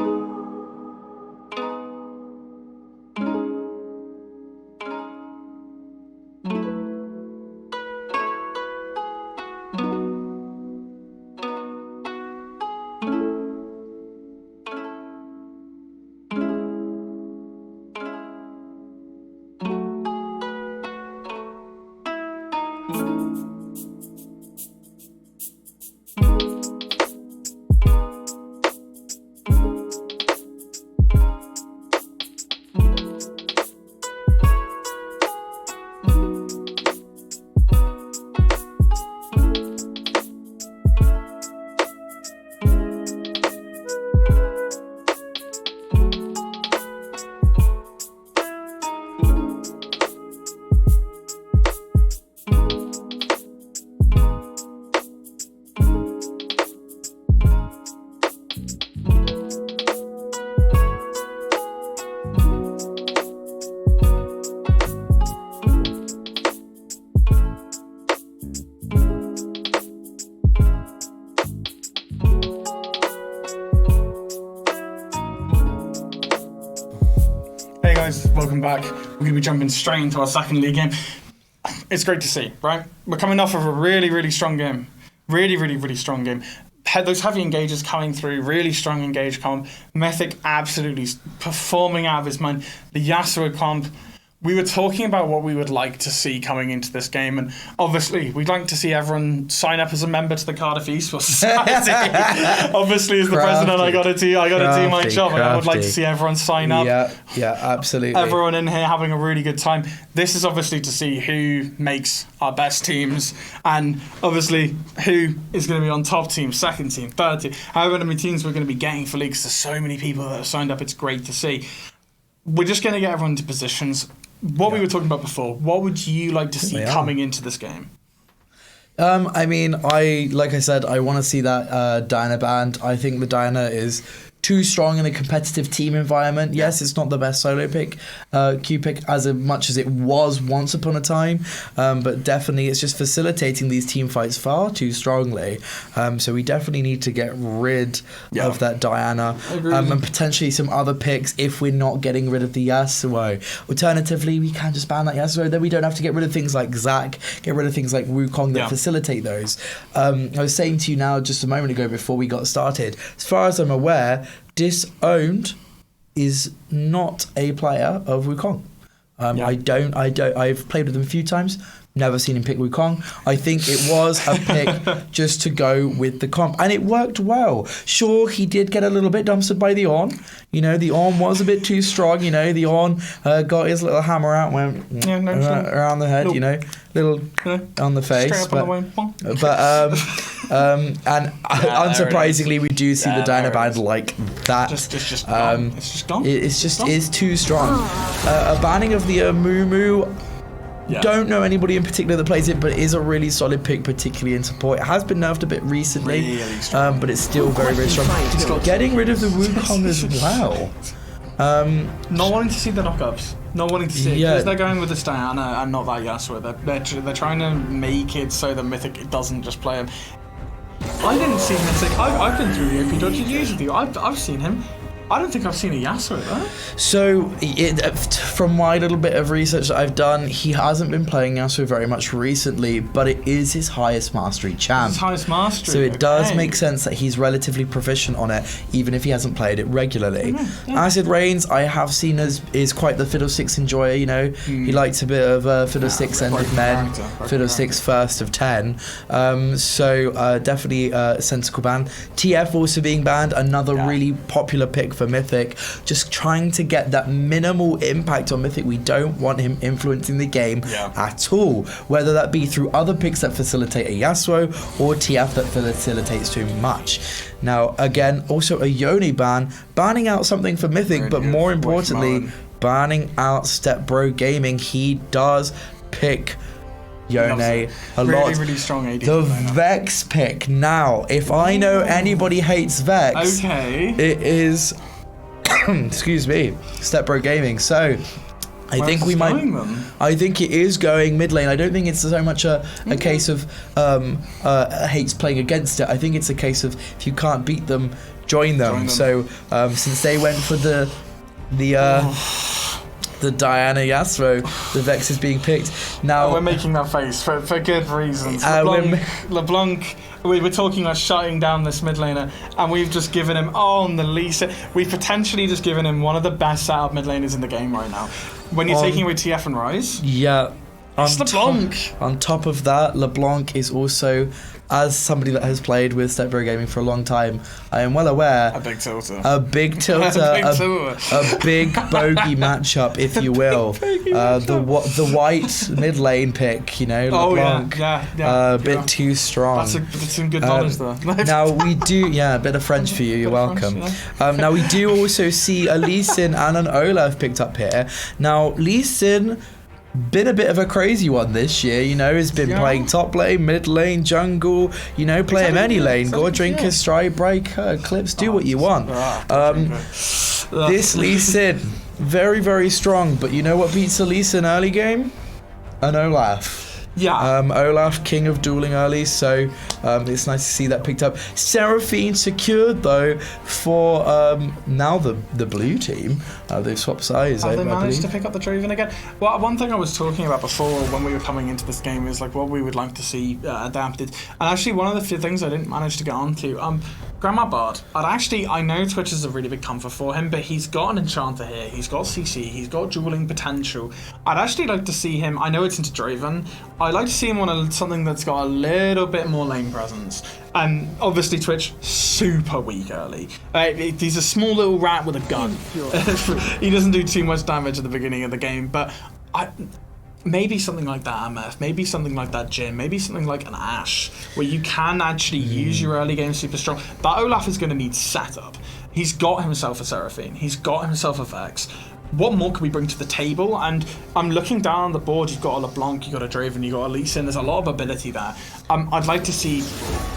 guys, welcome back. We're going to be jumping straight into our second league game. It's great to see, right? We're coming off of a really strong game. Really strong game. Had those heavy engages coming through, really strong engage comp. Mythic absolutely performing out of his mind. The Yasuo comp. We were talking about what we would like to see coming into this game, and obviously we'd like to see everyone sign up as a member to the Cardiff Esports Society. Obviously, as the president, I got to do my job, and I would like to see everyone sign up. Yeah, absolutely. Everyone in here having a really good time. This is obviously to see who makes our best teams, and obviously who is going to be on top team, second team, third team, however many teams we're going to be getting for leagues. There's so many people that have signed up. It's great to see. We're just going to get everyone into positions. What we were talking about before, what would you like to see coming into this game? I mean, like I said, I want to see that Diana band. I think the Diana is too strong in a competitive team environment. Yes, it's not the best solo pick, Q pick as much as it was once upon a time, but definitely it's just facilitating these team fights far too strongly. So we definitely need to get rid of that Diana and potentially some other picks if we're not getting rid of the Yasuo. Alternatively, we can just ban that Yasuo, then we don't have to get rid of things like Zac, get rid of things like Wukong that facilitate those. I was saying to you now just a moment ago before we got started, as far as I'm aware, Disowned is not a player of Wukong. I've played with him a few times, never seen him pick Wukong. I think it was a pick just to go with the comp, and it worked well. Sure, he did get a little bit dumpstered by the Ornn. You know, the Ornn was a bit too strong. You know, the Ornn got his little hammer out, went around the head. You know, little on the face. And unsurprisingly, we do see the Dino band like that. It's just gone. It's too strong. A banning of the Mumu. Don't know anybody in particular that plays it, but it is a really solid pick, particularly in support. It has been nerfed a bit recently, but it's still very strong. Getting rid of the Wukong as well. Not wanting to see the knockups. Not wanting to see it, because they're going with this Diana and not that Yasuo. They're trying to make it so that Mythic doesn't just play him. I didn't see Mythic. I've been through the OP dodgy years with you. I've seen him. I don't think I've seen a Yasuo though. So, from my little bit of research that I've done, he hasn't been playing Yasuo very much recently, but it is his highest mastery champ. His highest mastery. So it does make sense that he's relatively proficient on it, even if he hasn't played it regularly. Acid Rains, I have seen is quite the Fiddlesticks enjoyer. You know, he likes a bit of Fiddlesticks ended men, Fiddlesticks first of 10. So definitely a sensible ban. TF also being banned, another really popular pick for Mythic, just trying to get that minimal impact on Mythic. We don't want him influencing the game at all, whether that be through other picks that facilitate a Yasuo or TF that facilitates too much. Now again, also a Yone ban, banning out something for Mythic, but more importantly, banning out Step Bro Gaming. He does pick Yone a lot. Really strong AD. The Vex pick. Now, if I know anybody hates Vex, it is excuse me, Step Bro Gaming. So I think we might. I think it is going mid lane. I don't think it's so much a case of hates playing against it. I think it's a case of if you can't beat them, join them. So since they went for the Diana Yasuo, the Vex is being picked. Now we're making that face for good reasons. LeBlanc, we were talking about shutting down this mid laner, and we've just given him the least. We've potentially just given him one of the best setup mid laners in the game right now. When you're taking away TF and Ryze, it's LeBlanc. On top of that, LeBlanc is also, as somebody that has played with Stepbro Gaming for a long time, I am well aware. A big tilter. A big big bogey matchup, if you will. The white mid lane pick, LeBlanc. A bit too strong. That's some good knowledge there. Now we do, a bit of French for you. You're welcome. Now we do also see a Lee Sin and an Olaf picked up here. Now Lee Sin, been a bit of a crazy one this year, has been playing top lane, mid lane, jungle, play him any lane, go drink a stride breaker, Eclipse, do what you want. This Lee Sin, very, very strong, but you know what beats a Lee Sin early game? An Olaf. Olaf, king of dueling early, so it's nice to see that picked up. Seraphine secured though for now the blue team. They've swapped sides. Have they managed to pick up the Draven again? Well, one thing I was talking about before when we were coming into this game is like what we would like to see adapted. And actually, one of the few things I didn't manage to get onto, Grandma Bard. I know Twitch is a really big comfort for him, but he's got an enchanter here. He's got CC. He's got dueling potential. I'd actually like to see him. I know it's into Draven. I'd like to see him on something that's got a little bit more lane presence. And obviously Twitch, super weak early. He's a small little rat with a gun. He doesn't do too much damage at the beginning of the game, but maybe something like that MF, maybe something like that Jhin, maybe something like an Ashe, where you can actually use your early game super strong. That Olaf is going to need setup. He's got himself a Seraphine. He's got himself a Vex. What more can we bring to the table? And I'm looking down on the board. You've got a LeBlanc, you've got a Draven, you've got a Lee Sin. There's a lot of ability there. I'd like to see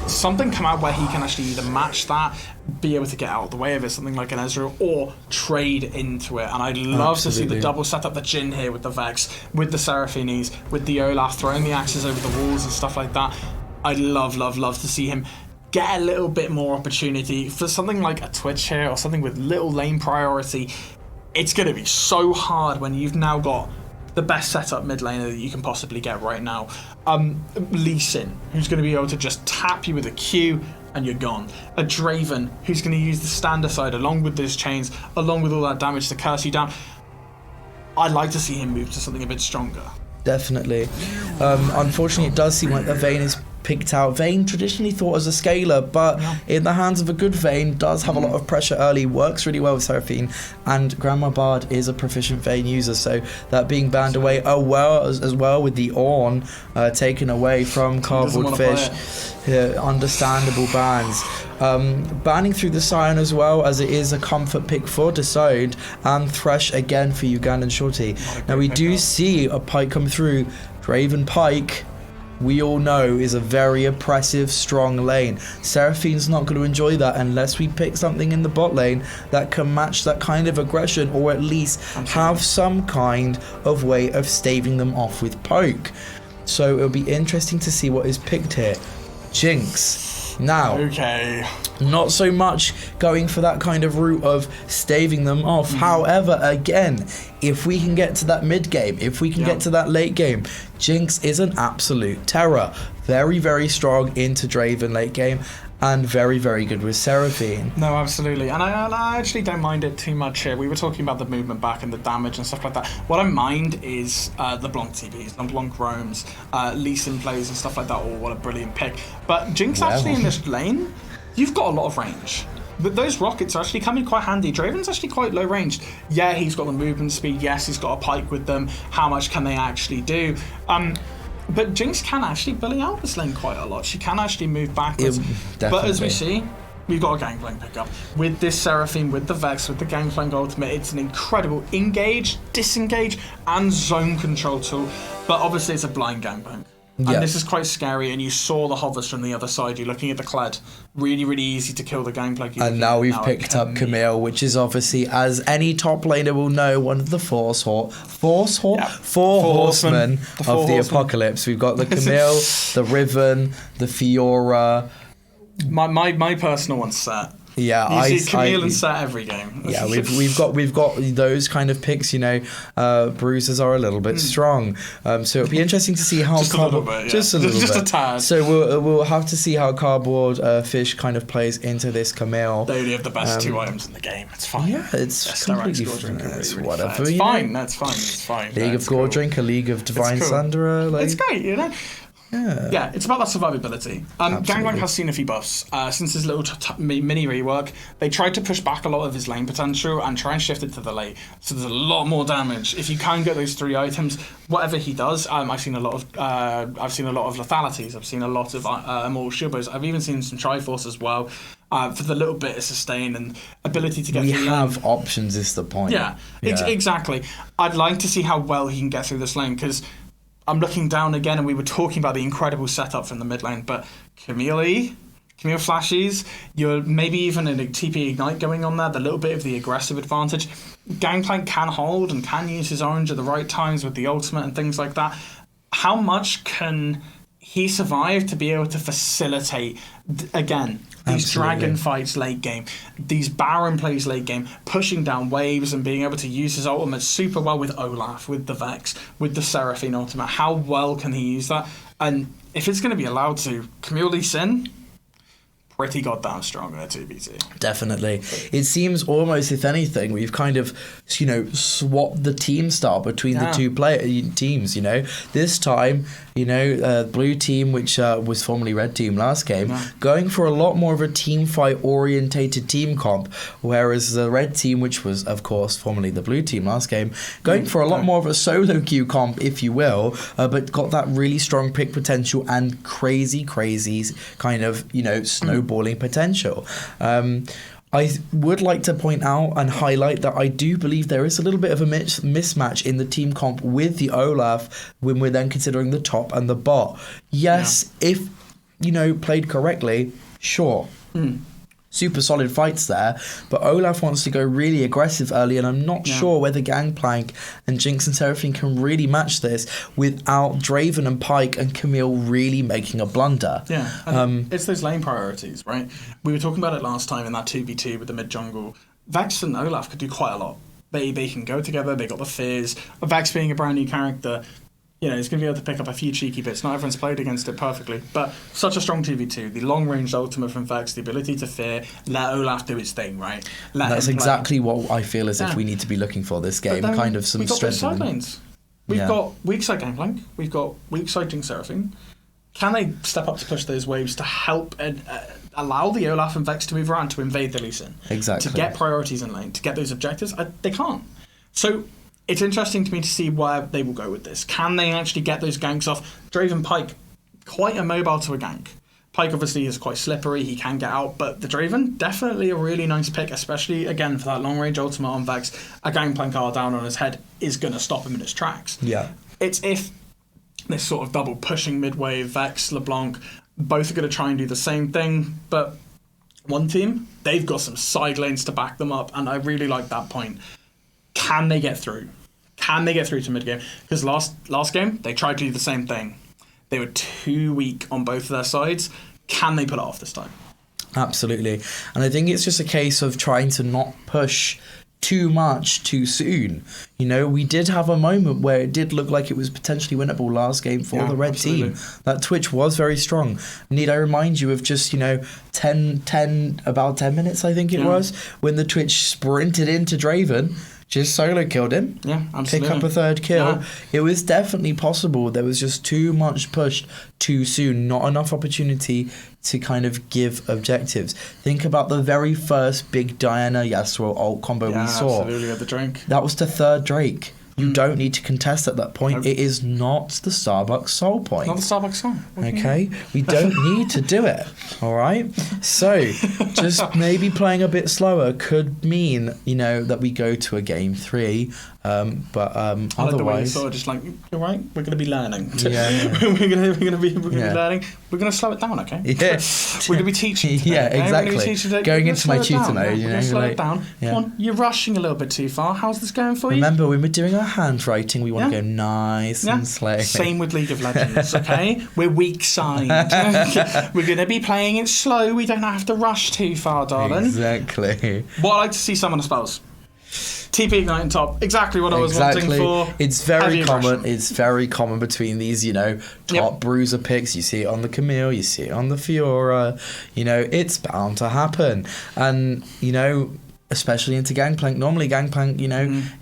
something come out where he can actually either match that, be able to get out of the way of it, something like an Ezreal, or trade into it. And I'd love to see the double setup, the Jhin here with the Vex, with the Seraphines, with the Olaf, throwing the axes over the walls and stuff like that. I'd love to see him get a little bit more opportunity for something like a Twitch here or something with little lane priority. It's going to be so hard when you've now got the best setup mid laner that you can possibly get right now. Lee Sin, who's going to be able to just tap you with a Q and you're gone. A Draven, who's going to use the standard side along with those chains, along with all that damage to curse you down. I'd like to see him move to something a bit stronger. Definitely. Unfortunately, it does seem like the Vayne is picked out. Vayne traditionally thought as a scaler, but in the hands of a good Vayne, does have a lot of pressure early, works really well with Seraphine, and Grandma Bard is a proficient Vayne user, so that being banned away as well with the Ornn taken away from Cardboard Fish. Understandable bans. Banning through the Scion as well, as it is a comfort pick for Disowned, and Thresh again for Ugandan Shorty. Now we do see a Pike come through. Draven Pike, we all know, is a very oppressive, strong lane. Seraphine's not going to enjoy that unless we pick something in the bot lane that can match that kind of aggression, or at least have some kind of way of staving them off with poke. So it'll be interesting to see what is picked here. Jinx. Now, not so much going for that kind of route of staving them off. However, again, if we can get to that mid game, if we can get to that late game, Jinx is an absolute terror. Very, very strong into Draven late game, and very, very good with Seraphine. No, absolutely. And I actually don't mind it too much here. We were talking about the movement back and the damage and stuff like that. What I mind is the Blanc TPs, LeBlanc roams, Lee Sin plays and stuff like that. Oh, what a brilliant pick. But Jinx actually in this lane, you've got a lot of range. But those rockets are actually coming quite handy. Draven's actually quite low ranged. Yeah, he's got the movement speed. Yes, he's got a Pike with them. How much can they actually do? But Jinx can actually bully out this lane quite a lot. She can actually move backwards. But as we see, we've got a Gangplank pickup. With this Seraphine, with the Vex, with the Gangplank ultimate, it's an incredible engage, disengage, and zone control tool. But obviously it's a blind Gangplank. And this is quite scary, and you saw the hovers from the other side. You're looking at the Kled. Really, really easy to kill the Gangplank. And now we've picked up Camille, which is obviously, as any top laner will know, one of the four horsemen of the apocalypse. We've got the Camille, the Riven, the Fiora. My personal one's set. Yeah, you see Camille and Set every game. Yeah, we've got those kind of picks. Bruisers are a little bit strong, so it'll be interesting to see how just a little bit, just a tad. So we'll have to see how Cardboard Fish kind of plays into this Camille. They only have the best 2 items in the game. It's fine. Yeah, it's completely fine. It's whatever. It's fine. That's fine. It's fine. League of Gordrink, a League of Divine Slanderer. It's great, Yeah, it's about that survivability. Gangplank has seen a few buffs. Since his little mini rework, they tried to push back a lot of his lane potential and try and shift it to the late. So there's a lot more damage. If you can get those 3 items, whatever he does, I've seen a lot of lethalities. I've seen a lot of Immortal Shubos. I've even seen some Triforce as well. For the little bit of sustain and ability to get through. We have options is the point. Yeah. Exactly. I'd like to see how well he can get through this lane, because I'm looking down again, and we were talking about the incredible setup from the mid lane, but Camille flashes, you're maybe even in a TP Ignite going on there, the little bit of the aggressive advantage. Gangplank can hold and can use his orange at the right times with the ultimate and things like that. How much can he survive to be able to facilitate, again, these dragon fights late game, these Baron plays late game, pushing down waves and being able to use his ultimate super well with Olaf, with the Vex, with the Seraphine ultimate? How well can he use that? And if it's going to be allowed to, Camille Lee Sin, pretty goddamn strong in a 2v2. Definitely. It seems almost, if anything, we've kind of, swapped the team style between the two teams, This time, blue team, which was formerly red team last game, going for a lot more of a team fight orientated team comp, whereas the red team, which was, of course, formerly the blue team last game, going for a lot more of a solo queue comp, if you will, but got that really strong pick potential and crazy kind of, snowballing potential. I would like to point out and highlight that I do believe there is a little bit of a mismatch in the team comp with the Olaf when we're then considering the top and the bot. Yes, if, played correctly, sure. Super solid fights there, but Olaf wants to go really aggressive early, and I'm not sure whether Gangplank and Jinx and Seraphine can really match this without Draven and Pyke and Camille really making a blunder. It's those lane priorities, right? We were talking about it last time in that 2v2 with the mid jungle. Vex and Olaf could do quite a lot. They can go together, they got the fears. Vex being a brand new character, he's going to be able to pick up a few cheeky bits. Not everyone's played against it perfectly, but such a strong 2v2. The long-range ultimate from Vex, the ability to fear, let Olaf do his thing, right? That's exactly what I feel as if we need to be looking for this game, kind of some strength. We've got both side lanes. We've got weak side Gangplank, we've got weak side Jinx Seraphine. Can they step up to push those waves to help and allow the Olaf and Vex to move around, to invade the Lee Sin? Exactly. To get priorities in lane, to get those objectives? They can't. So it's interesting to me to see where they will go with this. Can they actually get those ganks off? Draven Pyke, quite immobile to a gank. Pyke obviously is quite slippery, he can get out, but the Draven, definitely a really nice pick, especially, again, for that long-range ultimate on Vex. A Gangplank R down on his head is going to stop him in his tracks. Yeah. It's if this sort of double pushing midway, Vex, LeBlanc, both are going to try and do the same thing, but one team, they've got some side lanes to back them up, and I really like that point. Can they get through? Can they get through to mid-game? Because last game, they tried to do the same thing. They were too weak on both of their sides. Can they pull it off this time? Absolutely. And I think it's just a case of trying to not push too much too soon. We did have a moment where it did look like it was potentially winnable last game for the red team. That Twitch was very strong. Need I remind you of just, about 10 minutes, I think it was, when the Twitch sprinted into Draven, just solo killed him. Yeah, absolutely. Pick up a third kill. Yeah. It was definitely possible. There was just too much pushed too soon. Not enough opportunity to kind of give objectives. Think about the very first big Diana Yasuo ult combo we saw. Absolutely, at the Drake. That was the third Drake. You don't need to contest at that point. Nope. It is not the Starbucks soul point. Not the Starbucks soul. Okay? We don't need to do it. All right? So, just maybe playing a bit slower could mean, that we go to a game 3. I like the way you Otherwise, sort of just like, you're right, we're going to be learning. Yeah. we're going to be Yeah. learning. We're going to slow it down, okay? Yeah. We're going to be teaching today, Yeah, okay? We're exactly. gonna be teaching today. Going We're into gonna my slow it tutor down, mode, yeah? you We're know, gonna slow like- it down. yeah. Come on, you're rushing a little bit too far. How's this going for you? remember when we're doing our handwriting, we want to Yeah. go nice Yeah. and slow. Same with League of Legends, okay? We're weak side. We're going to be playing it slow. We don't have to rush too far, darling. Exactly. What I like to see some on the spells. TP Ignite and top. Exactly what I was wanting for. It's very heavy common. aggression. It's very common between these, top bruiser picks. You see it on the Camille, you see it on the Fiora. It's bound to happen. And, especially into Gangplank. Normally Gangplank,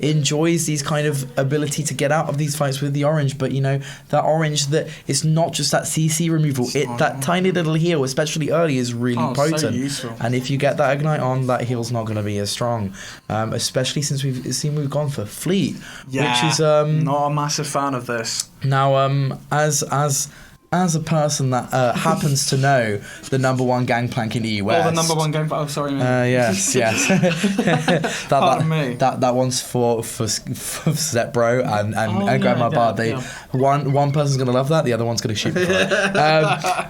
enjoys these kind of ability to get out of these fights with the orange, but that orange, that it's not just that CC removal. That tiny little heal, especially early, is really potent. So useful. And if you get that ignite on, that heal's not going to be as strong. Especially since we've gone for Fleet, Yeah, which is not a massive fan of this. now as a person that happens to know the number one Gangplank in the US. Oh, the number one game. Oh, sorry, man. Yes. Pardon me. That one's for Zepbro and yeah, Grandma Bard. yeah. One person's gonna love that, the other one's gonna shoot me for it.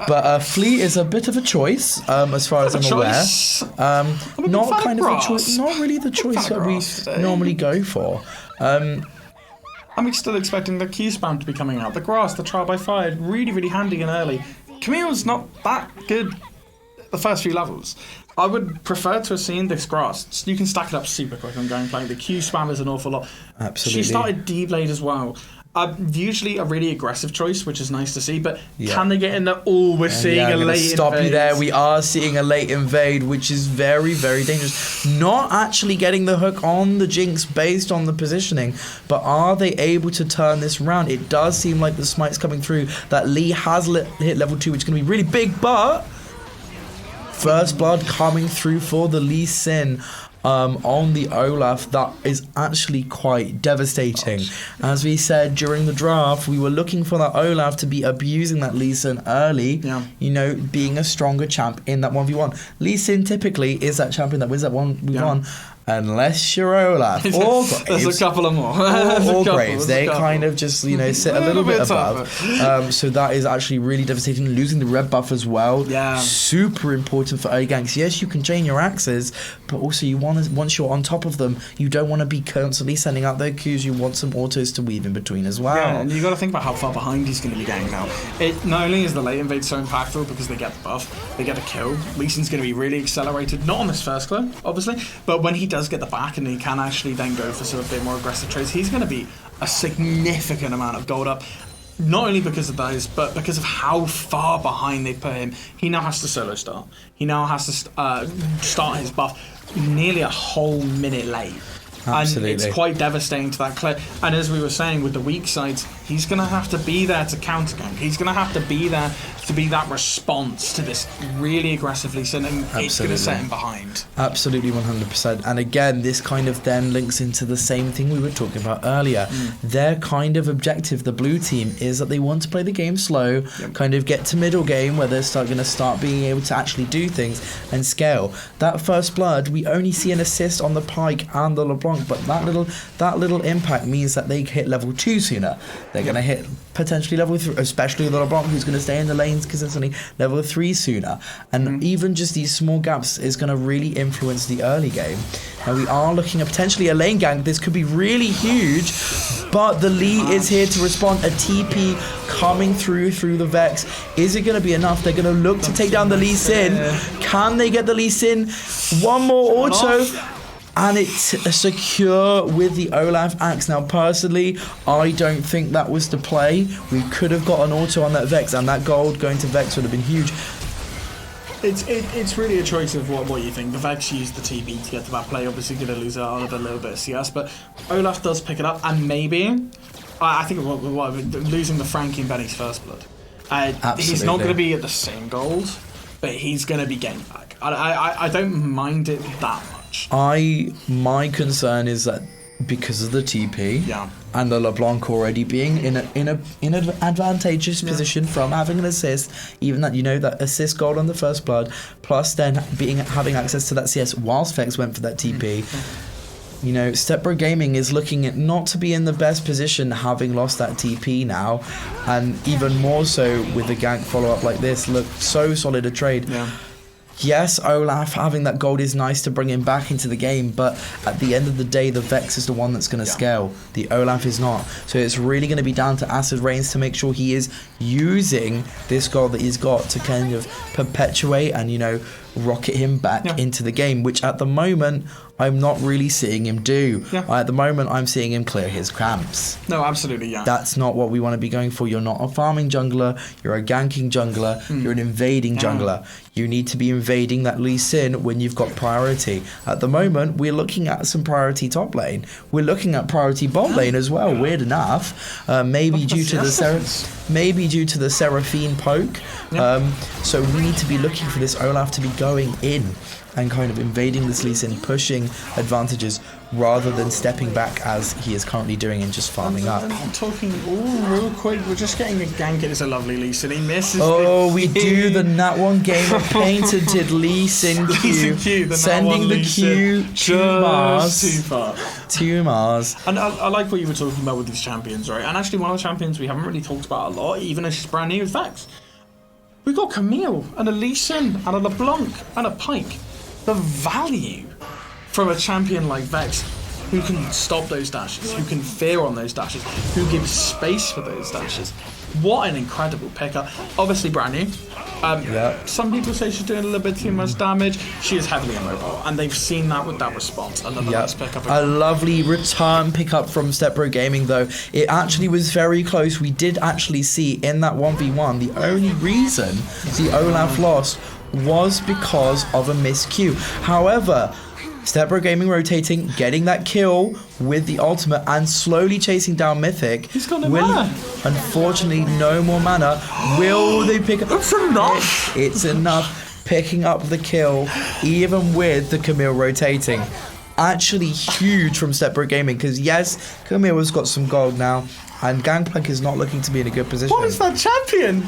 But Fleet is a bit of a choice, as far as I'm choice? aware. I'm a big Not fan kind of of a grass. choice. Not really the choice fan of that we grass today. normally go for. I'm still expecting the Q spam to be coming out. The grass, the trial by fire, really, really handy and early. Camille's not that good at the first few levels. I would prefer to have seen this grass. You can stack it up super quick on Gangplank. The Q spam is an awful lot. Absolutely. She started D-Blade as well. Usually a really aggressive choice, which is nice to see, but can they get in there? Oh, we're seeing I'm a gonna late stop you invade. there. We are seeing a late invade, which is very, very dangerous. Not actually getting the hook on the Jinx based on the positioning, but are they able to turn this around? It does seem like the smite's coming through. That Lee has hit level 2, which is going to be really big, but First Blood coming through for the Lee Sin. On the Olaf, that is actually quite devastating. As we said during the draft, we were looking for that Olaf to be abusing that Lee Sin early, being a stronger champ in that 1v1. Lee Sin typically is that champion that wins that 1v1, unless you're Olaf or Graves. There's a couple of more. Or Graves. They kind of just, sit a little bit above. So that is actually really devastating. Losing the red buff as well. Yeah. Super important for early ganks. Yes, you can chain your axes, but also you want to, once you're on top of them, you don't want to be constantly sending out their Qs. You want some autos to weave in between as well. Yeah, and you got to think about how far behind he's going to be getting now. It not only is the late invade so impactful because they get the buff, they get a kill. Lee Sin's going to be really accelerated, not on this first club, obviously, but when he does get the back and he can actually then go for sort of a bit more aggressive trades, he's going to be a significant amount of gold up. Not only because of those, but because of how far behind they put him. He now has to solo start. He now has to start his buff nearly a whole minute late. Absolutely. And it's quite devastating to that clear. And as we were saying with the weak sides, he's going to have to be there to counter gank. He's going to have to be there to be that response to this really aggressively Sin, and it's going to set him behind. Absolutely, 100%. And again, this kind of then links into the same thing we were talking about earlier. Their kind of objective, the blue team, is that they want to play the game slow, kind of get to middle game where they're going to start being able to actually do things and scale. That First Blood, we only see an assist on the Pike and the LeBlanc, but that little impact means that they hit level 2 sooner. They're going to hit potentially level 3, especially the LeBlanc, who's going to stay in the lanes consistently, level 3 sooner. And even just these small gaps is going to really influence the early game. Now we are looking at potentially a lane gank. This could be really huge, but the Lee is here to respond. A TP coming through the Vex. Is it going to be enough? They're going to look to take down the Lee Sin. Can they get the Lee Sin? One more auto. And it's secure with the Olaf axe. Now, personally, I don't think that was the play. We could have got an auto on that Vex, and that gold going to Vex would have been huge. It's really a choice of what you think. The Vex used the TB to get to that play. Obviously, going to lose out on a little bit of CS, but Olaf does pick it up, and maybe I think losing the Frankie and Benny's First Blood. He's not going to be at the same gold, but he's going to be getting back. I don't mind it that much. My concern is that because of the TP and the LeBlanc already being in an advantageous position from having an assist, even that that assist gold on the First Blood, plus then having access to that CS whilst Vex went for that TP. you know, Stepbro Gaming is looking at not to be in the best position, having lost that TP now, and even more so with the gank follow-up like this. Look, so solid a trade. Yeah. Yes, Olaf having that gold is nice to bring him back into the game, but at the end of the day, the Vex is the one that's going to scale. The Olaf is not. So it's really going to be down to Acid Reigns to make sure he is using this gold that he's got to kind of perpetuate and, you know, rocket him back into the game, which at the moment, I'm not really seeing him do. At the moment, I'm seeing him clear his camps. No, absolutely, yeah. That's not what we want to be going for. You're not a farming jungler, you're a ganking jungler, you're an invading jungler. You need to be invading that Lee Sin when you've got priority. At the moment, we're looking at some priority top lane. We're looking at priority bot lane as well, weird enough. Maybe due to the Seraphine poke. So we need to be looking for this Olaf to be going in and kind of invading this Lee Sin, pushing advantages rather than stepping back as he is currently doing and just farming up. I'm talking real quick. We're just getting a gank. It's a lovely Lee Sin. He misses. Oh, we do the Nat 1 game of patented Lee Sin Q, sending the Q to Mars. Too far. To Mars. And I like what you were talking about with these champions, right? And actually, one of the champions we haven't really talked about a lot, even as it's brand new, is Vex. We've got Camille and a Lee Sin and a LeBlanc and a Pike. The value from a champion like Vex, who can stop those dashes, who can fear on those dashes, who gives space for those dashes. What an incredible picker. Obviously brand new. Some people say she's doing a little bit too much damage. She is heavily immobile, and they've seen that with that response. Another nice pickup. A lovely return pickup from Stepbro Gaming, though. It actually was very close. We did actually see in that 1v1, the only reason the Olaf lost was because of a miscue. However, Stepbro Gaming rotating, getting that kill with the ultimate and slowly chasing down Mythic. He's got no mana. Unfortunately, no more mana. Will they pick up? It's enough. It's enough. Picking up the kill, even with the Camille rotating. Actually huge from Stepbro Gaming, because yes, Camille has got some gold now, and Gangplank is not looking to be in a good position. What is that champion?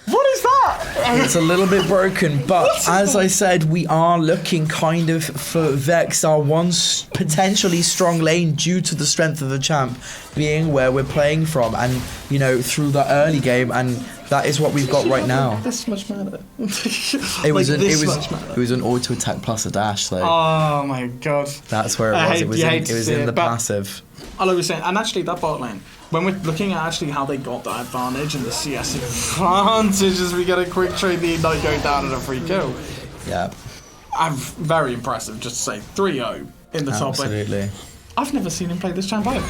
What is that? It's a little bit broken, but as I said, we are looking kind of for Vex, our one potentially strong lane due to the strength of the champ being where we're playing from, and you know, through the early game, and that is what we've got right now. This much mana. It was an auto attack plus a dash, though. Oh my god. That's where it was. It was in the passive. I like what you're saying, and actually that bot lane, when we're looking at actually how they got that advantage and the CS advantage as we get a quick trade, the Ignite going down and a free kill. Yeah. I'm very impressive, just to say. 3-0 in the top lane. Absolutely. I've never seen him play this champ either.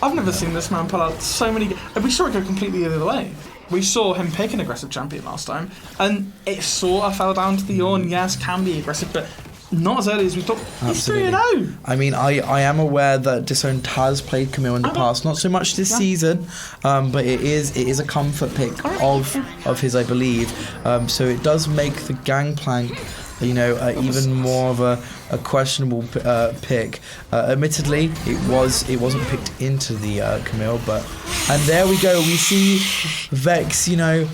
I've never seen this man pull out so many... We saw it go completely the other way. We saw him pick an aggressive champion last time, and it sort of fell down to the Ornn. Yes, can be aggressive, but not as early as we thought. Absolutely. He's 3-0. I mean, I am aware that Disowned has played Camille in the past, not so much this season, but it is a comfort pick of his, I believe. So it does make the Gangplank, you know, even more of a questionable pick. Admittedly, it wasn't picked into the Camille, and there we go. We see Vex, you know,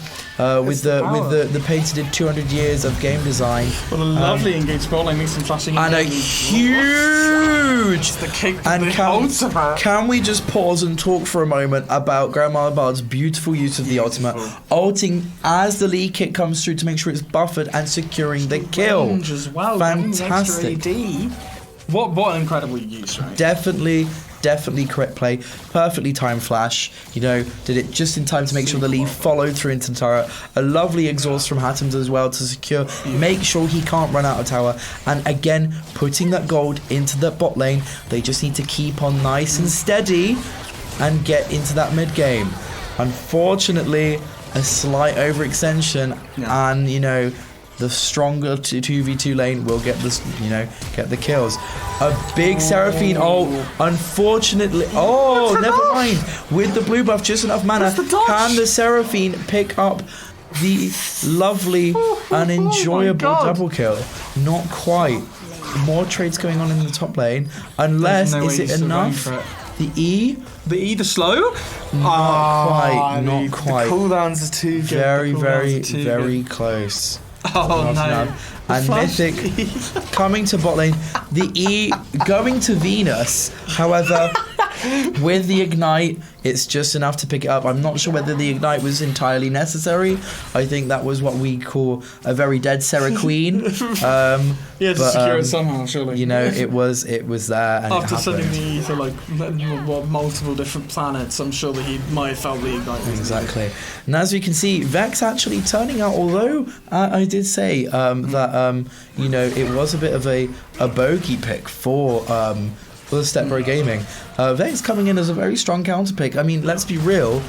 with the patented 200 years of game design. What a lovely engaged ball lane, some flashing and a huge. And can we just pause and talk for a moment about Grandma Bard's beautiful use of the ultimate, ulting as the lead kick comes through to make sure it's buffered and securing the kill. As well. Fantastic. What an incredible use, right? Definitely correct play. Perfectly timed flash. You know, did it just in time to make sure the lead followed through into the tower. A lovely exhaust from Hattems as well to secure, make sure he can't run out of tower. And again, putting that gold into the bot lane. They just need to keep on nice and steady and get into that mid game. Unfortunately, a slight overextension, and you know, the stronger 2v2 lane will get this, you know, get the kills. A big Seraphine ult, unfortunately. Oh, never mind. With the blue buff, just enough mana. Can the Seraphine pick up the lovely and enjoyable double kill? Not quite. More trades going on in the top lane. Unless, is it enough? The E? The slow? Not quite. The cooldowns are too good. Very close. Oh no. and Mythic coming to bot lane. The E going to Venus. However, with the Ignite, it's just enough to pick it up. I'm not sure whether the Ignite was entirely necessary. I think that was what we call a very dead Sarah Queen. Yeah, to secure it somehow, surely. You know, it was there, and after it sending the E to like multiple different planets, I'm sure that he might have felt the Ignite. Exactly. And as you can see, Vex actually turning out, although I did say that you know, it was a bit of a bogey pick for the Step Bro Gaming. Vex coming in as a very strong counter pick. I mean, let's be real,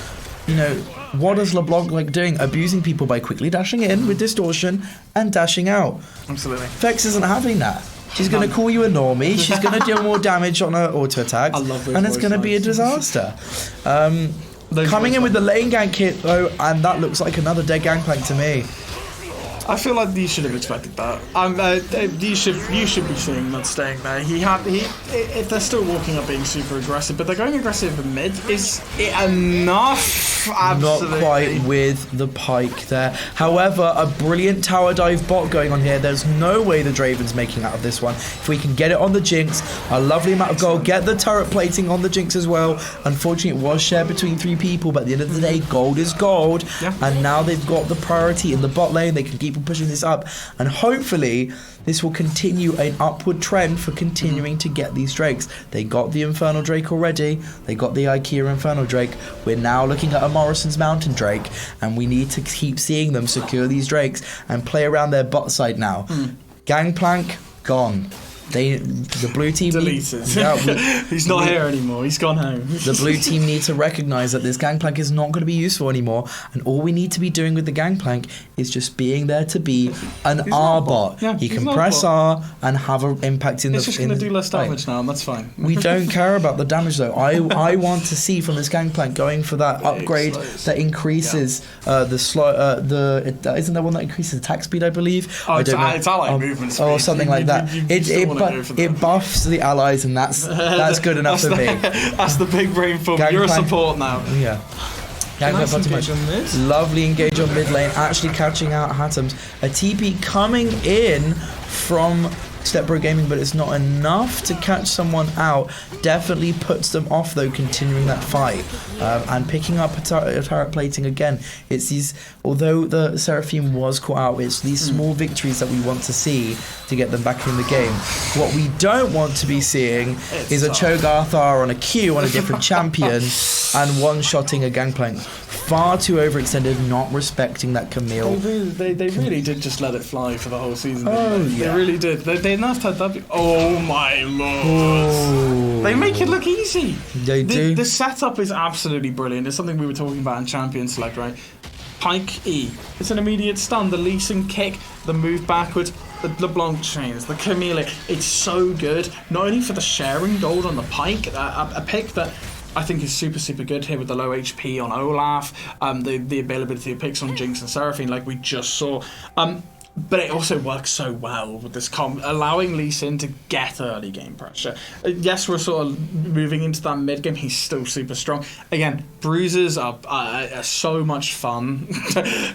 you know, what is LeBlanc like doing? Abusing people by quickly dashing in with distortion and dashing out. Absolutely. Vex isn't having that. She's going to call you a normie. She's going to deal more damage on her auto attacks. And it's going to be a disaster. Coming in with the lane gank hit though, and that looks like another dead gangplank to me. I feel like you should have expected that. You should be seeing that staying there. If they're still walking up being super aggressive, but they're going aggressive in mid. Is it enough? Absolutely. Not quite with the pike there. However, a brilliant tower dive bot going on here. There's no way the Draven's making out of this one. If we can get it on the Jinx, a lovely amount of gold. Get the turret plating on the Jinx as well. Unfortunately, it was shared between 3 people, but at the end of the day, gold is gold. Yeah. And now they've got the priority in the bot lane. They can keep pushing this up, and hopefully this will continue an upward trend for continuing to get these drakes. They got the Infernal Drake already, they got the IKEA Infernal Drake. We're now looking at a Morrison's Mountain Drake, and we need to keep seeing them secure these drakes and play around their bot side now. Gangplank gone. The blue team deleted. He's not here anymore. He's gone home. The blue team need to recognise that this gangplank is not going to be useful anymore, and all we need to be doing with the gangplank is just being there to be an R bot. Yeah, he can press R and have an impact in the. It's just going to do less damage now, and that's fine. We don't care about the damage though. I want to see from this gangplank going for that upgrade that increases the slow. Isn't there one that increases attack speed? I believe. Oh, it's ally movement speed. Or something like that. It buffs the allies, and that's good enough for me. That's the big brain for me. You're a support now. Yeah. Nice engage on this. Lovely engage on mid lane, actually catching out Hatams. A TP coming in from Step Bro Gaming, but it's not enough to catch someone out. Definitely puts them off though, continuing that fight and picking up a turret plating again. It's these, although the Seraphine was caught out, it's these small victories that we want to see to get them back in the game. What we don't want to be seeing is a Cho'Gath on a Q on a different champion and one-shotting a Gangplank. Far too overextended, not respecting that Camille. They really did just let it fly for the whole season. Oh, they? yeah. They really did. They enough had that. Oh my lord! Oh. They make it look easy. They do. The setup is absolutely brilliant. It's something we were talking about in Champion Select, right? Pike E. It's an immediate stun. The Lee Sin kick, the move backwards, the LeBlanc chains, the Camille. It's so good. Not only for the sharing gold on the Pike, a pick that I think is super, super good here with the low HP on Olaf, the availability of picks on Jinx and Seraphine like we just saw. But it also works so well with this comp, allowing Lee Sin to get early game pressure. Yes, we're sort of moving into that mid game. He's still super strong. Again, bruisers are so much fun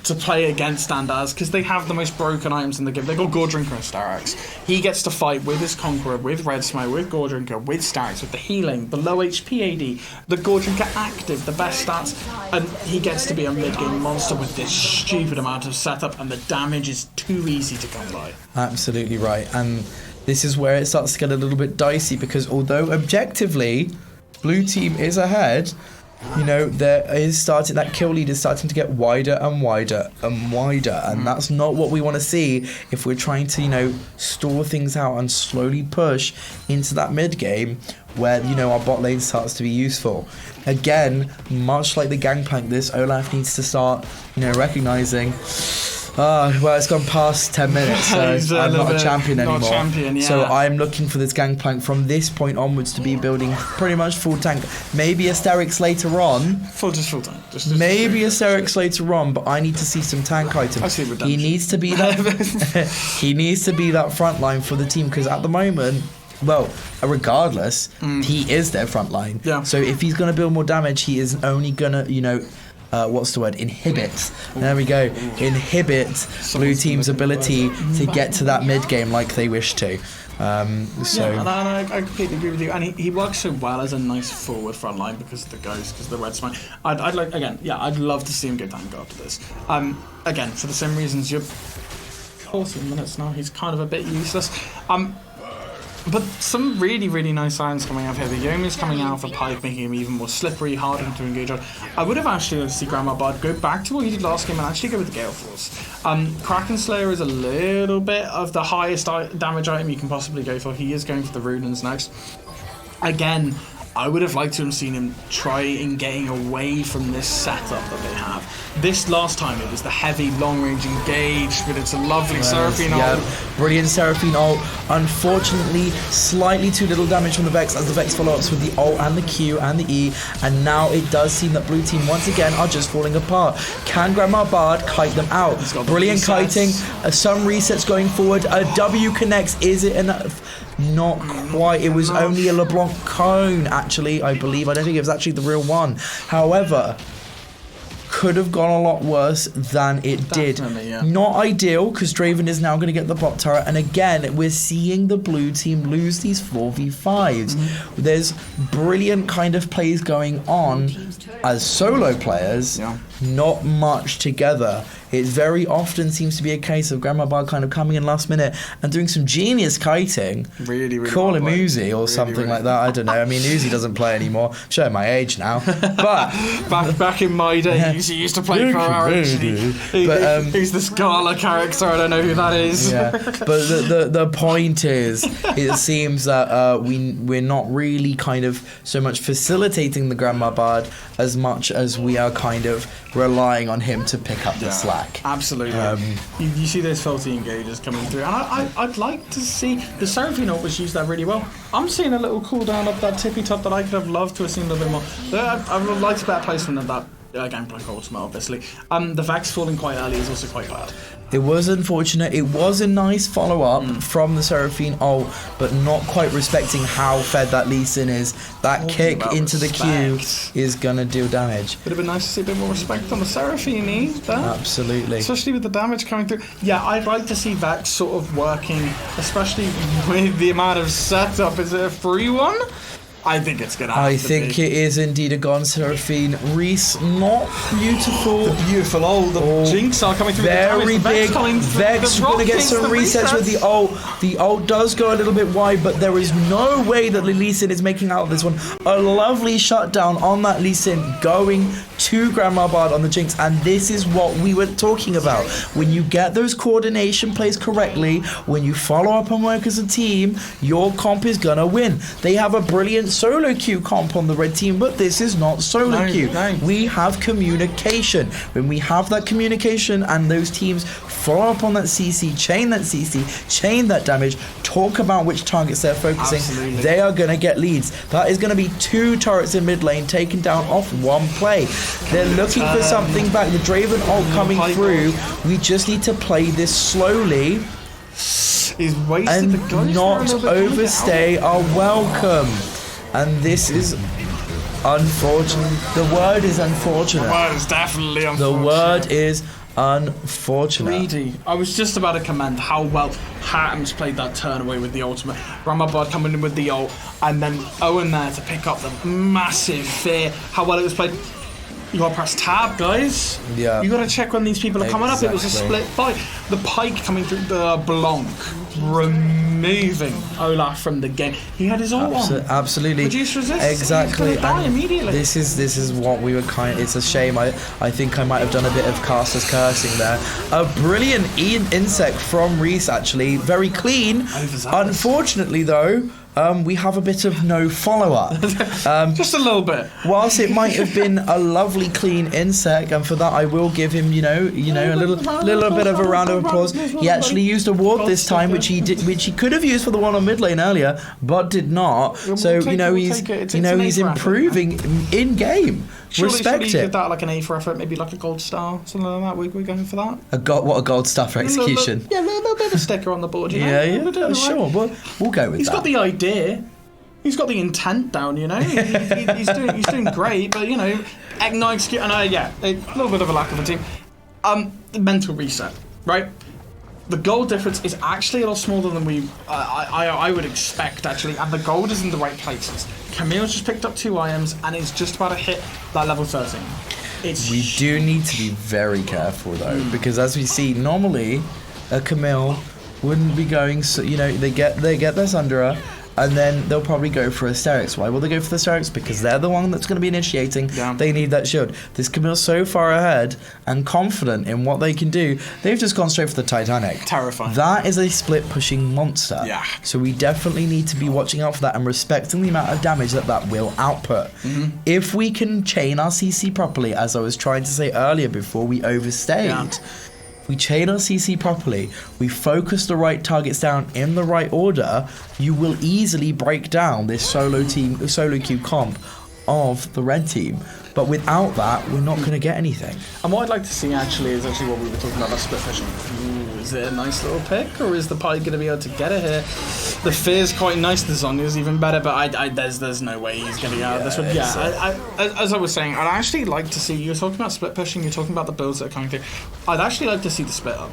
to play against and as, because they have the most broken items in the game. They've got Gordrinker and Starax. He gets to fight with his Conqueror, with Red Smoke, with Gordrinker, with Starax, with the healing, the low HP AD, the Gordrinker active, the best stats, and he gets to be a mid game monster with this stupid amount of setup, and the damage is too easy to come by. Absolutely right, and this is where it starts to get a little bit dicey, because although objectively blue team is ahead, you know, that kill lead is starting to get wider and wider and wider, and that's not what we want to see if we're trying to, you know, store things out and slowly push into that mid game where, you know, our bot lane starts to be useful. Again, much like the Gangplank, this Olaf needs to start, you know, recognizing well, it's gone past 10 minutes, so I'm not a champion anymore. So I'm looking for this Gangplank from this point onwards to be building pretty much full tank. Maybe Asterix later on. Full tank. Maybe Asterix later on, but I need to see some tank items. I see redemption. He needs to be that. He needs to be that front line for the team, because at the moment, well, regardless, he is their front line. Yeah. So if he's going to build more damage, he is only going to, you know, inhibit. There we go. Inhibit blue team's ability to get to that mid game like they wish to. I completely agree with you, and he works so well as a nice forward front line because of the ghost, because of the red smite. I'd love to see him go tank after this. Again, for the same reasons, you're 14 minutes now. He's kind of a bit useless. But some really, really nice signs coming out here. The Yomi's coming out of the pipe, making him even more slippery, harder to engage on. I would have actually liked to see Grandma Bard go back to what he did last game and actually go with the Gale Force. Kraken Slayer is a little bit of the highest damage item you can possibly go for. He is going for the Runins next. Again, I would have liked to have seen him try in getting away from this setup that they have. This last time it was the heavy long-range engage, but it's a lovely Seraphine ult. Brilliant Seraphine ult. Unfortunately, slightly too little damage from the Vex as the Vex follow-ups with the ult and the Q and the E, and now it does seem that blue team once again are just falling apart. Can Grandma Bard kite them out? Brilliant kiting. Some resets going forward. A W connects. Is it enough? Not quite. It was only a LeBlanc cone, actually, I believe. I don't think it was actually the real one. However, could have gone a lot worse than it did. Yeah. Not ideal, because Draven is now going to get the bot turret, and again, we're seeing the blue team lose these 4v5s. There's brilliant kind of plays going on as solo players, not much together. It very often seems to be a case of Grandma Bard kind of coming in last minute and doing some genius kiting. Really Call him Uzi or something like that. I don't know. I mean, Uzi doesn't play anymore. Showing my age now. But back in my day, Uzi used to play for our Who's the Scala character? I don't know who that is. Yeah. But the point is, it seems that we're not really kind of so much facilitating the Grandma Bard as much as we are kind of relying on him to pick up the slack. Absolutely. You see those faulty engages coming through, and I'd like to see the Seraphine ult was used there really well. I'm seeing a little cooldown of that tippy top that I could have loved to have seen a little bit more. I would have liked a better placement of that Gangplank ultimate, obviously. The Vex falling quite early is also quite bad. It was unfortunate. It was a nice follow-up from the Seraphine ult, but not quite respecting how fed that Lee Sin is. That kick into the Q is going to do damage. Would have been nice to see a bit more respect on the Seraphine there. Absolutely. Especially with the damage coming through. Yeah, I'd like to see Vex sort of working, especially with the amount of setup. Is it a free one? I think it's gonna have I to think be. it is indeed a gone Seraphine. Reese, not beautiful. The beautiful ult. The Jinx are coming through. Very big. Vex gonna get some resets with the ult. The ult does go a little bit wide, but there is no way that Lee Sin is making out of this one. A lovely shutdown on that Lee Sin going to Grandma Bard on the Jinx, and this is what we were talking about. When you get those coordination plays correctly, when you follow up and work as a team, your comp is gonna win. They have a brilliant solo queue comp on the red team, but this is not solo queue. We have communication. When we have that communication and those teams follow up on that CC, chain that damage, talk about which targets they're focusing, they are going to get leads. That is going to be 2 turrets in mid lane taken down off one play. They're looking for something back. The Draven ult coming through. We just need to play this slowly and not overstay our welcome. And this is unfortunate. The word is unfortunate. The word is definitely unfortunate. The word is unfortunate. Greedy. I was just about to commend how well Hatton's played that turn away with the ultimate. Grandma Bard coming in with the ult, and then Owen there to pick up the massive fear. How well it was played. You gotta press tab, guys. Yeah. You gotta check when these people are coming up. It was a split fight. The Pike coming through, the Blanc removing Olaf from the game. He had his ult on. Absolutely. Reduce resist. Exactly. He's gonna die immediately. This is what we were it's a shame. I think I might have done a bit of caster's cursing there. A brilliant insect from Reese, actually. Very clean. Unfortunately though, we have a bit of no follow-up. Just a little bit. Whilst it might have been a lovely clean insect, and for that I will give him, a little bit of a round of applause. He actually used a ward this time, which he could have used for the one on mid lane earlier, but did not. So he's improving in game. Respect Surely it. give that like an A for effort, maybe like a gold star, something like that. We're going for that. A gold star for execution. A little bit of a sticker on the board. Yeah, sure. We'll go with that. He's got the idea. He's got the intent down, you know. He's doing great, but you know, no excuse. And a little bit of a lack of a team. Mental reset, right? The gold difference is actually a lot smaller than I would expect, actually, and the gold is in the right places. Camille's just picked up 2 items and is just about to hit that level 13. We do need to be very careful though, because as we see, normally a Camille wouldn't be going. So you know, they get their Sundera, and then they'll probably go for Asterix. Why will they go for the Asterix? Because they're the one that's going to be initiating. Yeah. They need that shield. This Camille's so far ahead and confident in what they can do, they've just gone straight for the Titanic. Terrifying. That is a split pushing monster. Yeah. So we definitely need to be watching out for that and respecting the amount of damage that will output. If we can chain our CC properly, as I was trying to say earlier before we overstayed, we chain our CC properly, we focus the right targets down in the right order, you will easily break down this solo queue comp of the red team. But without that, we're not going to get anything. And what I'd like to see actually is what we were talking about, that split fishing. Ooh, is it a nice little pick, or is the pie going to be able to get it here? The fear's quite nice, the Zonya's even better, but there's no way he's going to get out of this one. As I was saying, I'd actually like to see, you're talking about split pushing, you're talking about the builds that are coming through. I'd actually like to see the split up.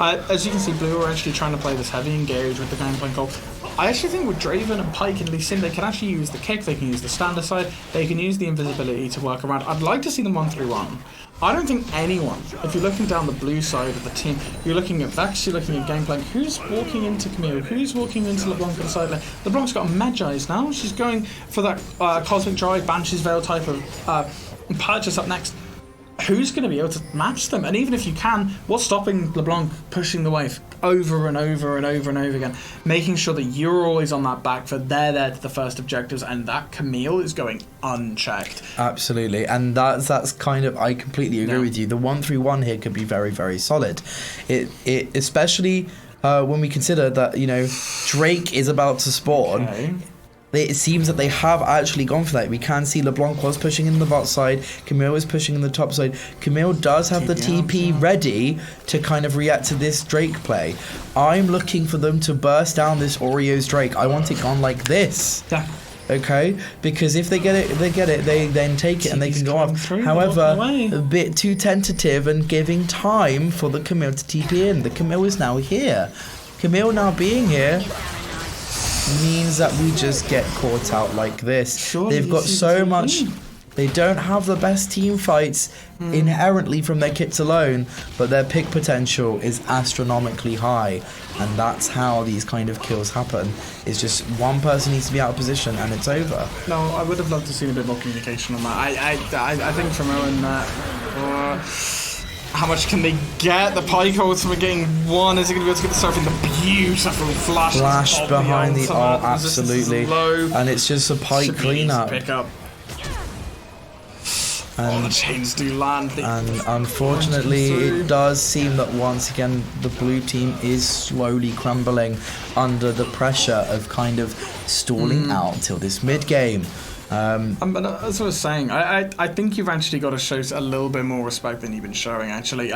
As you can see, Blue are actually trying to play this heavy engage with the gangplank goal. I actually think with Draven and Pyke and Lee Sin, they can actually use the kick, they can use the standard side, they can use the invisibility to work around. I'd like to see them 1-3-1. I don't think anyone, if you're looking down the blue side of the team, you're looking at Vex, you're looking at Gangplank, who's walking into Camille, who's walking into LeBlanc on the side lane? LeBlanc's got a Magi's now, she's going for that Cosmic Drive, Banshee's Veil type of purchase up next. Who's going to be able to match them? And even if you can, what's stopping LeBlanc pushing the wave over and over and over and over again, making sure that you're always on that back foot, they're there to the first objectives, and that Camille is going unchecked. Absolutely. And that's kind of, I completely agree with you. The 1-3-1 here could be very, very solid. It especially when we consider that, you know, Drake is about to spawn. Okay. It seems that they have actually gone for that. We can see LeBlanc was pushing in the bot side, Camille is pushing in the top side. Camille does have the TP ready to kind of react to this Drake play. I'm looking for them to burst down this Oreo's Drake. I want it gone like this. Yeah. Okay, because if they get it, they then take it and they can go off. However, a bit too tentative and giving time for the Camille to TP in. The Camille is now here. Camille now being here means that we just get caught out like this. Surely they've got so much. They don't have the best team fights inherently from their kits alone, but their pick potential is astronomically high, and that's how these kind of kills happen. It's just one person needs to be out of position and it's over. No, I would have loved to see a bit more communication on that. I think from Owen, how much can they get? The Pyke ultimate getting one. Is he going to be able to get the Seraphine? The beautiful flash behind the ult, absolutely. And it's just a Pyke cleanup. Pick up. And the chains do land. And unfortunately, it does seem that once again the blue team is slowly crumbling under the pressure of kind of stalling out till this mid game. But as I was saying, I think you've actually got to show a little bit more respect than you've been showing. Actually,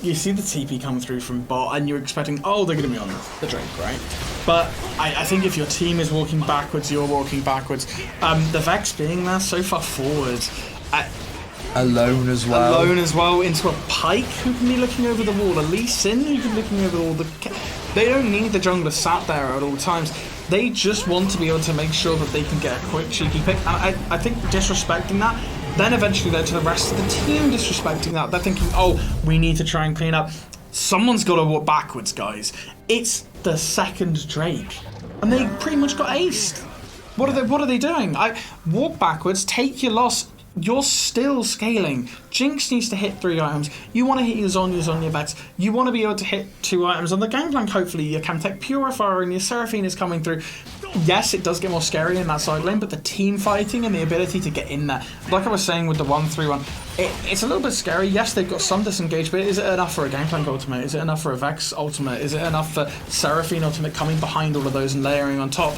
you see the TP come through from bot, and you're expecting, oh, they're going to be on the Drake, right? But I think if your team is walking backwards, you're walking backwards. The Vex being there so far forward, alone as well into a Pyke who can be looking over the wall, a Lee Sin who can be looking over all the. They don't need the jungler sat there at all times. They just want to be able to make sure that they can get a quick cheeky pick. And I think disrespecting that then eventually led to the rest of the team disrespecting that. They're thinking, oh, we need to try and clean up. Someone's got to walk backwards, guys. It's the second Drake, and they pretty much got aced. What are they doing? Walk backwards, take your loss. You're still scaling. Jinx needs to hit 3 items. You want to hit your Zonya Vex. You want to be able to hit 2 items. On the Gangplank, hopefully, your Camtech Purifier and your Seraphine is coming through. Yes, it does get more scary in that side lane, but the team fighting and the ability to get in there. Like I was saying with the 1-3-1, it's a little bit scary. Yes, they've got some disengage, but is it enough for a Gangplank ultimate? Is it enough for a Vex ultimate? Is it enough for Seraphine ultimate coming behind all of those and layering on top?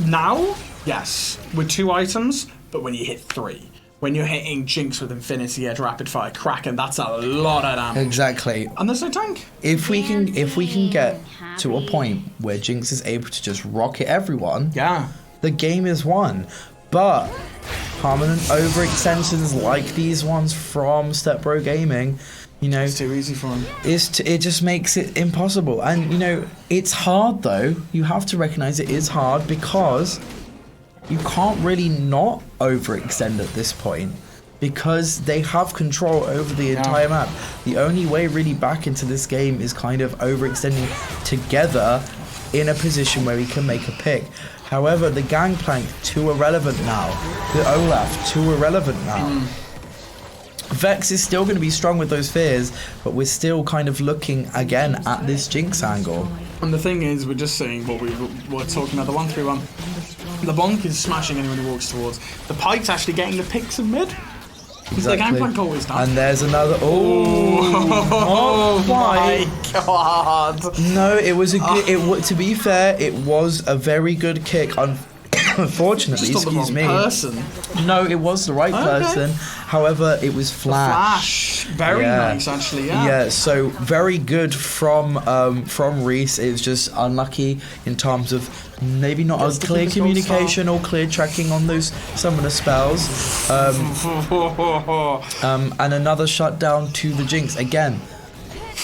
Now, yes, with 2 items, but when you hit 3. when you're hitting Jinx with Infinity Edge Rapid Fire Kraken, that's a lot of damage. Exactly. And there's no tank. If we can get to a point where Jinx is able to just rocket everyone, Yeah. the game is won. But permanent overextensions like these ones from Stepbro Gaming, you know, It's too easy for him. it just makes it impossible. And you know, it's hard though. You have to recognize it is hard because you can't really not overextend at this point because they have control over the entire map. The only way really back into this game is kind of overextending together in a position where we can make a pick. However, the Gangplank, too irrelevant now. The Olaf, too irrelevant now. Vex is still going to be strong with those fears, but we're still kind of looking again at this Jinx angle. And the thing is, we're just saying what we were talking about, the 1-3-1. LeBlanc is smashing anyone he walks towards. The Pike's actually getting the picks in mid. He's the Gangplank always done. And there's another. Oh my god! No, it was a good. To be fair, it was a very good kick. Unfortunately, Just excuse me. Person. No, it was the right person. However, it was Flash. Very nice, actually. Yeah. Yeah. So very good from Reese. It was just unlucky in terms of maybe not a clear communication or clear tracking on those summoner spells. And another shutdown to the Jinx again.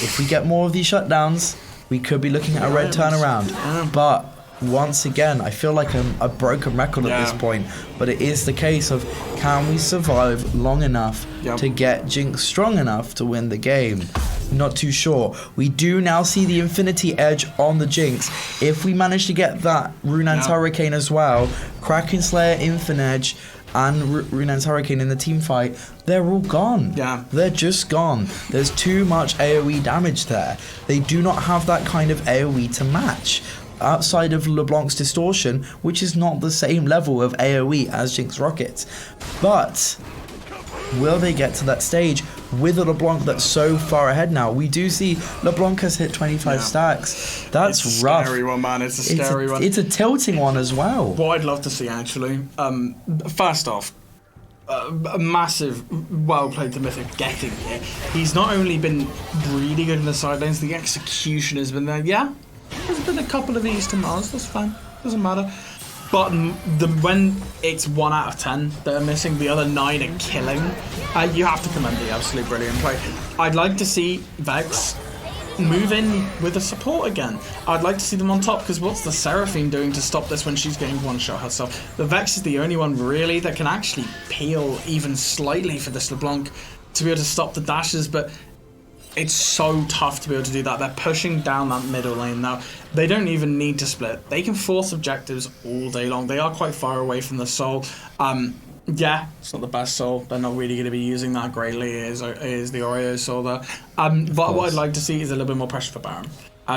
If we get more of these shutdowns, we could be looking at a red turnaround. But once again, I feel like I'm a broken record at this point, but it is the case of can we survive long enough to get Jinx strong enough to win the game? Not too sure. We do now see the Infinity Edge on the Jinx. If we manage to get that Runan's Hurricane as well, Kraken Slayer, Infinite Edge, and Runan's Hurricane in the team fight, they're all gone. Yeah. They're just gone. There's too much AoE damage there. They do not have that kind of AoE to match. Outside of LeBlanc's Distortion, which is not the same level of AoE as Jinx Rockets. But will they get to that stage with a LeBlanc that's so far ahead now? We do see LeBlanc has hit 25 stacks. That's it's rough. It's a scary one, man. It's a scary one. It's a tilting one as well. What I'd love to see, actually, first off, a massive, well-played to Mythic getting here. He's not only been really good in the side lanes, the execution has been there. Yeah, there's been a couple of these to Mars, that's fine, doesn't matter. But when it's 1 out of 10 that are missing, the other 9 are killing, you have to commend the absolutely brilliant play. I'd like to see Vex move in with the support again. I'd like to see them on top, because what's the Seraphine doing to stop this when she's getting one-shot herself? The Vex is the only one really that can actually peel even slightly for this LeBlanc to be able to stop the dashes, but it's so tough to be able to do that. They're pushing down that middle lane now. They don't even need to split. They can force objectives all day long. They are quite far away from the soul. Yeah, it's not the best soul. They're not really going to be using that greatly. Is the Oreo soul there. But what I'd like to see is a little bit more pressure for Baron.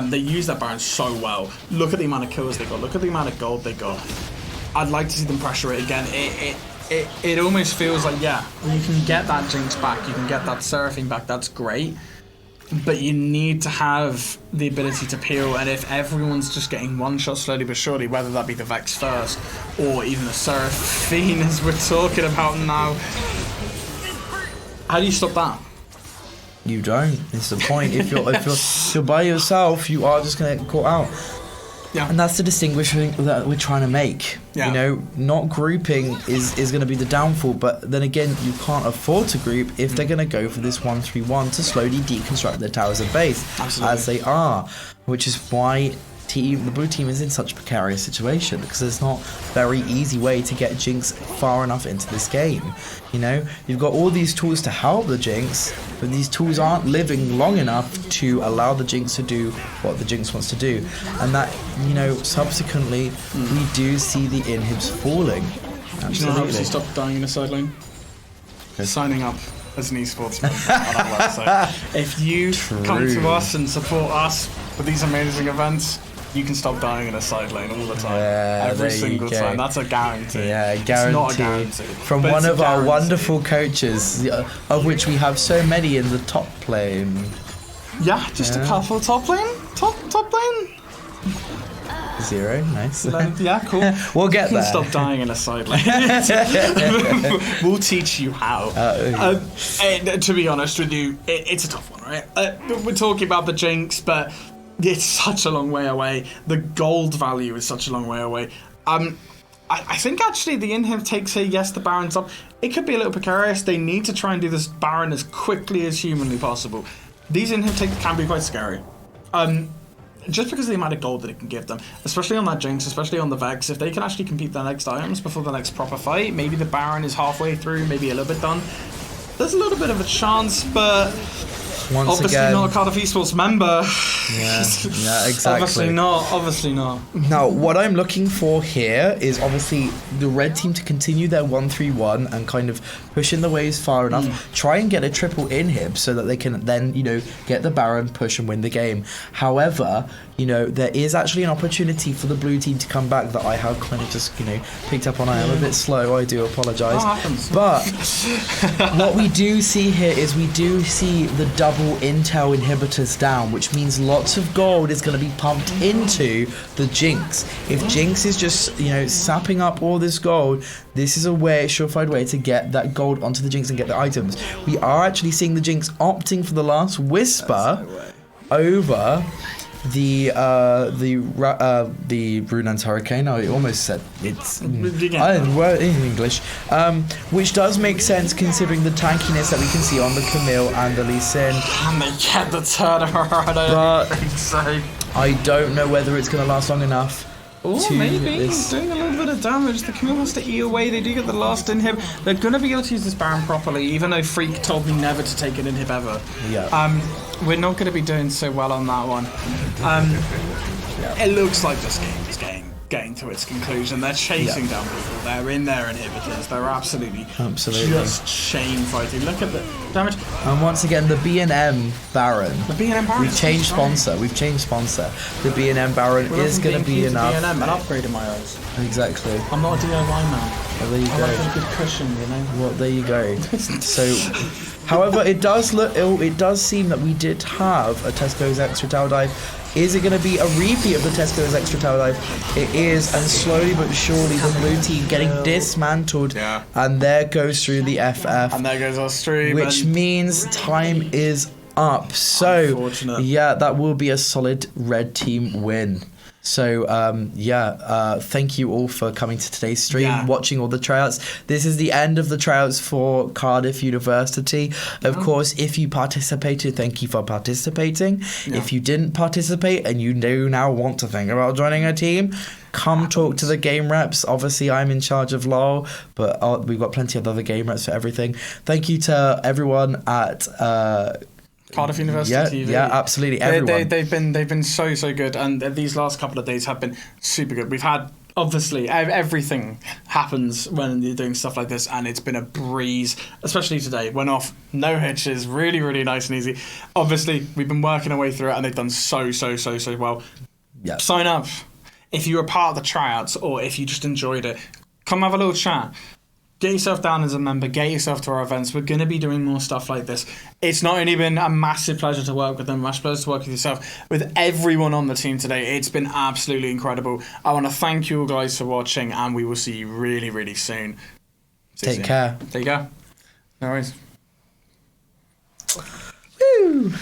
They use that Baron so well. Look at the amount of kills they got. Look at the amount of gold they got. I'd like to see them pressure it again. It almost feels like, yeah, you can get that Jinx back. You can get that Seraphine back. That's great. But you need to have the ability to peel, and if everyone's just getting one shot slowly but surely, whether that be the Vex first or even the Seraphine as we're talking about now, how do you stop that? You don't. It's the point. If you're by yourself, you are just gonna get caught out. Yeah. And that's the distinguishing that we're trying to make. Yeah. You know, not grouping is going to be the downfall, but then again, you can't afford to group if they're going to go for this 1-3-1 to slowly deconstruct their towers of base. Absolutely. As they are, which is why the blue team is in such a precarious situation, because there's not a very easy way to get Jinx far enough into this game. You know, you've got all these tools to help the Jinx, but these tools aren't living long enough to allow the Jinx to do what the Jinx wants to do. And that, you know, subsequently, we do see the inhibs falling. Absolutely. You know how to stop dying in the side lane? Signing up as an esportsman on our website. If you come to us and support us with these amazing events, you can stop dying in a side lane all the time. Yeah, every single time. That's a guarantee. Yeah, guarantee. It's not a guarantee. From one of our wonderful coaches, of which we have so many in the top lane. Yeah, just a couple top lane. Top lane. 0. Nice. Yeah, cool. We'll get there. Stop dying in a side lane. We'll teach you how. And to be honest with you, it's a tough one, right? We're talking about the Jinx, but it's such a long way away. The gold value is such a long way away. I think actually the inhib takes here. Yes, the Baron's up. It could be a little precarious. They need to try and do this Baron as quickly as humanly possible. These inhib takes can be quite scary. Just because of the amount of gold that it can give them, especially on that Jinx, especially on the Vex, if they can actually compete their next items before the next proper fight, maybe the Baron is halfway through, maybe a little bit done. There's a little bit of a chance, but Once obviously again, not a Cardiff Esports member. Yeah, exactly. Obviously not. Now, what I'm looking for here is obviously the red team to continue their 1-3-1 and kind of push in the waves far enough, try and get a triple inhib so that they can then, get the Baron, push and win the game. However, there is actually an opportunity for the blue team to come back that I have kind of just, picked up on. I am a bit slow, I do apologise. But what we do see here is we do see the double intel inhibitors down, which means lots of gold is going to be pumped into the Jinx. If Jinx is just, sapping up all this gold, this is a surefire way to get that gold onto the Jinx and get the items. We are actually seeing the Jinx opting for the last Whisper over the Runan's Hurricane. I almost said it's in English, which does make sense considering the tankiness that we can see on the Camille and the Lee Sin. Can they get the turnaround? I don't think so. I don't know whether it's going to last long enough. Oh, maybe doing a little bit of damage. The Camille has to eat away. They do get the last inhib. They're going to be able to use this Baron properly, even though Freak told me never to take an inhib ever. Yeah. We're not going to be doing so well on that one. It looks like this game is getting to its conclusion. They're chasing down people. They're in their inhibitors. They're absolutely just chain fighting. Look at the damage. And once again, the B&M Baron. The B&M Baron. We've changed sponsor. The B&M Baron is going to be enough. B&M, an upgrade in my eyes. Exactly. I'm not a DIY man. Well, there you go. I like a good cushion, Well, there you go. So, however, it does seem that we did have a Tesco's Extra Tower Dive. Is it going to be a repeat of the Tesco's Extra Tower Dive? It is, and slowly but surely the blue team getting dismantled. Yeah. And there goes through the FF. And there goes our stream. Which means time is up. So, yeah, that will be a solid red team win. So, thank you all for coming to today's stream, watching all the tryouts. This is the end of the tryouts for Cardiff University. Of course, if you participated, thank you for participating. Yeah. If you didn't participate and you do now want to think about joining a team, come talk to the game reps. Obviously, I'm in charge of LoL, but we've got plenty of other game reps for everything. Thank you to everyone at... Cardiff University TV. Yeah, absolutely. Everyone. They've been so good, and these last couple of days have been super good. We've had, obviously, everything happens when you're doing stuff like this, and it's been a breeze, especially today. Went off, no hitches, really, really nice and easy. Obviously, we've been working our way through it, and they've done so well. Yeah. Sign up. If you were part of the tryouts, or if you just enjoyed it, come have a little chat. Get yourself down as a member, get yourself to our events. We're going to be doing more stuff like this. It's not only been a massive pleasure to work with them, massive pleasure to work with yourself, with everyone on the team today. It's been absolutely incredible. I want to thank you all guys for watching, and we will see you really, really soon. Take care. There you go. No worries. Woo!